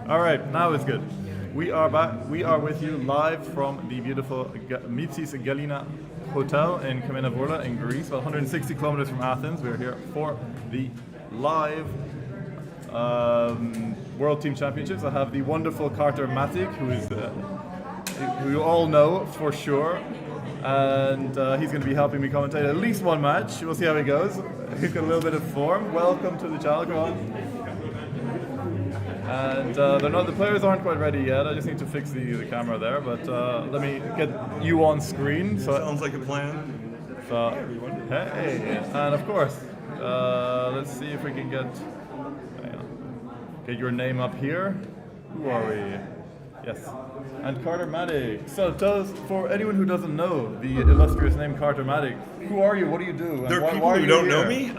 All right, now it's good. We are back. We are with you live from the beautiful Mitsis Galina Hotel in Kamena Vourla in Greece, about 160 kilometers from Athens. We're here for the live World Team Championships. I have the wonderful Carter Matic, who you all know for sure, and he's going to be helping me commentate at least one match. We'll see how it goes. He's got a little bit of form. Welcome to the channel. Come on. And the players aren't quite ready yet. I just need to fix the camera there, but let me get you on screen. So sounds like a plan. So, hey, everyone. Hey, and of course, let's see if we can get your name up here. Who are we? Yes, and Carter Matic. So tell us, for anyone who doesn't know the illustrious name Carter Matic, who are you? What do you do? And there are people who don't know me.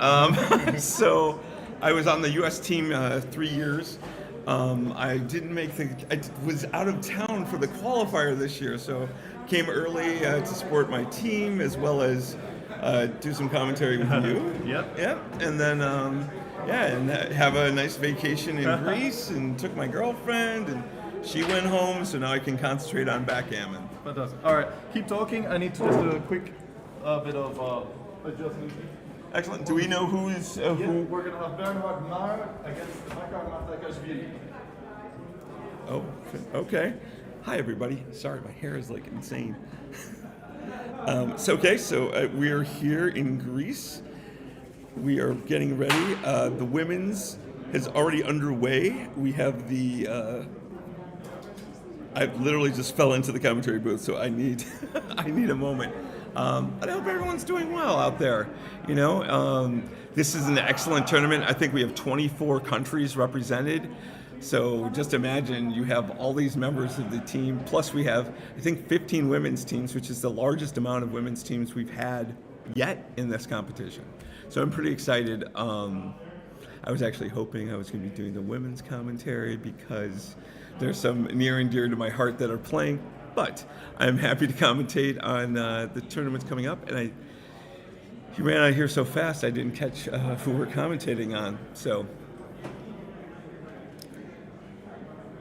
So I was on the U.S. team 3 years. I didn't make I was out of town for the qualifier this year, so came early to support my team as well as do some commentary with you. Yep. And then and have a nice vacation in Greece, and took my girlfriend, and she went home, so now I can concentrate on backgammon. Fantastic. All right, keep talking. I need to just do a quick bit of adjustment. Excellent. Do we know who is who? We're going to have Bernhard Mar against Backgammon. Oh, okay. Hi, everybody. Sorry, my hair is like insane. So we are here in Greece. We are getting ready. The women's is already underway. We have the. I literally just fell into the commentary booth, so I need I need a moment. But I hope everyone's doing well out there. This is an excellent tournament. I think we have 24 countries represented. So just imagine you have all these members of the team. Plus we have, I think, 15 women's teams, which is the largest amount of women's teams we've had yet in this competition. So I'm pretty excited. I was actually hoping I was going to be doing the women's commentary because there's some near and dear to my heart that are playing. But I'm happy to commentate on the tournaments coming up. And he ran out of here so fast I didn't catch who we're commentating on. So,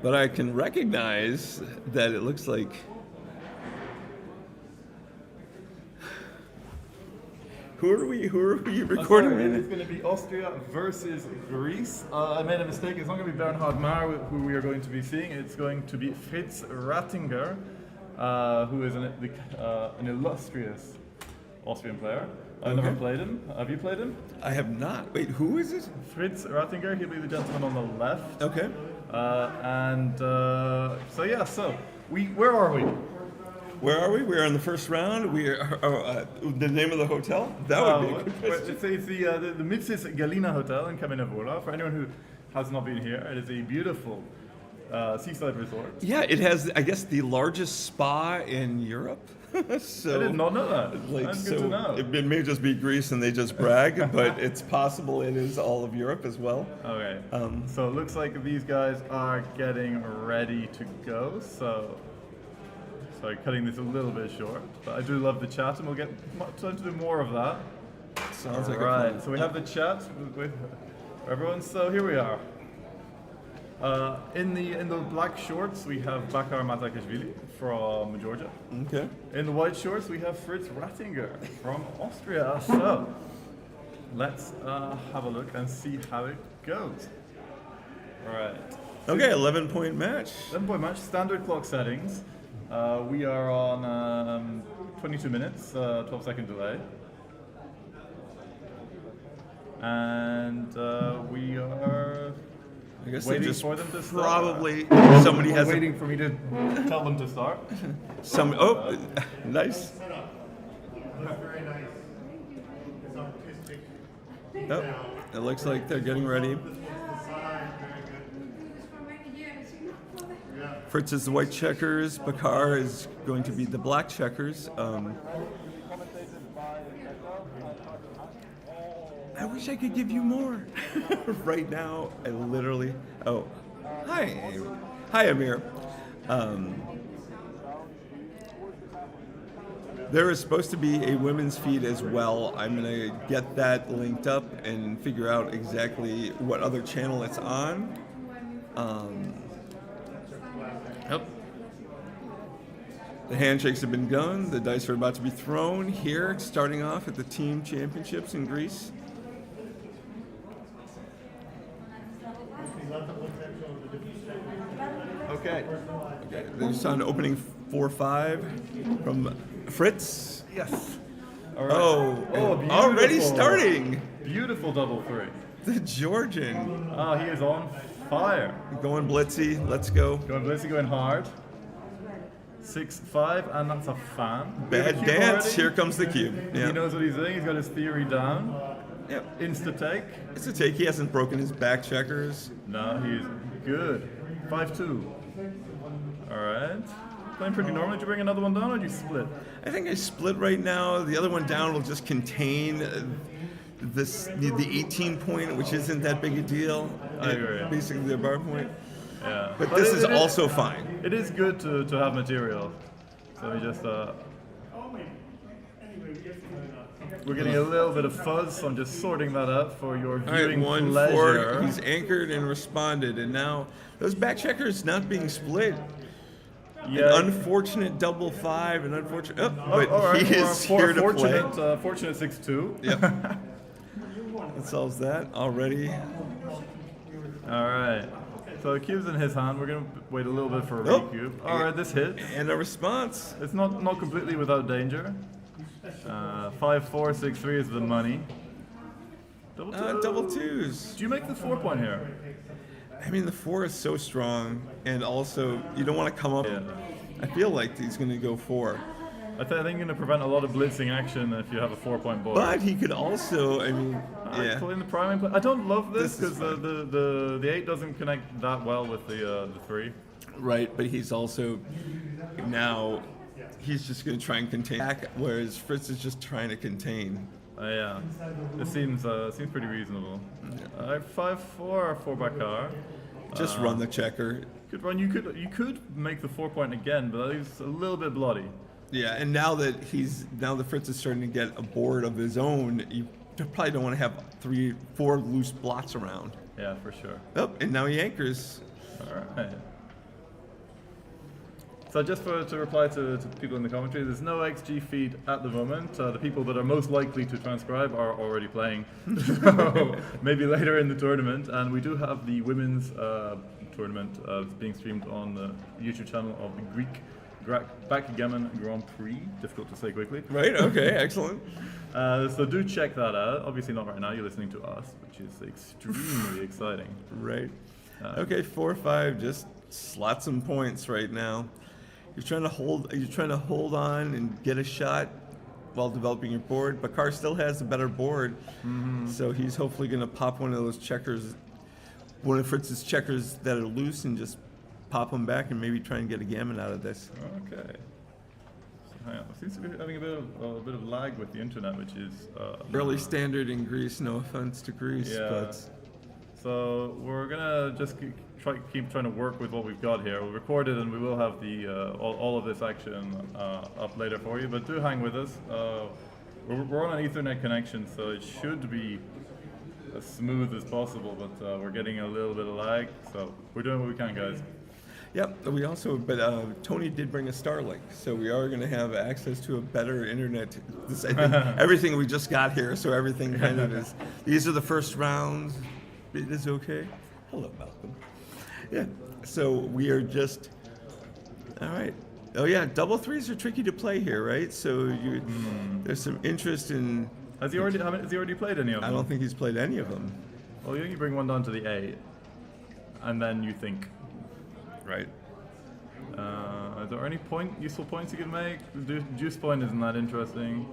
but I can recognize that it looks like Who are we recording with? It's going to be Austria versus Greece. I made a mistake. It's not going to be Bernhard Mar who we are going to be seeing. It's going to be Fritz Rattinger, who is an illustrious Austrian player. I've never played him. Have you played him? I have not. Wait, who is it? Fritz Rattinger. He'll be the gentleman on the left. Okay. Where are we? Where are we? We're in the first round. We are the name of the hotel. That would be a good question. It's the Mitsis Galina Hotel in Kamena Vourla. For anyone who has not been here, it is a beautiful seaside resort. Yeah, it has, I guess, the largest spa in Europe. So, I did not know that. That's good to know. It may just be Greece and they just brag, but it's possible it is all of Europe as well. Okay. So it looks like these guys are getting ready to go. So. Sorry, cutting this a little bit short, but I do love the chat, and we'll get time to do more of that. Sounds like right. So we have the chat with everyone. So here we are. In the black shorts, we have Bakar Matakashvili from Georgia. Okay. In the white shorts, we have Fritz Rattinger from Austria. So let's have a look and see how it goes. All right. Okay, 11-point match. 11-point match. Standard clock settings. We are on 22 minutes, 12-second delay. And we are I guess waiting they just for them to start. Probably somebody has waiting for me to tell them to start. Nice. Very nice. It's artistic. Oh, it looks like they're getting ready. Fritz is the white checkers. Bakar is going to be the black checkers. I wish I could give you more. Right now, I literally. Oh, hi, Amir. There is supposed to be a women's feed as well. I'm going to get that linked up and figure out exactly what other channel it's on. Yep. The handshakes have been done. The dice are about to be thrown here, starting off at the Team Championships in Greece. Okay. Okay, there's an opening 4-5 from Fritz. Yes. Oh, beautiful. already starting. Beautiful double 3. The Georgian. Ah, he is on fire. Going blitzy. Let's go. Going Blissy, going hard. 6-5, and that's a fan. Bad Cube dance. already. Here comes the cube. He Yeah. knows what he's doing. He's got his theory down. Yep. Insta take. It's a take. He hasn't broken his back checkers. No, he's good. 5-2. All right. Playing pretty normal. Did you bring another one down, or did you split? I think I split right now. The other one down will just contain the 18 point, which isn't that big a deal. I agree. Basically the bar point. Yeah. But this it is also fine. It is good to have material. So we just we're getting a little bit of fuzz, so I'm just sorting that out for your All right, viewing 1-4. pleasure. He's anchored and responded, and now those back checkers not being split. Yeah. An unfortunate double 5, an unfortunate. Oh, Oh, but all right. he is here to play. Fortunate 6-2. Yep. That solves that already. All right. So the cube's in his hand. We're gonna wait a little bit for a Nope. re-cube. All right, this hits. And a response. It's not completely without danger. 5-4, 6-3 is the money. Double twos. Do you make the 4-point here? I mean, the 4 is so strong, and also you don't want to come up. Yeah. I feel like he's going to go 4, I think you're gonna prevent a lot of blitzing action if you have a 4-point board. but he could also. I mean, yeah. Pulling the priming play. I don't love this This is because the 8 doesn't connect that well with the 3. Right, but he's also now. He's just going to try and contain back, whereas Fritz is just trying to contain. Yeah, it seems pretty reasonable. 5-4, 4-back car. Just run the checker. Good run. You could make the 4-point again, but that is a little bit bloody. Yeah, and now that Fritz is starting to get a board of his own, you probably don't want to have 3-4 loose blots around. Yeah, for sure. Oh, and now he anchors. All right. So just to reply to people in the commentary, there's no XG feed at the moment. The people that are most likely to transcribe are already playing. So maybe later in the tournament. And we do have the women's tournament being streamed on the YouTube channel of the Greek Backgammon Grand Prix. Difficult to say quickly. Right, okay, excellent. So do check that out. Obviously not right now, you're listening to us, which is extremely exciting. Right. Okay, 4-5, just slot some points right now. You're trying to hold on and get a shot while developing your board. Bakar still has a better board, so he's hopefully going to pop one of those checkers, one of Fritz's checkers that are loose, and just pop them back and maybe try and get a gammon out of this. Okay. So hang on. Seems to be having a bit of lag with the internet, which is Early standard in Greece. No offense to Greece, Yeah. but So we're gonna just keep trying to work with what we've got here. We'll record it, and we will have the all of this action up later for you. But do hang with us. We're on an Ethernet connection, so it should be as smooth as possible. But we're getting a little bit of lag, so we're doing what we can, guys. yep. We also, Tony did bring a Starlink, so we are going to have access to a better internet. I think everything we just got here, so everything kind of is. These are the first rounds. It is okay. Hello, Malcolm. Yeah. So we are just. All right. Oh yeah, double 3s are tricky to play here, right? So there's some interest in. Has he already played any of them? I don't think he's played any of them. Well, you bring one down to the 8, and then you think. Right. Are there any useful points you can make? The juice point isn't that interesting.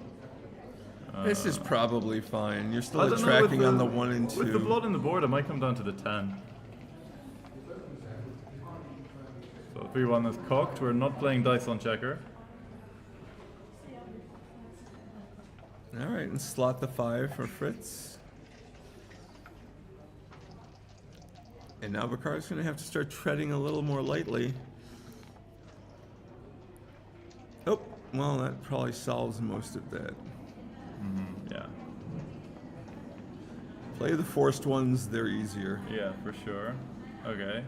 This is probably fine. You're I still don't know, with tracking on the 1 and 2. With the blood in the board, it might come down to the 10. So 3-1 is cocked. We're not playing dice on checker. All right, and slot the 5 for Fritz. And now Bakar's going to have to start treading a little more lightly. Oh, well, that probably solves most of that. Yeah. Play the forced ones, they're easier. Yeah, for sure. Okay.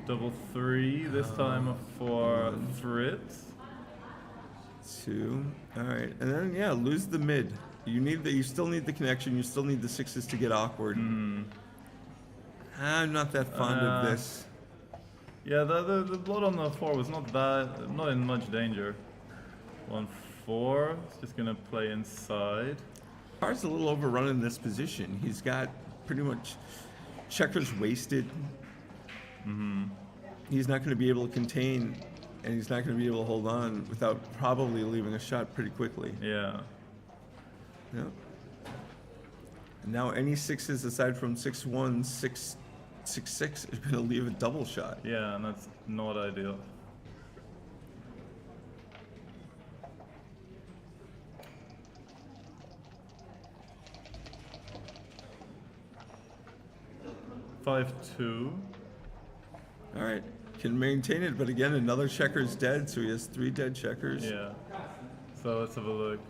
Double 3, this time for Fritz. 2. All right, and then yeah, lose the mid. You still need the connection. You still need the 6s to get awkward. I'm not that fond of this. Yeah, the blood on the 4 was not in much danger. 1-4, it's just gonna play inside. Car's a little overrun in this position. He's got pretty much checkers wasted. He's not going to be able to contain, and he's not going to be able to hold on without probably leaving a shot pretty quickly. Yeah. Yeah. And now any 6s aside from 6-1, 6-6 is going to leave a double shot. Yeah, and that's not ideal. Five two. All right, can maintain it, but again, another checker's dead, so he has 3 dead checkers. Yeah. So let's have a look.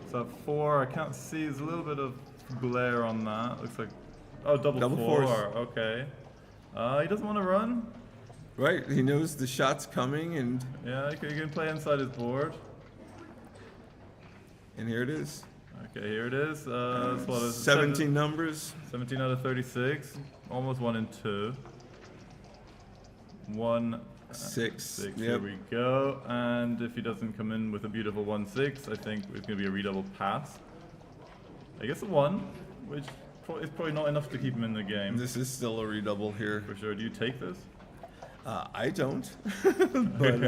So 4, I can't see. There's a little bit of glare on that. Looks like, oh, double 4. fours. Okay. He doesn't want to run. Right, he knows the shot's coming, and Yeah, he can play inside his board. here it is. Okay, here it is. That's what is it? 17 numbers. 17 out of 36. Almost 1 and 2. 1 6. 6. Yep. Here we go. And if he doesn't come in with a beautiful 1-6, I think it's going to be a redouble pass. I guess a 1, which is probably not enough to keep him in the game. This is still a redouble here. For sure. Do you take this? I don't, but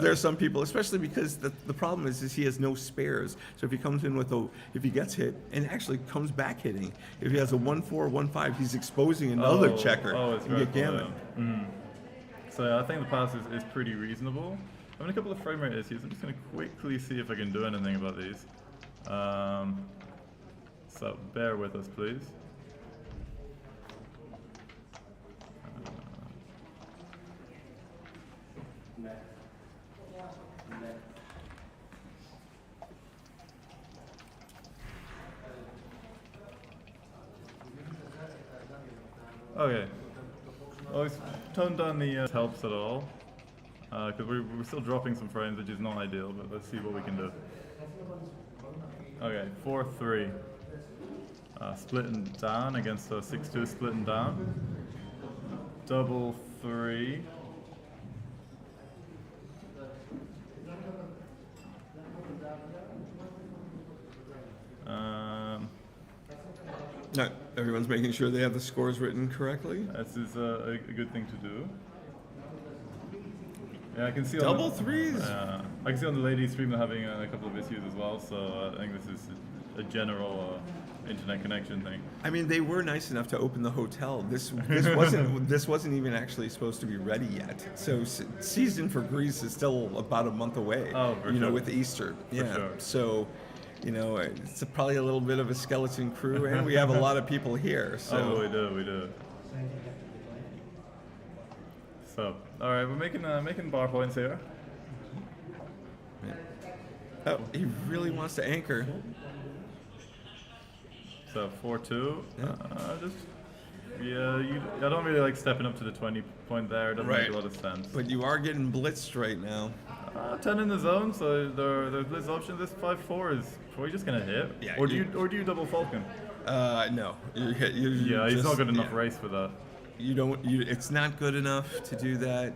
there are some people, especially because the problem is he has no spares. So if he comes in with if he gets hit and actually comes back hitting, if he has a 1-4, 1-5, he's exposing another checker it's and get very gammon. cool, So yeah, I think the pass is pretty reasonable. I'm in a couple of frame rate issues. I'm just going to quickly see if I can do anything about these. So bear with us, please. Okay. Well, we've toned down the helps at all, because we're still dropping some frames, which is not ideal, but let's see what we can do. Okay, 4-3. Splitting down against a 6-2 splitting down. Double 3. No, everyone's making sure they have the scores written correctly. This is a good thing to do. Yeah, I can see Double on the, threes. I can see on the ladies stream they're having a couple of issues as well. So I think this is a general internet connection thing. I mean, they were nice enough to open the hotel. This wasn't even actually supposed to be ready yet. So season for Greece is still about a month away. Oh, for sure. With Easter. Yeah. sure. So, it's probably a little bit of a skeleton crew, and we have a lot of people here. So. Oh, we do. So, all right, we're making bar points here. Oh, he really wants to anchor. So 4-2. Yeah. I don't really like stepping up to the 20 point there. It doesn't make Right. a lot of sense. But you are getting blitzed right now. 10 in the zone, so there's blitz option. This 5-4 is probably just gonna hit. Yeah, Or do you double Falcon? No. Yeah, he's not good enough race for that. It's not good enough to do that.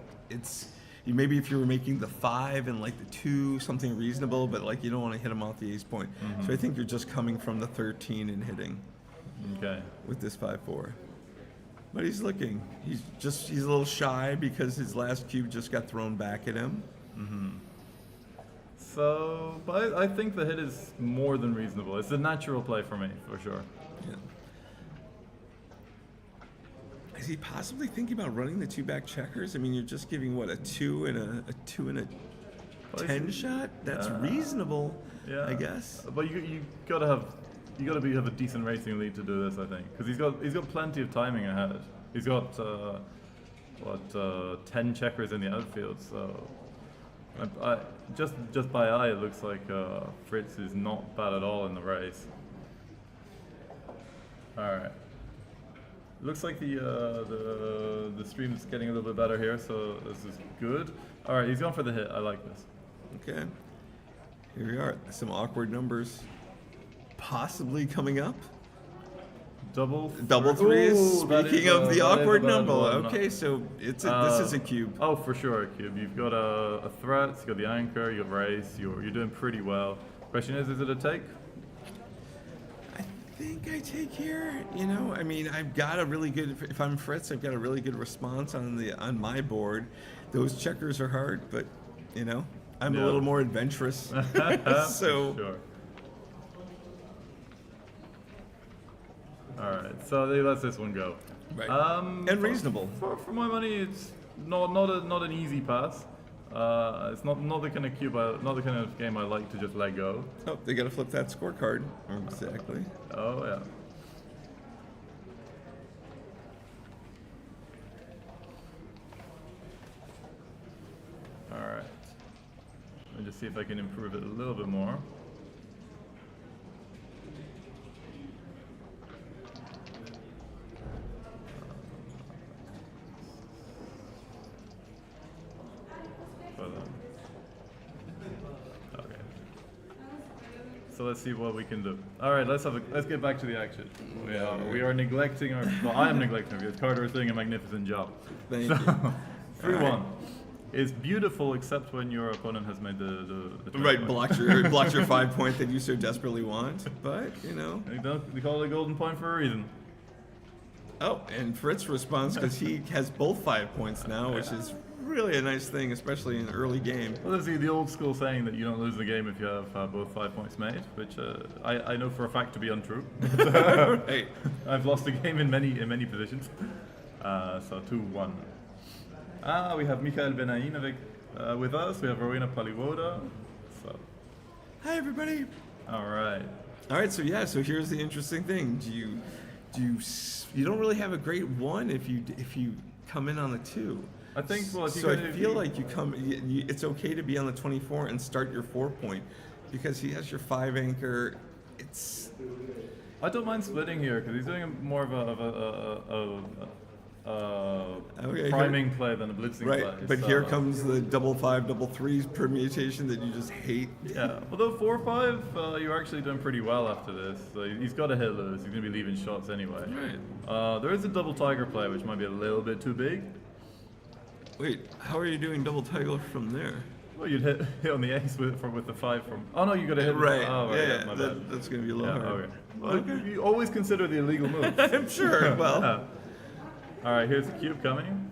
Maybe if you were making the 5 and like the 2, something reasonable, but like you don't want to hit him off the ace point. So I think you're just coming from the 13 and hitting. Okay. With this 5-4. But he's looking. He's a little shy because his last cube just got thrown back at him. So, but I think the hit is more than reasonable. It's a natural play for me, for sure. Yeah. Is he possibly thinking about running the 2-back checkers? I mean, you're just giving a 2 and a 2 and a 10 shot? That's reasonable, Yeah. I guess. But you gotta have you got to have a decent racing lead to do this, I think, because he's got plenty of timing ahead. He's got 10 checkers in the outfield, so just by eye, it looks like Fritz is not bad at all in the race. All right. Looks like the stream's getting a little bit better here, so this is good. All right, he's going for the hit. I like this. Okay. Here we are. Some awkward numbers possibly coming up. Double threes. Ooh, Speaking of the awkward number. one. Okay, so this is a cube. Oh, for sure, a cube. You've got a threat, you've got the anchor, you got race, you're doing pretty well. Question is it a take? I think I take here. You know, I mean, I've got a really good. If I'm Fritz, I've got a really good response on my board. Those checkers are hard, but you know, I'm a little more adventurous. So. Sure. All right, so they let this one go. Right. And reasonable. For my money, it's not an easy pass. It's not the kind of not the kind of game I like to just let go. Oh, they got to flip that scorecard. Exactly. Oh yeah. All right. Let me just see if I can improve it a little bit more. Okay. So let's see what we can do. All right, let's get back to the action. We are neglecting our. Well, I am neglecting because Carter is doing a magnificent job. Thank you. 3-1. It's beautiful, except when your opponent has made the right, blocked your 5 point that you so desperately want. But you know, they call it a golden point for a reason. Oh, and Fritz responds because he has both 5 points now, which is really a nice thing, especially in an early game. Well, there's the old school saying that you don't lose the game if you have both 5 points made, which I know for a fact to be untrue. Right. I've lost a game in many positions. So 2-1. We have Mikhail Benayin with us. We have Rowena Paliwoda. So. Hi, everybody. All right. All right. So yeah. So here's the interesting thing. You don't really have a great 1 if you come in on the 2. I think. Well, if you so I feel like it's okay to be on the 24 and start your 4 point because he has your 5 anchor. I don't mind splitting here because he's doing more of a priming play than a blitzing play. Right, but here comes the 5/5, 3s permutation that you just hate. Yeah, although 4-5, you're actually doing pretty well after this. So he's got a hit loose. He's going to be leaving shots anyway. Right. There is a double tiger play, which might be a little bit too big. Wait, how are you doing double tiger from there? Well, you'd hit on the ace with the 5 from. Oh no, you got to hit. Right. Oh, right, yeah, my bad. That's going to be a little hard. Okay. Well, you always consider the illegal moves. I'm sure. Well. Yeah. All right, here's the cube coming.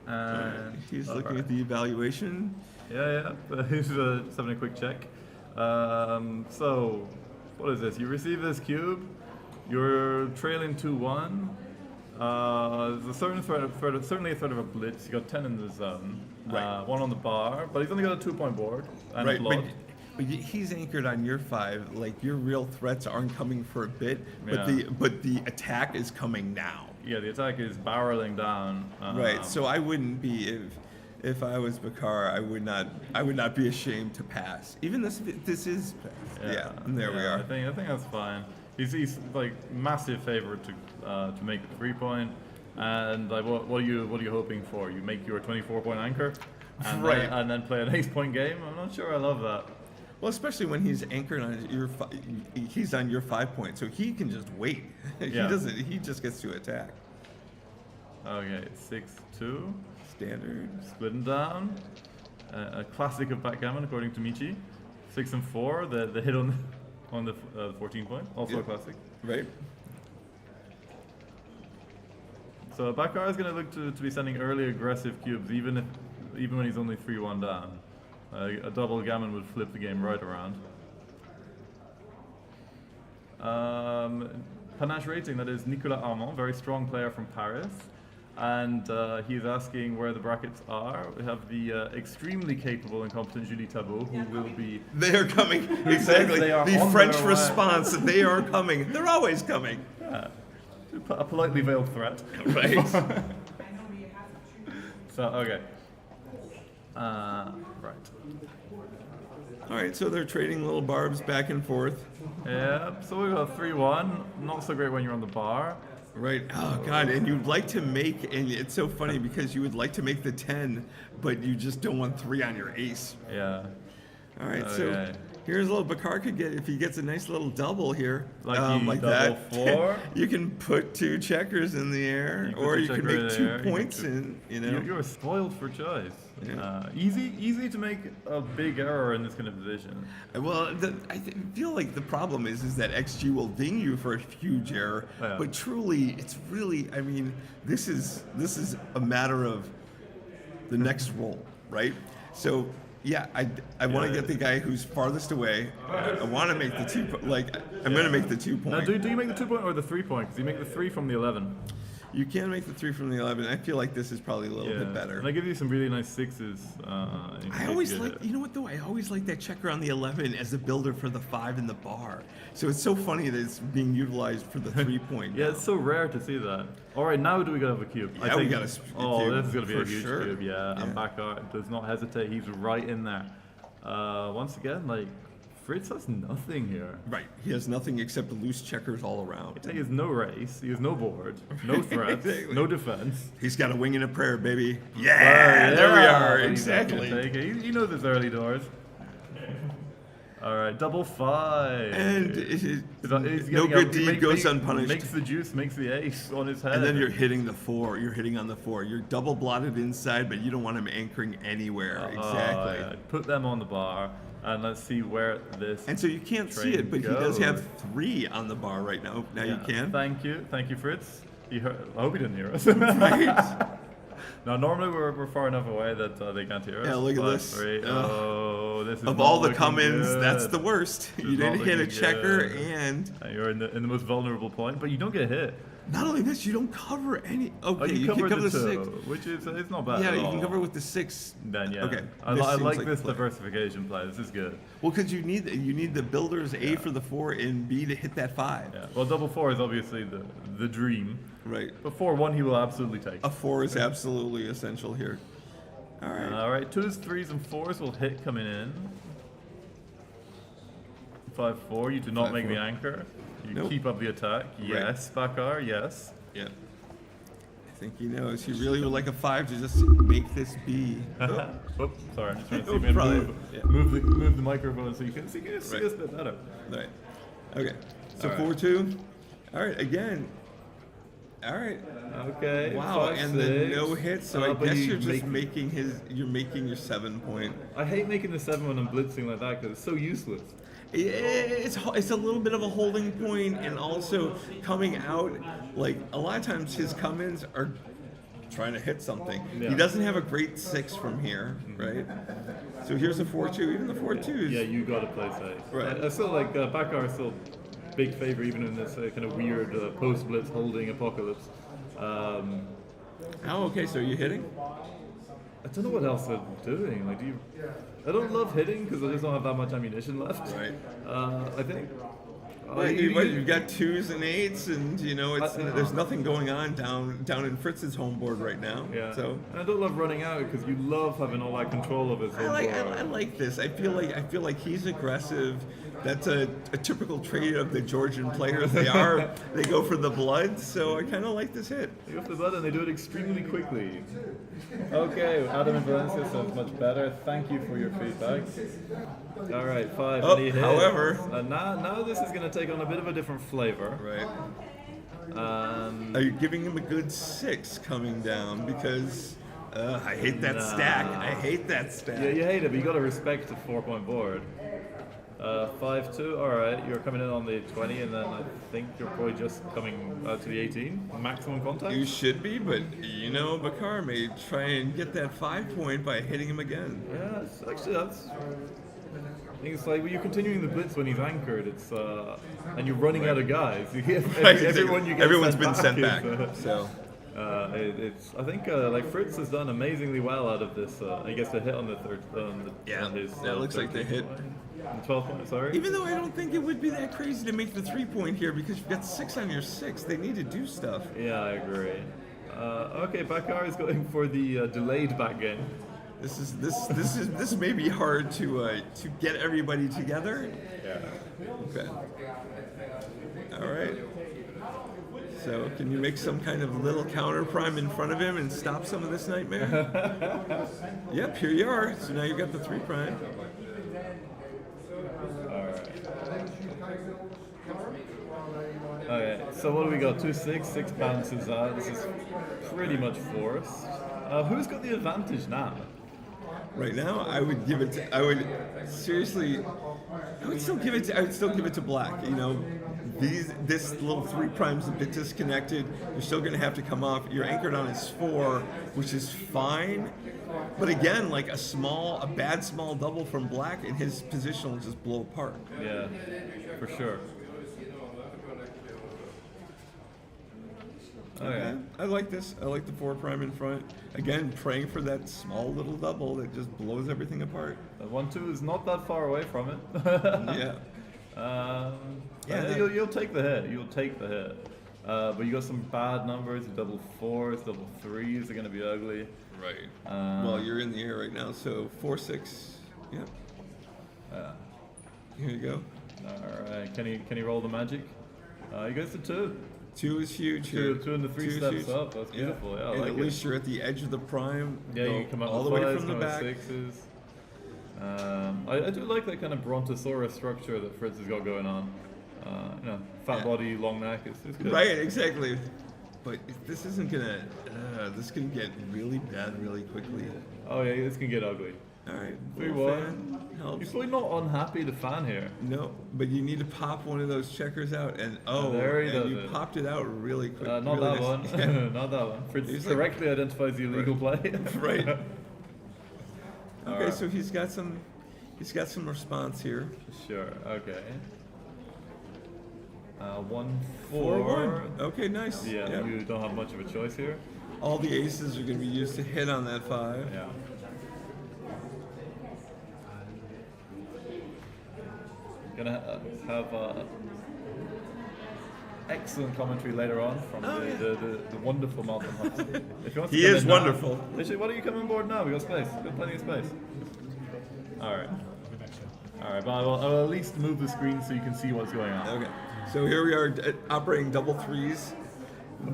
And he's looking at the evaluation. Yeah. He's just having a quick check. So, what is this? You receive this cube. You're trailing 2-1. There's a certain certainly a threat of a blitz. You got 10 in the zone. Right. 1 on the bar, but he's only got a 2-point board and a Right, block. but he's anchored on your 5. Like your real threats aren't coming for a bit, Yeah. but the attack is coming now. Yeah, the attack is barreling down. Right. So I wouldn't be if I was Bakar, I would not be ashamed to pass. Even this is pass. Yeah. And there we are. I think that's fine. He's like massive favorite to make the 3-point, and like what are you hoping for? You make your 24-point anchor, and then play an 8-point game. I'm not sure I love that. Well, especially when he's anchored on he's on your 5 point, so he can just wait. Yeah. He just gets to attack. Okay, 6-2. Standard. Splitting down. A classic of backgammon, according to Michi. 6 and 4. The hit on the 14-point, also a classic. Right. So Bakar is going to look to be sending early aggressive cubes, even when he's only 3-1 down. A double gammon would flip the game right around. Panache rating, that is Nicolas Armand, very strong player from Paris. and he's asking where the brackets are. We have the extremely capable and competent Julie Tabot, who will be. They are coming. Exactly. They are The on French their way. response. They are coming. They're always coming. A politely veiled threat. Right. So, okay. Right. All right. So they're trading little barbs back and forth. Yeah, so we got 3-1. Not so great when you're on the bar. Right. Oh God. And you'd like to make, and it's so funny because you would like to make the 10, but you just don't want 3 on your ace. Yeah. All right. Okay. So here's a little Bakar could get if he gets a nice little double here, Like like double that. 4. You can put 2 checkers in the air, put or two you can checkers in make the 2 air, you can points do- in. You know. You're spoiled for choice. Yeah. Easy to make a big error in this kind of position. Well, feel like the problem is that XG will ding you for a huge error, Yeah. but truly, it's really, I mean, this is a matter of the next roll, right? So, yeah, I want to Yeah. get the guy who's farthest away. I want to make the 2, I'm going to make the 2 Now, point. do you make the 2 point or the 3 point? Because you make the 3 from the 11. You can make the 3 from the 11. I feel like this is probably a little bit better. And I give you some really nice 6s. I always like, you know what though? I always like that checker on the 11 as a builder for the 5 in the bar. So it's so funny that it's being utilized for the 3 point. Yeah, it's so rare to see that. All right, now do we have a cube? Yeah, we got a Oh, cube, this is going to be a for huge sure. cube, yeah. Yeah. And Bakar does not hesitate. He's right in there. Once again, like, Fritz has nothing here. Right. He has nothing except loose checkers all around. He has no race, he has no board, no threats, Exactly. no defense. He's got a wing and a prayer, baby. Oh, Yeah, there we are. He's not Exactly. gonna take it. You know this early doors. All right, double 5. And He's no getting good a- deed goes unpunished. Makes the juice, makes the ace on his head. And then you're hitting the 4. You're hitting on the 4. You're double blotted inside, but you don't want him anchoring anywhere. Exactly. Yeah. Put them on the bar, and let's see where this. And so you can't see train it, but he does goes. have 3 on the bar right now. Now you can. Thank you, Fritz. He heard, I hope he didn't hear us. Right? Now, normally we're far enough away that they can't hear us. Yeah, look at 5, this. 3. Oh, this is Of not all the looking come-ins, good. that's the worst. This You is not didn't hit a looking checker, good. and You're in the most vulnerable point, but you don't get hit. not only this, you don't cover any. Okay, Oh, you can cover cover the 2, 6. which is it's not bad. Yeah, at you all. can cover with the 6. Then yeah. Okay. I this like seems this play. diversification play. This is good. Well, because you need the builders A for the 4 and B to hit that 5. Yeah. Well, double 4 is obviously the dream. Right. But 4-1 he will absolutely take. A 4 is absolutely essential here. All right. All right, 2s, 3s, and 4s will hit coming in. 5-4. You do not make 5-4. the anchor. You Nope. keep up the attack. Yes, Bakar. Yes. Yeah. I think he knows. He really would like a 5 to just make this be. Oops, sorry. I'm just trying to see Oh, if we can probably, move, yeah. move the microphone so you can see Right. us a bit better. Right. Okay. So All right. 4-2. All right. Again. All right. Okay. Wow. 5, And 6. then no hit. So I but guess you you're just make- you're making your 7 point. I hate making the 7 when I'm blitzing like that because it's so useless. It's a little bit of a holding point, and also coming out, like a lot of times his come-ins are trying to hit something. Yeah. He doesn't have a great 6 from here, right? So here's a 4-2. Even the 4-2 is Yeah, you got to play safe. Right. I still like Bakar is still big favor even in this kind of weird post-blitz holding apocalypse. Oh, okay. So you're hitting? I don't know what else I'm doing. Like, I don't love hitting because I just don't have that much ammunition left. Right. I think. Well, you've got 2s and 8s, and you know there's nothing going on down in Fritz's home board right now. Yeah. So And I don't love running out because you love having all that control of his home board. I like this. I feel like he's aggressive. That's a typical trait of the Georgian players. They go for the blood. So I kind of like this hit. They go for the blood and they do it extremely quickly. Okay, Adam and Valencia sounds much better. Thank you for your feedback. All right, 5. Oh, any hits? however- now this is going to take on a bit of a different flavor. Right. Um, Are you giving him a good 6 coming down? Because I hate that stack. I hate that stack. yeah, you hate it, but you got to respect the 4-point board. 5-2. All right, you're coming in on the 20, and then I think you're probably just coming to the 18. Maximum contact. You should be, but you know, Bakar may try and get that 5 point by hitting him again. Yeah, actually that's. I think it's like when you're continuing the blitz when he's anchored. It's and you're running out of guys. Right, Everyone you get everyone's sent been back sent is, back. So It's I think like Fritz has done amazingly well out of this. He gets a hit on the third. On his, that looks like they hit. The 12 point, sorry. Even though I don't think it would be that crazy to make the 3-point here because you've got 6 on your 6. They need to do stuff. Yeah, I agree. Okay, Bakar is going for the delayed back game. This may be hard to get everybody together. Yeah. Okay. All right. So can you make some kind of little counter prime in front of him and stop some of this nightmare? Yep, here you are. So now you've got the 3 prime. Okay, so what do we got? 2-6, 6 bounces out. This is pretty much forced. Who's got the advantage now? Right now, I would give it. I would still give it to black. You know, this little 3 prime's a bit disconnected. You're still going to have to come off. You're anchored on his 4, which is fine. But again, like a bad small double from black, and his position will just blow apart. Yeah, for sure. Okay. I like this. I like the 4 prime in front. Again, praying for that small little double that just blows everything apart. The 1-2 is not that far away from it. Yeah. You'll take the hit. You'll take the hit. But you got some bad numbers. Double 4s, double 3s are going to be ugly. Right. Well, you're in the air right now, so 4-6. Yeah. Here you go. All right. Can he roll the magic? He goes to 2. 2 is huge here. 2 and the 3 steps up. That's beautiful. Yeah, I and like at least you're at the edge of the prime. Yeah, you come up all the with way 5s, from the come up back. with 6s. I do like that kind of brontosaurus structure that Fritz has got going on. Fat body, long neck. It's good. Right, exactly. But this isn't gonna. This can get really bad really quickly. Oh yeah, this can get ugly. All right. 3-1. Helps. You're probably not unhappy to fan here. No, but you need to pop one of those checkers out, and there he and does you it. popped it out really quick. Not really that nice. one. Yeah. Not that one. Fritz He's correctly identifies the illegal play. Right. Okay, Alright. so he's got some response here. Sure. Okay. 1-4. 4-1. Okay, nice. Yeah, you don't have much of a choice here. All the aces are going to be used to hit on that 5. Yeah. Gonna have excellent commentary later on from the wonderful Malcolm Hudson. If you want to He come is in now- wonderful. Actually, why don't you come on board now? We got space. We got plenty of space. All right. All right, but I will at least move the screen so you can see what's going on. Okay, so here we are operating double 3s.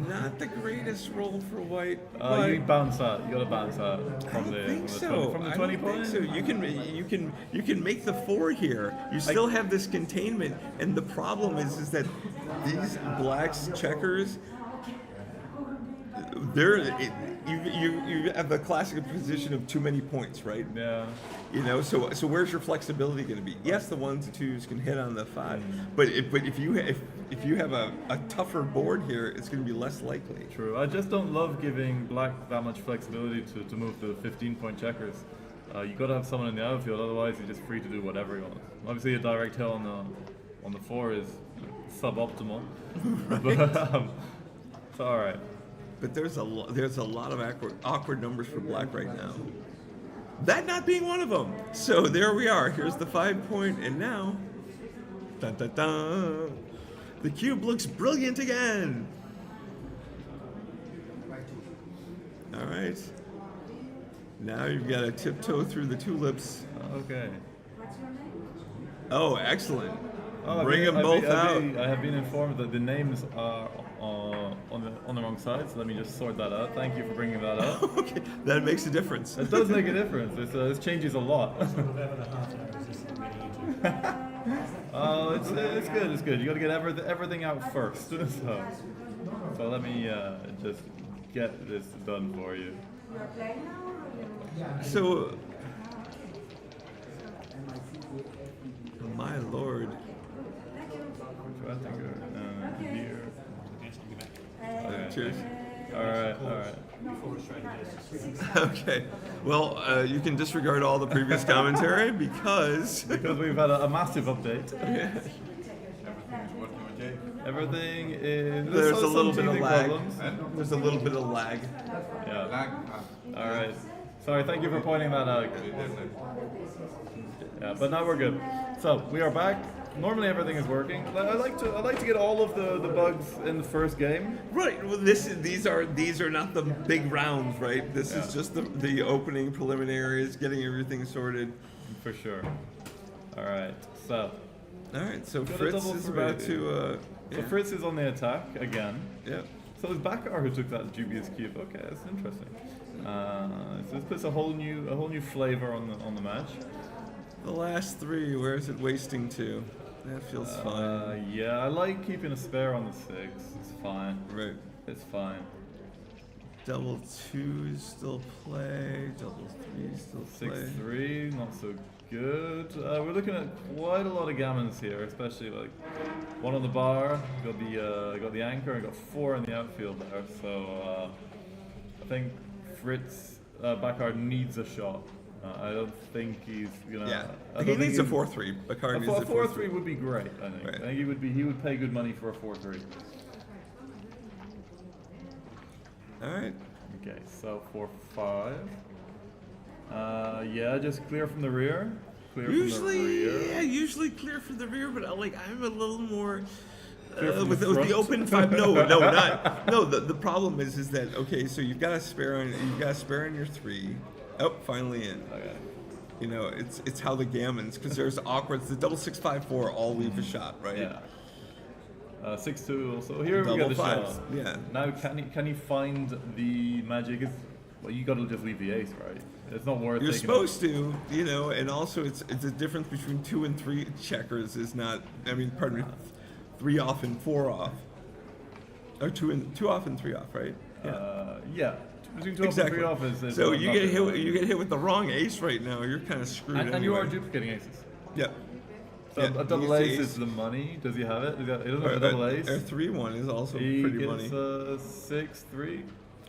Not the greatest roll for white. But You bounce out. You got to bounce out from the think from so. from the I 20 don't think point. so. You can make the 4 here. You still have this containment, and the problem is that these blacks checkers, you have the classic position of too many points, right? Yeah. You know, so where's your flexibility going to be? Yes, the 1s and 2s can hit on the 5, but if you have a tougher board here, it's going to be less likely. True. I just don't love giving black that much flexibility to move the 15-point checkers. You got to have someone in the outfield, otherwise you're just free to do whatever you want. Obviously, a direct hit on the 4 is suboptimal. Right. But, it's all right. But there's a lot of awkward numbers for black right now. That not being one of them. So there we are. Here's the 5-point, and now, dun, dun, dun, the cube looks brilliant again. All right. Now you've got to tiptoe through the tulips. Okay. Oh, excellent. Oh, Bring them both out. I have been informed that the names are on the wrong side, so let me just sort that out. Thank you for bringing that up. Okay, that makes a difference. It does make a difference. This changes a lot. Oh, it's good. It's good. You got to get everything out first. So let me just get this done for you. So, my lord. Here. Okay. Cheers. All right. Okay. Well, you can disregard all the previous commentary because Because we've had a massive update. Everything is working okay. Everything is. There's a some little bit of teething lag. problems. There's a little bit of lag. Yeah. Lag. All right. Sorry. Thank you for pointing that out. Yeah, but now we're good. So we are back. Normally everything is working. I like to get all of the bugs in the first game. Right. Well, these are not the big rounds, right? This is just the opening preliminaries, getting everything sorted. For sure. All right. So. All right. So Got a Fritz double is three. about to. So Fritz is on the attack again. Yeah. So it's Backgammon who took that dubious cube. Okay, that's interesting. So this puts a whole new flavor on the match. The last three. Where is it wasting to? That feels fine. Yeah, I like keeping a spare on the 6. It's fine. Right. It's fine. Double 2 still play. Double 3 still play. 6-3, not so good. We're looking at quite a lot of gammons here, especially like one on the bar. Got the anchor and got 4 in the outfield there. So I think Fritz Backgammon needs a shot. I don't think he's gonna. Yeah. I He don't think needs a he's- 4-3. Backgammon needs A 4-3 would be great. I think. Right. I think he would pay good money for a 4-3. All right. Okay, so 4-5. Yeah, just clear from the rear. Clear from the Usually, rear. yeah, usually clear from the rear, but I'm a little more Clear from with the the front? open 5. No. The problem is that okay, so you've got a spare on your 3. Oh, finally in. Okay. You know, it's how the gammons, because there's awkward. The double 6-5-4 all leave a shot, right? Yeah. 6-2. So here we Double got the fives, shot. yeah. Now can he find the magic? Well, you got to just leave the ace, right? It's not worth. You're taking supposed to, you know, and also it's the difference between 2 and 3 checkers is not. I mean, pardon me, 3 off and 4 off, or 2 off and 3 off, right? Yeah. Between 2 Exactly. and 3 off is So not you get nothing. hit with the wrong ace right now. You're kind of screwed. And you are anyway. duplicating aces. Yep. So Yeah, a double use the ace is the money. Does he have it? He doesn't have a double ace. Our 3-1 is also He pretty gets money. 6-3.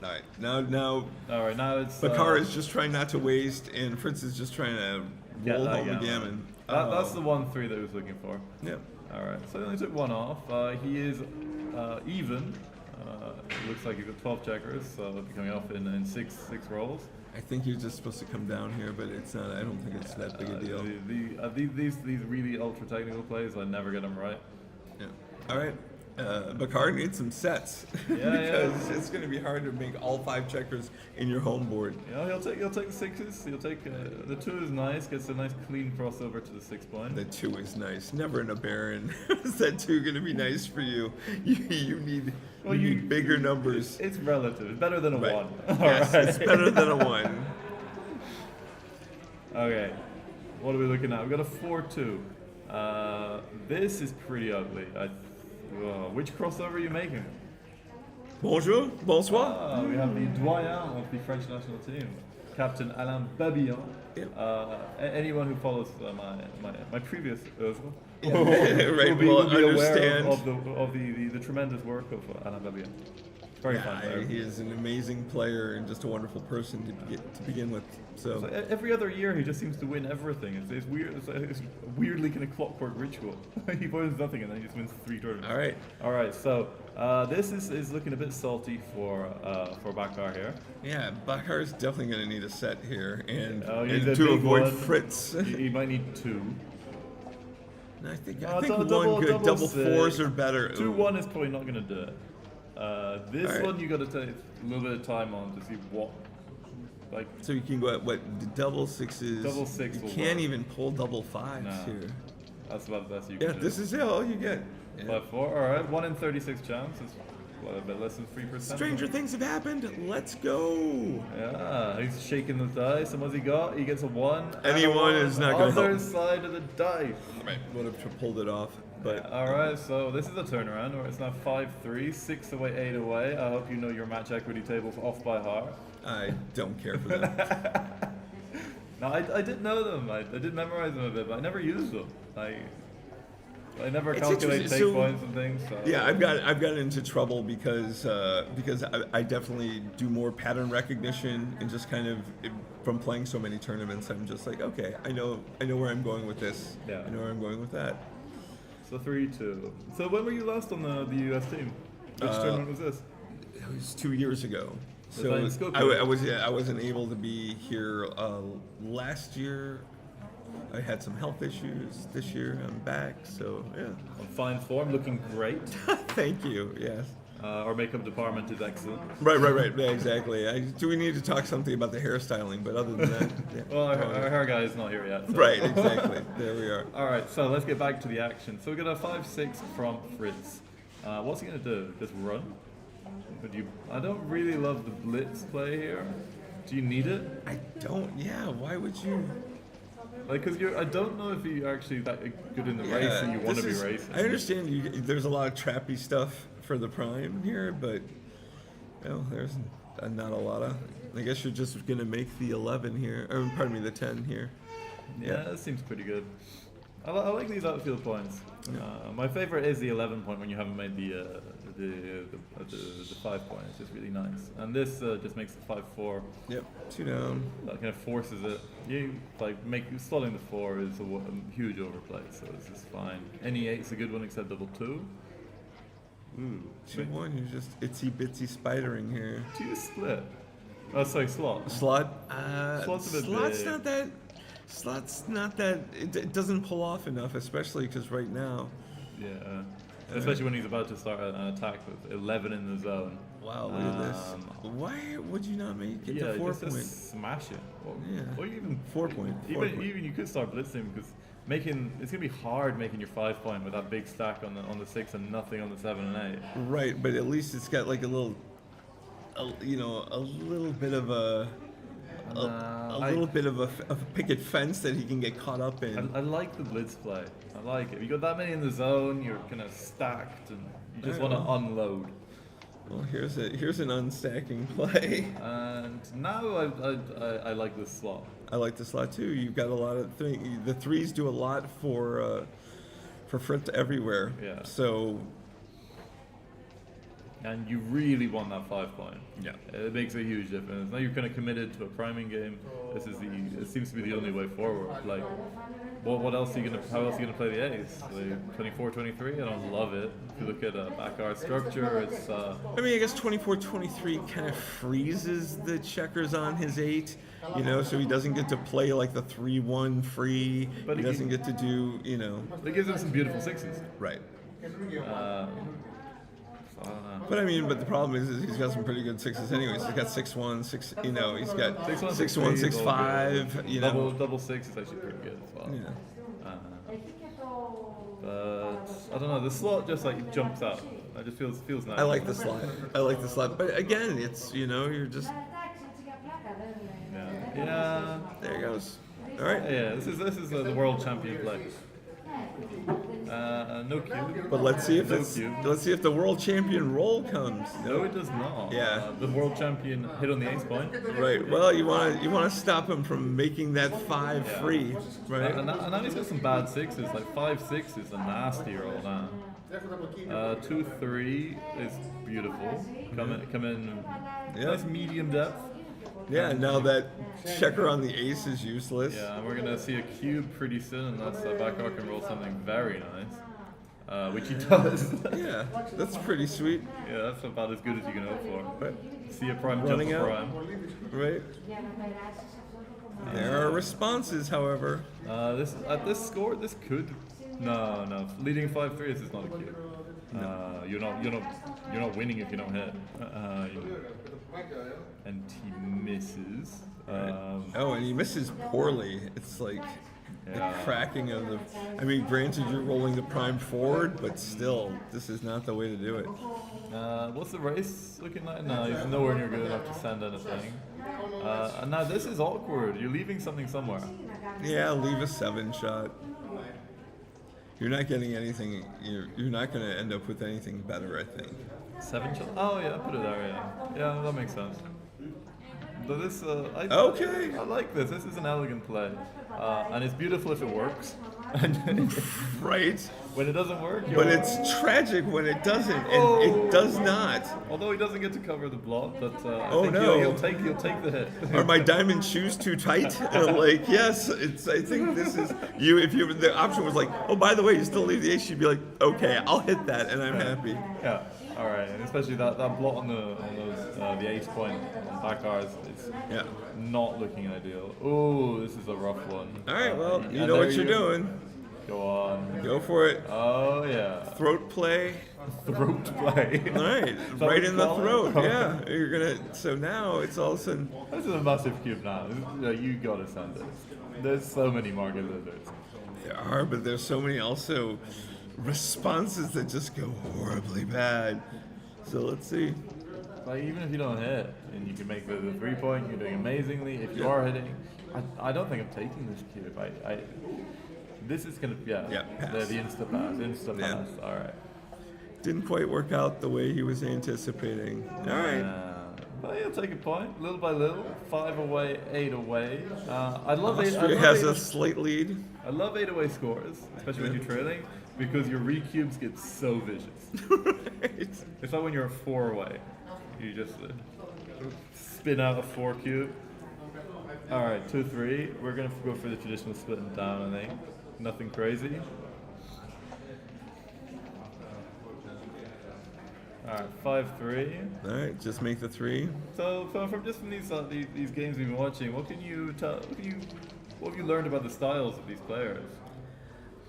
All right, now All right, now it's. Bakar is just trying not to waste, and Fritz is just trying to Get roll that home the gammon. gammon. That's the 1-3 that he was looking for. Yep. All right, so he only took 1 off. He is even. It looks like he's got 12 checkers, so he'll be coming off in six rolls. I think you're just supposed to come down here, but it's not. I don't think it's that big a deal. These really ultra technical plays, I never get them right. Yeah. All right. Bakar needs some sets because it's going to be hard to make all 5 checkers in your home board. You know, he'll take the 6s. He'll take the 2 is nice. Gets a nice clean crossover to the 6 point. The 2 is nice. Never in a Baron is that 2 going to be nice for you. You need bigger numbers. It's relative. It's better than a Right. 1. Yes, All right. it's better than a 1. Okay, what are we looking at? We've got a 4-2. This is pretty ugly. Which crossover are you making? Bonjour, bonsoir. We have the doyen of the French national team, Captain Alain Babillon. Yep. Anyone who follows my previous oeuvre Right, will be will aware understand. of the tremendous work of Alain Babillon. Very fun player. He is an amazing player and just a wonderful person to begin with. So So every other year he just seems to win everything. It's weird. It's weirdly kind of clockwork ritual. He wins nothing and then he just wins 3 tournaments. all right, All right. So this is looking a bit salty for Backgammon here. yeah, Bakar is definitely going to need a set here, and, he needs a and to big avoid one. Fritz. He might need 2. I think double- one good double double six. 4s are better. 2-1 is probably not going to do it. This All right. one you got to take a little bit of time on to see what. Like So you can go at what the double 6s. Double 6 You will can't work. even pull double 5s No. here. that's about the best you Yeah, can do. this is all you get. Yeah. 5-4. All right. 1 in 36 chance is a bit less than 3%. Stranger things have happened. Let's go. Yeah, he's shaking the dice, and what's he got? He gets a 1. Any and a one is not gonna Other help. side of the dice. Right. Would have pulled it off, but All right, so this is a turnaround where it's now 5-3, 6 away, 8 away. I hope you know your match equity tables off by heart. I don't care for that. No, I did know them. I did memorize them a bit, but I never used them. I never It's calculate interesting. take So- points and things. So. Yeah, I've got into trouble because I definitely do more pattern recognition and just kind of from playing so many tournaments, I'm just like, okay, I know where I'm going with this. Yeah. I know where I'm going with that. So 3-2. So when were you last on the US team? Which tournament was this? It was 2 years ago. that So in Skopje? I wasn't able to be here last year. I had some health issues. This year I'm back, so yeah. On fine form, looking great. Thank you. Yes. Our makeup department is excellent. Right. Yeah, exactly. Do we need to talk something about the hairstyling? But other than that, yeah. Well, our hair guy is not here yet. So. Right. Exactly. There we are. All right, so let's get back to the action. So we got a 5-6 from Fritz. What's he gonna do? Just run? I don't really love the blitz play here. Do you need it? I don't. Yeah. Why would you? Like, cause I don't know if you're actually that good in the race and you want to be racing. I understand there's a lot of trappy stuff for the prime here, but there's not a lot of. I guess you're just gonna make the 11 here, or pardon me, the 10 here. Yeah, that seems pretty good. I like these outfield points. My favorite is the 11 point when you haven't made the 5 point. It's just really nice. And this just makes it 5-4. Yep, 2 down. That kind of forces it. You slotting the 4 is a huge overplay, so this is fine. Any 8's a good one except double 2. Ooh, 2-1. You're just itsy bitsy spidering here. 2 split. Oh, sorry, slot. Slot. Slot's a bit slot's big. not that. Slot's not that. It doesn't pull off enough, especially because right now. Yeah. Especially when he's about to start an attack with 11 in the zone. Wow, look at this. Why would you not make it to 4 point? Just smash it. Or even 4 point. Even you could start blitzing because it's gonna be hard making your 5 point with that big stack on the 6 and nothing on the 7 and 8. Right, but at least it's got like a little bit of a little bit of a picket fence that he can get caught up in. I like the blitz play. I like it. You got that many in the zone, you're kind of stacked, and you just want to unload. Well, here's an unstacking play. And now I like this slot. I like the slot too. You've got a lot of things. The 3s do a lot for Fritz everywhere. Yeah. So. And you really want that 5 point. Yeah. It makes a huge difference. Now you're kind of committed to a priming game. It seems to be the only way forward. Like, what else are you how else are you gonna play the ace? Like 24-23? I don't love it. If you look at a backguard structure, it's. I mean, I guess 24-23 kind of freezes the checkers on his 8. So he doesn't get to play like the 3-1 free. But he doesn't get to do, It gives him some beautiful 6s. Right. But but the problem is he's got some pretty good 6s anyways. He's got 6-1, 6. He's got 6-1, 6-5. Double 6 is actually pretty good as well. Yeah. But I don't know. The slot just jumps out. It just feels nice. I like the slot. But again, it's you're just. Yeah. There he goes. All right. Yeah. This is the world champion play. No cube. But let's see if cube. let's see if the world champion roll comes. No, it does not. Yeah. The world champion hit on the ace point. Right. Well, you want to stop him from making that 5 free, right? And now he's got some bad 6s. Like 5-6 is a nasty roll now. 2-3 is beautiful. Come in. Nice medium depth. Yeah, now that checker on the ace is useless. Yeah, and we're going to see a cube pretty soon, unless Backgammon can roll something very nice, which he does. Yeah, that's pretty sweet. Yeah, that's about as good as you can hope for. Right. See a prime Running jump out. prime. Right. There are responses, however. At this score, this could. No. Leading 5-3, this is not a cube. You're not winning if you don't hit. And he misses. And he misses poorly. It's like the cracking of the. I mean, granted, you're rolling the prime forward, but still, this is not the way to do it. What's the race looking like? No, he's nowhere near good enough to send anything. And now this is awkward. You're leaving something somewhere. Yeah, leave a 7 shot. You're not getting anything. You're not going to end up with anything better, I think. 7 shot? Oh yeah, put it there. Yeah, that makes sense. But this, okay. I like this. This is an elegant play, and it's beautiful if it works. Right. When it doesn't work, But it's tragic when it doesn't, and it does not. Although he doesn't get to cover the block, but I Oh, think no. he'll take the hit. Are my diamond shoes too tight? Like, yes, it's. I think this is you. If you the option was like, oh, by the way, you still leave the ace, you'd be like, okay, I'll hit that, and I'm happy. Yeah. All right, and especially that block on those the ace point on back cards is Yeah. not looking ideal. Oh, this is a rough one. All right, well, And you know there what you're doing. Go on. Go for it. Oh yeah. Throat play. Throat play. All right, that right what in you the call it? throat. Yeah, you're gonna. So now it's all of a sudden. This is a massive cube now. You gotta send it. There's so many market lizards. There are, but there's so many also responses that just go horribly bad. So let's see. Like even if you don't hit, and you can make the 3-point, you're doing amazingly. If you are hitting, I don't think I'm taking this cube. This is gonna pass. the insta pass, Yeah. pass. All right. Didn't quite work out the way he was anticipating. All right. But he'll take a point, little by little. 5 away, 8 away. I love eight. I Austria love has eight, a slight lead. I love 8 away scores, especially when you're trailing, because your recubes get so vicious. Right. It's like when you're a 4 away. You just spin out a 4 cube. All right, 2-3. We're gonna go for the traditional split and down, I think. Nothing crazy. All right, 5-3. All right, just make the 3. So from these games we've been watching, what have you learned about the styles of these players?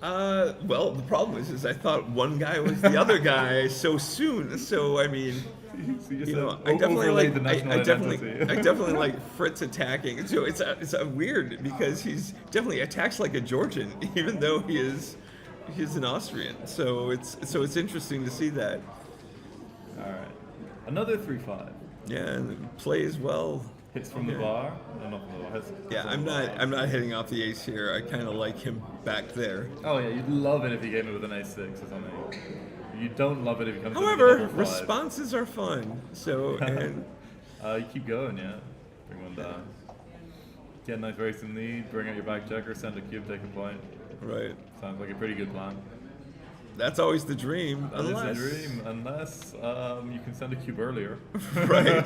Well, the problem is I thought one guy was the other guy so soon. So I mean, So you just you know, said I definitely overlaid like the national identity. I definitely like Fritz attacking. So it's a weird because he's definitely attacks like a Georgian, even though he's an Austrian. So it's interesting to see that. All right, another 3-5. Yeah, and plays well. Hits from the bar. No, not from the bar. Hits Yeah, from the bar. I'm not hitting off the ace here. I kind of like him back there. Oh yeah, you'd love it if he gave me with an ace 6 or something. You don't love it if he comes in However, with a double 5. responses are fun. So and You keep going, yeah. Bring one down. Get a nice racing lead. Bring out your back checker. Send a cube. Take a point. right, Sounds like a pretty good plan. that's always the dream. That is the dream, unless you can send a cube earlier. Right.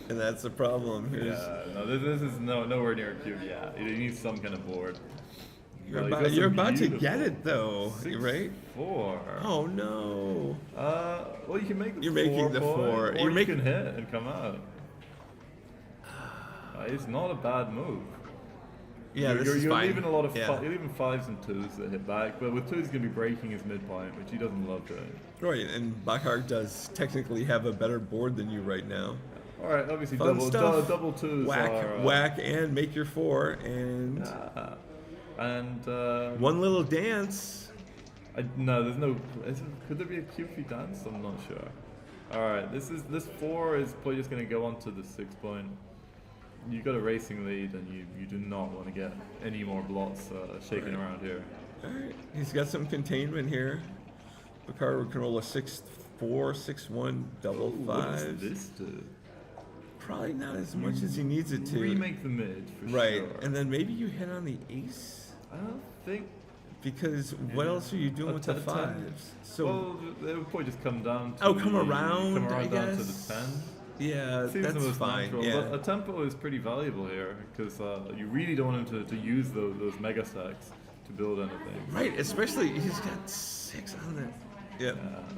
And that's the problem. Yeah, no, this is nowhere near a cube. Yeah, you need some kind of board. You're Well, about, you you're got some about to get beautiful it though, 6, right? 4. Oh no! Well, you can make the You're 4 making the point, 4. or You're you making- can hit and come out. It's not a bad move. Yeah, this you're, is you're fine. leaving a lot of yeah. you're leaving 5s and 2s that hit back, but with 2s he's gonna be breaking his midpoint, which he doesn't love doing. Right, and Backhart does technically have a better board than you right now. All right, obviously Fun stuff. double 2s Whack, are whack, and make your 4, and one little dance. no, there's no. Could there be a QP dance? I'm not sure. All right, this 4 is probably just gonna go onto the 6 point. You got a racing lead, and you do not want to get any more blots shaking around here. All right, he's got some containment here. Backhart can roll a 6-4, 6-1, double What does 5s. this do? Probably not as much as he needs it to. Remake the mid for Right, sure. and then maybe you hit on the ace. I don't think. Because what else are you doing A with the 10. 5s? So Well, it would probably just come down to. come around, Come around I down to guess. the 10. yeah, Seems that's the most fine. natural, Yeah. but a tempo is pretty valuable here because you really don't want him to use those mega stacks to build anything. Right, especially he's got 6 on that. Yeah.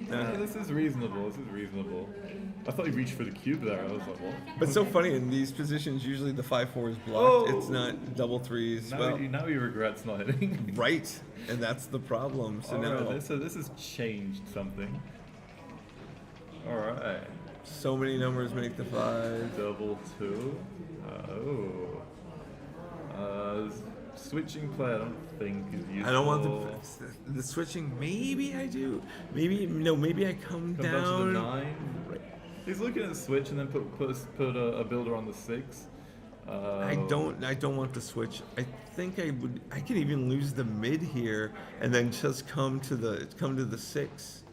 Yeah, this is reasonable. This is reasonable. I thought he reached for the cube there. I was like, what? But it's so funny in these positions. Usually the 5-4 is blocked. Oh! It's not double 3s. Now, Well, now he regrets not hitting. right, and that's the problem. So now Alright, this has changed something. All right. so many numbers make the 5. Double 2. Switching play, I don't think is useful. I don't want the switching. Maybe I do. Maybe no. Maybe I come Come down to the down. 9. He's looking at the switch and then put a builder on the 6. I don't want the switch. I think I would. I could even lose the mid here and then just come to the 6.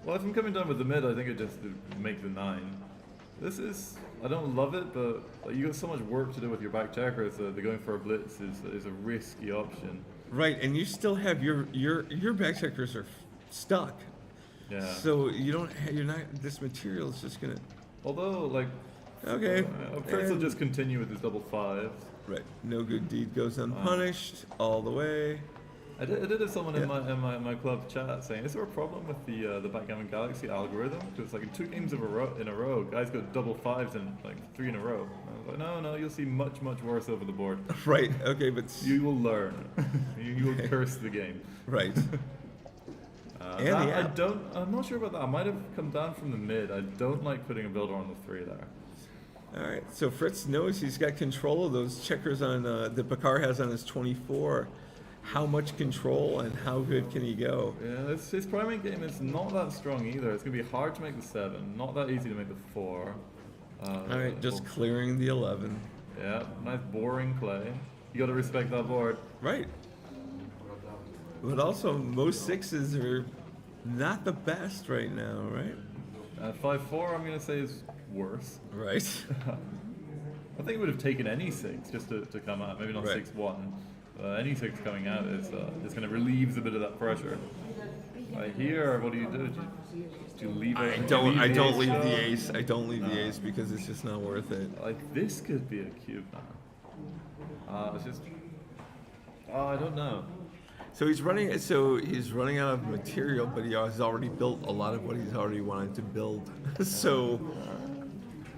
Well, if I'm coming down with the mid, I think I just make the 9. This is, I don't love it, but like, you got so much work to do with your back checkers that going for a blitz is a risky option. Right, and you still have your back checkers are stuck. Yeah. So you don't. You're not. This material is just gonna. Although, like, Okay. Fritz will and- just continue with his double fives. Right. No good deed goes unpunished all the way. I did have someone in my club chat saying, is there a problem with the Backgammon Galaxy algorithm? Because like in 2 games in a row, guys got double fives and like 3 in a row. I was like, no, you'll see much worse over the board. Right. Okay, but You will learn. you will curse the game. right. And That, the app. I'm not sure about that. I might have come down from the mid. I don't like putting a builder on the 3 there. All right. So Fritz knows he's got control of those checkers on that Bakar has on his 24. How much control and how good can he go? Yeah, his priming game is not that strong either. It's going to be hard to make the 7, not that easy to make the 4. All right, just clearing the 11. Yeah, nice boring play. You got to respect that board. Right. But also, most 6s are not the best right now, right? 5-4, I'm going to say is worse. Right. I think it would have taken any 6 just to come out. Maybe not Right. 6-1. Any 6 coming out is going to relieve a bit of that pressure. Right here, what do you do? Do you leave it? I don't leave shove? the ace. I don't leave the ace because it's just not worth it. Like this could be a cube now. It's just. I don't know. So he's running out of material, but he has already built a lot of what he's already wanted to build. So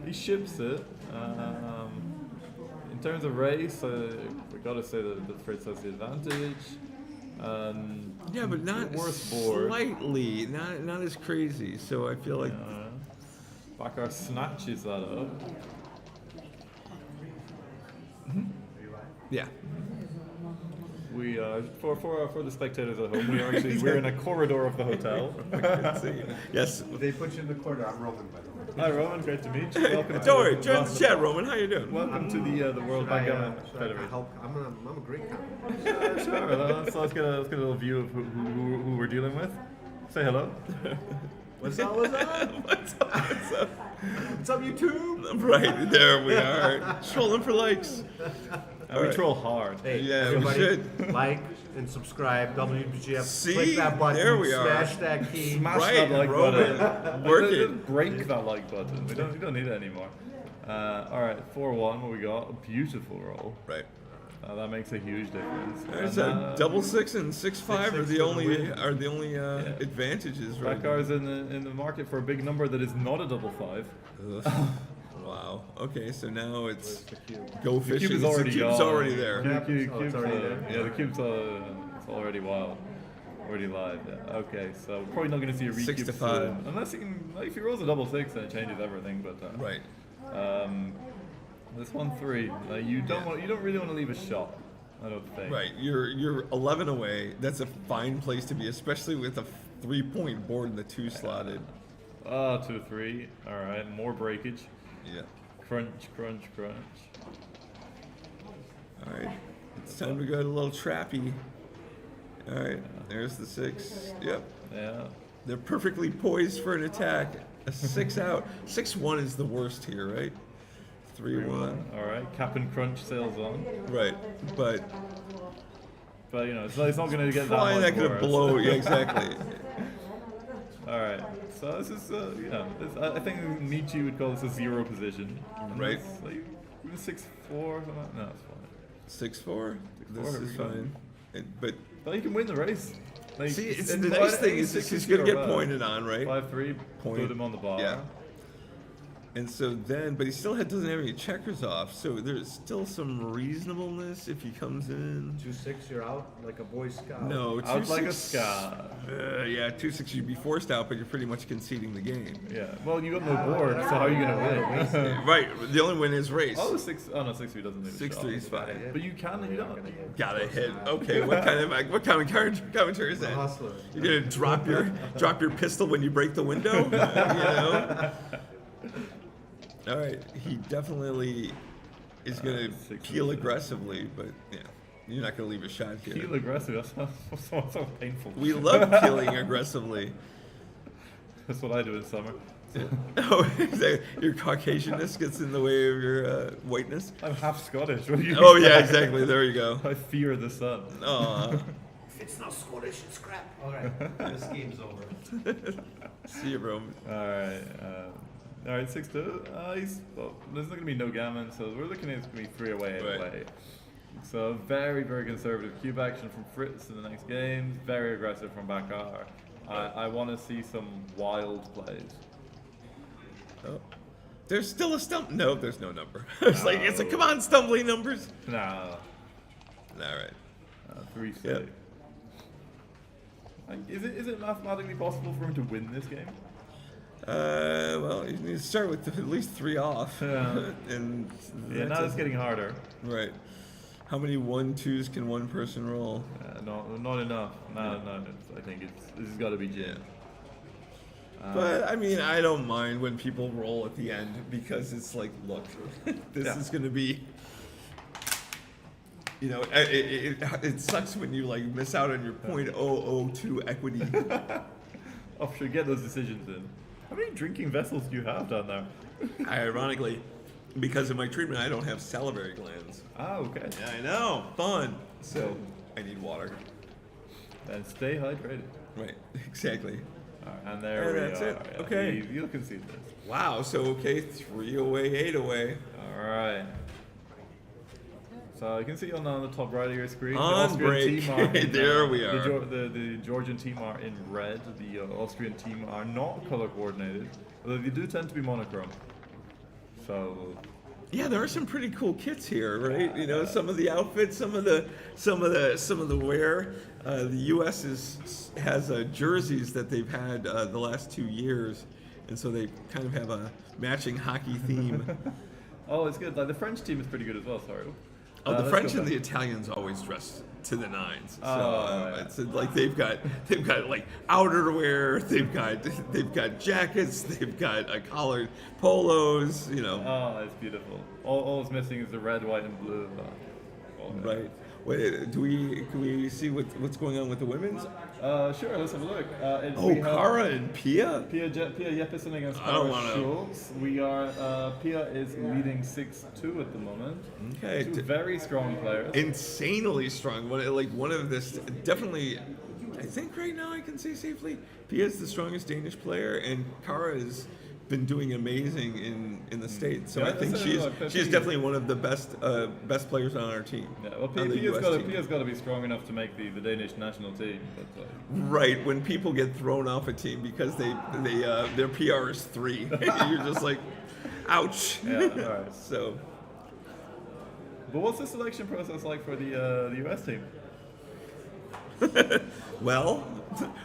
He ships it. In terms of race, we got to say that Fritz has the advantage. yeah, but not Worse board. slightly, not as crazy. So I feel like Bakar snatches that up. yeah. We for the spectators at home, we're in a corridor of the hotel. Yes. They put you in the corner. I'm Roman, by the way. Hi Roman, great to meet you. Welcome. Don't worry, join the chat, Roman. How you doing? Welcome to the World Backgammon Should I Federation. help? I'm a great comic. Sure. Let's get a little view of who we're dealing with. Say hello. What's up? What's up? What's up? What's up, YouTube? Right, there we are. Trolling for likes. We Alright. troll hard. Hey, Yeah, we everybody, should. like and subscribe. WBGF. See? Click that button. There we are. Smash that key. Smash Right, that like Roman. button. Work Just it. break that like button. We don't need it anymore. All right, 4-1. What we got? A beautiful roll. Right. That makes a huge difference. There's And, a double 6 and 6-5 are 6-6 the for only the win. advantages right Bakar's in the market for a big number that is not a double 5. Ugh. Wow. Okay, so now it's The cube. go The fishing. cube is The already cube's gone. already there. Oh, it's already there? Yeah, the cube's it's already wild. Already live. Yeah. Okay, so we're probably not going to see a recube 6 to 5. soon. Unless he can, like, if he rolls a double 6, then it changes everything. But Right. this 1-3, you don't really want to leave a shot. I don't think. Right. You're 11 away. That's a fine place to be, especially with a 3-point board in the 2 slotted. 2-3. All right, more breakage. Yeah. Crunch. All right. It's time to go to a little trappy. All right. There's the 6. Yep. Yeah. They're perfectly poised for an attack. A 6 out. 6-1 is the worst here, right? 3-1. All right, cap and crunch sails on. Right. But But you know, it's not going to get that probably much not going to worse. blow. Yeah, exactly. All right, so this is I think Nietzsche would call this a 0 position. Right. It's like, 6-4. No, it's fine. 6-4. This 6-4, is here we go. fine. But But you can win the race. Like, see, it's and the by nice the thing is A6 he's is going to your get pointed on, right? 5-3, Point. put him on the bar. Yeah. And so then, but he still doesn't have any checkers off, so there's still some reasonableness if he comes in. 2-6, you're out like a Boy Scout. No, Out like a 2-6. scar. Yeah, 2-6, you'd be forced out, but you're pretty much conceding the game. Yeah. Well, you got no board, so how are you going to win? Right, the only win is race. Oh, 6. Oh no, 6-3 doesn't need a 6-3 shot. is fine. But you can and you don't. Gotta hit. Okay, what kind of commentary is that? Hustler. You're gonna drop your pistol when you break the window? You know? All right, he definitely is gonna 6 peel aggressively, but yeah, you're not gonna leave a shot here. Peel aggressive. That's so painful. We love peeling aggressively. That's what I do in summer. So Oh, exactly. Your Caucasianness gets in the way of your whiteness. I'm half Scottish. What do you Oh mean? yeah, exactly. There you go. I fear the sun. Aw. If it's not Scottish, it's crap. All right, this game's over. See you, bro. All right, 6-2. Well, there's not going to be no gammon, so we're looking at it's going to be 3 away anyway. So very, very conservative cube action from Fritz in the next game. Very aggressive from Bakar. I want to see some wild plays. Oh. There's still a stump. No, there's no number. It's like, it's a come on, stumbling numbers. No. All right. 3-6. Yep. Like, is it mathematically possible for him to win this game? Well, you need to start with at least 3 off. Yeah. And Yeah, now it's getting harder. right. How many 1-2s can one person roll? Not enough. No. I think this has got to be Jim. But I mean, I don't mind when people roll at the end because it's like, look, this is going to be. You know, it sucks when you like miss out on your .002 equity. Oh, sure, get those decisions in. How many drinking vessels do you have down there? Ironically, because of my treatment, I don't have salivary glands. Ah, okay. Yeah, I know, fun. So I need water. And stay hydrated. Right, exactly. And there we that's are. it. Yeah, Okay. You can see this. Wow. So okay, 3 away, 8 away. All right. So you can see on the top right of your screen, On the Austrian break. team are in, There we are. The Georgian team are in red. The Austrian team are not color coordinated, although they do tend to be monochrome. So Yeah, there are some pretty cool kits here, right? You know, some of the outfits, some of the wear. The U.S. has jerseys that they've had the last 2 years, and so they kind of have a matching hockey theme. oh, it's good. Like the French team is pretty good as well. Sorry. Oh, the Let's French go and the back. Italians always dress to the nines. So Yeah. it's like they've got like outerwear, they've got jackets, they've got collared polos. You know. Oh, it's beautiful. All it's missing is the red, white, and blue. Right. Wait, can we see what's going on with the women's? Sure, let's have a look. Oh, Kara and Pia? Pia Jeppesen against I don't Kara wanna- Schultz. We are, Pia is leading 6-2 at the moment. Okay. Two very strong players. Insanely strong. One of this definitely. I think right now I can say safely, Pia is the strongest Danish player, and Kara has been doing amazing in the States. So Yeah, I think that's she's definitely one of the best players on our team. Yeah, well, on the US team. Pia's got to be strong enough to make the Danish national team. But, Right, when people get thrown off a team because their PR is 3, you're just like, ouch. yeah, all right. So But what's the selection process like for the US team? well,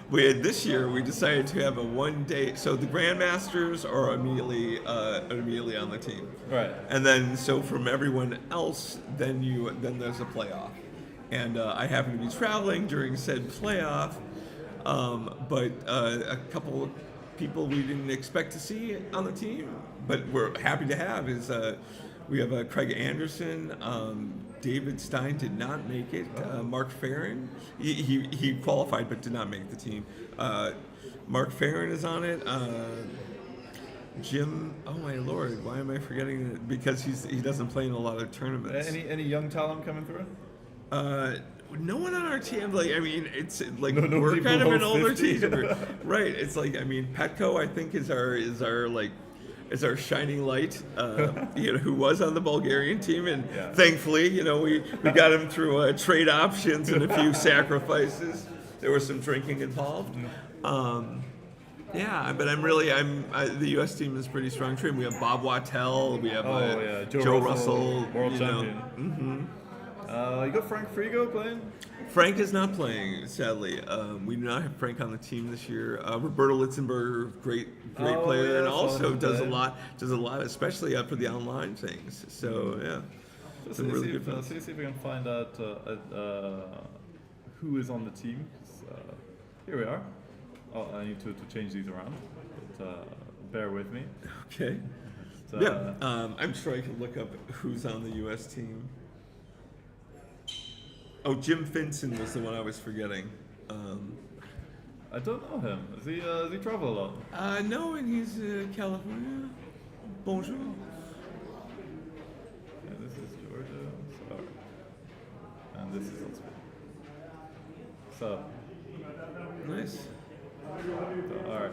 this year we decided to have a 1-day. So the Grandmasters are immediately on the team. Right. And then so from everyone else, then there's a playoff. And I happen to be traveling during said playoff, but a couple of people we didn't expect to see on the team, but we're happy to have is we have Craig Anderson. David Stein did not make it. Mark Farron, he qualified but did not make the team. Mark Farron is on it. Jim, oh my lord, why am I forgetting it? Because he doesn't play in a lot of tournaments. Any young talent coming through? No one on our team. Like, I mean, it's like No we're people kind of an below older 50. team, right? It's like, I mean, Petco, I think is our shining light. Who was on the Bulgarian team, and Yeah. thankfully, we got him through trade options and a few sacrifices. There was some drinking involved. Yeah, but the U.S. team is pretty strong. Team. We have Bob Wattel. We have Joe Russell, world champion. You got Frank Frigo playing? Frank is not playing, sadly. We do not have Frank on the team this year. Roberto Litzenberger, great Oh, player, yeah, and I saw also him does a play. lot, especially for the online things. So yeah, Let's some really good see friends. if we can find out who is on the team. 'Cause, here we are. Oh, I need to change these around. But, bear with me. Okay. So, Yeah, I'm sure I can look up who's on the U.S. team. Oh, Jim Finson was the one I was forgetting. I don't know him. Does he travel a lot? No, and he's California. Bonjour. Yeah, this is Georgia. Sorry. And this is Austria. So, Nice. alright.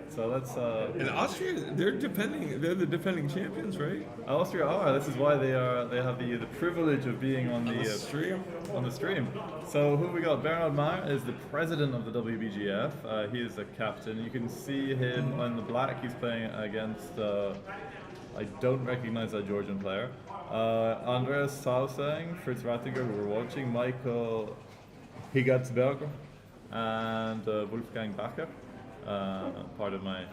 So let's. And Austria, they're the defending champions, right? Austria are. This is why they have the privilege of being on the Stream. on the stream. So who we got? Bernard Mayer is the president of the WBGF. He is the captain. You can see him on the black. He's playing against. I don't recognize that Georgian player. Andreas Sauseng, Fritz Rattinger, who we're watching, Michael Higatzberger, and Wolfgang Bacher. Part of my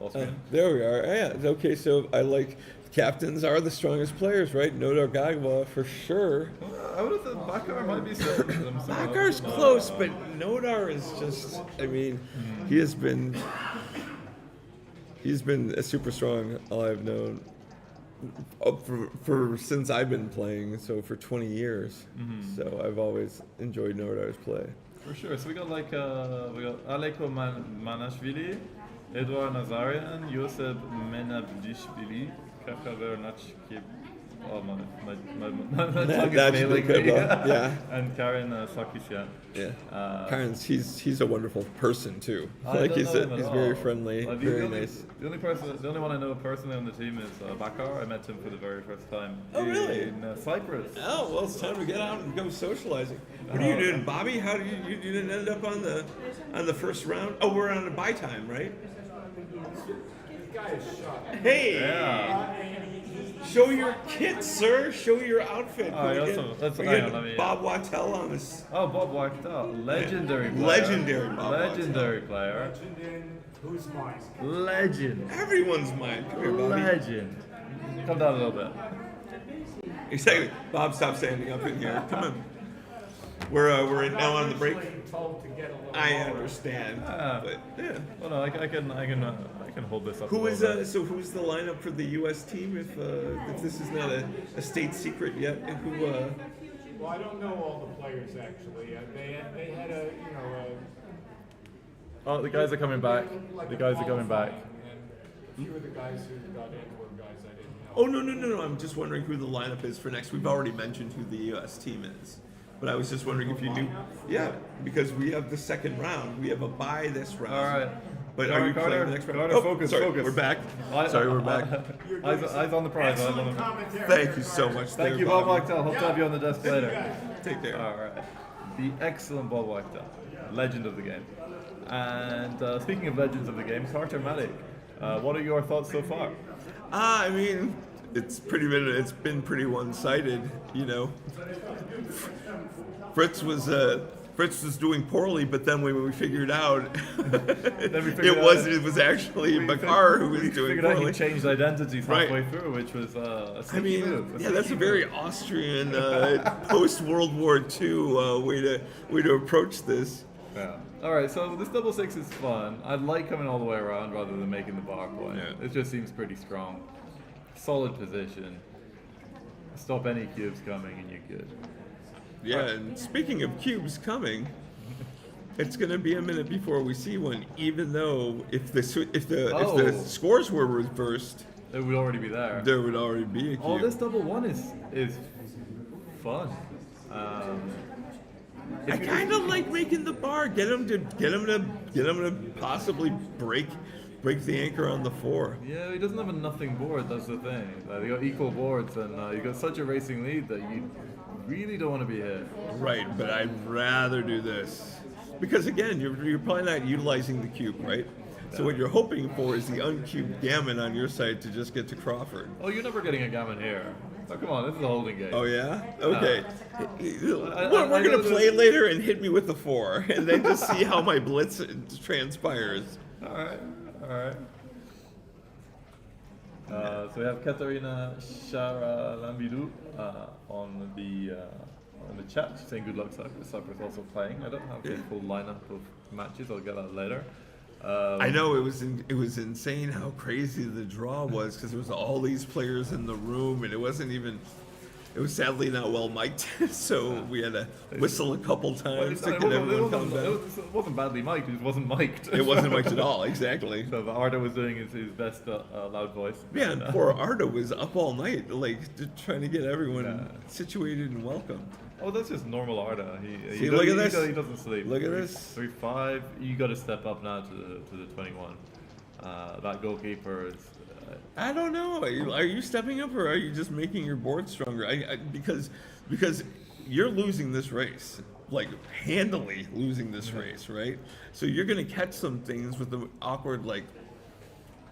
Austrian. There we are. Yeah. Okay. So I like captains are the strongest players, right? Nodar Gagwa for sure. I would have thought Bacher might be second. Bakar's close, but Nodar is just. I mean, he's been a super strong. All I've known for since I've been playing, so for 20 years. So I've always enjoyed Nodar's play. For sure. So we got Aleko Manashvili, Edouard Nazarian, Josep Menavdishvili, Kakaver Nachkib. Oh my tongue is failing me. Yeah. And Karen Sarkisian. Yeah. Karen's he's a wonderful person too. I Like don't he's know him at very all. friendly, very nice. The only one I know personally on the team is Bakar. I met him for the very first time. Oh, really? In Cyprus. Oh well, it's time to get out and go socializing. What are you doing, Bobby? How do you didn't end up on the first round? Oh, we're on a bye time, right? Hey! Yeah. Show your kit, sir. Show your outfit. Oh, We that's get- a- that's- we hang get on, let me- Bob Wattel on this. Oh, Bob Wachtel. Legendary player. Legendary Bob Legendary player. Who's mine? Legend. Everyone's mine. Come here, Bobby. Legend. Come down a little bit. Exactly. Bob, stop standing up in here. Come on. We're now on the break. I understand. But yeah. Well, no, I can hold this up. Who a is little bit. so? Who's the lineup for the U.S. team? If this is not a state secret yet, who? Well, I don't know all the players actually. They had a Oh, the guys are coming back. The guys are coming back. and a few of the guys who got in were guys I didn't know. Oh no! I'm just wondering who the lineup is for next. We've already mentioned who the U.S. team is, but I was just wondering if you knew. Yeah, because we have the second round. We have a bye this round. All right. But are you playing the next round? Carter, focus, sorry, focus. we're back. Sorry, we're back. Eyes on the prize. Eyes on Excellent the commentary. Thank you so much. Thank there, you, Bob Bobby. Wachtel. Hope to have you on the desk later. Take care. All right. The excellent Bob Wachtel, legend of the game. And speaking of legends of the game, Carter Malik, what are your thoughts so far? I mean, it's been pretty one-sided, you know. Fritz was doing poorly, but then when we figured out it was actually Bakar who was doing figured out he poorly. changed identities Right. halfway through, which was a I sneaky mean, move. yeah, that's a sneaky very move. Austrian post World War II way to approach this. Yeah. All right, so this double six is fun. I'd like coming all the way around rather than making the bar point. Yeah. It just seems pretty strong. Solid position. Stop any cubes coming and you're good. Yeah, and speaking of cubes coming, it's going to be a minute before we see one. Even though if the scores were reversed, It would already be there. there would already be a cube. Oh, this double one is fun. I kind of like making the bar. Get him to possibly break the anchor on the four. Yeah, he doesn't have a nothing board. That's the thing. They got equal boards, and you got such a racing lead that you really don't want to be hit. Right, but I'd rather do this because again, you're probably not utilizing the cube, right? So what you're hoping for is the uncubed gammon on your side to just get to Crawford. Oh, you're never getting a gammon here. Oh, come on, this is a holding game. Oh yeah? Okay. I We're know gonna this- play later and hit me with the four, and then just see how my blitz transpires. All right. So we have Katarina Shara-Lambidou on the chat. She's saying good luck, Cyprus. Cyprus also playing. I don't have the full lineup of matches. I'll get that later. I know it was insane how crazy the draw was because there was all these players in the room, and it wasn't even. It was sadly not well mic'd, so we had to whistle a couple Well, times to it get wasn't- everyone calmed down. it wasn't badly mic'd, it just wasn't mic'd. It wasn't mic'd at all, exactly. So Arda was doing his best loud voice. Yeah, and poor Arda was up all night, like trying to get everyone Yeah. situated and welcome. Oh, that's just normal Arda. He See, look at this. He doesn't sleep. Look at this. 3-5. You got to step up now to the 21. That goalkeeper is. I don't know. Are you stepping up, or are you just making your board stronger? Because you're losing this race, like handily losing this race, right? So you're gonna catch some things with the awkward like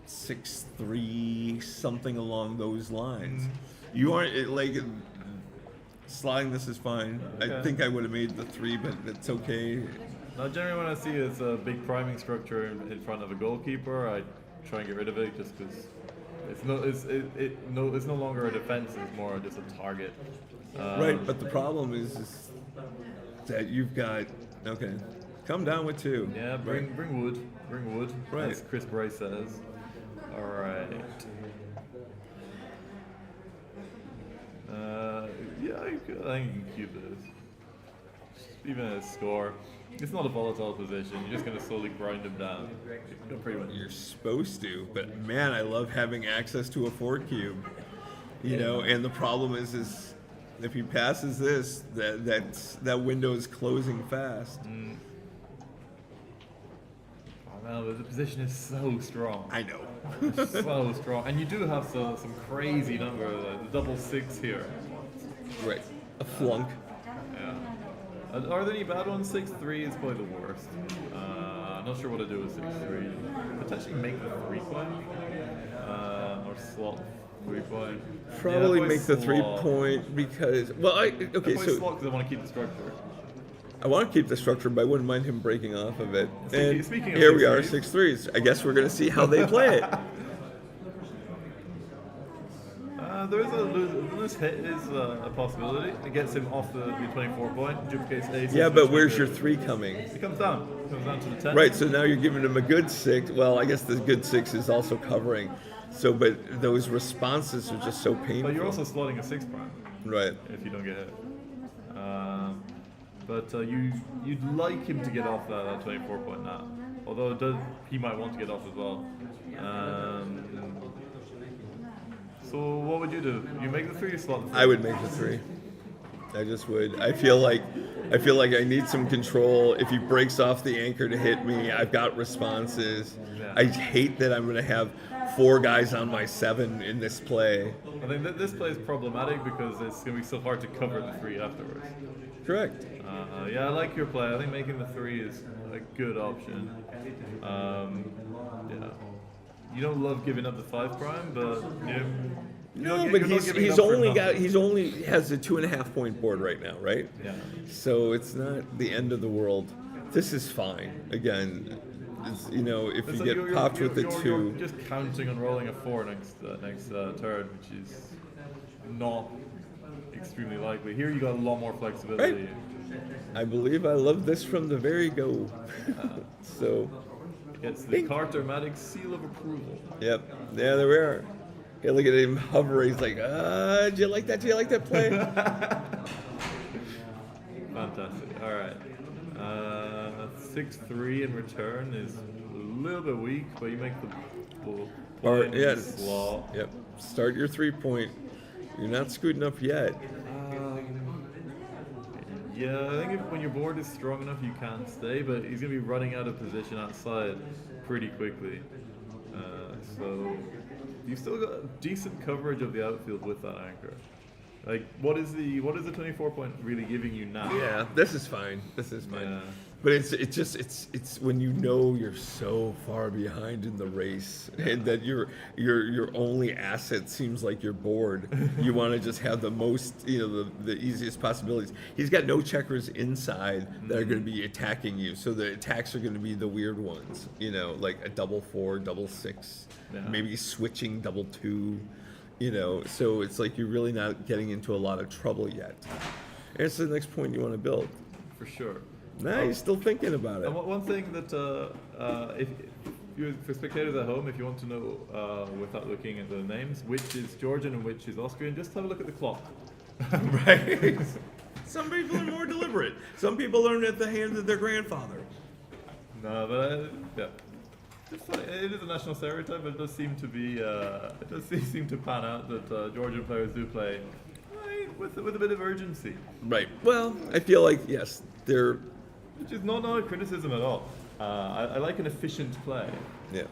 6-3 something along those lines. You aren't like sliding. This is fine. I Okay. think I would have made the 3, but it's okay. Now, generally, when I see it's a big priming structure in front of a goalkeeper, I try and get rid of it just because it's no longer a defense; it's more just a target. Right, but the problem is that you've got okay. Come down with 2. Yeah, bring wood, Right. as Chris Bryce says. All right. Yeah, I think you can keep this. Even a score. It's not a volatile position. You're just going to slowly grind him down. You're pretty much. You're supposed to, but man, I love having access to a 4 cube. You know, and the problem is if he passes this, that window is closing fast. Oh no, the position is so strong. I know. So strong. And you do have some crazy number, like the double 6 here. Right, a flunk. Yeah. Are there any bad ones? 6-3 is probably the worst. I'm not sure what to do with 6-3. Potentially make the 3-point. Or slot 3-point. Probably Yeah, make the slot. 3-point because okay, Probably so slot because I want to keep the structure. I want to keep the structure, but I wouldn't mind him breaking off of it. And Speaking of here we are, 6-3s. 6-3s. I guess we're gonna see how they play it. There is a loose hit is a possibility. It gets him off the 24-point, duplicates ace. Yeah, but where's your 3 coming? It comes down. It comes down to the 10. Right, so now you're giving him a good 6. Well, I guess the good 6 is also covering. So, but those responses are just so painful. But you're also slotting a 6 prime right. if you don't get hit. You'd like him to get off that 24-point now. Although he might want to get off as well. So what would you do? You make the 3 slot? I would make the 3. I just would. I feel like I need some control. If he breaks off the anchor to hit me, I've got responses. Yeah. I hate that I'm going to have 4 guys on my 7 in this play. I think that this play is problematic because it's going to be so hard to cover the 3 afterwards. Correct. Yeah, I like your play. I think making the 3 is a good option. Yeah. You don't love giving up the 5 prime, but No, but he's only has a 2.5 point board right now, right? Yeah. So it's not the end of the world. This is fine. Again, it's, if It's you like get popped with the 2. You're just counting on rolling a 4 next turn, which is not extremely likely. Here you got a lot more flexibility. Right. I believe I love this from the very go. So, Gets the Bing. Carter-matic seal of approval. yep. Yeah, there we are. Hey, look at him hovering. He's like, do you like that? Do you like that play? Fantastic. All right. 6-3 in return is a little bit weak, but you make the Or, play yeah. slot. Yep. Start your 3-point. You're not scooting up yet. Yeah, I think when your board is strong enough, you can stay, but he's going to be running out of position outside pretty quickly. So you've still got decent coverage of the outfield with that anchor. Like, what is the 24-point really giving you now? Yeah, this is fine. This is fine. Yeah. But it's when you're so far behind in the race and that your only asset seems like your board. You want to just have the most, the easiest possibilities. He's got no checkers inside that are going to be attacking you. So the attacks are going to be the weird ones, like a double 4, double 6, Yeah. maybe switching double 2. So it's like you're really not getting into a lot of trouble yet. And it's the next point you want to build. For sure. Nah, he's still thinking about it. And one thing that, for spectators at home, if you want to know without looking at the names, which is Georgian and which is Austrian, just have a look at the clock. Right? Some people are more deliberate. Some people learn at the hands of their grandfather. No, but yeah. It's funny. It is a national stereotype, but it does seem to be. It does seem to pan out that Georgian players do play with a bit of urgency, Right. Well, I feel like, yes, they're... which is not a criticism at all. I like an efficient play. Yeah.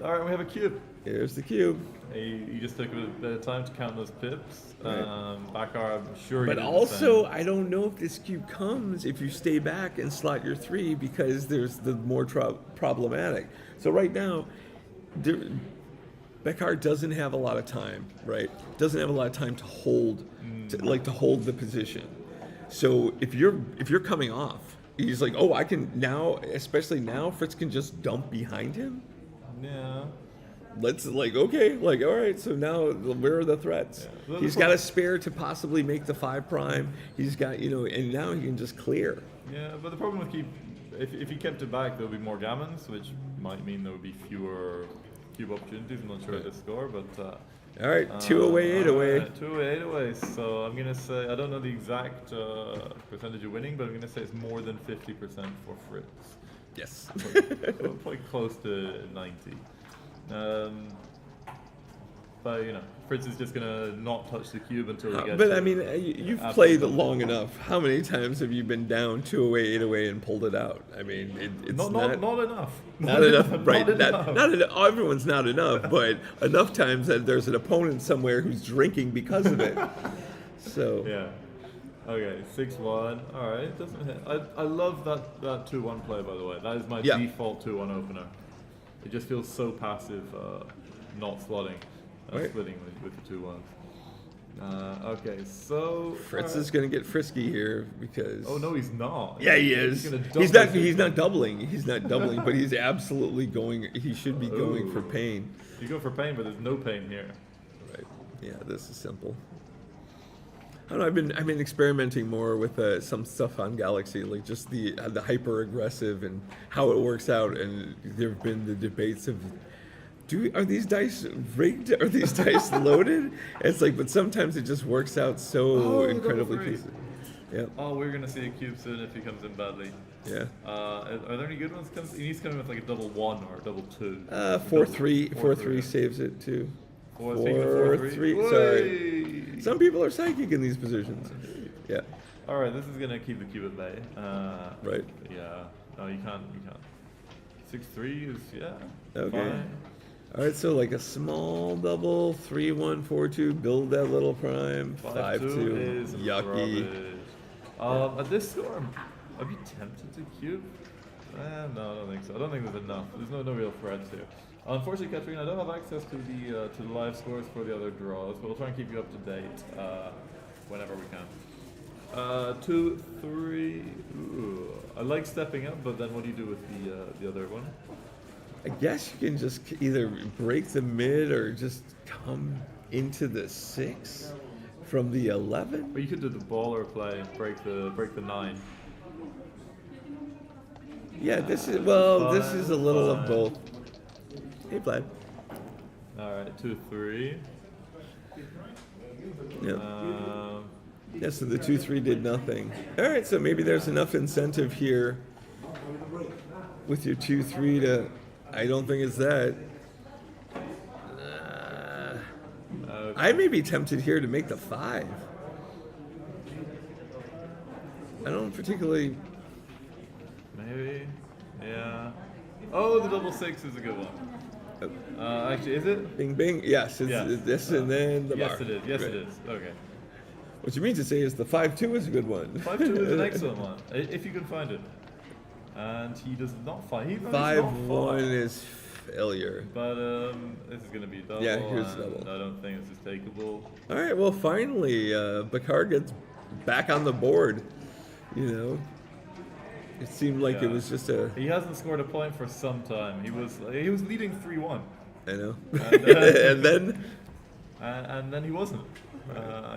All right, we have a cube. Here's the cube. You just took a bit of time to count those pips. Right. Backgammon, I'm sure. But you did the also, same. I don't know if this cube comes if you stay back and slot your 3 because there's the more problematic. So right now, Backgammon doesn't have a lot of time, right? Doesn't have a lot of time to hold, to hold the position. So if you're coming off, he's like, oh, I can now, especially now, Fritz can just dump behind him. Yeah. Let's okay, all right. So now, where are the threats? Yeah. He's got a spare to possibly make the 5'. He's got and now he can just clear. Yeah, but the problem with if he kept it back, there would be more gammons, which might mean there would be fewer cube opportunities. I'm not sure the score, but. All right, 2 away, 8 away. 2 away, 8 away. So I'm gonna say I don't know the exact percentage of winning, but I'm gonna say it's more than 50% for Fritz. Yes. Probably close to 90. But Fritz is just gonna not touch the cube until he gets. But it. I mean, you've played long enough. How many times have you been down 2 away, 8 away, and pulled it out? I mean, it's not enough. Not enough, right? Not Not enough. Everyone's not enough, but enough times that there's an opponent somewhere who's drinking because of it. So Yeah. Okay, 6-1. All right, doesn't hit. I love that 2-1 play, by the way. That is my default 2-1 opener. It just feels so passive, not slotting, Right. splitting with the 2-1s. Okay, so Fritz is going to get frisky here because. Oh no, he's not. Yeah, he is. He's, He's not. He's not doubling. He's not doubling, but he's absolutely going. He should be going for pain. You go for pain, but there's no pain here. Right. Yeah. This is simple. I don't know. I've been experimenting more with some stuff on Galaxy, like just the hyper aggressive and how it works out. And there have been the debates of. Are these dice rigged? Are these dice loaded? It's like, but sometimes it just works out so incredibly double easy. Yeah. Oh, we're gonna see a cube soon if he comes in badly. Yeah. Are there any good ones? He needs to come in with like a double 1 or a double 2. 4-3. 4-3 saves it too. 4-3. Sorry. Some people are psychic in these positions. Yeah. All right, this is gonna keep the cube at bay. Right. Yeah. No, you can't. 6-3 is Okay. fine. All right, so like a small double, 3-1, 4-2, build that little prime, 5-2 is 5-2, yucky. rubbish. At this score, I'd be tempted to cube. No, I don't think so. I don't think there's enough. There's no real threats here. Unfortunately, Katrina, I don't have access to the live scores for the other draws, but we'll try and keep you up to date whenever we can. 2, 3. Ooh. I like stepping up, but then what do you do with the other one? I guess you can just either break the mid or just come into the 6 from the 11. But you could do the baller play and break the 9. Yeah, this is a little of both. Hey, Vlad. All right, 2, 3. Yeah. Yeah, so the 2-3 did nothing. All right, so maybe there's enough incentive here with your 2-3 to. I don't think it's that. I may be tempted here to make the 5. I don't particularly. Maybe. Yeah. Oh, the double 6 is a good one. Actually, is it? Bing, bing. Yes, it's Yes. this and then the bar. Yes, it is. Yes, Right. it is. Okay. What you mean to say is the 5-2 is a good one. 5-2 is an excellent one, if you can find it. And he does not find. 5-1 is failure. But this is gonna be double. Yeah, here's and double. I don't think this is takeable. All right, well, finally, Backgammon gets back on the board. It seemed like it was just a. He hasn't scored a point for some time. He was leading 3-1. I know. And and then he wasn't.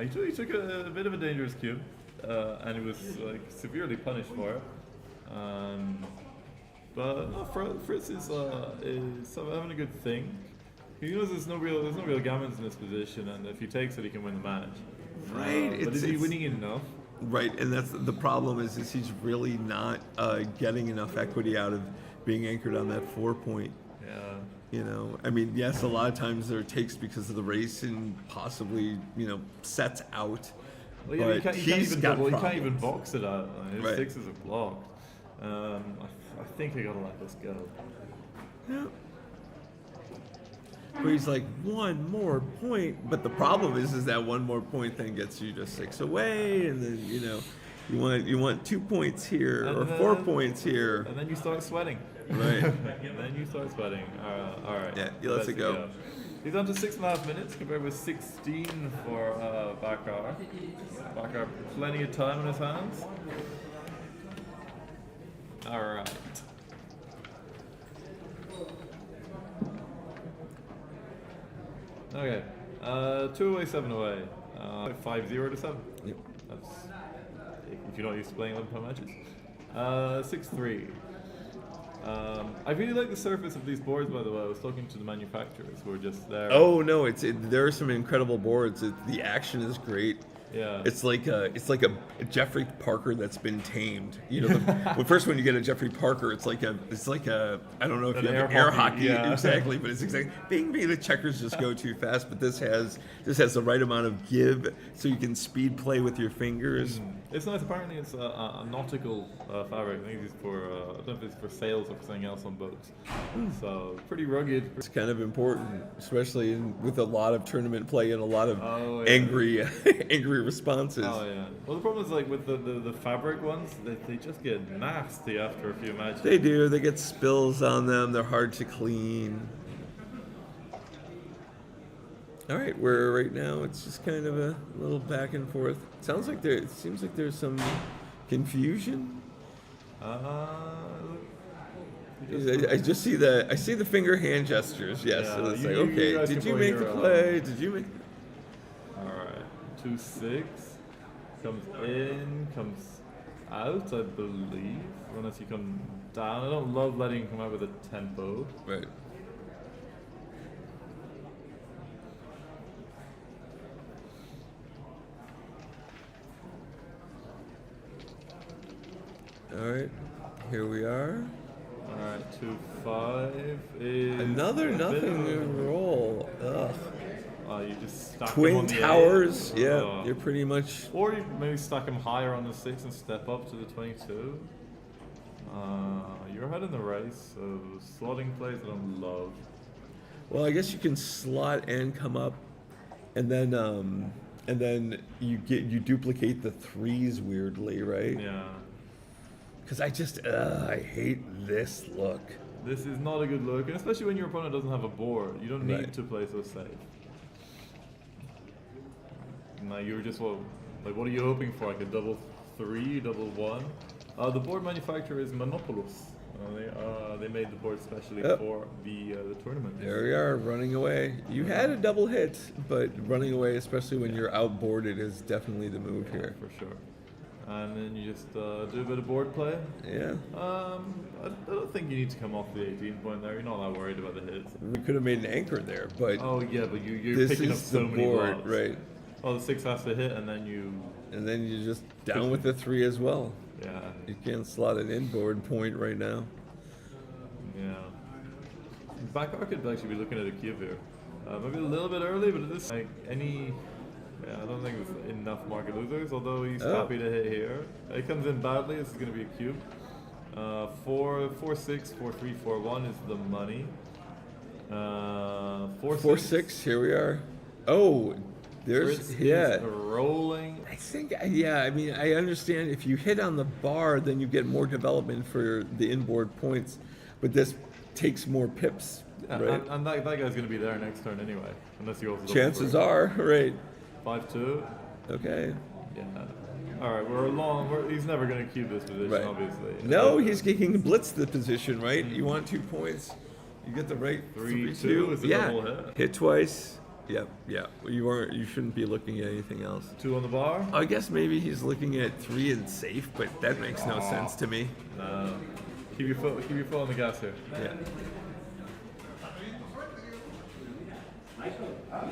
He took a bit of a dangerous cube, and he was severely punished for it. But no, Fritz is having a good thing. He knows there's no real gammons in this position, and if he takes it, he can win the match. Right. But is he winning enough? Right, and that's the problem is he's really not getting enough equity out of being anchored on that 4 point. Yeah. You know, I mean, yes, a lot of times there are takes because of the race and possibly, sets out. Well, yeah, but he can't he's even got double, he can't problems. even box it out. His Right. sixes are blocked. I think I gotta let this go. Yeah. Where he's like, one more point, but the problem is that one more point then gets you just 6 away, and then you want 2 points here or 4 points here. And then you start sweating. Right. And then you start sweating. All right. Yeah, he lets it go. He's on to 6.5 minutes compared with 16 for Backgammon. Backgammon, plenty of time on his hands. All right. Okay. 2 away, 7 away. 5-0 to 7. Yep. That's if you're not used to playing 11-point matches. 6-3. I really like the surface of these boards, by the way. I was talking to the manufacturers who are just there. Oh no, there are some incredible boards. The action is great. Yeah. It's like a Jeffrey Parker that's been tamed. When you get a Jeffrey Parker, it's like a I don't know if An you have air air hockey, hockey yeah. exactly, but it's exactly maybe the checkers just go too fast, but this has the right amount of give, so you can speed play with your fingers. It's nice. Apparently, it's a nautical fabric. I think it's for I don't know if it's for sails or for something else on boats. So pretty rugged. It's kind of important, especially with a lot of tournament play and a lot of Oh, yeah. angry responses. Oh yeah. Well, the problem is like with the fabric ones, they just get nasty after a few matches. They do. They get spills on them. They're hard to clean. All right, where right now it's just kind of a little back and forth. It seems like there's some confusion. I just see the finger hand gestures. Yes, Yeah, so it's you like, okay, guys did can you play make the your, play? Did you make? All right. 2-6 comes in, comes out, I believe. Unless you come down. I don't love letting him come out with a tempo. Right. All right, here we are. All right, 2-5 is Another a bit of nothing a- roll. Ugh. You just stack him Twin on the towers. 8. Yeah, you're pretty much. Or you maybe stack him higher on the 6 and step up to the 22. You're ahead in the race, so slotting plays I don't love. Well, I guess you can slot and come up, and then you duplicate the 3s weirdly, right? Yeah. Because I hate this look. This is not a good look, and especially when your opponent doesn't have a board. You don't need Right. to play so safe. Now you're just what are you hoping for? Like a double 3, double 1? The board manufacturer is Monopolis. They made the board specially Yep. for the tournament. There we are, running away. You had a double hit, but running away, especially when you're outboarded, is definitely the move here. For sure. And then you just do a bit of board play. Yeah. I don't think you need to come off the 18 point there. You're not that worried about the hits. We could have made an anchor there, but Oh yeah, but you're this picking up is so the many board, balls. right? Oh, the 6 has to hit, and then you. And then you just down with the 3 as well. Yeah. You can't slot an inboard point right now. Yeah. Backgammon could actually be looking at a cube here. Maybe a little bit early, but this like any. Yeah, I don't think there's enough market losers. Although he's Oh. happy to hit here. It comes in badly. This is going to be a cube. 4-6, 4-3, 4-1 is the money. 4-6. 4-6. Here we are. Oh, there's Fritz yeah. is rolling. I think yeah. I mean, I understand if you hit on the bar, then you get more development for the inboard points, but this takes more pips, Yeah, right? and that guy's going to be there next turn anyway, unless he goes. Chances are, right? 5-2. Okay. Yeah. All right, he's never going to cube this position, Right. obviously. No, he can blitz the position, right? You want 2 points. You get the right 3-2 is a yeah. double hit. Hit twice. Yep, yeah. You shouldn't be looking at anything else. 2 on the bar. I guess maybe he's looking at 3 and safe, but that makes no sense to me. Keep your foot on the gas here. Yeah.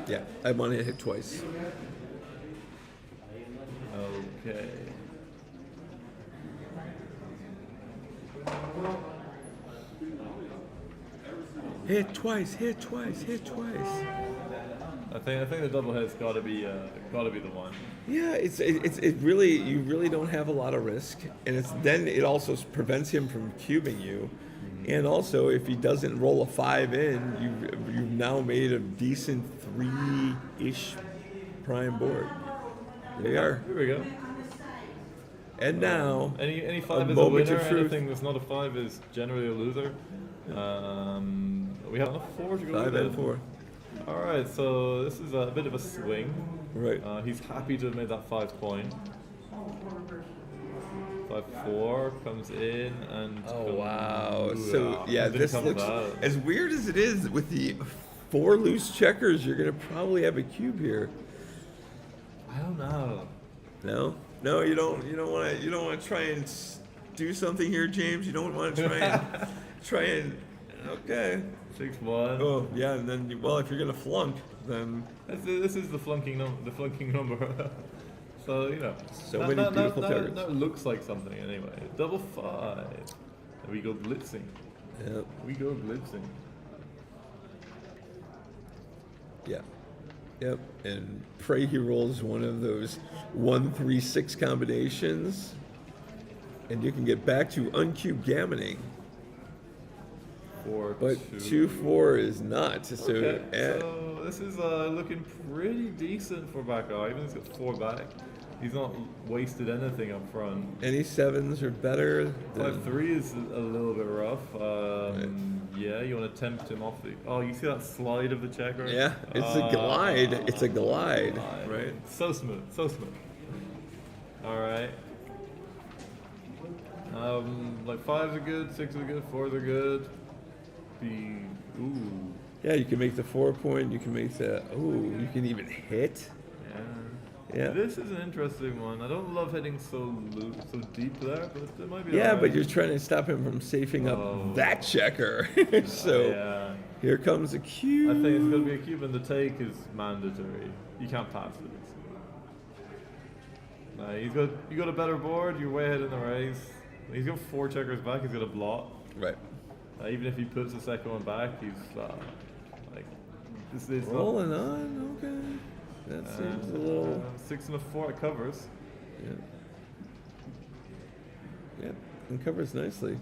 Yeah, I want to hit twice. Okay. Hit twice, hit twice, hit twice. I think the double hit's gotta be the one. Yeah, it really, you really don't have a lot of risk, and it also prevents him from cubing you, and also if he doesn't roll a 5 in, you've now made a decent 3-ish prime board. There you are. Here we go. And now, Any 5 a is a moment winner. of truth. Anything that's not a 5 is generally a loser. We have a 4 to go 5 with and it. 4. All right, so this is a bit of a swing. Right. He's happy to have made that 5 point. 5-4 comes in and. Oh wow! Ooh, So yeah, didn't this come looks out. as weird as it is with the 4 loose checkers. You're gonna probably have a cube here. I don't know. No, you don't want to try and do something here, James. You don't want to try and. Okay. 6-1. Oh yeah, and then if you're gonna flunk, then This is the flunking number. So So many beautiful targets. That looks like something anyway. Double 5. And we go blitzing. yeah, We go blitzing. yeah, yep. And pray he rolls one of those 1-3-6 combinations, and you can get back to uncubed gammoning. 4, But 2-4 is not. So, Okay, so this is looking pretty decent for Backgammon. Even though he's got 4 back. He's not wasted anything up front. any 7s are better. 5-3 is a little bit rough. Yeah, you want to tempt him off the. Oh, you see that slide of the checker? Yeah, it's a glide. It's a glide, Glide. right? So smooth, so smooth. All right. Like 5s are good, 6s are good, 4s are good. Ooh. Yeah, you can make the 4 point. You can make the. Ooh, you can even hit. Yeah. Yeah. This is an interesting one. I don't love hitting so deep there, but it might be. Yeah, alright. but you're trying to stop him from safing Oh. up that checker. So Yeah. here comes a cube. I think it's going to be a cube, and the take is mandatory. You can't pass it. You got a better board. You're way ahead in the race. He's got 4 checkers back. He's got a blot. Right. Even if he puts the second one back, he's like this is Rolling on. Okay. That seems a little. 6 and a 4. It covers. Yeah. Yeah, and covers nicely.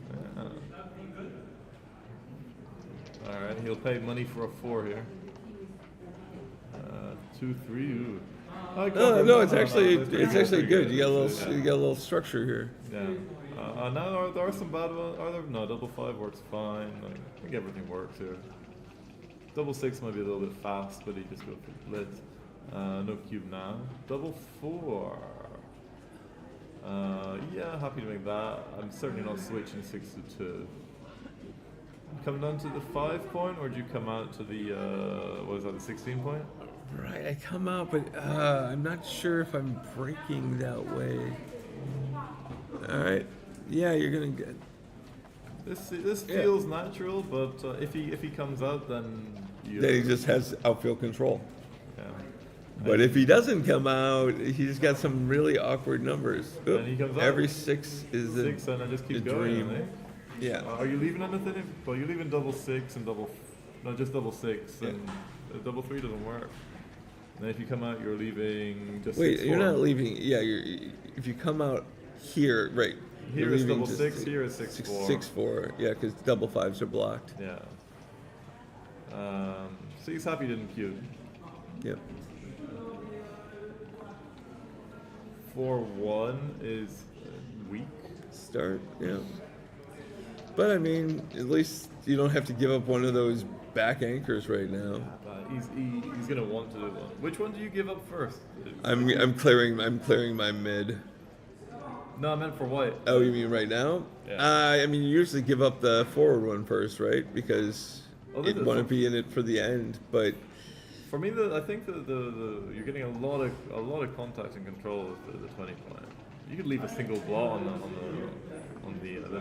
All right, he'll pay money for a 4 here. 2-3. Ooh. No, it's actually it's actually pretty good. You got a It's, little you got a little structure here. Yeah. Now there are some bad ones. Are there? No, double 5 works fine. Like, I think everything works here. Double 6 might be a little bit fast, but he just goes for blitz. No cube now. Double 4. Yeah, happy to make that. I'm certainly not switching 6 to 2. Come down to the 5 point, or do you come out to the what is that, the 16 point? Right, I come out, but I'm not sure if I'm breaking that way. All right, yeah, you're gonna get. This feels natural, but if he comes out, then Then he just has outfield control. yeah. But if he doesn't come out, he's got some really awkward numbers. Oop, And he comes out. every 6 is 6 and I just a keep going. dream. Eh? Yeah. Are you leaving anything? Well, you're leaving double 6 and just double 6, Yeah. and double 3 doesn't work. And then if you come out, you're leaving just. Wait, 6-4. you're not leaving. Yeah, if you come out here, right? Here you're is leaving double just 6. Here is 6-4. 6-4. Yeah, because double 5s are blocked. Yeah. So he's happy he didn't cube. Yep. 4-1 is weak. Start. Yeah. But I mean, at least you don't have to give up one of those back anchors right now. He's gonna want to do one. Which one do you give up first? I'm clearing my mid. No, I meant for white. Oh, you mean right now? Yeah. I mean, you usually give up the forward one first, right? Because Oh, you'd want to be in it for the end. But For me, I think the you're getting a lot of contact and control with the 20 point. You could leave a single blot on the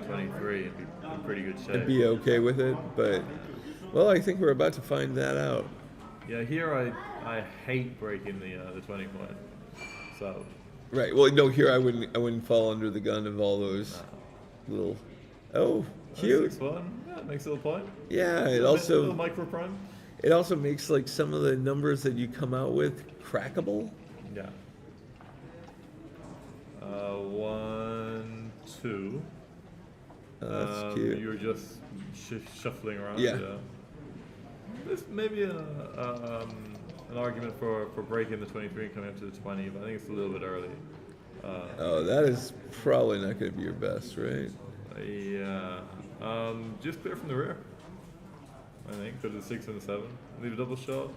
23 and be in pretty good shape. I'd be okay with it. But well, I think we're about to find that out. Yeah, here I hate breaking the 20 point. So Right. Well, no. Here, I wouldn't fall under the gun of all those little. Oh, cute. 6-1. Yeah, it makes a little point. Yeah. It A also little micro prime. it also makes like some of the numbers that you come out with crackable. Yeah. 1, 2. That's cute. You're just shuffling around. Yeah. This may be an argument for breaking the 23 and coming up to the 20, but I think it's a little bit early. Oh, that is probably not going to be your best, right? Yeah. Just clear from the rear. I think go to the 6 and the 7. Leave a double shot.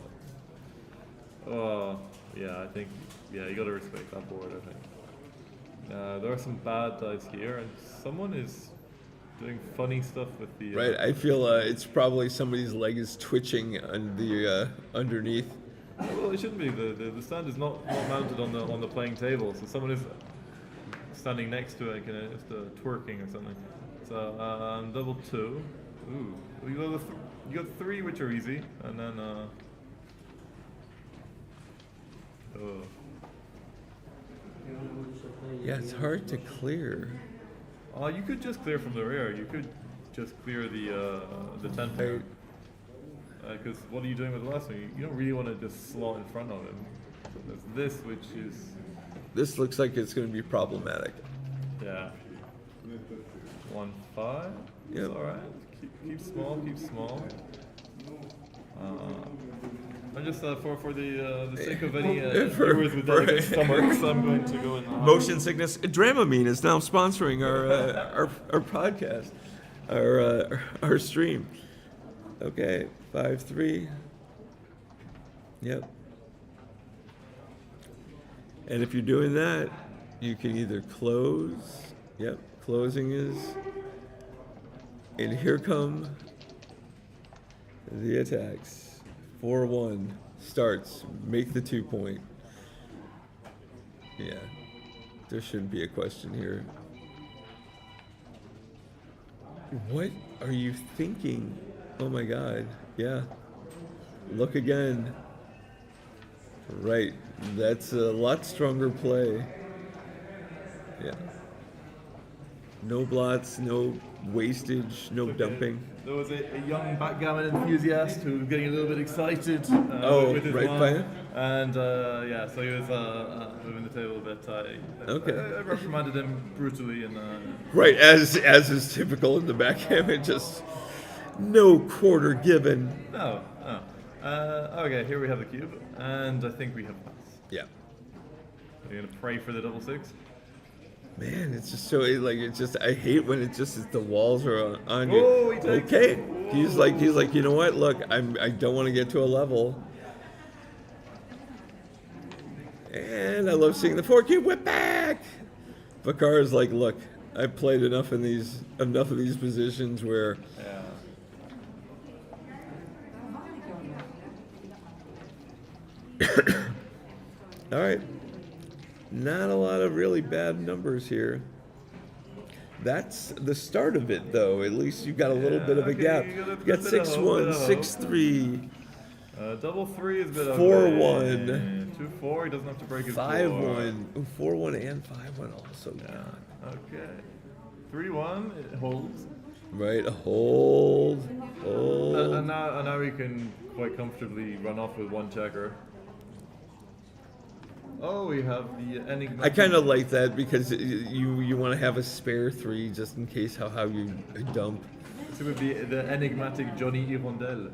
Oh, yeah. I think you got to respect that board. I think there are some bad dice here, and someone is doing funny stuff with the. Right. I feel it's probably somebody's leg is twitching on the underneath. Well, it shouldn't be. The stand is not mounted on the playing table, so someone is standing next to it, kind of just twerking or something. So double 2. Ooh, you got 3, which are easy, and then oh. Yeah, it's hard to clear. You could just clear from the rear. You could just clear the 10 pair. Because what are you doing with the last one? You don't really want to just slot in front of him. So there's this, which is This looks like it's going to be problematic. yeah. 1, 5. Yep. It's all right. Keep small. Keep small. I'm just for the sake of any viewers with delicate stomachs, I'm going to go in. Motion sickness. Dramamine is now sponsoring our podcast, our stream. Okay, 5-3. Yep. And if you're doing that, you can either close. Yep, closing is. And here come the attacks. 4-1 starts. Make the 2 point. Yeah, there shouldn't be a question here. What are you thinking? Oh my God. Yeah. Look again. Right. That's a lot stronger play. Yeah. No blots, no wastage, no dumping. There was a young backgammon enthusiast who was getting a little bit excited with his right, wand. Brian? And so he was moving the table a bit. Okay. I reprimanded him brutally and. Right, as is typical in the backgammon, just no quarter given. No. Okay, here we have the cube, and I think we have pass. Yeah. Are you gonna pray for the double 6? Man, it's just so I hate when it just is the walls are on you. Oh, he takes okay. it. He's like, you know what? Look, I don't want to get to a level. And I love seeing the 4 cube whip back. Bakar is like, look, I've played enough of these positions where all right. Not a lot of really bad numbers here. That's the start of it, though. At least you got a little bit of a gap. You got 6-1, 6-3. Double 3 is a bit 4-1. 2-4. He doesn't have to break his 5-1. 4-1 and 5-1 also. Yeah. Okay. 3-1. It holds. Right. Hold. And now we can quite comfortably run off with 1 checker. Oh, we have the enigmatic. I kind of like that because you want to have a spare 3 just in case how you dump. This would be the enigmatic Johnny Hirondelle,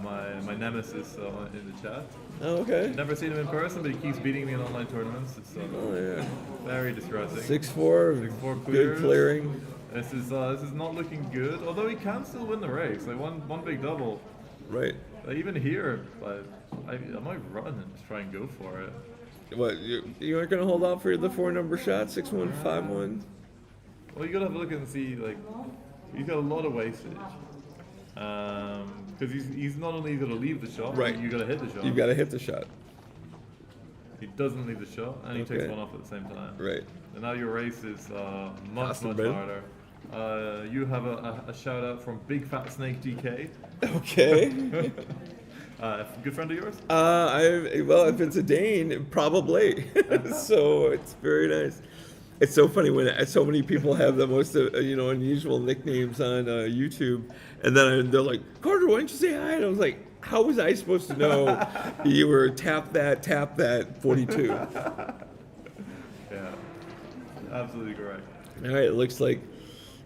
my nemesis in the chat. Oh, okay. Never seen him in person, but he keeps beating me in online tournaments. It's very distressing. 6-4. 6-4 Good clearing. This is not looking good. Although he can still win the race. Like one big double. Right. Even here, I might run and just try and go for it. What, you aren't going to hold out for the 4-number shot? 6-1, 5-1? Well, you got to have a look and see, like, he's got a lot of wastage. Because he's not only going to leave the shot, right. You got to hit the shot. You've got to hit the shot. He doesn't leave the shot, and he takes one off at the same time. Right. And now your race is much harder. You have a shout out from Big Fat Snake DK. Okay. Good friend of yours? Well, if it's a Dane, probably. So it's very nice. It's so funny when so many people have the most unusual nicknames on YouTube, and then they're like, "Carter, why don't you say hi?" And I was like, "How was I supposed to know you were tap that 42?" Yeah, absolutely correct. All right, it looks like,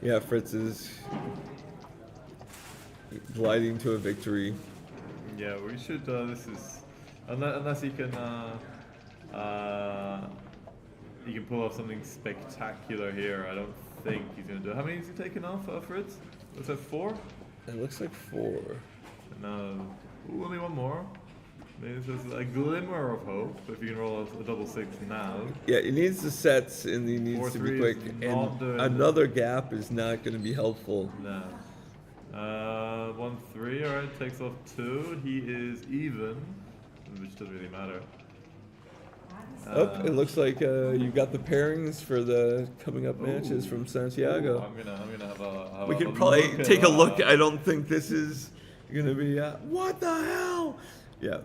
yeah, Fritz is gliding to a victory. Yeah, we should. This is unless he can pull off something spectacular here. I don't think he's gonna do it. How many has he taken off, Fritz? Was that 4? It looks like 4. No, only one more. Maybe there's a glimmer of hope if you can roll a double 6 now. Yeah, he needs the sets and he needs to 4-3 be quick. is not doing And another gap is not going to be helpful. No. 1-3, alright, takes off 2. He is even, which doesn't really matter. It looks like you've got the pairings for the coming up matches from Santiago. I'm gonna have We a can probably look at, take a look. I don't think this is going to be, what the hell? Yeah.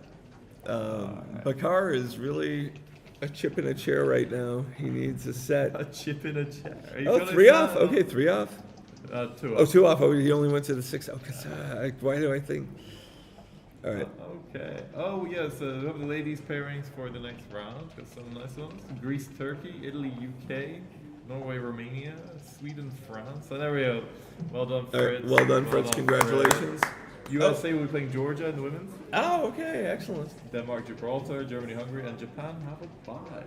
Bakar is really a chip in a chair right now. He needs a set. a chip in a chair. Oh, 3 off. Okay, 3 off. 2 off. Oh, 2 off. Oh, he only went to the 6. Oh, 'cause, why do I think? All right. Okay. Oh, yes. We have the ladies' pairings for the next round. Got some nice ones. Greece, Turkey, Italy, UK, Norway, Romania, Sweden, France. So there we go. Well done, All right. Fritz. Well done, Fritz. Congratulations. USA will be playing Georgia in the women's. Oh, okay. Excellent. Denmark, Gibraltar, Germany, Hungary, and Japan have a bye.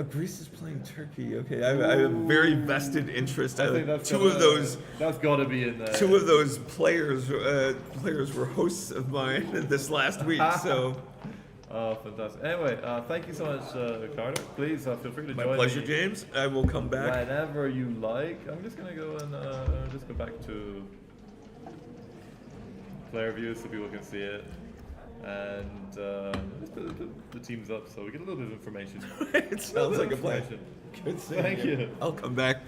Greece is playing Turkey. Okay, I have a very vested interest. I think that's Two of those. That's got to be in there. 2 of those players were hosts of mine this last week. So. Oh, fantastic. Anyway, thank you so much, Carter. Please feel free to My join pleasure, me James. I will come back. whenever you like. I'm just gonna go and just go back to player view so people can see it, and just put the teams up so we get a little bit of information. It sounds like a plan. Information. Good seeing Thank you. I'll come back.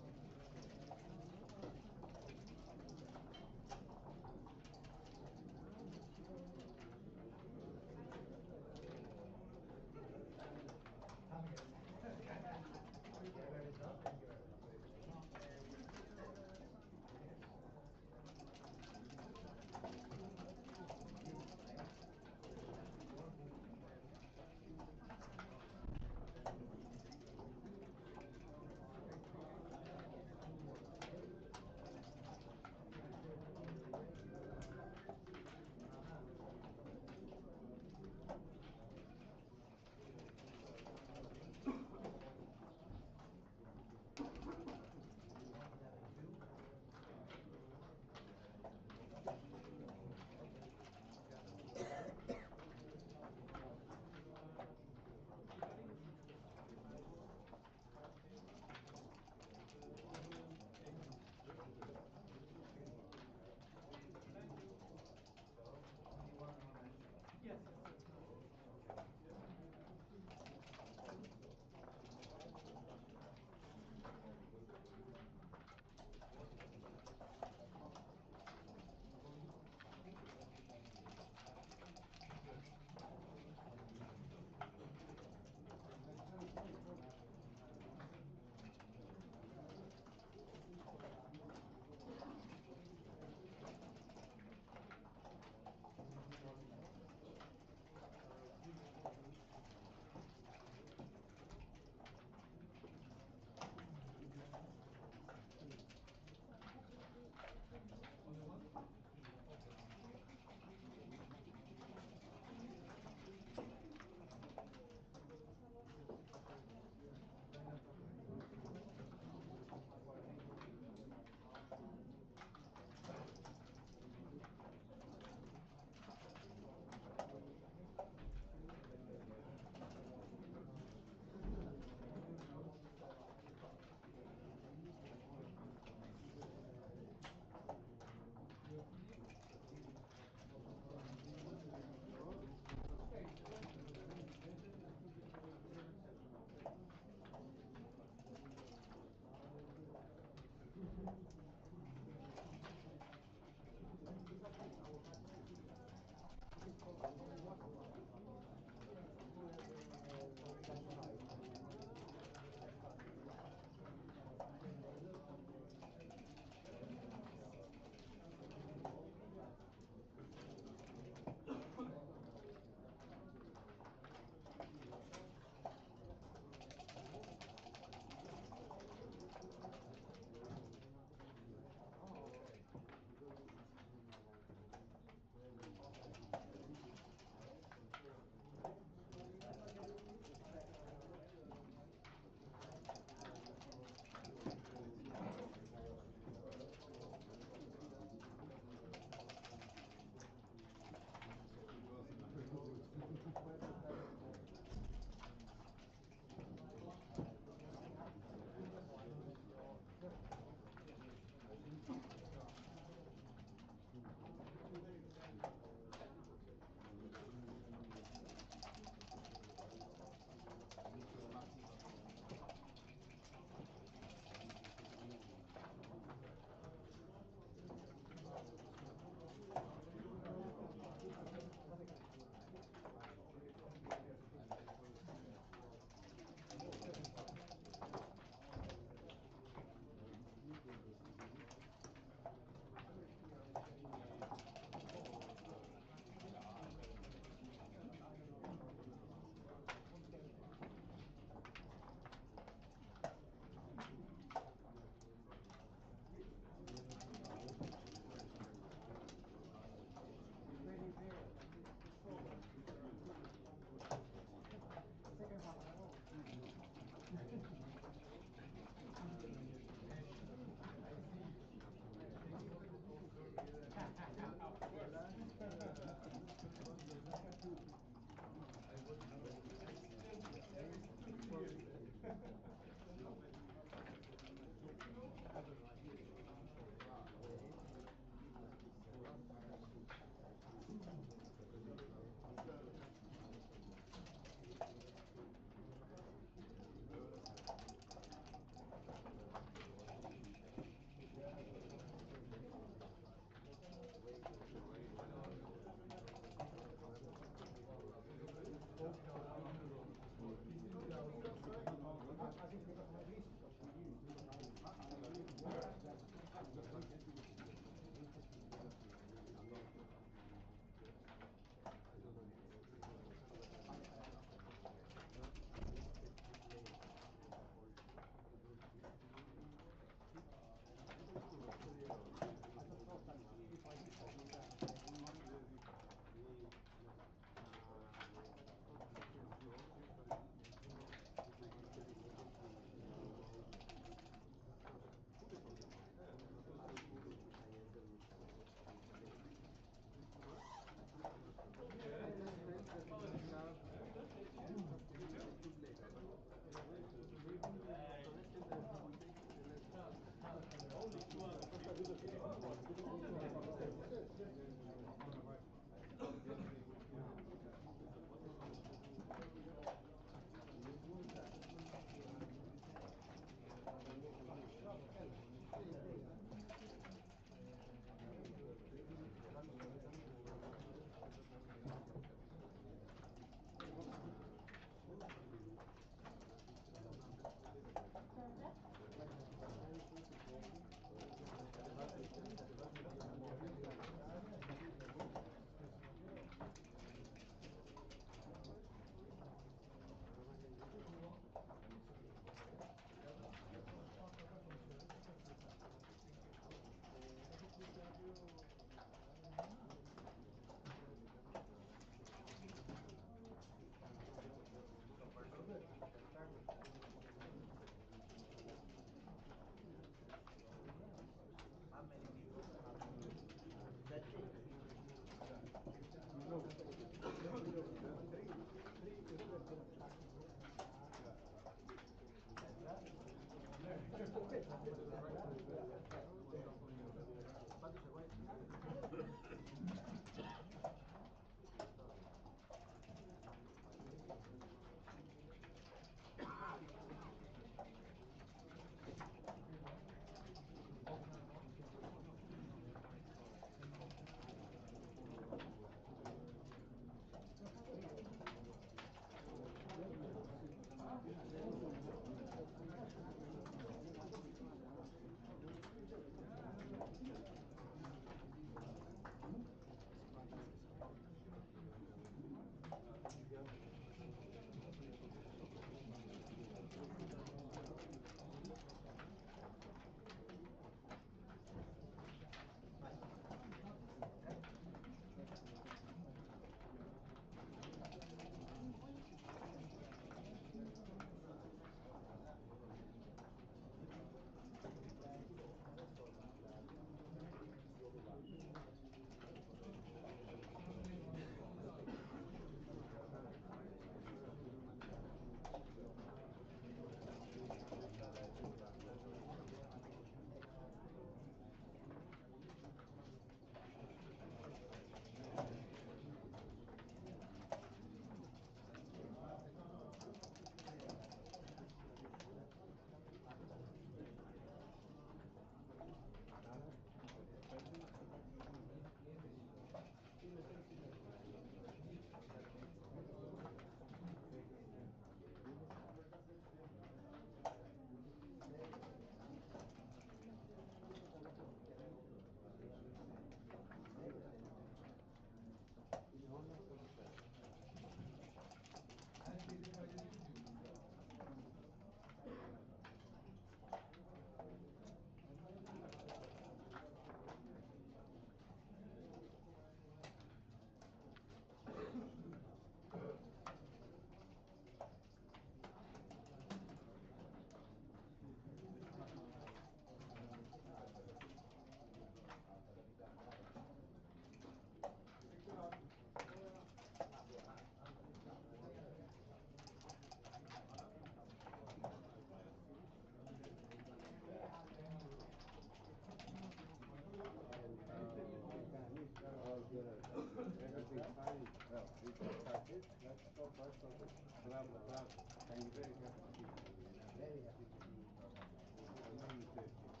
Bravo, bravo. I'm very happy to see you. Very happy to see you. The main mistake is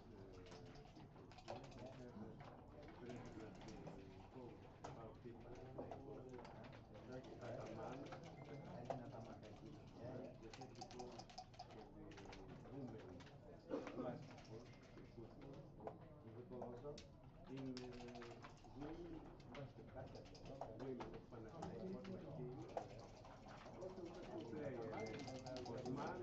we have previous coach about people like Ataman and the second coach the women last coach football in women of Panathinaikos my team. What to say? Osman,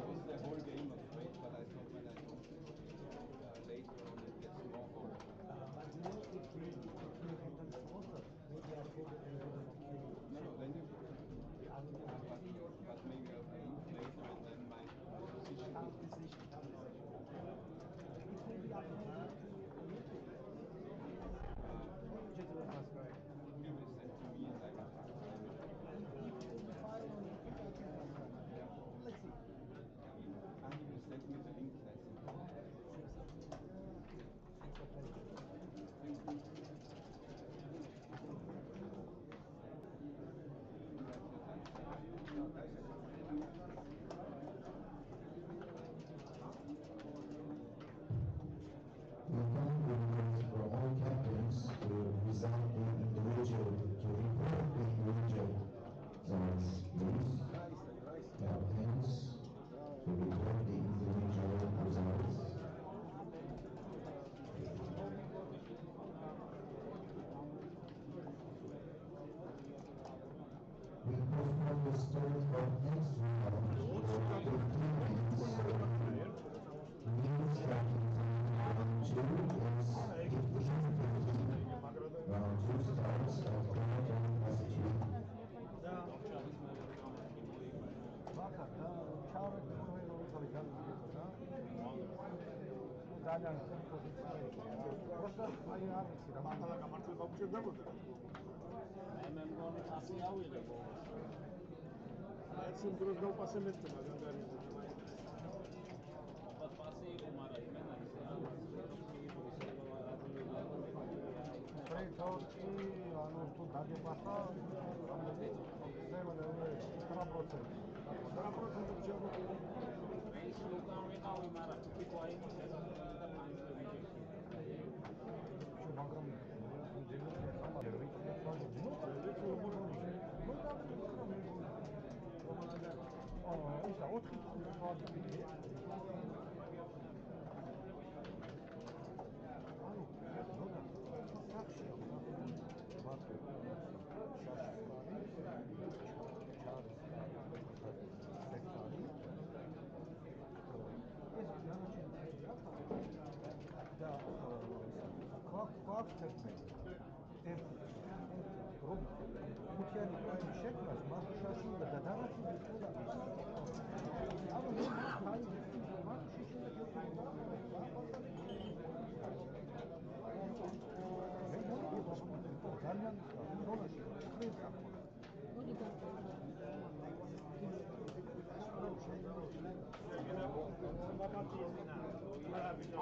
was the whole game afraid, but I thought when I don't later on it gets more hard. No, then you but maybe I move later and then my position. He will send to me and I can let's see. And he will send me the link, I think. We can for all captains to resign the individual, to report the individual results, please. Captains to report the individual results. We postpone the start of next round for 15 minutes. Means starting time round 2 is 15:15. Round 2 starts at 1:03. ძალიან პოზიციაა. просто აი არ ვიცი რა მაგალითად გამართლება უჭირდებოდა. მე მგონი ასე ავიღე ბოლოს. ეს იმ დროს გავპასემეთქე მაგრამ გარემოა. აბა პასი იყო, მაგრამ იმენა ისე პრინციპი ანუ თუ დაგეპასა რამდენი 9% შეიძლება ეს უკან ვიყავი, მაგრამ თვითონ აი მოსედა და პანიკები მაგრამ ხუთიანი პრაიმი შექმნას მარტოშაში და დანარჩენი ყველა ანუ ძალიან ზონაში ხმის ახლა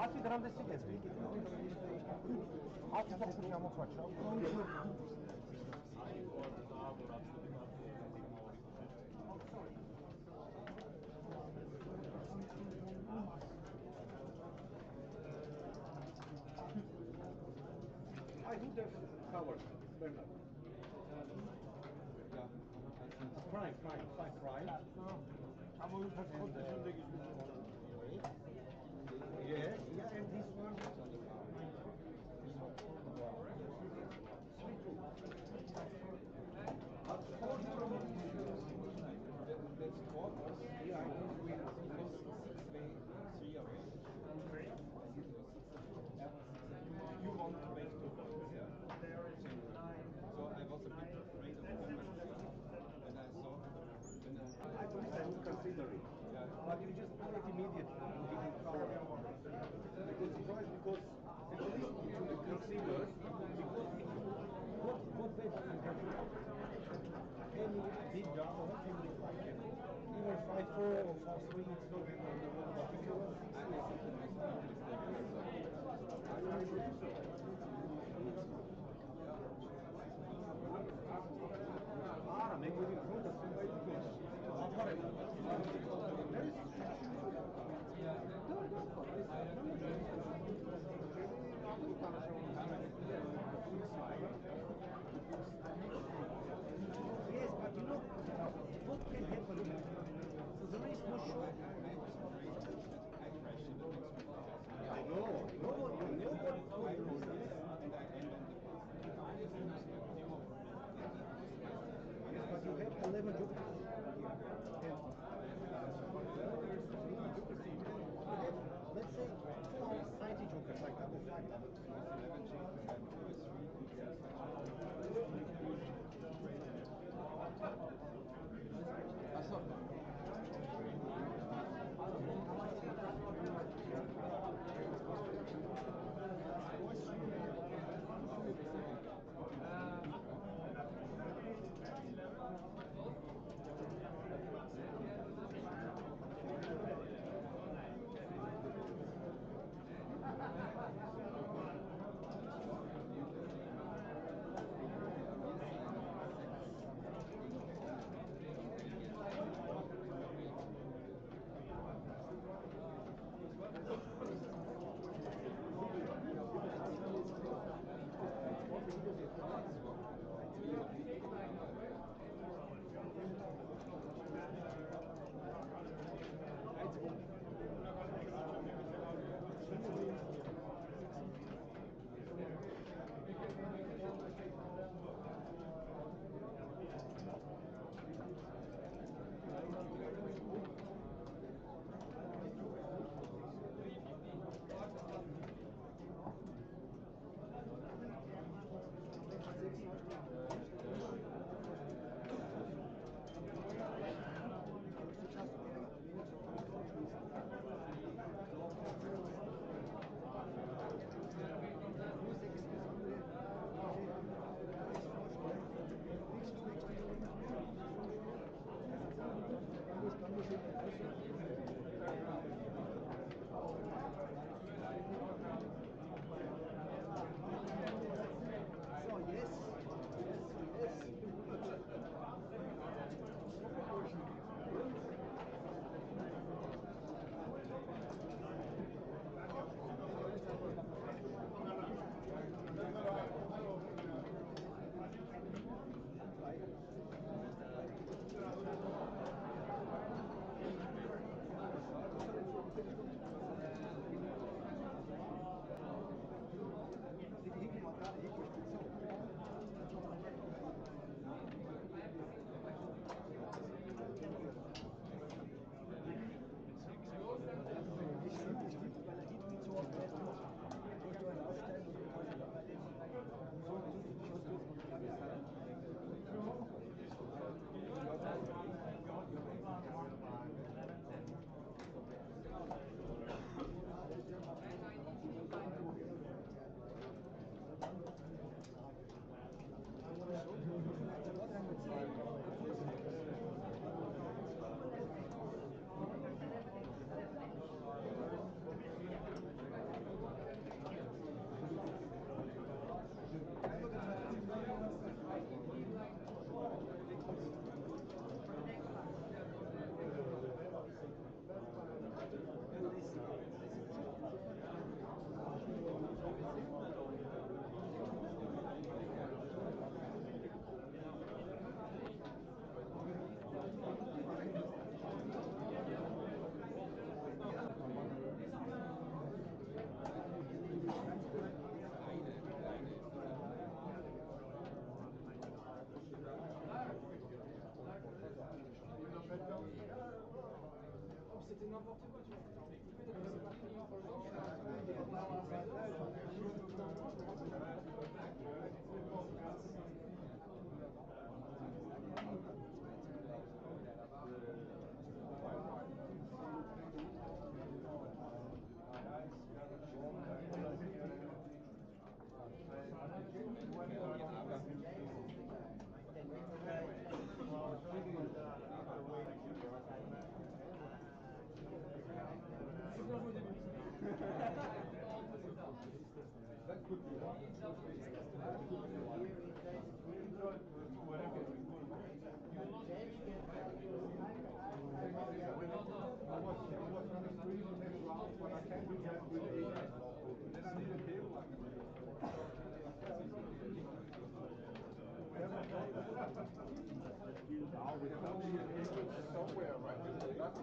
ათი დრამდე სიკეთე ვიკითხე 10 ხუთი ამოხაჩა I think they're covered, Bernard. Yeah. Prime. Yeah, and this one. That's quarters. Yeah, I don't win because 6-3 away. You want to make 2 points, yeah? So I was a bit afraid of them when I saw I would consider it. Yeah. But you just pull it immediately. You didn't cover it. Because surprised because at least to the conceivers, because what bet you can do? Any big jump or anything like that. Even 5-4 or 5-3, it's not in the world. But if you want 6 მეგოდი ხონდა სუპერი გოლი. აფარება. Yes, but you know what can happen? So the race was short. I crashed in the next week. I know. Nobody I know this, and I end on the pass. n'importe quoi, tu vois. Somewhere, right? That's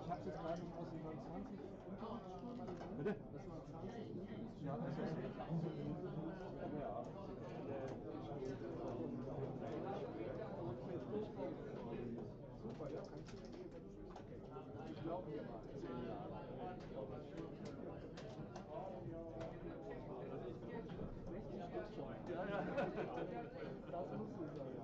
Ich habe jetzt gerade aus dem 29 Bitte? Das 29? Ja, das ist ja. Super, ja, kannst du mir geben, wenn du willst. Ich glaube dir mal. 10 Jahre. 60 Stück schon. Ja, ja. Das muss es sein.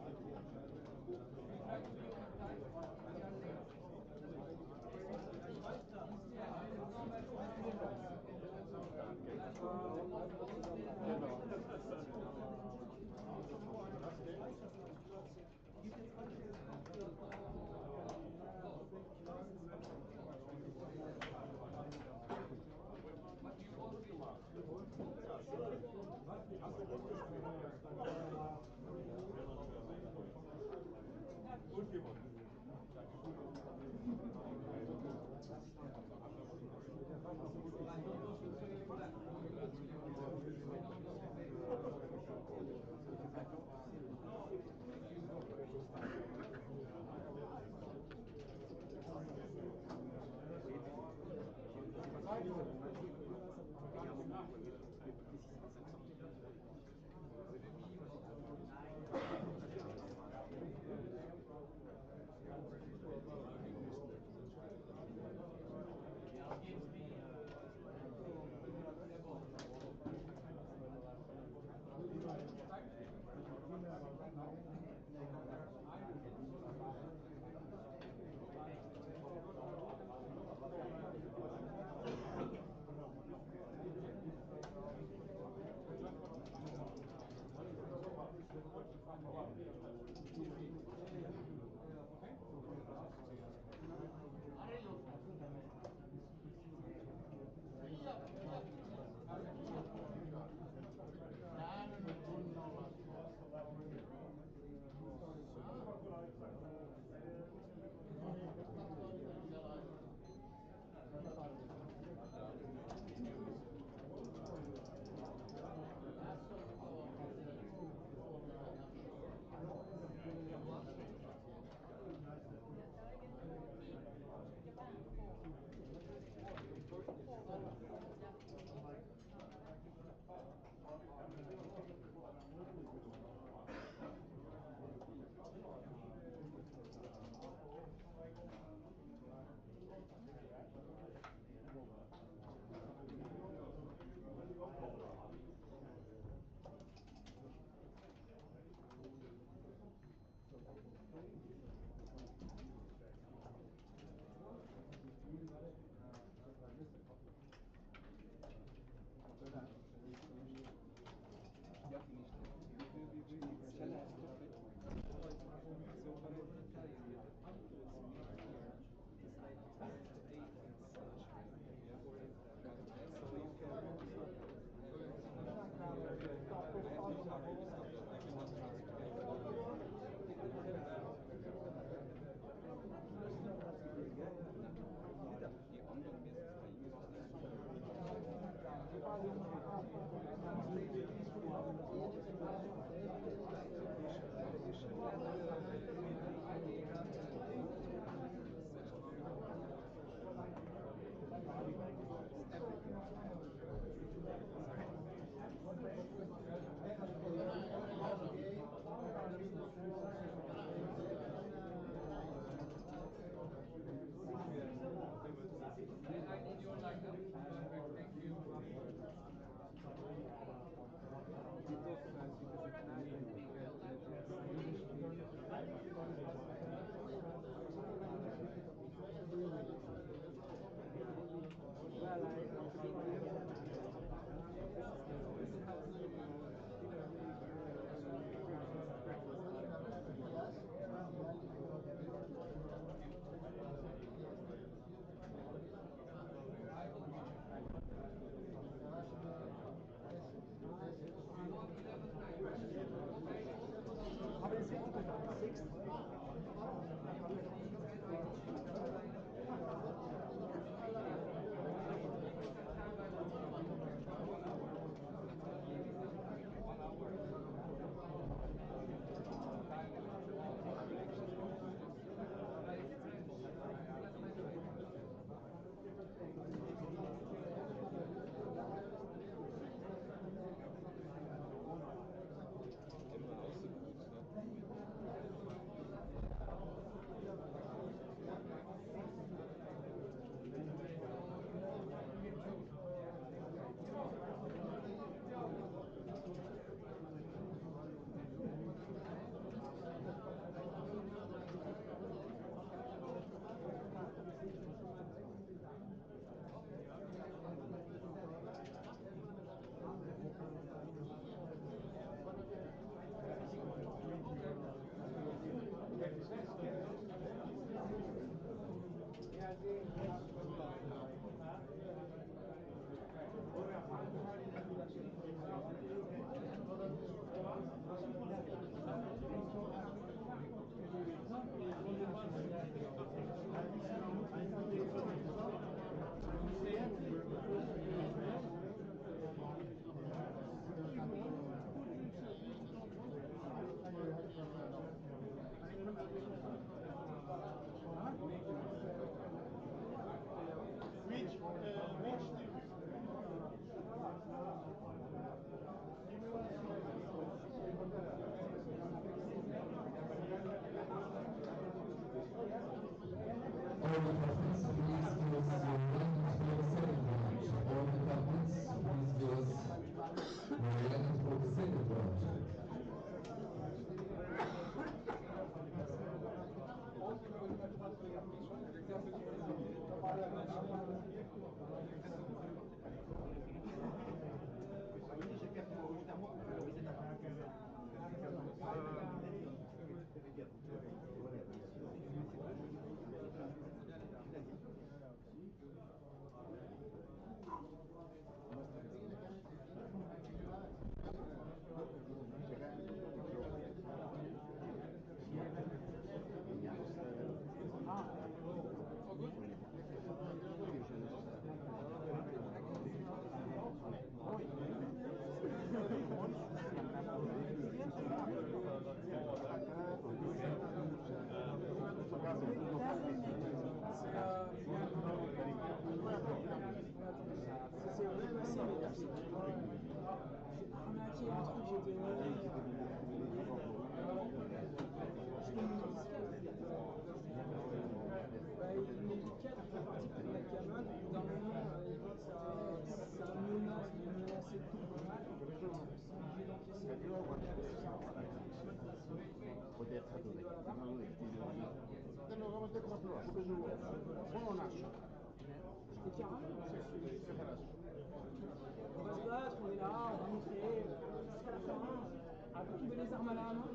C'est vraiment assez médiatique. J'ai arnaqué un truc, j'étais je communique disquette. Bah, il met le cadre pour partir pour Backgammon. D'un moment, ça menace de menacer tout le monde. Ils sont obligés d'encaisser le et carrément, on va se battre, on est là, on va montrer jusqu'à la fin, à trouver les armes à la main.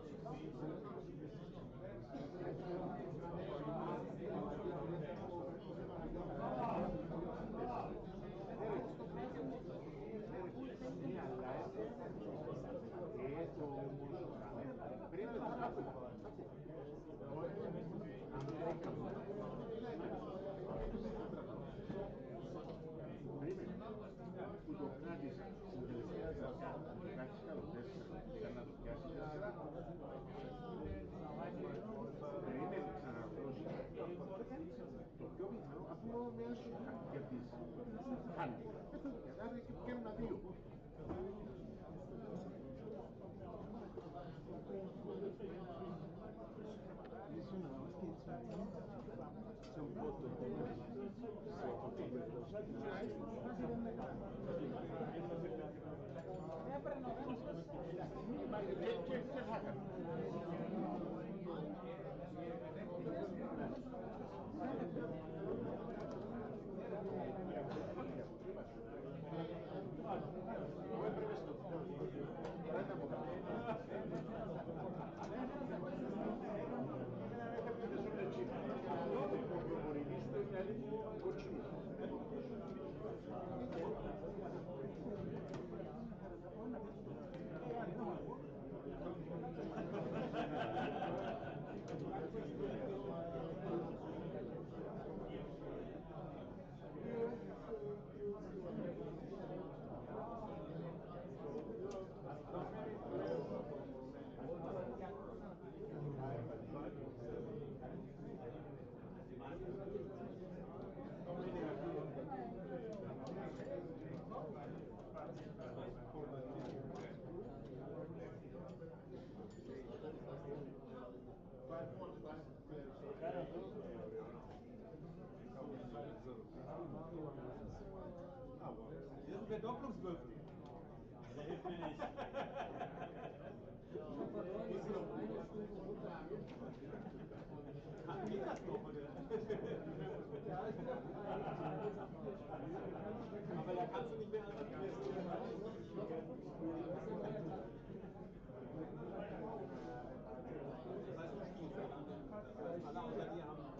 που το κράτησε στην τελευταία γραφή, κάτι καλοκαίρι, για να το πιάσει περίμενε ξαναδώσει. Το πιο πιθανό, αφού με άσχημα κερδίσει. Χάνει. Αυτό το κατάρρε και πιάνουν αδείο. C'è un botto che fa? Hier ist ein Verdopplungswürfel. Der hilft mir nicht. Geht das noch, oder? Aber da kannst du nicht mehr als das heißt, du spielst alle außer dir haben.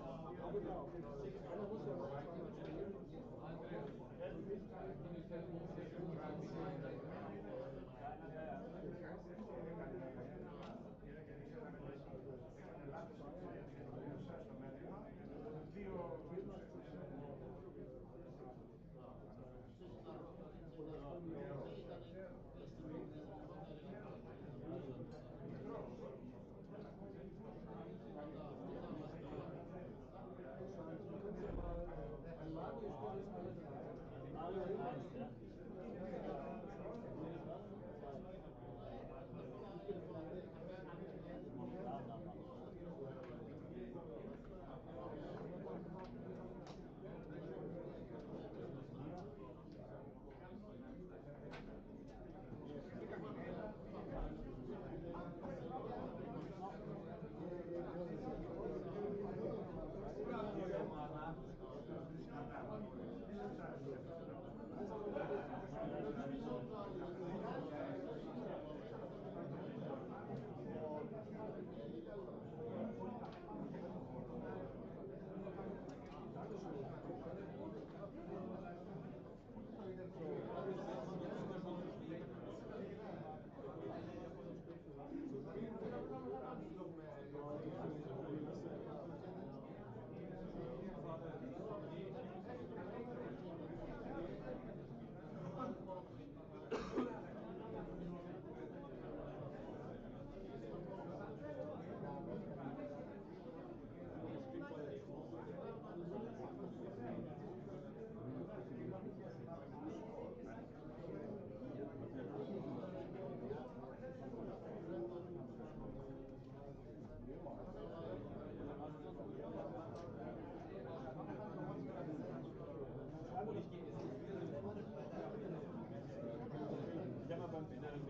Ich habe beim Finale mit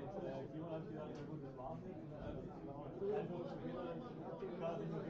Simon gesagt, so gut, das war nicht. Drei Minuten später quasi nur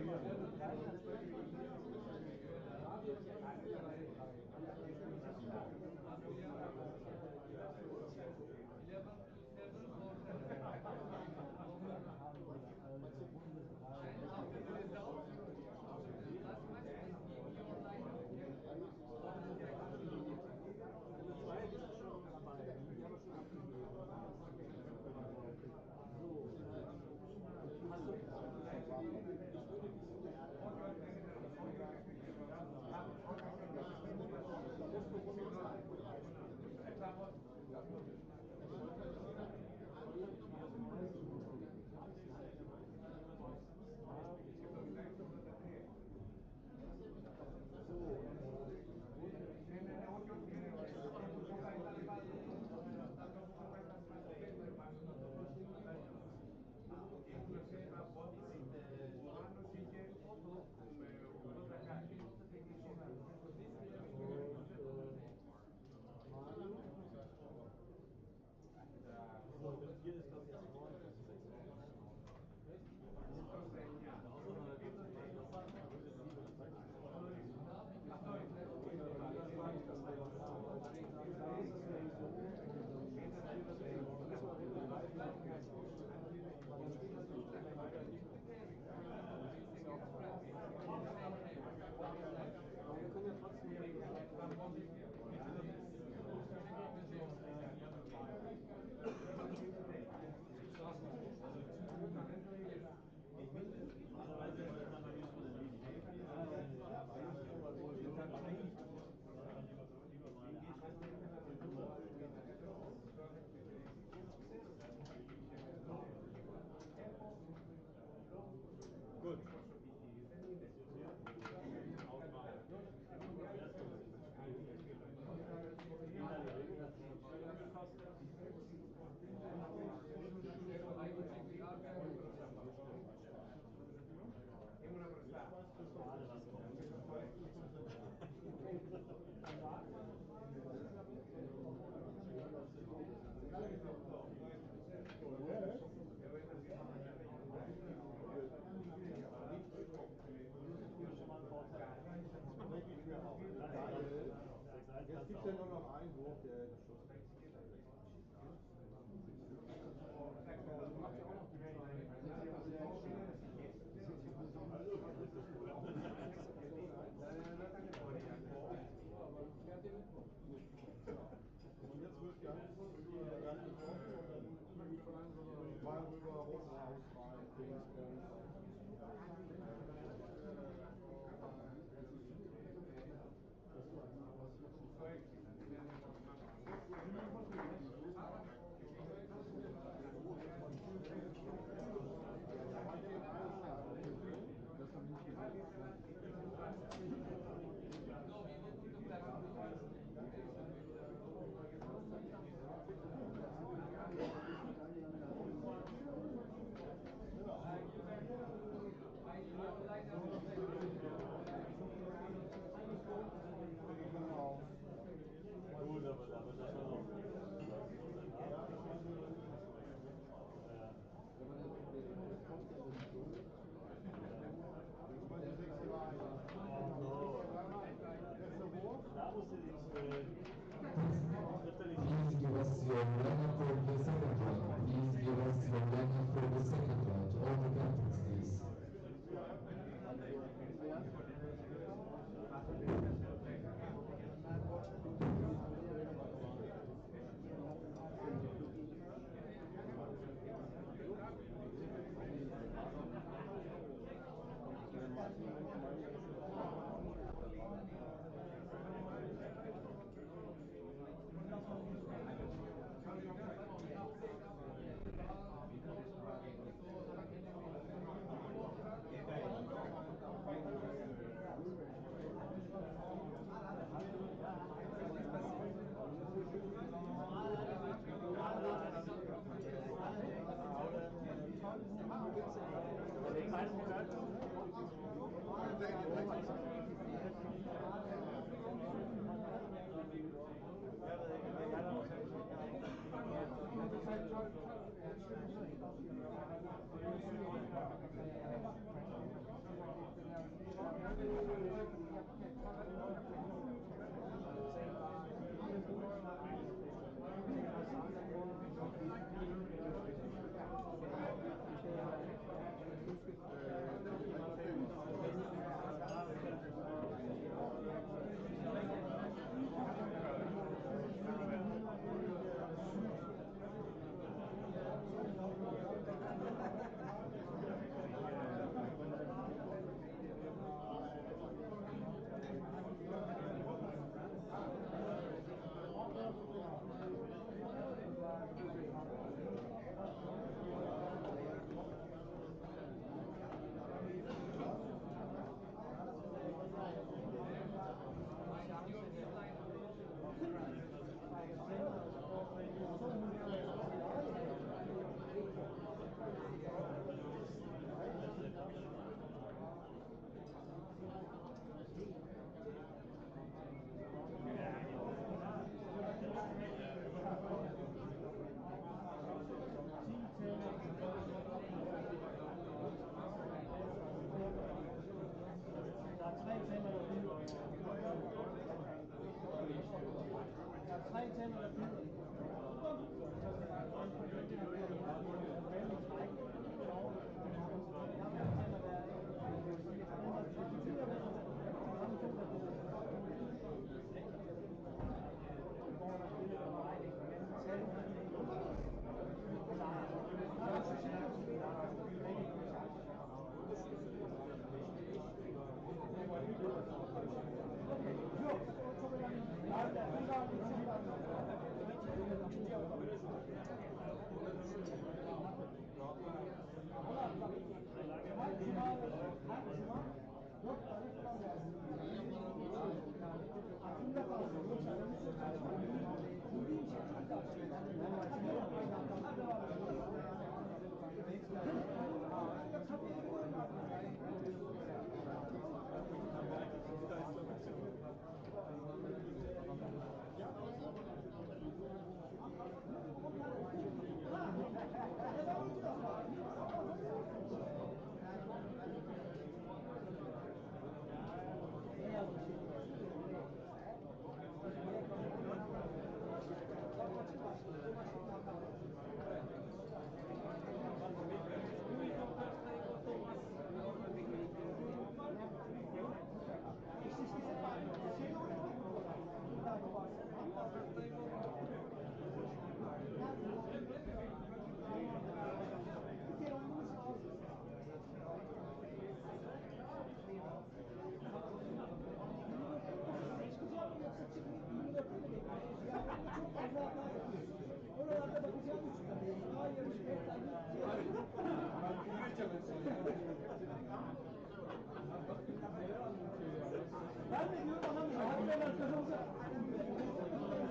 Ben de diyorum adam hadi beyler kazanacak.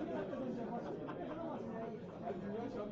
Dünya şampiyonasında falan. Hadi beyler ama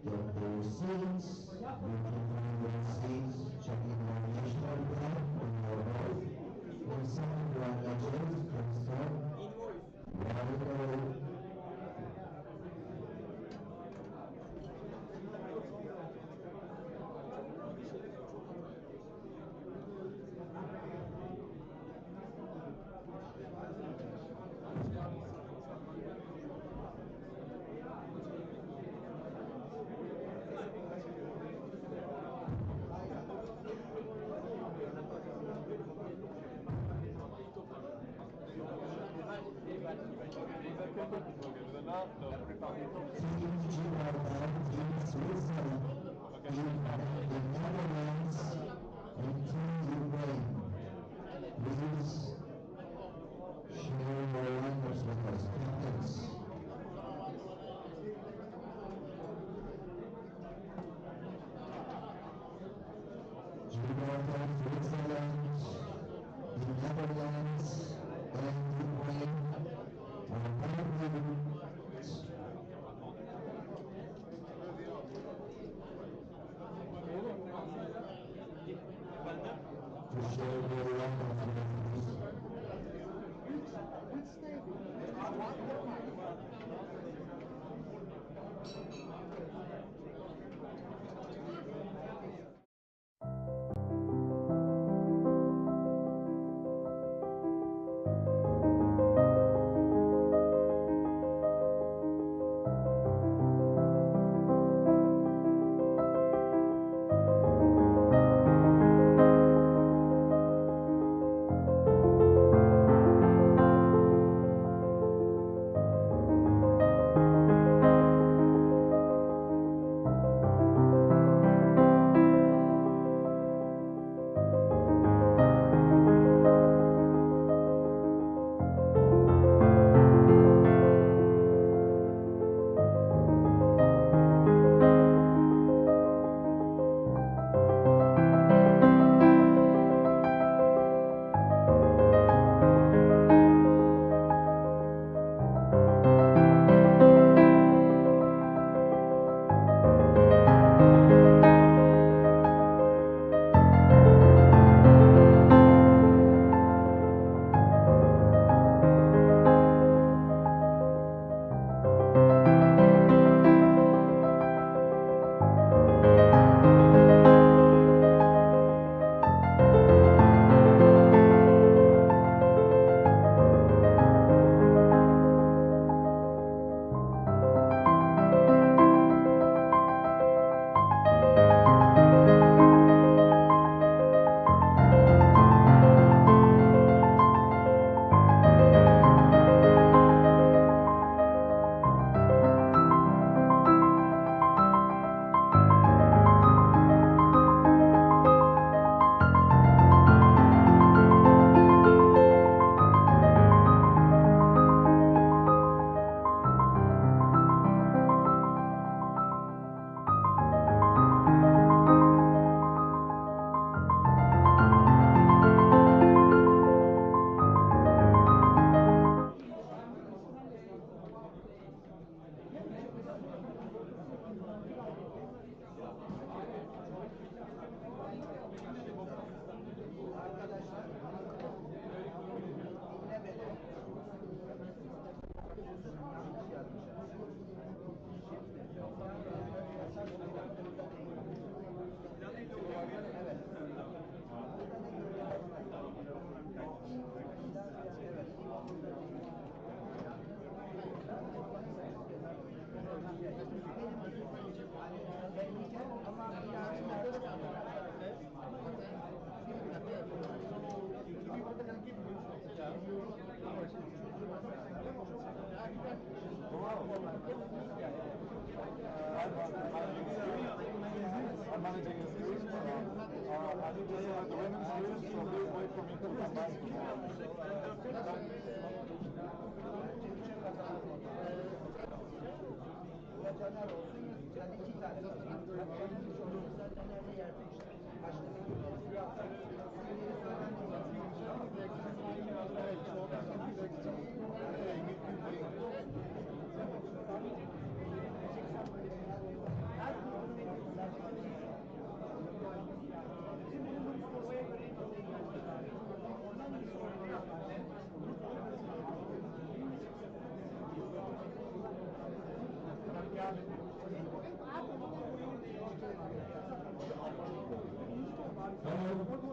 Get their seats. You can find their seats. Checking the national flag on your right. And some languages can start. Team Gibraltar, Team Switzerland, Team the Netherlands, and Team Ukraine. Please share your language with us, captains. Gibraltar, Switzerland, the Netherlands, and Ukraine are welcome.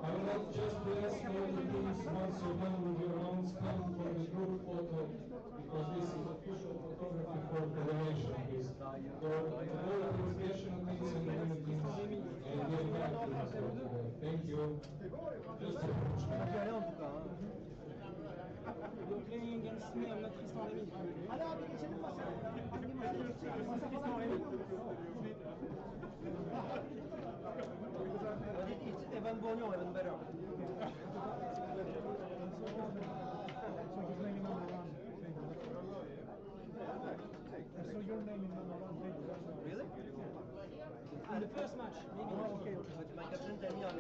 I would like just to ask all the teams, once you're done with your rounds, come for the group photo, because this is official photography for federation. Please. For all the national teams and women teams, and get back to the photo. Thank you. Just You're playing against me, I'm not Tristan Rémy. It's Evan Bourgnon, Evan better. I saw your name in number one. Really? In the first match, maybe. Okay. But my captain tell me I'm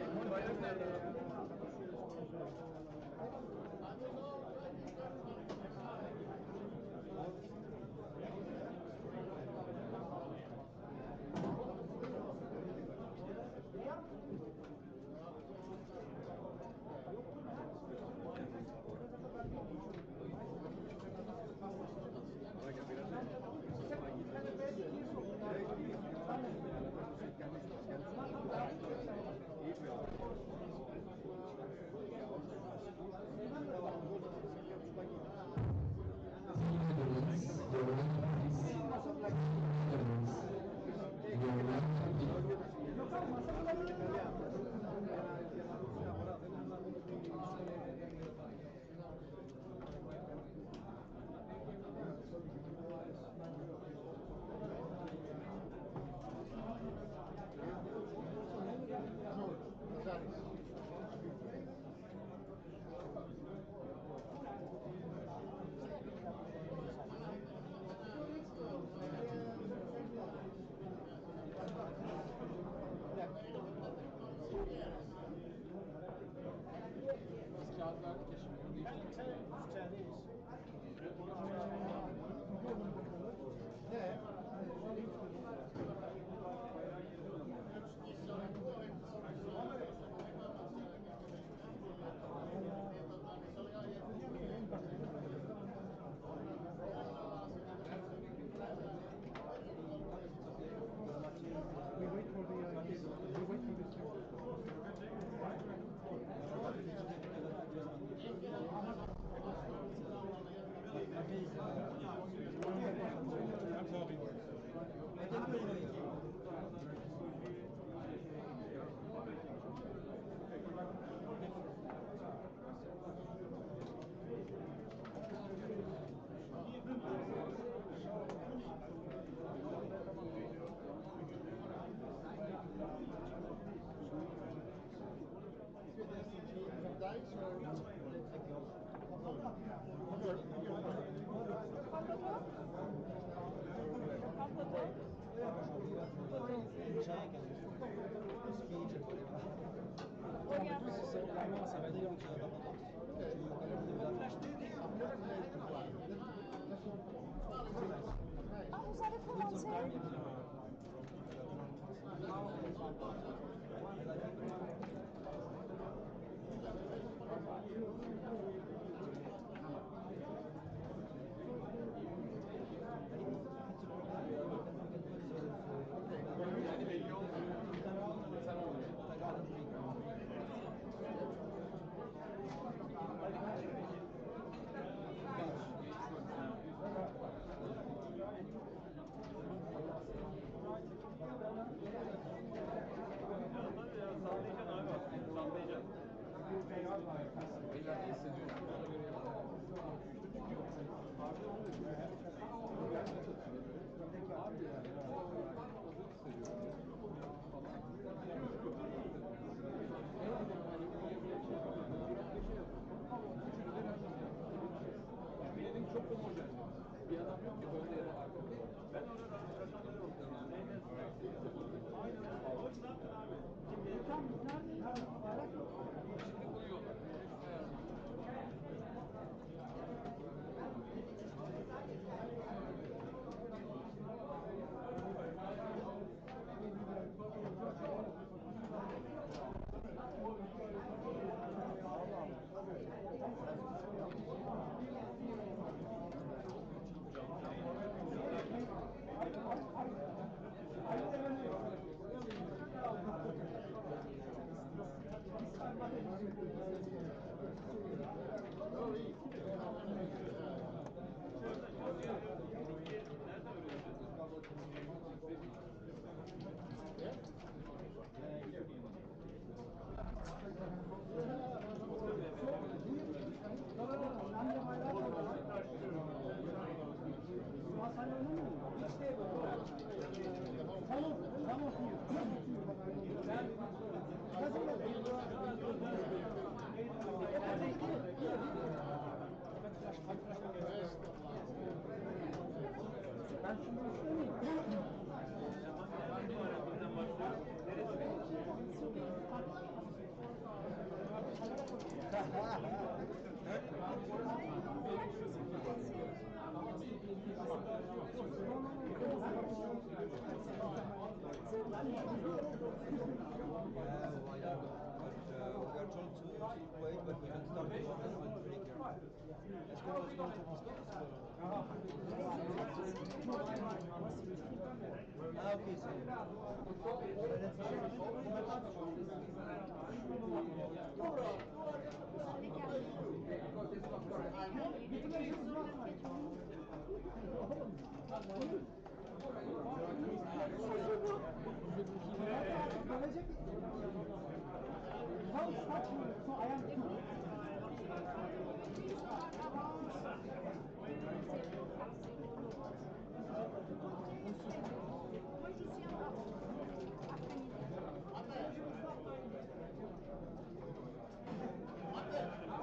Ah, vous allez commencer?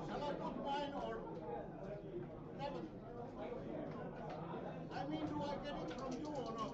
Shall I put mine or never? I mean, do I get it from you or not?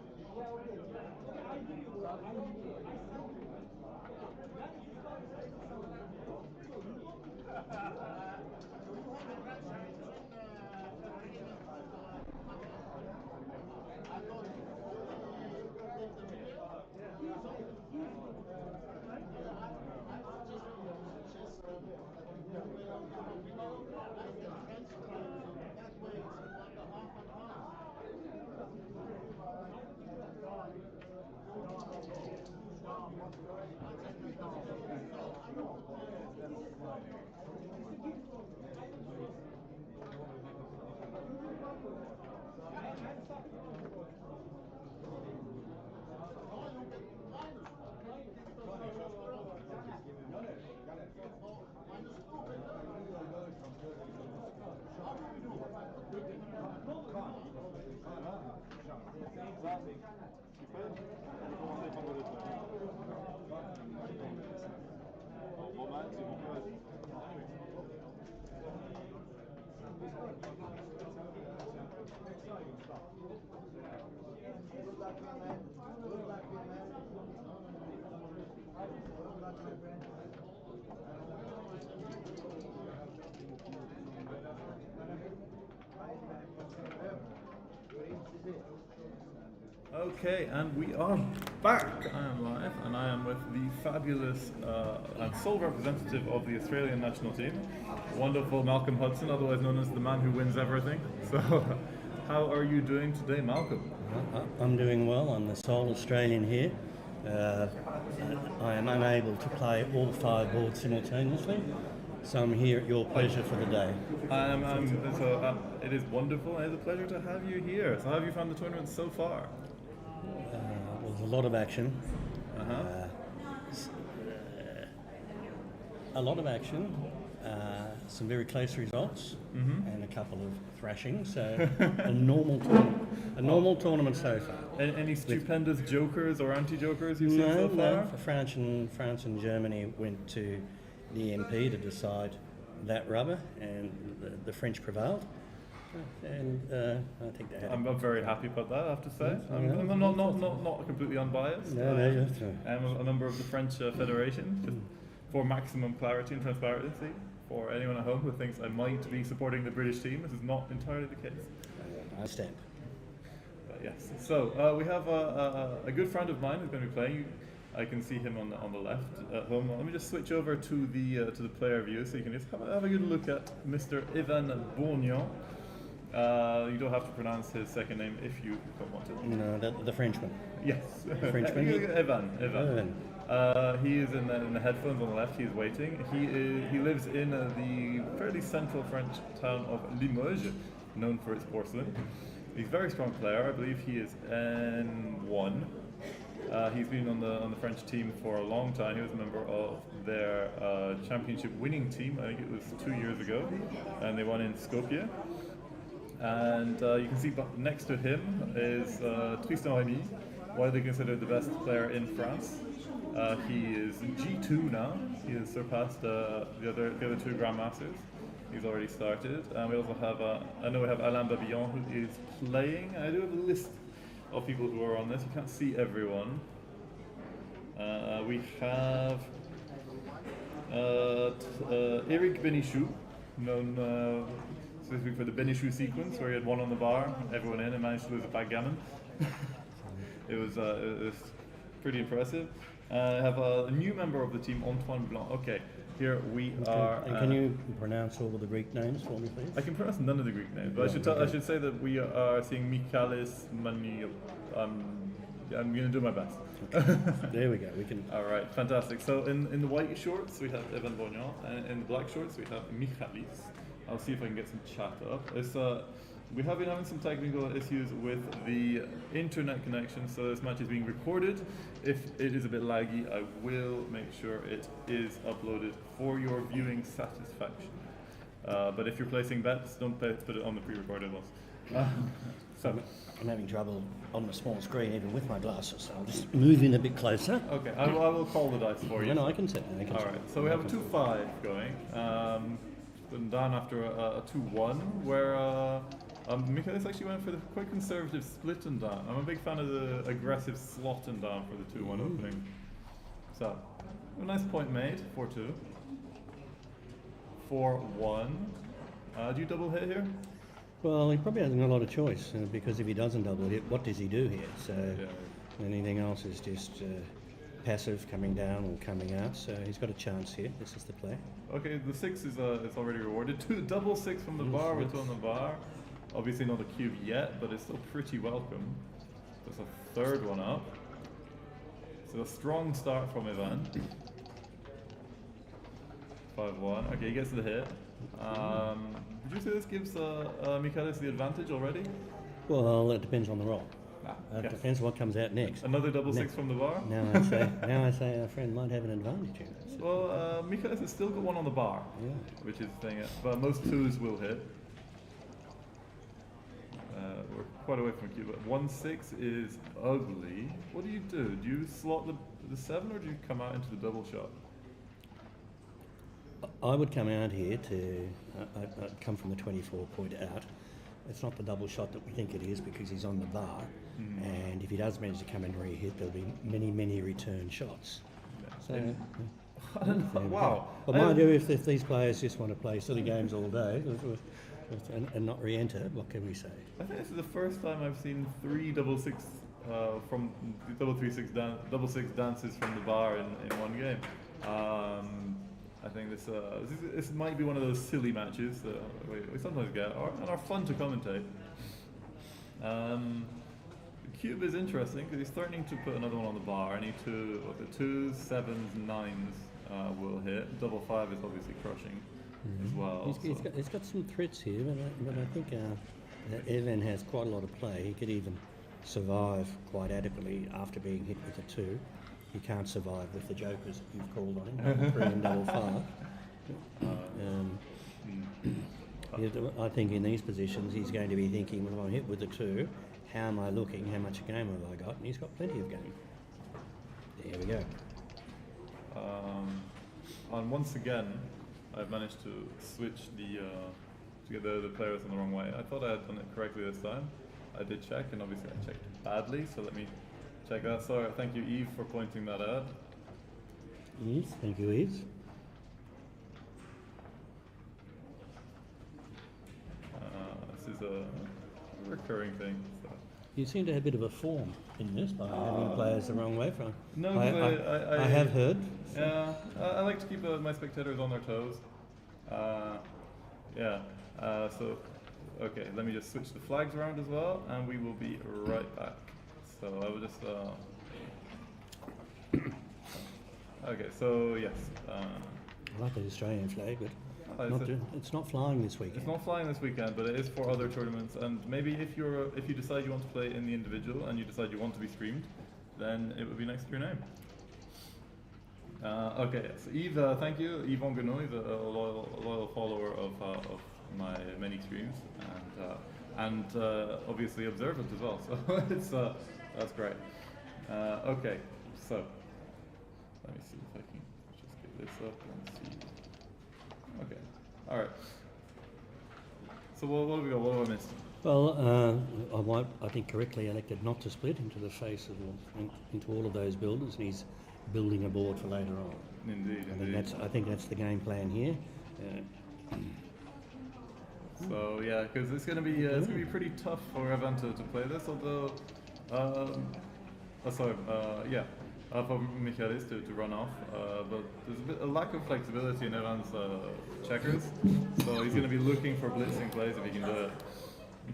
Okay, and we are back. I am live, and I am with the fabulous and sole representative of the Australian national team, wonderful Malcolm Hudson, otherwise known as the man who wins everything. So, how are you doing today, Malcolm? I'm doing well. I'm the sole Australian here. I am unable to play all 5 boards simultaneously, so I'm here at your pleasure for the day. It is wonderful, and it's a pleasure to have you here. So how have you found the tournament so far? There's a lot of action. Some very close results, and a couple of thrashings. So a normal tournament so far. Any stupendous jokers or anti-jokers you've seen so far? No. France and Germany went to the MP to decide that rubber, and the French prevailed. And I think they had. I'm very happy about that, I have to say. I'm not completely unbiased. No, I'm a member of the French Federation. Just for maximum clarity and transparency, for anyone at home who thinks I might be supporting the British team, this is not entirely the case. I understand. But yes, so we have a good friend of mine who's going to be playing. I can see him on the left at home. Let me just switch over to the player view so you can just have a good look at Mr. Evan Bourgnon. You don't have to pronounce his second name if you don't want to. No, the Frenchman. Yes. Frenchman. Evan. He is in the headphones on the left. He's waiting. He lives in the fairly central French town of Limoges, known for its porcelain. He's a very strong player. I believe he is N1. He's been on the French team for a long time. He was a member of their championship winning team. I think it was 2 years ago, and they won in Skopje. And you can see next to him is Tristan Rémy, widely considered the best player in France. He is G2 now. He has surpassed the other two Grandmasters. He's already started. And we also have, I know we have Alain Babillon who is playing. I do have a list of people who are on this. You can't see everyone. We have Eric Benichou, known specifically for the Benichou sequence, where he had one on the bar, everyone in, and managed to lose a backgammon. It was pretty impressive. I have a new member of the team, Antoine Blanc. Okay, here we are. Can you pronounce all of the Greek names for me, please? I can pronounce none of the Greek names, but I should say that we are seeing Michalis Manil. I'm going to do my best. Okay. There we go. We can. All right, fantastic. So in the white shorts we have Evan Bourgnon, and in the black shorts we have Michalis. I'll see if I can get some chat up. We have been having some technical issues with the internet connection, so this match is being recorded. If it is a bit laggy, I will make sure it is uploaded for your viewing satisfaction. But if you're placing bets, don't put it on the pre-recorded ones. So I'm having trouble on the small screen, even with my glasses, so I'll just move in a bit closer. Okay, I will call the dice for you. No, I can set. All right, so we have a 2-5 going. Down after a 2-1, where Michaelis actually went for the quite conservative split and down. I'm a big fan of the aggressive slot and down for the 2-1 opening. So, a nice point made, 4-2. 4-1. Do you double hit here? Well, he probably hasn't got a lot of choice, because if he doesn't double hit, what does he do here? So anything else is just passive, coming down or coming out. So he's got a chance here. This is the play. Okay, the 6 is it's already rewarded. Double 6 from the bar, with on the bar. Obviously not a cube yet, but it's still pretty welcome. There's a third one up. So a strong start from Ivan. 5-1. Okay, he gets the hit. Would you say this gives Michaelis the advantage already? Well, it depends on the roll. It yes. depends what comes out next. Another double 6 from the bar? Now I say our friend might have an advantage here. Well, Michaelis has still got one on the bar, which is the thing. But most 2s will hit. We're quite away from a cube, but 1-6 is ugly. What do? Do you slot the 7, or do you come out into the double shot? I would come out here to I'd come from the 24 point out. It's not the double shot that we think it is, because he's on the bar, and if he does manage to come and re-hit, there'll be many return shots. So, I don't know. Wow. But mind you, if these players just want to play silly games all day and not re-enter, what can we say? I think this is the first time I've seen 3 double 6 from double 3-6 double 6 dances from the bar in one game. I think this might be one of those silly matches that we sometimes get and are fun to commentate. The cube is interesting because he's threatening to put another one on the bar. I need the 2s, 7s, 9s will hit. Double 5 is obviously crushing as well. He's got some threats here, but I think Evan has quite a lot of play. He could even survive quite adequately after being hit with a 2. He can't survive with the jokers that you've called on him, double 3 and double 5. I think in these positions he's going to be thinking, when I'm hit with the 2, how am I looking, how much game have I got? And he's got plenty of game. There we go. And once again, I've managed to switch to get the players in the wrong way. I thought I had done it correctly this time. I did check, and obviously I checked badly, so let me check that. Sorry, thank you, Eve, for pointing that out. Yes, thank you, Eve. a recurring thing. So. You seem to have a bit of a form in this by having players the wrong way from. No, I have heard. Yeah, I like to keep my spectators on their toes. So, okay, let me just switch the flags around as well, and we will be right back. So I will just. Okay, so yes. I like the Australian flag, but it's not flying this weekend. It's not flying this weekend, but it is for other tournaments. And maybe if you decide you want to play in the individual and you decide you want to be streamed, then it would be next to your name. Okay, so Yves, thank you. Yves Onguenot is a loyal follower of my many streams and obviously observant as well. So it's that's great. Okay, so let me see if I can just get this up and see. Okay, all right. So what do we got? What have I missed? Well, I think correctly elected not to split into the face of into all of those builders, and he's building a board for later on. Indeed, I think that's the game plan here. So yeah, because it's gonna be pretty tough for Evan to play this. Although, for Michaelis to run off. But there's a lack of flexibility in Evan's checkers, so he's gonna be looking for blitzing plays if he can do it.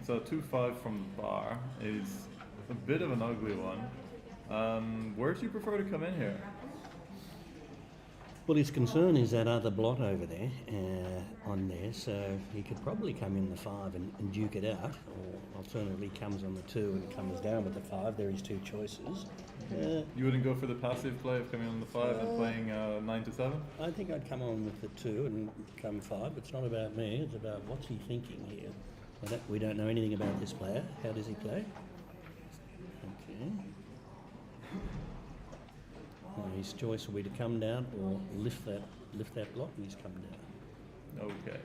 So 2-5 from the bar is a bit of an ugly one. Where do you prefer to come in here? Well, his concern is that other blot over there, on there, so he could probably come in the 5 and duke it out, or alternatively comes on the 2 and comes down with the 5. There is 2 choices. You wouldn't go for the passive play of coming on the 5 and playing 9 to 7? I think I'd come on with the 2 and come 5. It's not about me, it's about what's he thinking here. We don't know anything about this player. How does he play? Okay. His choice will be to come down or lift that block, and he's come down. Okay.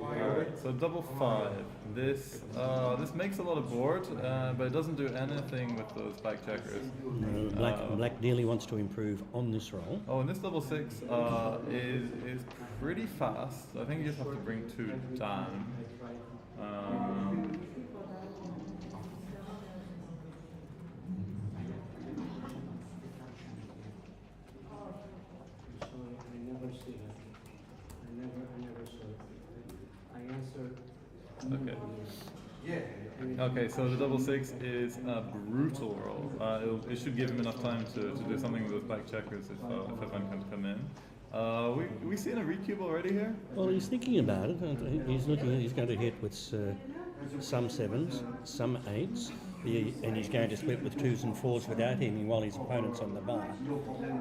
Alright, so double 5. This makes a lot of board, but it doesn't do anything with those back checkers. Black dearly wants to improve on this roll. Oh, and this double 6 is pretty fast. I think you just have to bring 2 down. Okay, so the double 6 is a brutal roll. It should give him enough time to do something with those back checkers if Evan can come in. We seen a recube already here? Well, he's thinking about it. He's going to hit with some 7s, some 8s, and he's going to split with 2s and 4s without hitting while his opponent's on the bar.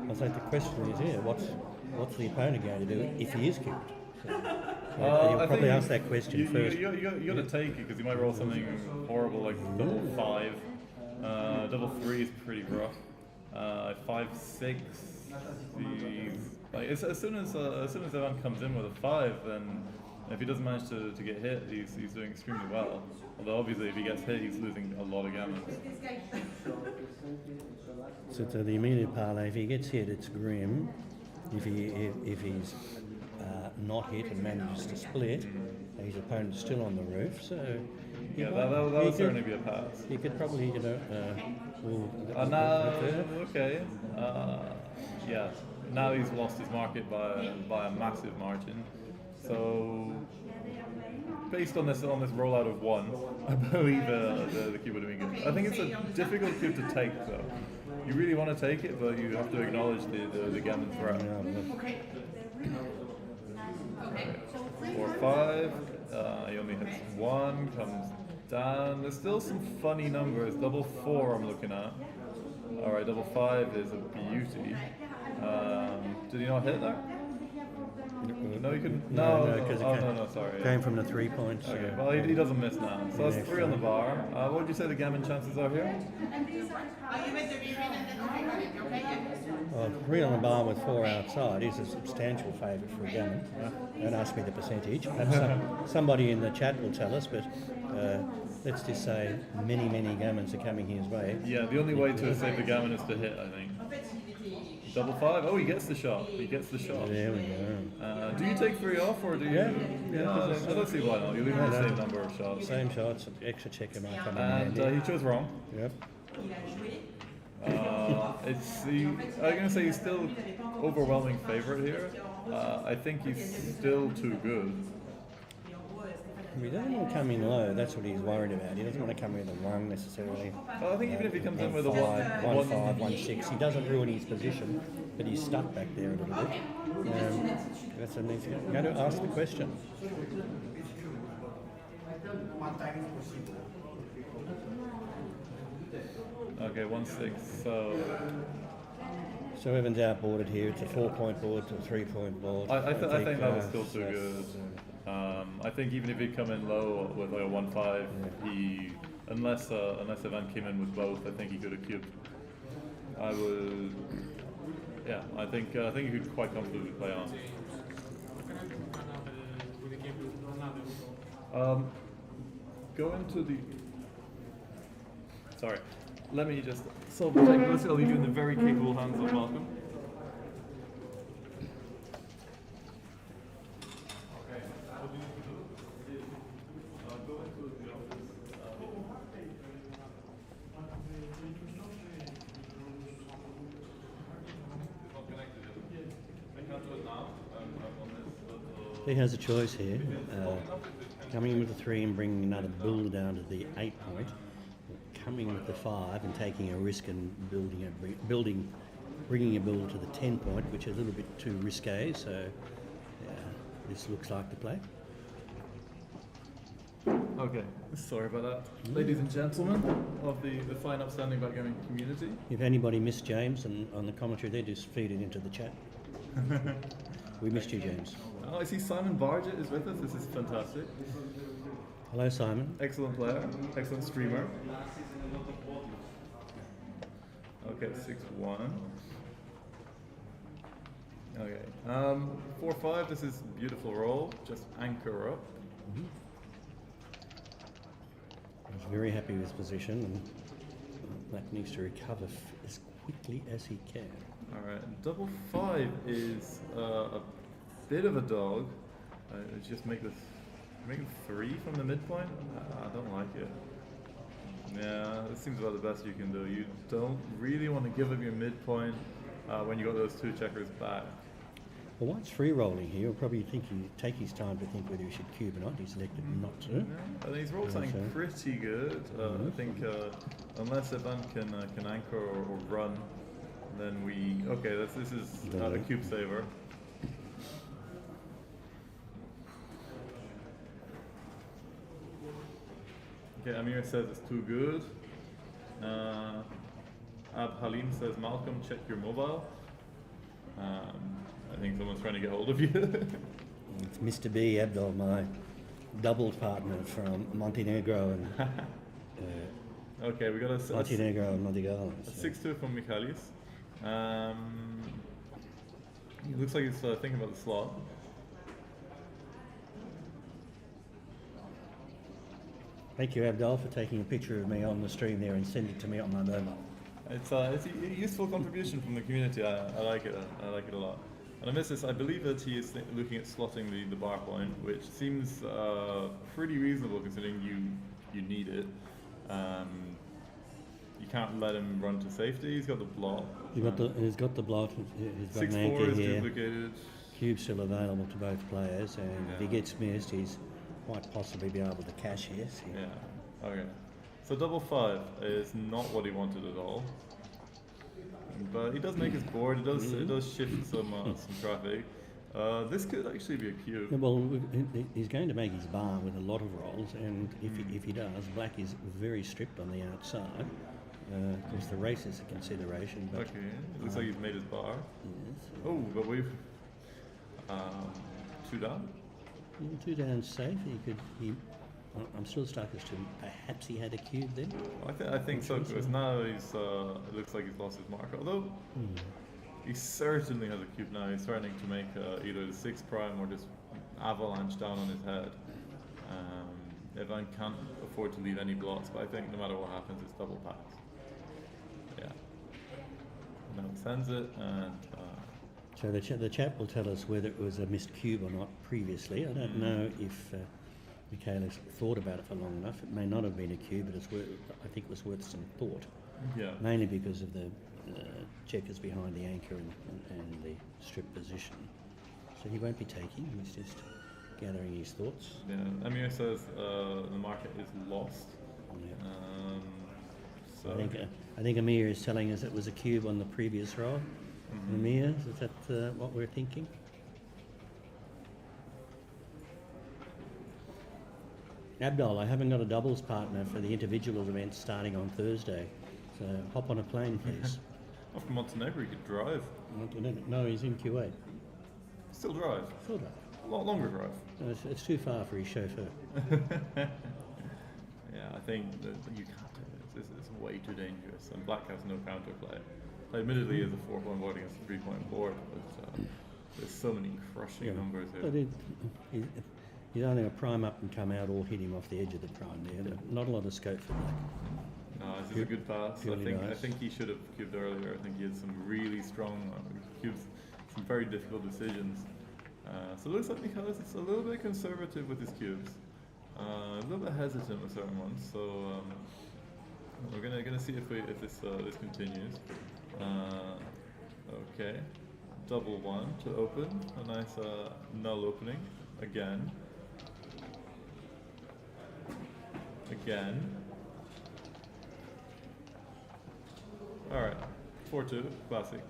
I think the question is here, what's the opponent going to do if he is killed? You'll probably ask that question first. You got to take it because you might roll something horrible like double 5. Double 3 is pretty rough. 5, 6. As soon as Evan comes in with a 5, then if he doesn't manage to get hit, he's doing extremely well. Although obviously if he gets hit, he's losing a lot of gammons. So to the immediate parlay, if he gets hit, it's grim. If he's not hit and manages to split, his opponent's still on the roof, so that'll certainly be a pass. He could probably, now he's lost his market by a massive margin. So based on this rollout of 1, I believe the cube would have been good. I think it's a difficult cube to take though. You really want to take it, but you have to acknowledge the gammon threat. Okay. 4, 5. He only hits 1, comes down. There's still some funny numbers. Double 4 I'm looking at. Alright, double 5 is a beauty. Did he not hit there? No, he couldn't. No, sorry. Came from the 3 points. Okay, well, he doesn't miss now. So that's 3 on the bar. What would you say the gammon chances are here? 3 on the bar with 4 outside is a substantial favourite for a gammon. Don't ask me the percentage. Perhaps somebody in the chat will tell us, but let's just say many gammons are coming his way. Yeah, the only way to save the gammon is to hit, I think. Double five. Oh, he gets the shot. He gets the shot. There we go. Do you take 3 off, or do you? Yeah. I don't see why not. You leave the same number of shots. Same shots, extra checker might come in And handy. he chose wrong. Yep. I'm gonna say he's still overwhelming favorite here. I think he's still too good. He doesn't want to come in low, that's what he's worried about. He doesn't want to come in with a 1 necessarily. Well, I think even if he comes in with a 1-5, 1, 1-5, 1-6, he doesn't ruin his position, but he's stuck back there a little bit. That's what he's going to ask the question. okay, 1-6. So Evan's outboarded here. It's a 4-point board to a 3-point board. I think that was still too good. I think even if he'd come in low with like a 1-5, he unless Evan came in with both, I think he could have cubed. I think he could quite comfortably play on. Go into the. Sorry, let me just solve the technical. I'll leave you in the very capable hands of Malcolm. He has a choice here, coming in with the 3 and bringing another builder down to the 8-point, coming with the 5 and taking a risk and bringing a builder to the 10-point, which is a little bit too risque. So this looks like the play. Okay, sorry about that. Ladies and gentlemen of the fine upstanding backgammon community. If anybody missed James and on the commentary, they just feed it into the chat. We missed you, James. Oh, I see Simon Bargett is with us. This is fantastic. Hello, Simon. Excellent player, excellent streamer. Okay, 6-1. Okay, 4-5. This is a beautiful roll. Just anchor up. He's very happy with his position, and Black needs to recover as quickly as he can. All right, double 5 is a bit of a dog. Just make it 3 from the midpoint. I don't like it. Yeah, this seems about the best you can do. You don't really want to give up your midpoint when you got those 2 checkers back. Well, once free rolling here, he'll probably take his time to think whether he should cube or not. He's elected not to. Yeah, I think he's rolled something pretty good. I think unless Evan can anchor or run, then we. Okay, this is a cube saver. Okay, Amir says it's too good. Ab Halim says, Malcolm, check your mobile. I think someone's trying to get hold of you. It's Mr. B. Abdul, my double partner from Montenegro and okay, we got a Montenegro and Montegallo. A 6-2 from Michalis. He looks like he's thinking about the slot. Thank you, Abdul, for taking a picture of me on the stream there and sending it to me on my mobile. It's a useful contribution from the community. I like it. I like it a lot. And I miss this. I believe that he is looking at slotting the bar point, which seems pretty reasonable considering you need it. You can't let him run to safety. He's got the block. He's got the block. He's got an 6-4 anchor is here. duplicated. Cube's still available to both players, and if he gets missed, he's quite possibly be able to cash here. Yeah. Okay. So double 5 is not what he wanted at all. But he does make his board. It does shift some traffic. This could actually be a cube. Yeah, well, he's going to make his bar with a lot of rolls, and if he does, Black is very stripped on the outside. Of course, the race is a consideration. But, okay, it looks like he's made his bar. Yes. Oh, but we've 2 down. 2 down safe. I'm still stuck as to perhaps he had a cube then. I think so, because now it looks like he's lost his mark. Although he certainly has a cube now. He's threatening to make either the 6 prime or just avalanche down on his head. Evan can't afford to leave any blots, but I think no matter what happens, it's double pass. Yeah. No, it's sends it, and So the chat will tell us whether it was a missed cube or not previously. I don't know if Michaelis thought about it for long enough. It may not have been a cube, but I think it was worth some thought. yeah. Mainly because of the checkers behind the anchor and the strip position. So he won't be taking, he's just gathering his thoughts. Yeah, Amir says the market is lost. Yeah. So I think Amir is telling us it was a cube on the previous roll. Amir, is that what we're thinking? Abdul, I haven't got a doubles partner for the individuals event starting on Thursday, so hop on a plane, please. off from Montenegro, you could drive. No, he's in Kuwait. Still drive. Still drive. Longer drive. No, it's too far for his chauffeur. Yeah, I think that you can't do this. This is way too dangerous. And Black has no counterplay. Admittedly, he has a 4-point board against a 3-point board, but there's so many crushing numbers here. But he's only a prime up and come out or hit him off the edge of the prime there. But not a lot of scope for Black. No, this is a good pass. I think he should have cubed earlier. I think he had some really strong cubes, some very difficult decisions. So it looks like Michaelis is a little bit conservative with his cubes, a little bit hesitant with certain ones. So we're gonna see if this continues. Okay, double one to open, a nice null opening again. All right, 4-2, classic.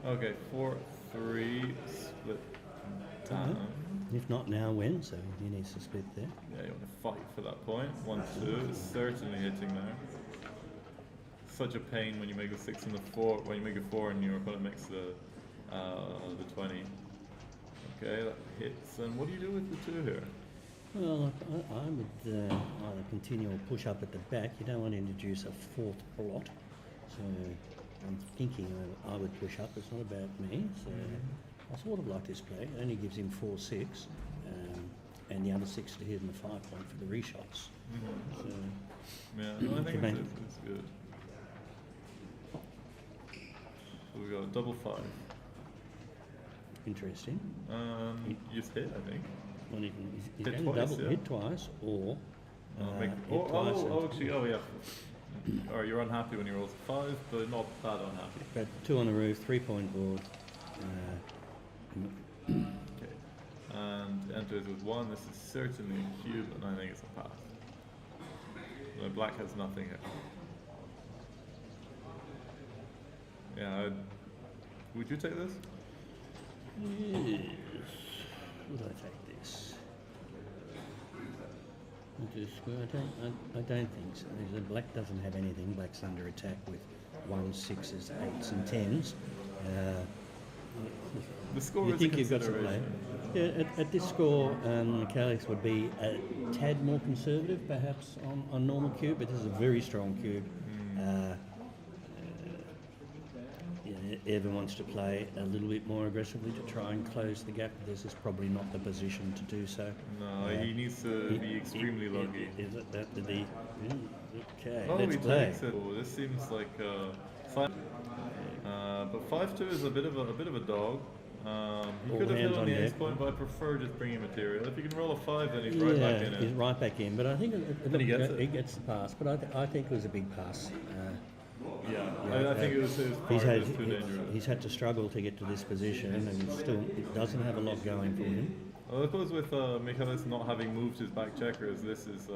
Okay, 4-3, split down. If not now, when? So he needs to split there. Yeah, you want to fight for that point. 1-2, certainly hitting there. Such a pain when you make a 6 and the 4. When you make a 4 and your opponent makes the 20. Okay, that hits. And what do you do with the 2 here? Well, I would either continue or push up at the back. You don't want to introduce a fourth blot. So I'm thinking I would push up. It's not about me. So I sort of like this play. It only gives him 4-6, and the other 6 to hit in the 5-point for the reshots. So, yeah, no, I think it's good. So we got a double 5. Interesting. You just hit, I think. Well, he's Hit going twice, to double yeah. hit twice, or Make, hit oh, twice. oh, actually, oh yeah. Or you're unhappy when you roll a 5, but not that unhappy. But 2 on the roof, 3-point board. Okay. And enters with 1. This is certainly a cube, and I think it's a pass. No, Black has nothing here. Yeah, would you take this? Yes. Would I take this? I don't think so. Black doesn't have anything. Black's under attack with 1s, 6s, 8s, and 10s. The score you is think a you've got to play? Yeah, at this score, Michaelis would be a tad more conservative, perhaps, on normal cube, but this is a very strong cube. Evan wants to play a little bit more aggressively to try and close the gap. This is probably not the position to do so. No, he needs to be extremely lucky. Is it that the? Okay, Oh, let's he play. takes it. Oh, this seems like but 5-2 is a bit of a dog. He could have hit on the ace point, but I prefer just bringing material. If you can roll a 5, then he's right back in it. He's right back in. But I think he gets the pass. But I think it was a big pass. I think it was his part that was too dangerous. He's had to struggle to get to this position, and still doesn't have a lot going for him. Well, I suppose with Michaelis not having moved his back checkers, this is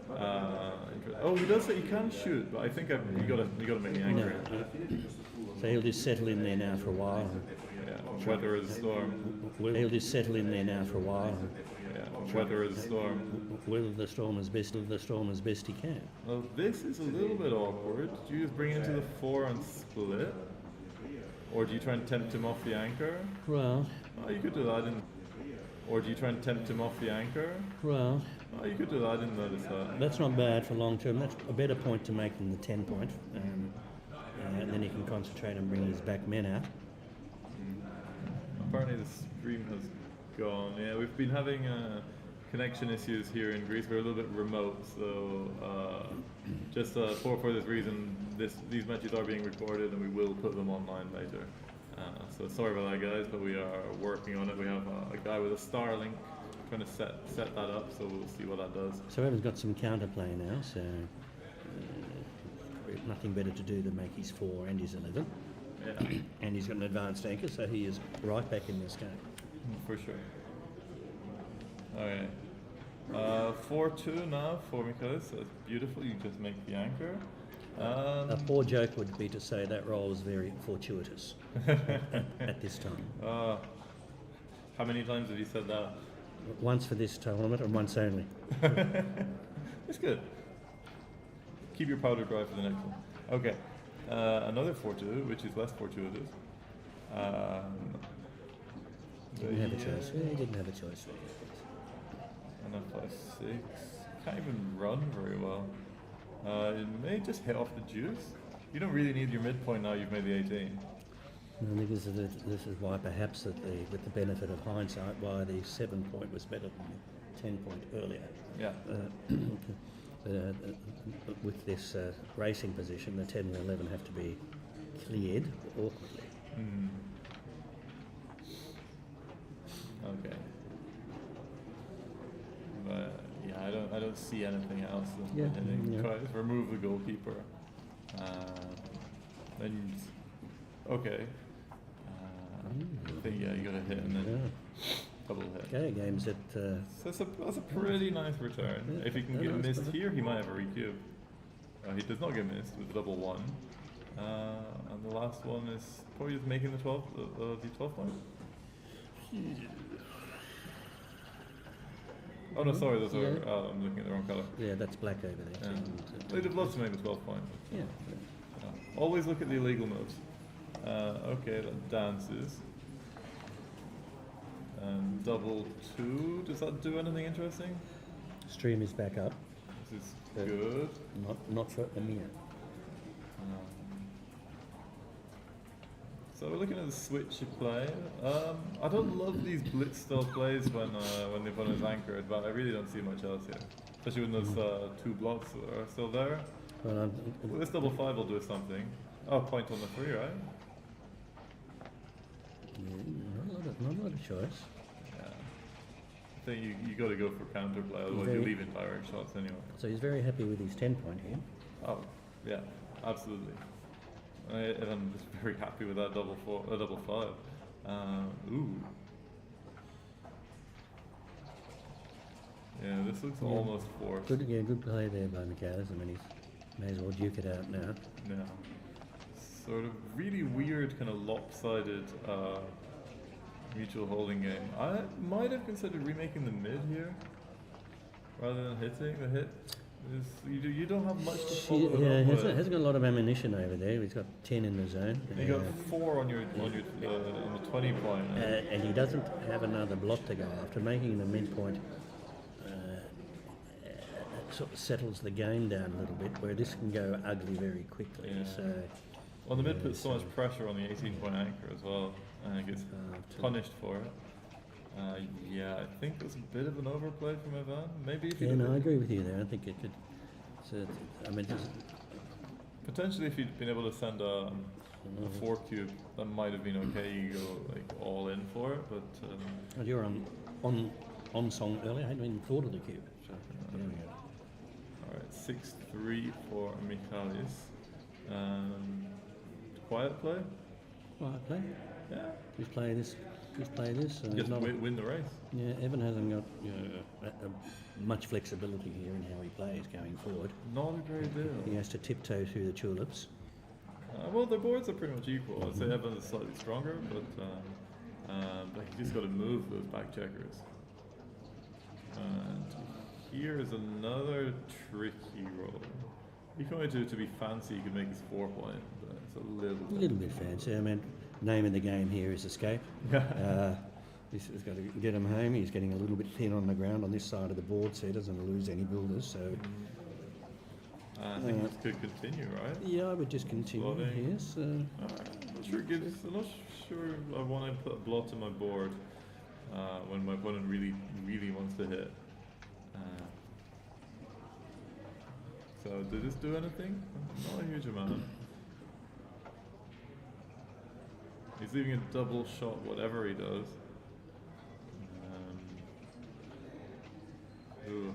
interesting. Oh, he does say he can shoot, but I think you got to make the anchor. So he'll just settle in there now for a while. Yeah, weather is a storm. He'll just settle in there now for a while. Yeah, weather is a storm. Weather the storm as best he can. Well, this is a little bit awkward. Do you just bring it into the 4 and split? Or do you try and tempt him off the anchor? Well... Oh, you could do that. Or do you try and tempt him off the anchor? Well... Oh, you could do that. I didn't notice that. That's not bad for long term. That's a better point to make than the 10-point. And then he can concentrate on bringing his back men out. Apparently the stream has gone. Yeah, we've been having connection issues here in Greece. We're a little bit remote, so just for this reason, these matches are being recorded and we will put them online later. So sorry about that, guys, but we are working on it. We have a guy with a Starlink trying to set that up, so we'll see what that does. So Evan's got some counterplay now, so nothing better to do than make his 4 and his 11. Yeah. And he's got an advanced anchor, so he is right back in this game. For sure. Okay. 4-2 now for Michalis. That's beautiful. You just make the anchor. A poor joke would be to say that roll is very fortuitous at this time. How many times have you said that? Once for this tournament and once only. It's good. Keep your powder dry for the next one. Okay. Another 4-2, which is less fortuitous. Didn't have a choice. Yeah, he didn't have a choice. And a 5-6. Can't even run very well. It may just hit off the juice. You don't really need your midpoint now you've made the 18. I think this is why perhaps that with the benefit of hindsight, why the 7-point was better than the 10-point earlier. Yeah. With this racing position, the 10 and 11 have to be cleared awkwardly. Okay. But yeah, I don't see anything else than hitting. Yeah. Remove the goalkeeper. Then okay. I think you gotta hit and then double hit. Okay, game's at. So that's a pretty nice return. Yeah, If he can get missed here, he might have a recube. He does not get missed with double 1. And the last one is probably just making the 12 point. Oh no, sorry, those are. I'm looking at the wrong color. Yeah, that's black over there. Yeah. They'd have loved to make the 12 point. Yeah. Always look at the illegal moves. Okay, that dances. And double 2. Does that do anything interesting? Stream is back up. This is good. Not for Amir. So we're looking at the switch of play. I don't love these blitz style plays when the opponent is anchored, but I really don't see much else here. Especially when those 2 blocks are still there. Well, This double 5 will do something. Oh, point on the 3, right? Not a lot of choice. Yeah. I think you got to go for counterplay, otherwise you leave in direct shots anyway. So he's very happy with his 10-point here. Oh, yeah, absolutely. I'm just very happy with that double 5. Ooh. Yeah, this looks almost forced. Good play there by Michalis. I mean, he may as well duke it out now. Yeah. Sort of really weird, kind of lopsided mutual holding game. I might have considered remaking the mid here rather than hitting. The hit is you don't have much to follow it up with. Hasn't got a lot of ammunition over there. He's got 10 in the zone. You got 4 on the 20 point. And he doesn't have another block to go after. Making the midpoint sort of settles the game down a little bit, where this can go ugly very quickly. Yeah. So, well, the mid puts so much pressure on the 18-point anchor as well, and it gets punished for it. Yeah, I think there's a bit of an overplay from Ivan. Maybe if I agree with you there. I think it could. Potentially, if you'd been able to send a 4 cube, that might have been okay. You go like all in for it, but. You were on song earlier. I hadn't even thought of the cube. Sure. There we go. All right, 6-3 for Michalis. Quiet play. Quiet play. Yeah. Just play this. Just win the race. Yeah, Evan hasn't got much flexibility here in how he plays going forward. Not a great deal. He has to tiptoe through the tulips. Well, their boards are pretty much equal. I'd say Evan is slightly stronger, but he just got to move those back checkers. And here is another tricky roll. If you wanted to be fancy, you could make his 4 point, but it's a little bit fancy. I mean, name of the game here is escape. This has got to get him home. He's getting a little bit thin on the ground on this side of the board, so he doesn't lose any builders. So I think this could continue, right? Yeah, I would just continue here. So. I'm not sure I want to put a blot on my board when my opponent really wants to hit. So did this do anything? Not a huge amount. He's leaving a double shot whatever he does. Ooh.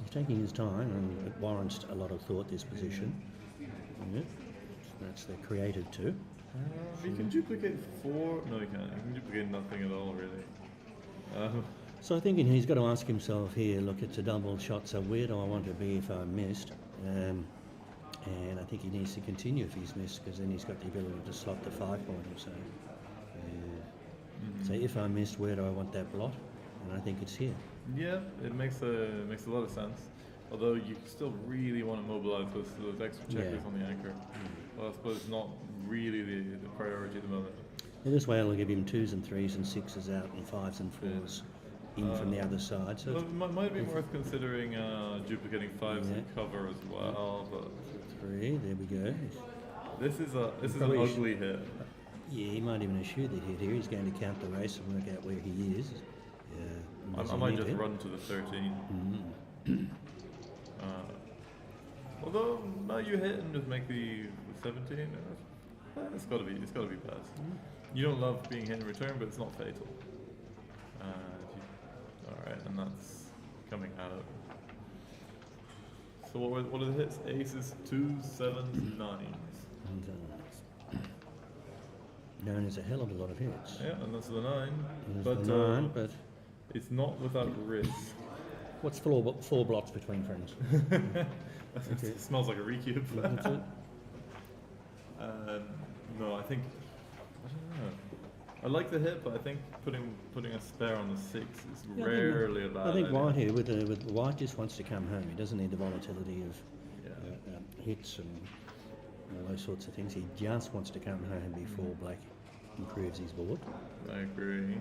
He's taking his time, and it warrants a lot of thought, this position. Yeah. That's the creative too. He can duplicate 4. No, he can't. He can duplicate nothing at all, really. So I think he's got to ask himself here, look, it's a double shot, so where do I want to be if I missed? And I think he needs to continue if he's missed, because then he's got the ability to slot the 5-point or so. So if I missed, where do I want that blot? And I think it's here. Yeah, it makes a lot of sense. Although you still really want to mobilize those extra checkers on the anchor. Well, I suppose it's not really the priority at the moment. In this way, I'll give him 2s and 3s and 6s out and 5s and 4s in from the other side. So well, it might be worth considering duplicating 5s in cover as well. But 3, there we go. this is an ugly hit. Yeah, he might even shoot the hit here. He's going to count the race and work out where he is. I might just run to the 13. Although now you hit and just make the 17. It's got to be passed. You don't love being hit in return, but it's not fatal. All right, and that's coming out. So what are the hits? Aces, 2s, 7s, 9s. And, 9 is a hell of a lot of hits. Yeah, and that's the 9. But, the 9, but it's not without risk. What's 4 blots between friends? It smells like a recube. That's it. No, I don't know. I like the hit, but I think putting a spare on the 6 is rarely a bad idea. I think White here, with White just wants to come home. He doesn't need the volatility of hits and all those sorts of things. He just wants to come home before Black improves his board. I agree.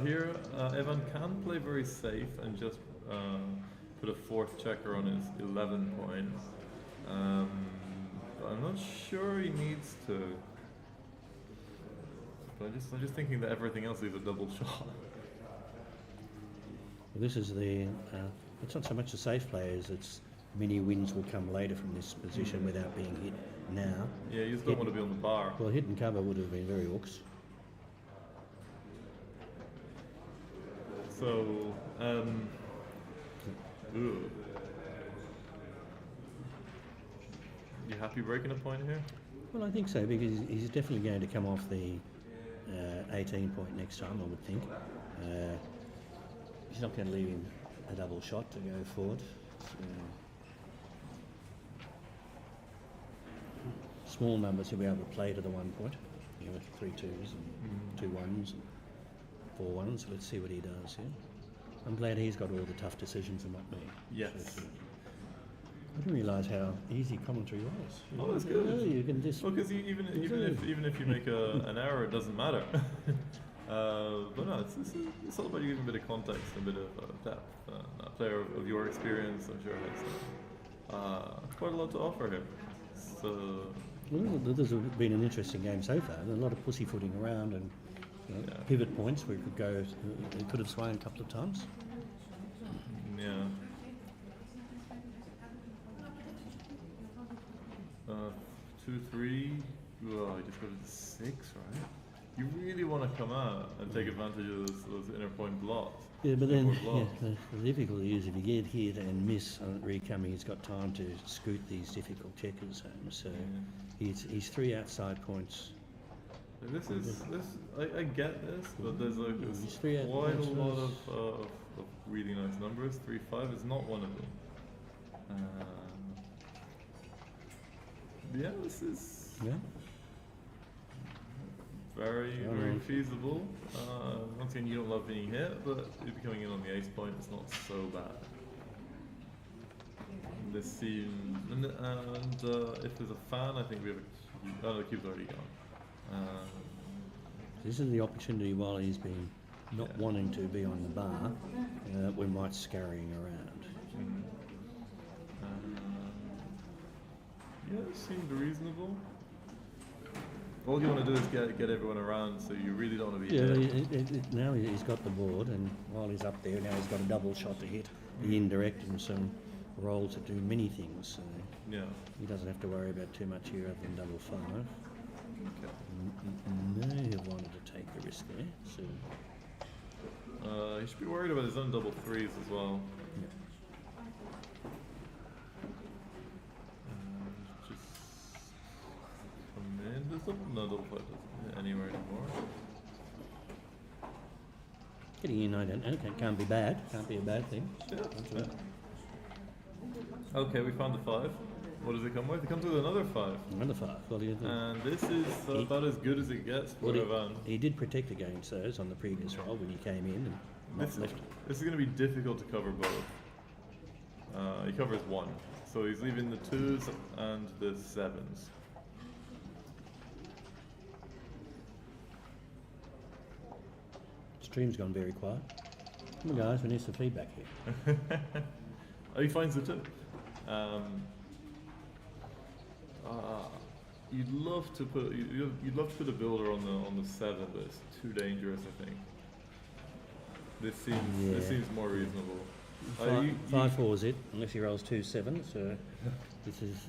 Here, Evan can play very safe and just put a 4th checker on his 11 point. But I'm not sure he needs to. But I'm just thinking that everything else is a double shot. Well, this is the. It's not so much the safe players. It's many wins will come later from this position without being hit now. Yeah, you just don't want to be on the bar. Well, hit and cover would have been very orcs. So, ooh. You happy breaking a point here? Well, I think so, because he's definitely going to come off the 18 point next time, I would think. He's not going to leave him a double shot to go forward. Small numbers he'll be able to play to the 1 point. You know, 3 2s and 2 1s and 4 1s. So let's see what he does here. I'm glad he's got all the tough decisions and not me. Yes. So, I didn't realise how easy commentary was. Oh, that's good. You can just because even if you make an error, it doesn't matter. But no, it's all about you giving a bit of context, a bit of depth. A player of your experience, I'm sure, has quite a lot to offer here. So. Well, this has been an interesting game so far. A lot of pussyfooting around and pivot points where it could have swung a couple of times. Yeah. 2 3. Oh, I just got to 6, right? You really want to come out and take advantage of those inner point blocks. Yeah, but then the difficulty is if you get hit and miss on recoming, he's got time to scoot these difficult checkers home. So he's 3 outside points. I get this, but there's quite a lot of really nice numbers. 3 5 is not one of them. Yeah, this is very feasible. Once again, you don't love being hit, but if you're coming in on the ace point, it's not so bad. This seems, and if there's a fan, I think we have a cube. Oh, the cube's already gone. This is the opportunity while he's been not wanting to be on the bar, when White's scurrying around. Yeah, it seemed reasonable. all you want to do is get everyone around, so you really don't want to be Yeah, hit. now he's got the board, and while he's up there, now he's got a double shot to hit the indirect and some rolls that do many things. So Yeah. he doesn't have to worry about too much here other than double 5. Okay. May have wanted to take the risk there. So He should be worried about his own double 3s as well. yeah. Just come in. There's no double 5 doesn't hit anywhere anymore. Getting in, I don't know. Can't be bad. Can't be a bad thing. Yeah. Okay, we found the 5. What does it come with? It comes with another 5. Another 5. What do you think? And this is about as good as it gets for Ivan. He did protect against those on the previous roll when he came in and not left. This is going to be difficult to cover both. He covers 1. So he's leaving the 2s and the 7s. Stream's gone very quiet. Come on, guys, we need some feedback here. He finds the 2. You'd love to put a builder on the 7, but it's too dangerous. I think this seems more reasonable. 5-4 is it, unless he rolls 2 7s. So this is.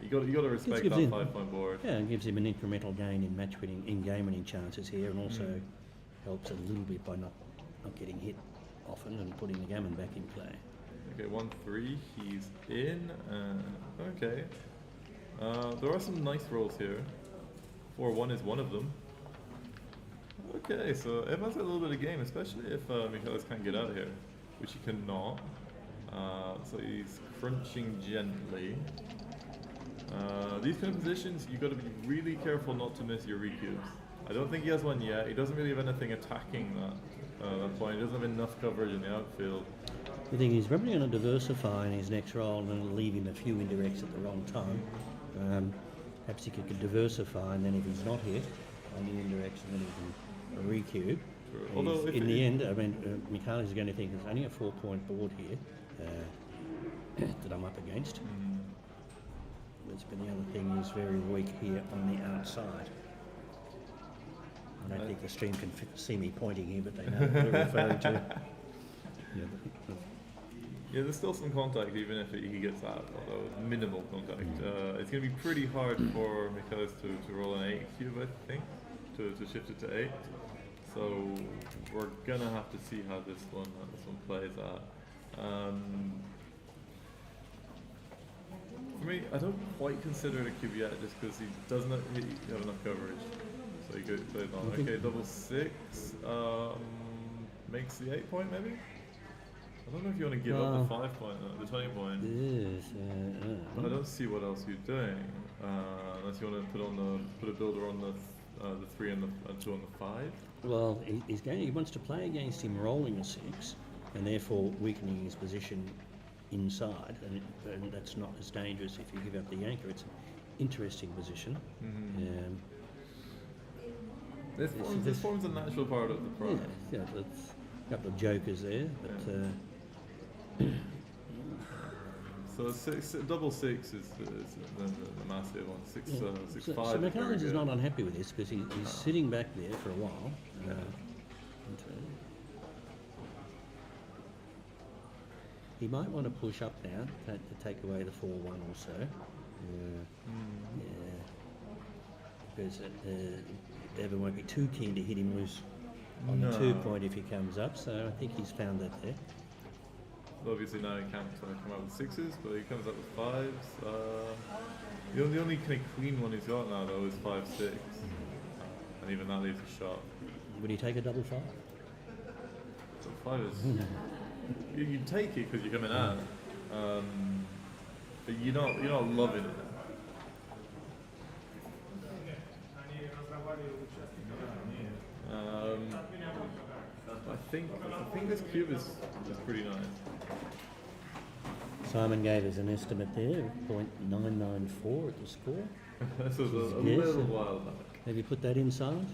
You got to respect that 5-point board. Yeah, it gives him an incremental gain in match winning, in game winning chances here, and also helps a little bit by not getting hit often and putting the gammon back in play. Okay, 1-3, he's in. Okay. There are some nice rolls here. 4-1 is one of them. Okay, so Evan's got a little bit of game, especially if Michaelis can't get out here, which he cannot. So he's crunching gently. These kind of positions, you've got to be really careful not to miss your recubes. I don't think he has one yet. He doesn't really have anything attacking that point. He doesn't have enough coverage in the outfield. The thing is, he's probably going to diversify in his next roll and leave him a few indirects at the wrong time. Perhaps he could diversify, and then if he's not hit on the indirects, and then he can recube. Sure. Although in the end, I mean, Michaelis is going to think there's only a 4-point board here that I'm up against. But the other thing is very weak here on the outside. I don't think the stream can see me pointing here, but they know what we're referring to. Yeah, there's still some contact even if he gets out, although minimal contact. It's going to be pretty hard for Michaelis to roll an 8 cube, I think, to shift it to 8. So we're going to have to see how this one plays out. For me, I don't quite consider it a cube yet, just because he doesn't have enough coverage. So he plays on. Okay, double 6 makes the 8-point maybe. I don't know if you want to give up the 5-point, the 20-point. Yes, but I don't see what else you're doing, unless you want to put a builder on the 3 and the 2 on the 5. Well, he wants to play against him rolling a 6, and therefore weakening his position inside, and that's not as dangerous if you give up the anchor. It's an interesting position. This forms a natural part of the problem. Yeah, there's a couple of jokers there, but. So double 6 is the massive one. 6 5. So Michaelis is not unhappy with this because he's sitting back there for a while. He might want to push up now to take away the 4-1 also. Because Evan won't be too keen to hit him loose on the 2-point if he comes up. So I think he's found that there. Obviously now he can't come out with 6s, but he comes up with 5s. The only kind of clean one he's got now though is 5-6, and even that leaves a shot. Would he take a double 5? So 5 is you take it because you're coming out, but you're not loving it. I think this cube is pretty nice. Simon gave us an estimate there of .994 at the score. This was a little while back. Have you put that inside?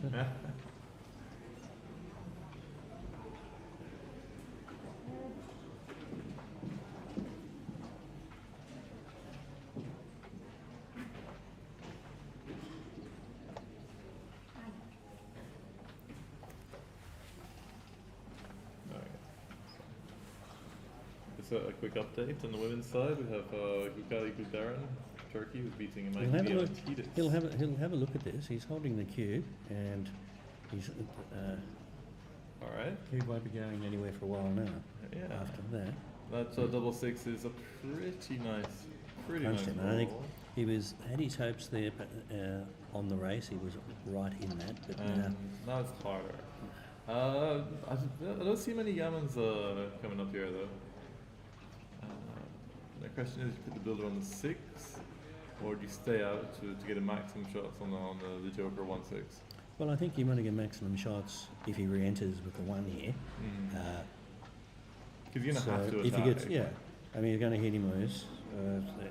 Just a quick update on the women's side. We have Gukali Gudaran, Turkey, who's beating He'll have, a look, Tidis. he'll have a look at this. He's holding the cube, and he's All right. cube won't be going anywhere for a while now. Yeah. After that, That double six is a pretty nice punched him. And I think ball. he had his hopes there, but on the race he was right in that. But Now it's harder. I don't see many Gammons coming up here though. The question is, you put the builder on the 6, or do you stay out to get a maximum shots on the Joker 1-6? well, I think you want to get maximum shots if he re-enters with the 1 here. Because you're gonna have to if attack. he gets, I mean, you're going to hit him loose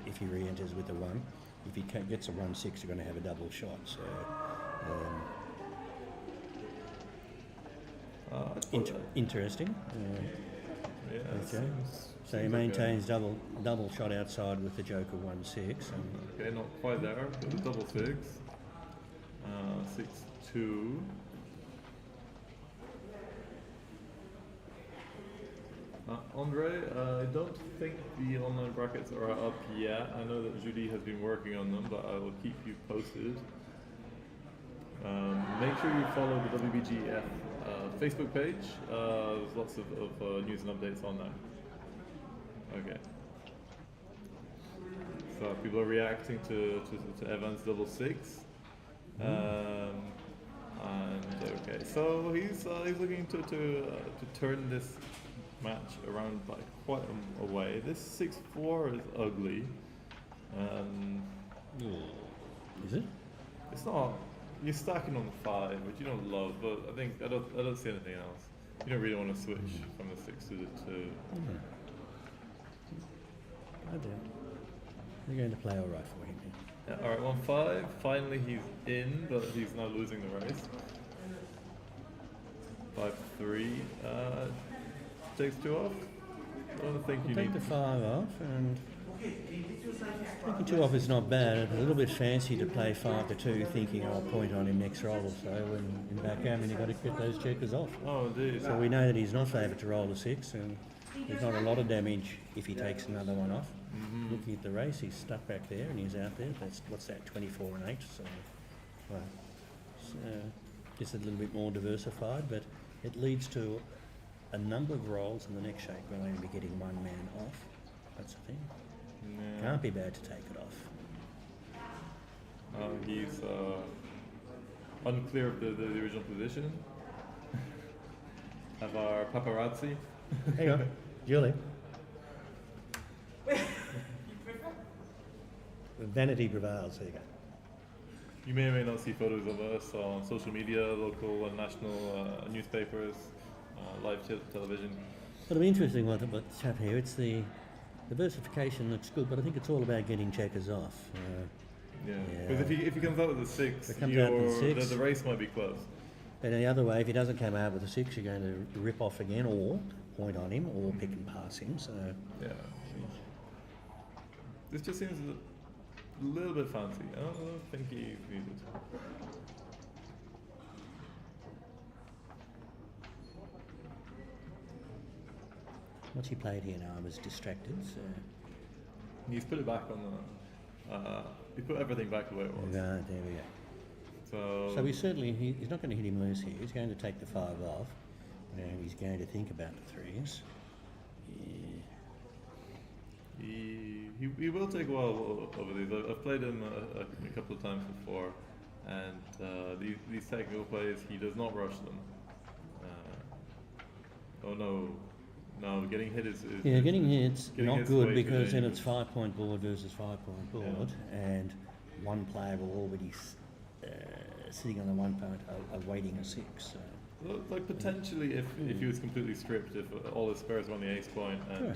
if he re-enters with the 1. If he gets a 1-6, you're going to have a double shot. So. Interesting. Yeah. Okay. So he maintains double shot outside with the Joker 1-6. Okay, not quite there, but the double 6. 6-2. Andre, I don't think the online brackets are up yet. I know that Judy has been working on them, but I will keep you posted. Make sure you follow the WBGF Facebook page. There's lots of news and updates on that. Okay. So people are reacting to Evan's double 6. And okay, so he's looking to turn this match around by quite a way. This 6-4 is ugly. Is it? It's not. You're stacking on the 5, which you don't love, but I don't see anything else. You don't really want to switch from the 6 to the 2. I do. They're going to play all right for him. Yeah, all right, 1-5. Finally, he's in, but he's now losing the race. 5-3. Takes 2 off. I don't think you Take need the 5 off, and taking 2 off is not bad. A little bit fancy to play 5-2, thinking I'll point on him next roll or so. When in backgammon, you've got to get those checkers off. Oh, indeed. So we know that he's not favoured to roll a 6, and there's not a lot of damage if he takes another one off. Looking at the race, he's stuck back there and he's out there. What's that, 24 and 8? So, well, just a little bit more diversified, but it leads to a number of rolls in the next shape. We'll only be getting 1 man off. That's the thing. Yeah. Can't be bad to take it off. He's unclear of the original position. Have our paparazzi. Hang on, Julie. Vanity prevails. There you go. You may or may not see photos of us on social media, local and national newspapers, live television. Sort of interesting what's happened here. It's the diversification looks good, but I think it's all about getting checkers off. Yeah, because if he comes out with a 6, the race might be close. But the other way, if he doesn't come out with a 6, you're going to rip off again, or point on him, or pick and pass him. So yeah, this just seems a little bit fancy. I don't think he needs it. What's he played here now? I was distracted. So. He's put it back on the. He put everything back the way it was. Right, there we go. So he's not going to hit him loose here. He's going to take the 5 off, and he's going to think about the 3s. Yeah. He will take a while over these. I've played him a couple of times before, and these technical plays, he does not rush them. Oh no, getting hit is getting hit's not hit's good way because too then it's dangerous. 5-point board versus 5-point board, and one player will already sitting on the 1 point awaiting a 6. So. Well, like potentially, if he was completely stripped, if all his spares were on the ace point and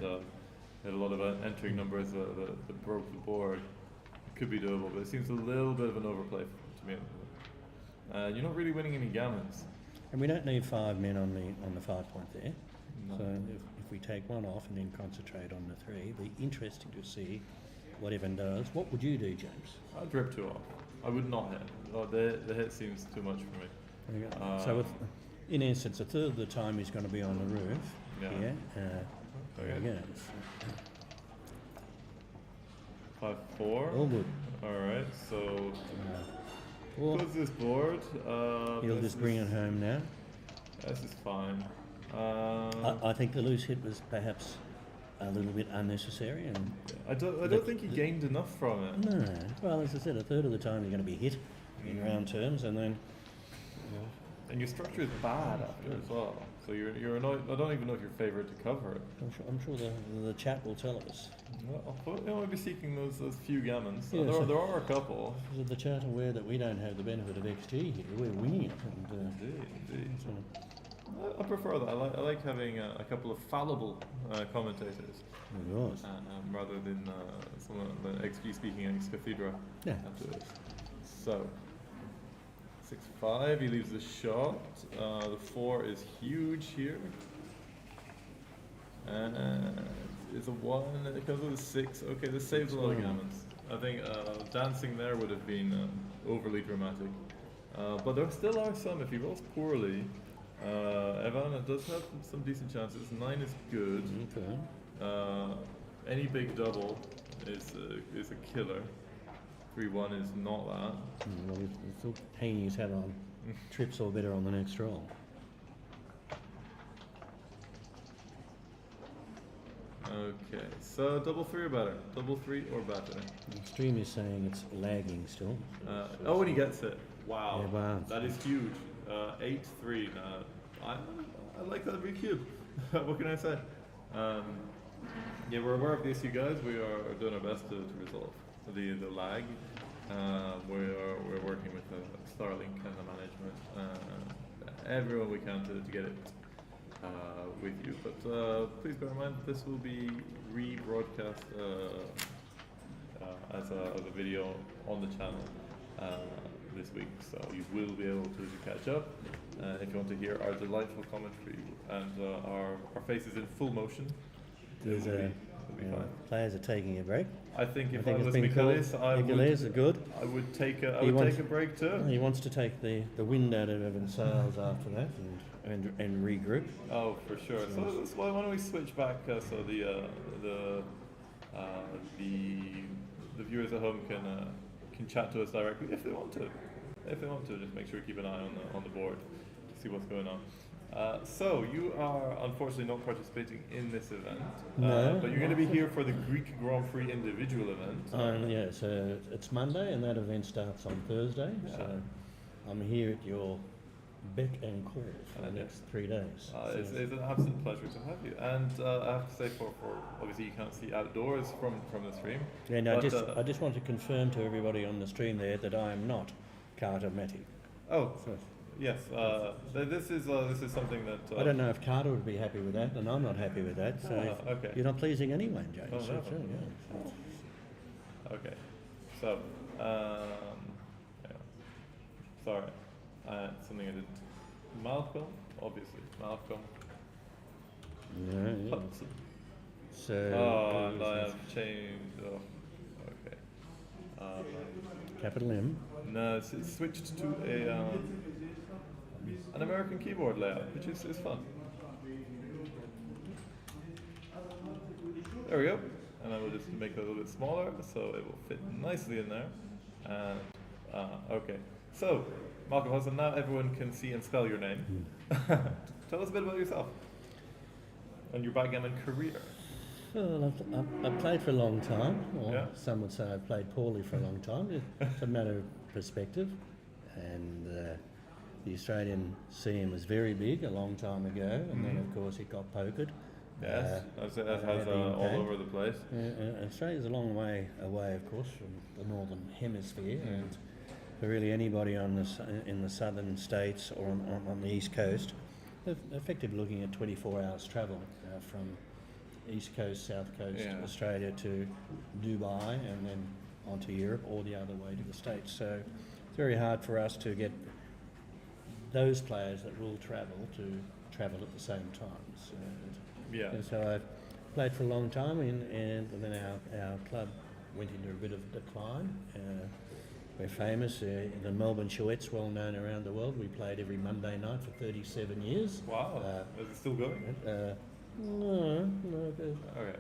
had a lot of entering numbers that broke the board, it could be doable. But it seems a little bit of an overplay to me. You're not really winning any gammons. And we don't need 5 men on the 5 point there. No. So if we take 1 off and then concentrate on the 3, it'll be interesting to see what Evan does. What would you do, James? I'd rip 2 off. I would not hit. Oh, the hit seems too much for me. There you go. So in essence, a third of the time he's going to be on the roof. Yeah. Okay. Yeah. 5-4. All good. All right. So Well, close this board. he'll this just bring is- it home now. This is fine. I think the loose hit was perhaps a little bit unnecessary, and I don't think he gained enough from it. no. Well, as I said, a third of the time you're going to be hit in round terms, and then And your structure is bad after as well. So you're annoyed. I don't even know if you're favoured to cover it. I'm sure the chat will tell us. Well, we'll be seeking those few gammons. Yeah, so- there are a couple. Is the chat aware that we don't have the benefit of XG here? We're winging it. And, Indeed. so, I prefer that. I like having a couple of fallible commentators of course. rather than someone the XG speaking ex cathedra Yeah. after this. So 6-5. He leaves the shot. The 4 is huge here. And it's a 1. It comes with a 6. Okay, this saves a lot of gammons. I think dancing there would have been overly dramatic. But there still are some. If he rolls poorly, Evan does have some decent chances. 9 is good. Okay. Any big double is a killer. 3-1 is not that. Well, he's still hanging his hat on trips or better on the next roll. Okay, so double 3 or better. Double 3 or better. The stream is saying it's lagging still. Oh, and he gets it. Wow, Yeah, wow. that is huge. 8-3. I like that big cube. What can I say? Yeah, we're aware of the issue, guys. We are doing our best to resolve the lag. We're working with Starlink and the management, everyone we can to get it with you. But please bear in mind that this will be rebroadcast as a video on the channel this week, so you will be able to catch up. If you want to hear our delightful commentary and our faces in full motion, There's it'll be fine. players are taking a break. I think if I I think was it's been Michaelis, called. Michaelis are good. I would take a He wants- take a break too. He wants to take the wind out of Evan's sails after that and regroup. Oh, for sure. So why don't we switch back so the viewers at home can chat to us directly if they want to. If they want to, just make sure you keep an eye on the board to see what's going on. So you are unfortunately not participating in this event, No. but you're going to be here for the Greek Grand Prix individual event. Yeah, so it's Monday and that event starts on Thursday. So I'm here at your beck and call for the next 3 days. It's an absolute pleasure to have you. And I have to say, for obviously you can't see outdoors from the stream. Yeah, no, but, I just want to confirm to everybody on the stream there that I am not Carter Matty. Oh, yes. This is something that I don't know if Carter would be happy with that, and I'm not happy with that. So okay. you're not pleasing anyone, James. Oh, So, no. yeah. Okay. So, sorry. Something I didn't. Malcolm, obviously. Malcolm. Yeah. Hudson. So. Oh, and I have changed. Oh, okay. Capital M. No, it's switched to an American keyboard layout, which is fun. There we go. And I will just make it a little bit smaller so it will fit nicely in there. And okay. So, Malcolm Hudson, now everyone can see and spell your name. Tell us a bit about yourself and your backgammon career. Well, I've played for a long time, or Yeah. some would say I've played poorly for a long time. It's a matter of perspective. And the Australian scene was very big a long time ago, and then of course it got pokered. Yes, as has had all impact. over the place. Australia's a long way away, of course, from the northern hemisphere, and for really anybody in the southern states or on the east coast, they're effectively looking at 24 hours travel from east coast, south coast, Australia to Dubai, and then onto Europe or the other way to the States. So it's very hard for us to get those players that will travel to travel at the same time. And so I've played for a long time, and then our club went into a bit of decline. We're famous. The Melbourne Chouettes, well known around the world. We played every Monday night for 37 years. Wow, is it still going? No, Okay.